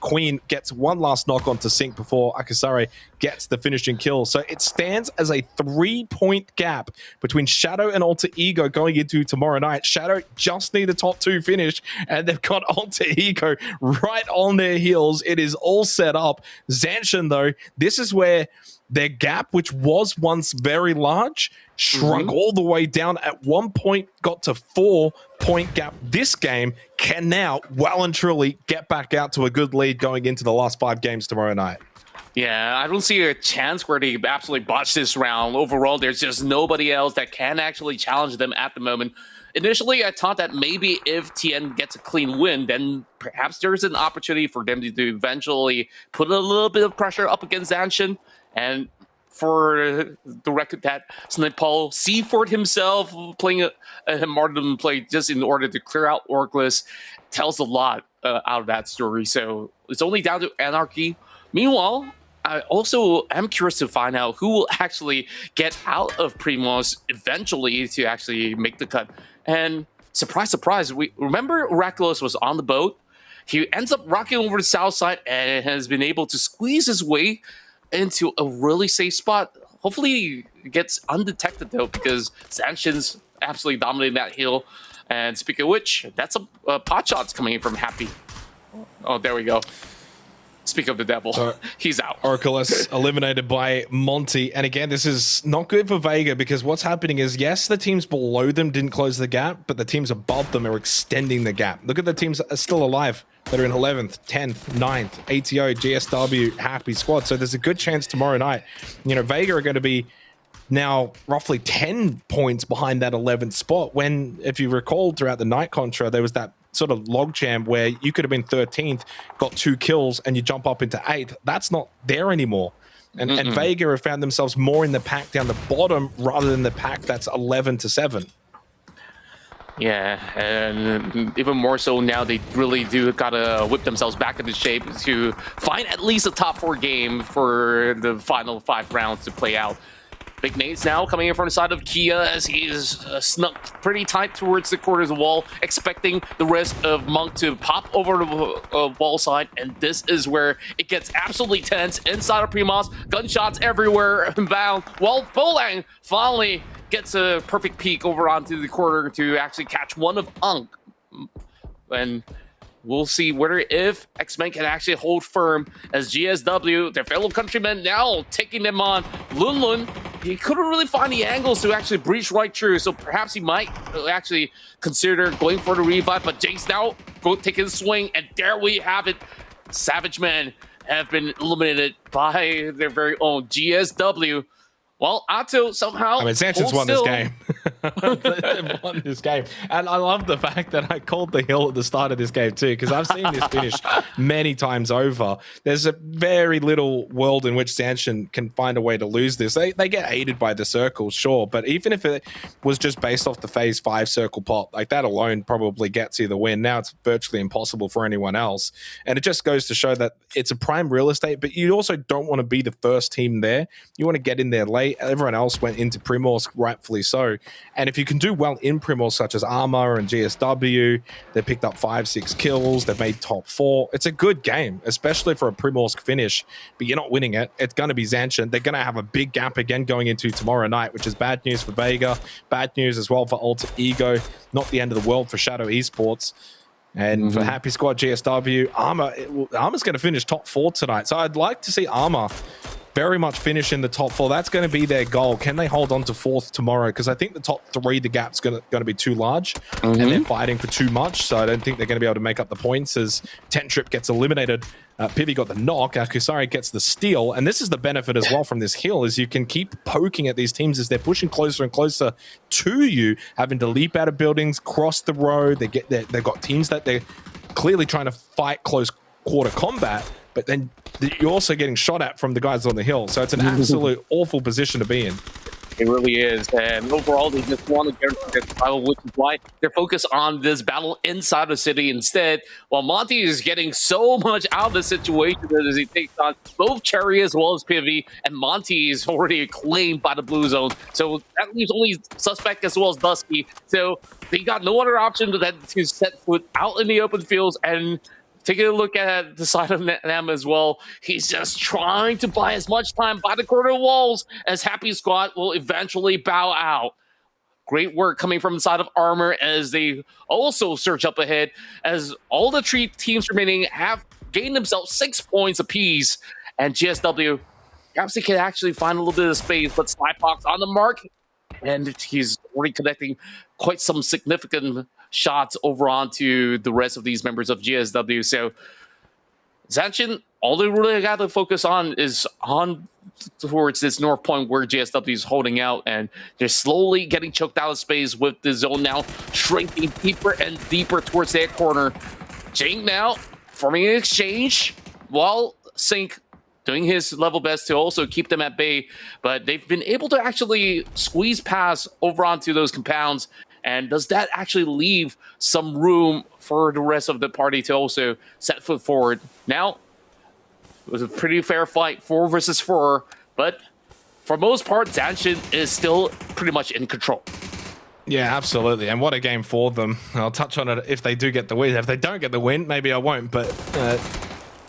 Queen gets one last knock on to Sync before Akasare gets the finishing kill. So it stands as a 3-point gap between Shadow and Alter Ego going into tomorrow night. Shadow just need the top 2 finish, and they've got Alter Ego right on their heels. It is all set up. Zanshin, though, this is where their gap, which was once very large, shrunk all the way down. At one point, got to 4-point gap. This game can now well and truly get back out to a good lead going into the last 5 games tomorrow night. Yeah, I don't see a chance where they absolutely botch this round. Overall, there's just nobody else that can actually challenge them at the moment. Initially, I thought that maybe if TN gets a clean win, then perhaps there's an opportunity for them to eventually put a little bit of pressure up against Zanshin. And for the record, that Snipal Seaford himself playing a martyrdom play just in order to clear out Orcless tells a lot out of that story. So it's only down to Anarchy. Meanwhile, I also am curious to find out who will actually get out of Primos eventually to actually make the cut. And surprise, surprise, we remember Oraculous was on the boat. He ends up rocking over the south side and has been able to squeeze his way into a really safe spot. Hopefully it gets undetected though, because ZSHN's absolutely dominating that hill. And speaking of which, that's a pot shots coming in from Happy. Oh, there we go. Speak of the devil, so, he's out. Oraculus eliminated by Monty. And again, this is not good for Vega, because what's happening is, yes, the teams below them didn't close the gap, but the teams above them are extending the gap. Look at the teams that are still alive, that are in 11th, 10th, 9th, ATO, GSW, Happy Squad. So there's a good chance tomorrow night, you know, Vega are going to be now roughly 10 points behind that 11th spot, when, if you recall, throughout the night contra, there was that sort of logjam where you could have been 13th, got 2 kills, and you jump up into 8th. That's not there anymore. And, and Vega have found themselves more in the pack down the bottom rather than the pack that's 11 to 7. Yeah, and even more so now, they really do gotta whip themselves back into shape to find at least a top 4 game for the final 5 rounds to play out. Big Nate's now coming in from the side of Kia as he's snuck pretty tight towards the corners of the wall, expecting the rest of Monk to pop over the wall side. And this is where it gets absolutely tense inside of Primas. Gunshots everywhere inbound. Well, Folang finally gets a perfect peek over onto the corner to actually catch one of Unk. And we'll see whether if Xmen can actually hold firm as GSW, their fellow countrymen, now taking them on. Lun, he couldn't really find the angles to actually breach right through, so perhaps he might actually consider going for the revive, but Jake's now taking the swing, and there we have it. Savage Men have been eliminated by their very own GSW. Well, Atto somehow... I mean, Sanchez won this game. They've won this game. And I love the fact that I called the hill at the start of this game too, because I've seen this finish many times over. There's a very little world in which Zanshin can find a way to lose this. They get aided by the circle, sure, but even if it was just based off the phase 5 circle pop, like that alone probably gets you the win. Now it's virtually impossible for anyone else. And it just goes to show that it's a prime real estate, but you also don't want to be the first team there. You want to get in there late. Everyone else went into Primorsk, rightfully so. And if you can do well in Primorsk, such as ARMR and GSW, they picked up 5-6 kills, they've made top 4. It's a good game, especially for a Primorsk finish, but you're not winning it. It's going to be Zanshin. They're going to have a big gap again going into tomorrow night, which is bad news for Vega, bad news as well for Alter Ego, not the end of the world for Shadow Esports. And for Happy Squad GSW, Armor's going to finish top 4 tonight. So I'd like to see Armor very much finish in the top 4. That's going to be their goal. Can they hold on to 4th tomorrow? Because I think the top 3, the gap's going to be too large, and they're fighting for too much. So I don't think they're going to be able to make up the points as Tentrip gets eliminated. Pivi got the knock. Akusari gets the steal. And this is the benefit as well from this hill, is you can keep poking at these teams as they're pushing closer and closer to you, having to leap out of buildings, cross the road. They've got teams that they're clearly trying to fight close quarter combat, but then you're also getting shot at from the guys on the hill. So it's an absolute awful position to be in. It really is. And overall, they just want to guarantee their survival, which is why they're focused on this battle inside the city instead. While Monty is getting so much out of the situation as he takes on both Cherry as well as PV, and Monty is already claimed by the Blue Zone. So that leaves only Suspect as well as Dusky. So they got no other option than to set foot out in the open fields. And taking a look at the side of them as well, he's just trying to buy as much time by the corner walls as Happy Squad will eventually bow out. Great work coming from the side of ARMR as they also surge up ahead, as all the 3 teams remaining have gained themselves 6 points apiece. And GSW, perhaps they can actually find a little bit of space, but Slyfox on the mark, and he's already connecting quite some significant shots over onto the rest of these members of GSW. So Zanshin, all they really got to focus on is on towards this north point where GSW is holding out, and they're slowly getting choked out of space with the zone now shrinking deeper and deeper towards their corner. Jing now forming an exchange while Sync doing his level best to also keep them at bay, but they've been able to actually squeeze past over onto those compounds. And does that actually leave some room for the rest of the party to also set foot forward? Now, it was a pretty fair fight, 4 versus 4, but for most part, Zanshin is still pretty much in control. Yeah, absolutely. And what a game for them. I'll touch on it if they do get the win. If they don't get the win, maybe I won't, but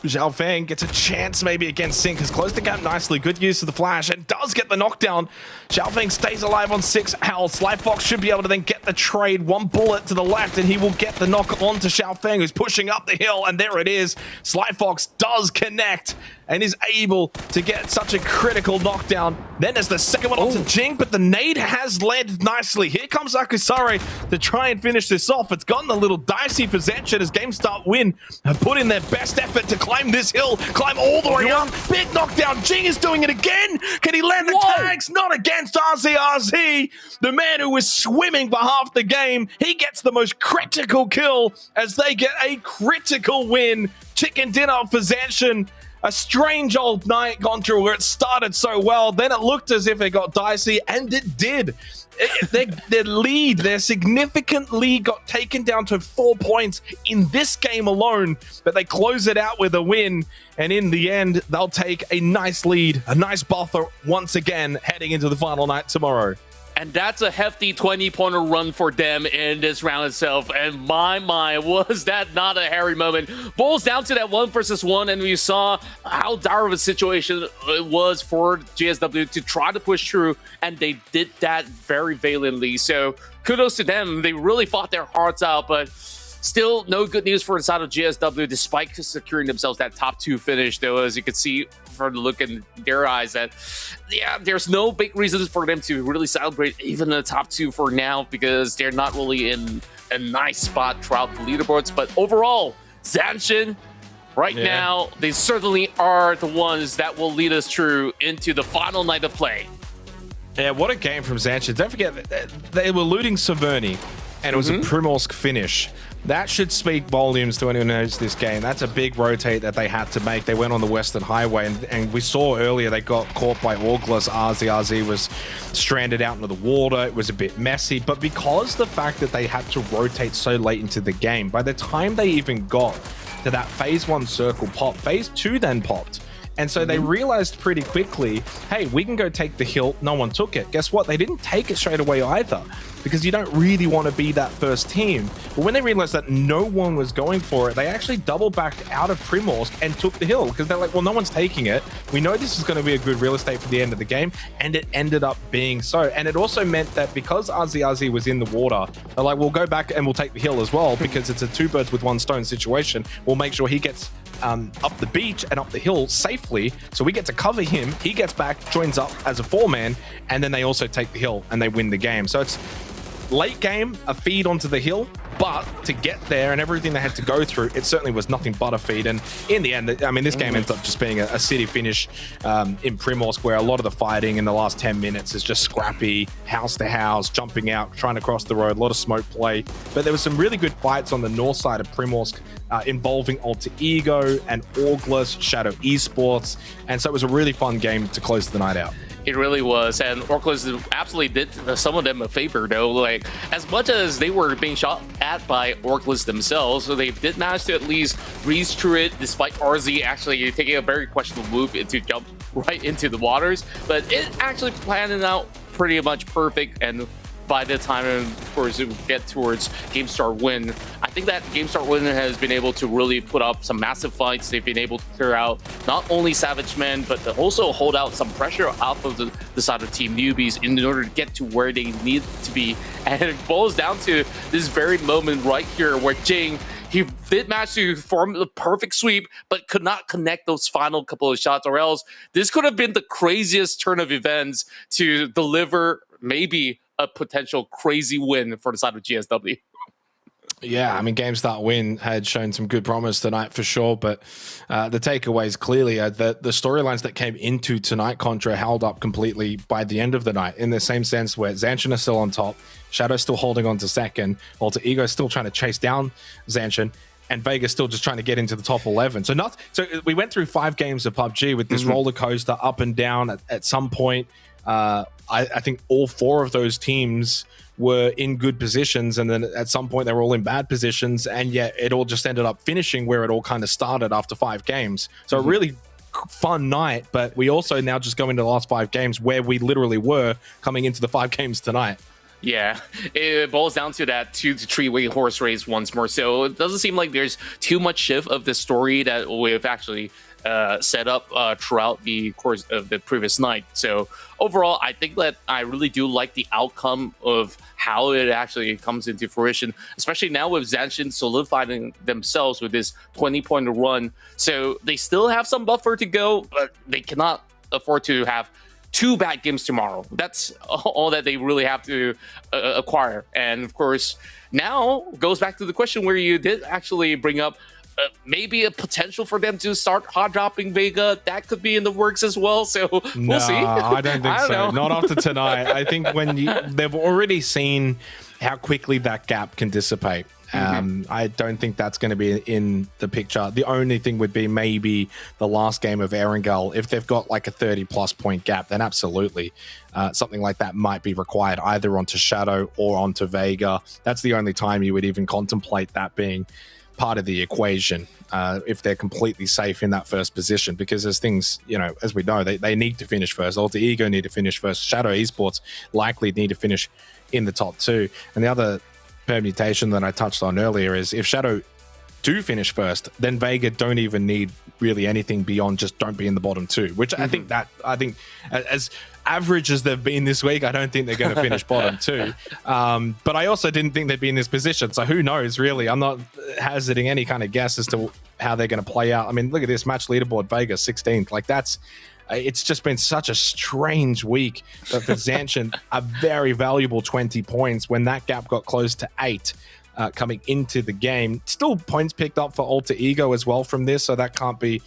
Zhao Feng gets a chance maybe against Sync, has closed the gap nicely. Good use of the flash and does get the knockdown. Zhao Feng stays alive on 6 health. Slyfox should be able to then get the trade. One bullet to the left and he will get the knock on to Zhao Feng, who's pushing up the hill, and there it is. Slyfox does connect and is able to get such a critical knockdown. Then there's the second one onto Jing, but the nade has led nicely. Here comes Akusare to try and finish this off. It's gotten a little dicey for Zenchen as GameStart Win have put in their best effort to climb this hill, climb all the way up. Big knockdown. Jing is doing it again. Can he land the tags? Not against RZRZ, the man who was swimming for half the game. He gets the most critical kill as they get a critical win. Chicken dinner for Zenchen. A strange old night gone through where it started so well, then it looked as if it got dicey, and it did. Their significant lead got taken down to 4 points in this game alone, but they close it out with a win, and in the end, they'll take a nice lead, a nice buffer once again heading into the final night tomorrow. And that's a hefty 20-pointer run for them in this round itself. And my, was that not a hairy moment? Boils down to that 1 versus 1, and we saw how dire of a situation it was for GSW to try to push through, and they did that very valiantly. So kudos to them. They really fought their hearts out, but still no good news for the side of GSW, despite securing themselves that top 2 finish, though, as you can see from the look in their eyes that, yeah, there's no big reasons for them to really celebrate even the top 2 for now, because they're not really in a nice spot throughout the leaderboards. But overall, Zenchen, right now, they certainly are the ones that will lead us through into the final night of play. Yeah, what a game from Zenchen. Don't forget, they were looting Severny, and it was a Primorsk finish. That should speak volumes to anyone who knows this game. That's a big rotate that they had to make. They went on the Western Highway, and we saw earlier they got caught by Auglas. RZRZ was stranded out into the water. It was a bit messy, but because the fact that they had to rotate so late into the game, by the time they even got to that phase 1 circle pop, phase 2 then popped. And so they realized pretty quickly, hey, we can go take the hill. No one took it. Guess what? They didn't take it straight away either, because you don't really want to be that first team. But when they realized that no one was going for it, they actually doubled back out of Primorsk and took the hill, because they're like, well, no one's taking it. We know this is going to be a good real estate for the end of the game, and it ended up being so. And it also meant that because RZRZ was in the water, they're like, we'll go back and we'll take the hill as well, because it's a 2 birds with 1 stone situation. We'll make sure he gets up the beach and up the hill safely, so we get to cover him. He gets back, joins up as a 4-man, and then they also take the hill and they win the game. So it's late game, a feed onto the hill, but to get there and everything they had to go through, it certainly was nothing but a feed. And in the end, I mean, this game ends up just being a city finish in Primorsk, where a lot of the fighting in the last 10 minutes is just scrappy, house to house, jumping out, trying to cross the road, a lot of smoke play. But there was some really good fights on the north side of Primorsk, involving Alter Ego and Auglas, Shadow Esports. And so it was a really fun game to close the night out. It really was, and Orclas absolutely did some of them a favor, though. Like, as much as they were being shot at by Orclas themselves, so they did manage to at least breeze through it, despite RZ actually taking a very questionable move to jump right into the waters. But it actually planned out pretty much perfect, and by the time, of course, we get towards GameStar Win, I think that GameStar Win has been able to really put up some massive fights. They've been able to clear out not only Savage Men, but to also hold out some pressure off of the side of Team Newbies in order to get to where they need to be. And it boils down to this very moment right here where Jing, he did manage to form the perfect sweep, but could not connect those final couple of shots, or else this could have been the craziest turn of events to deliver maybe a potential crazy win for the side of GSW. Yeah, I mean, GameStart Win had shown some good promise tonight for sure, but the takeaways clearly are that the storylines that came into tonight Contra held up completely by the end of the night, in the same sense where Zenchen is still on top, Shadow's still holding on to second, Alter Ego still trying to chase down Zenchen, and Vega's still just trying to get into the top 11. So we went through 5 games of PUBG with this roller coaster up and down. At some point, I think all 4 of those teams were in good positions, and then at some point they were all in bad positions, and yet it all just ended up finishing where it all kind of started after 5 games. So a really fun night, but we also now just go into the last 5 games where we literally were coming into the 5 games tonight. Yeah, it boils down to that 2 to 3 way horse race once more. So it doesn't seem like there's too much shift of the story that we've actually set up throughout the course of the previous night. So overall, I think that I really do like the outcome of how it actually comes into fruition, especially now with ZSHN solidifying themselves with this 20-point run. So they still have some buffer to go, but they cannot afford to have 2 bad games tomorrow. That's all that they really have to acquire. And of course, now goes back to the question where you did actually bring up maybe a potential for them to start hot dropping Vega. That could be in the works as well. So we'll see. I don't think I don't so. know. Not after tonight. I think when they've already seen how quickly that gap can dissipate. I don't think that's going to be in the picture. The only thing would be maybe the last game of Erangel. If they've got like a 30-plus point gap, then absolutely something like that might be required either onto Shadow or onto Vega. That's the only time you would even contemplate that being part of the equation if they're completely safe in that first position, because there's things, as we know, they need to finish first. Alter Ego need to finish first. Shadow Esports likely need to finish in the top 2. And the other permutation that I touched on earlier is if Shadow do finish first, then Vega don't even need really anything beyond just don't be in the bottom 2, which I think as average as they've been this week, I don't think they're going to finish bottom 2. But I also didn't think they'd be in this position. So who knows, really? I'm not hazarding any kind of guess as to how they're going to play out. I mean, look at this match leaderboard, Vega 16th. Like it's just been such a strange week. But for ZSHN, a very valuable 20 points when that gap got close to 8 coming into the game. Still points picked up for Alter Ego as well from this, so that can't be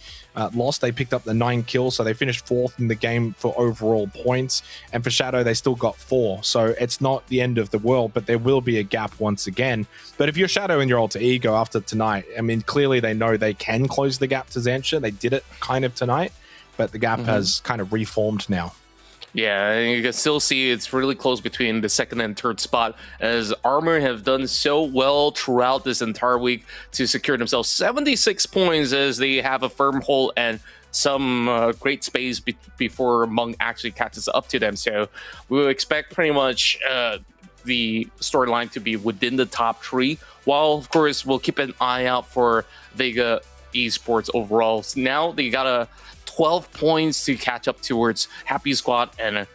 lost. They picked up the 9 kills, so they finished 4th in the game for overall points. And for Shadow, they still got 4. So it's not the end of the world, but there will be a gap once again. But if you're Shadow and you're Alter Ego after tonight, I mean, clearly they know they can close the gap to ZSHN. They did it kind of tonight, but the gap has kind of reformed now. Yeah, you can still see it's really close between the 2nd and 3rd spot, as ARMR have done so well throughout this entire week to secure themselves 76 points, as they have a firm hold and some great space before Mung actually catches up to them. So we will expect pretty much the storyline to be within the top 3, while of course we'll keep an eye out for Vega Esports overall. So now they got a 12 points to catch up towards Happy Squad, and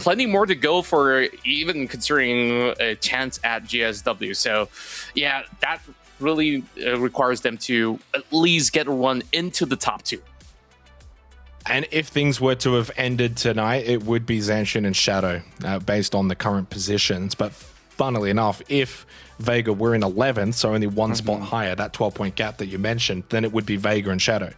plenty more to go for even considering a chance at GSW. So yeah, that really requires them to at least get a run into the top 2. And if things were to have ended tonight, it would be ZSHN and Shadow based on the current positions. But funnily enough, if Vega were in 11th, so only 1 spot higher, that 12-point gap that you mentioned, then it would be Vega and Shadow.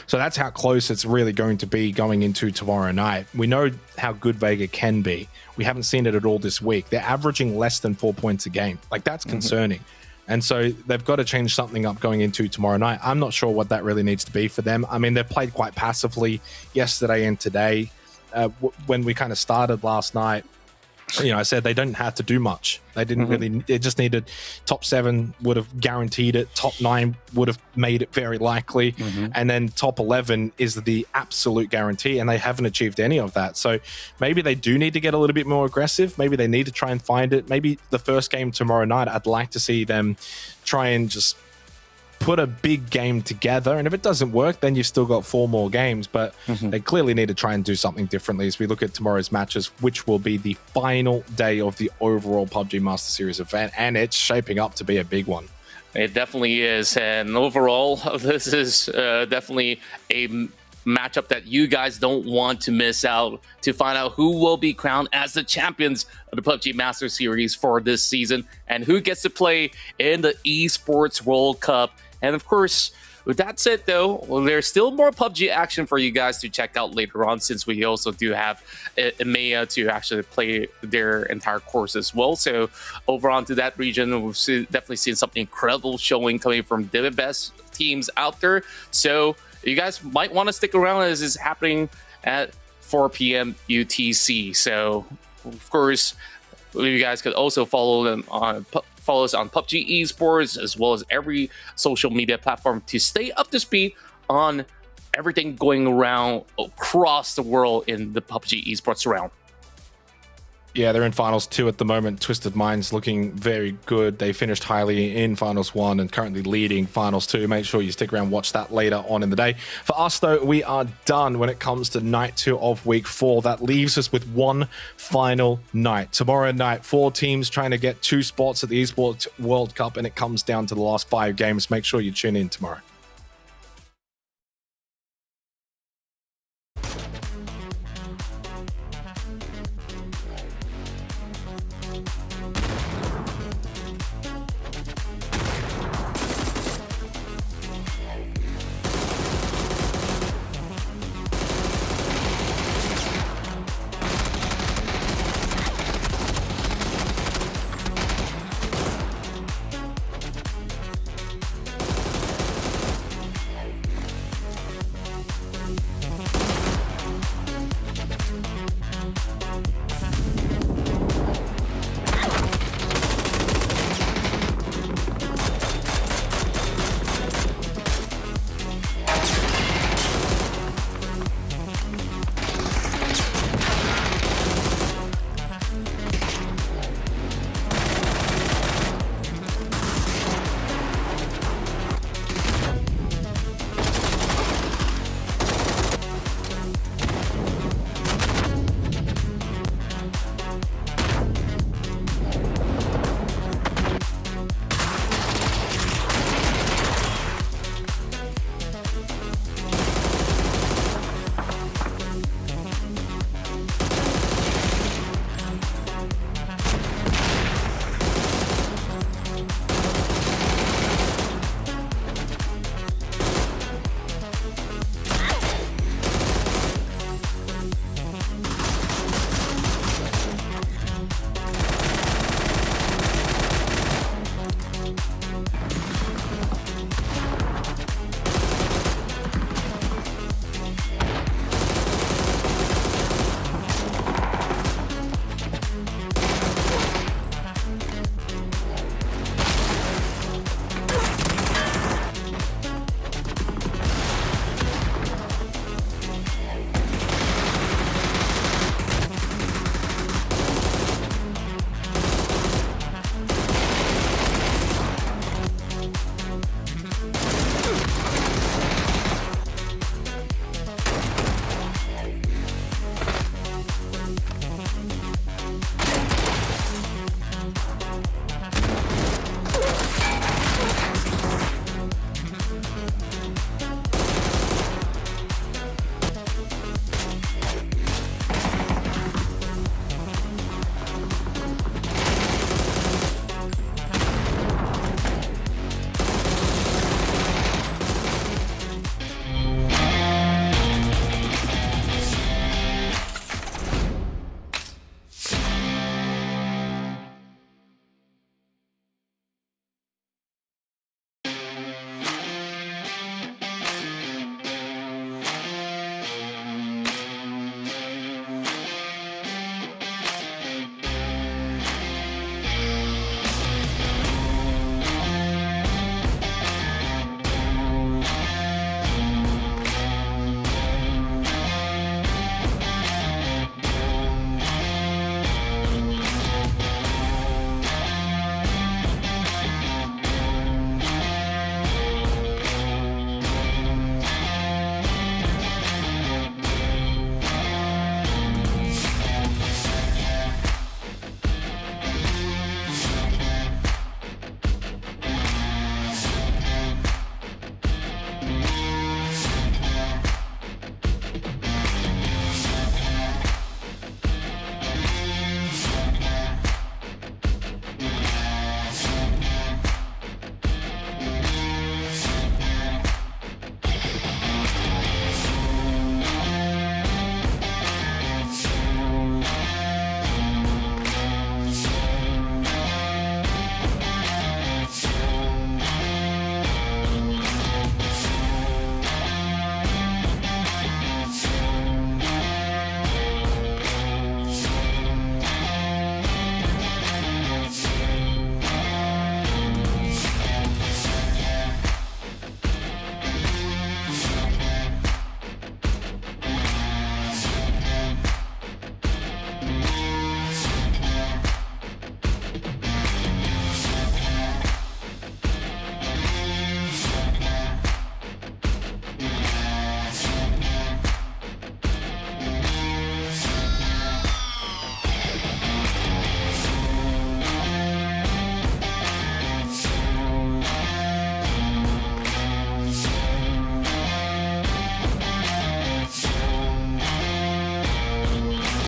So that's how close it's really going to be going into tomorrow night. We know how good Vega can be. We haven't seen it at all this week. They're averaging less than 4 points a game. Like, that's concerning. And so they've got to change something up going into tomorrow night. I'm not sure what that really needs to be for them. I mean, they've played quite passively yesterday and today. When we kind of started last night, I said they didn't have to do much. They didn't really, they just needed top 7 would have guaranteed it. Top 9 would have made it very likely. And then top 11 is the absolute guarantee. And they haven't achieved any of that. So maybe they do need to get a little bit more aggressive. Maybe they need to try and find it. Maybe the first game tomorrow night, I'd like to see them try and just put a big game together, and if it doesn't work, then you've still got 4 more games. But they clearly need to try and do something differently as we look at tomorrow's matches, which will be the final day of the overall PUBG Master Series event, and it's shaping up to be a big one. It definitely is, and overall, this is definitely a matchup that you guys don't want to miss out to find out who will be crowned as the champions of the PUBG Master Series for this season, and who gets to play in the Esports World Cup. And of course, with that said, though, there's still more PUBG action for you guys to check out later on, since we also do have EMEA to actually play their entire course as well. So over onto that region, we've definitely seen something incredible showing coming from the best teams out there. So you guys might want to stick around as it's happening at 4 p.m. UTC. So of course, you guys could also follow them on follow us on PUBG Esports, as well as every social media platform, to stay up to speed on everything going around across the world in the PUBG Esports realm. Yeah, they're in Finals 2 at the moment. Twisted Minds looking very good. They finished highly in Finals 1 and currently leading Finals 2. Make sure you stick around, watch that later on in the day. For us, though, we are done when it comes to night 2 of week 4. That leaves us with one final night. Tomorrow night, 4 teams trying to get 2 spots at the Esports World Cup, and it comes down to the last 5 games. Make sure you tune in tomorrow.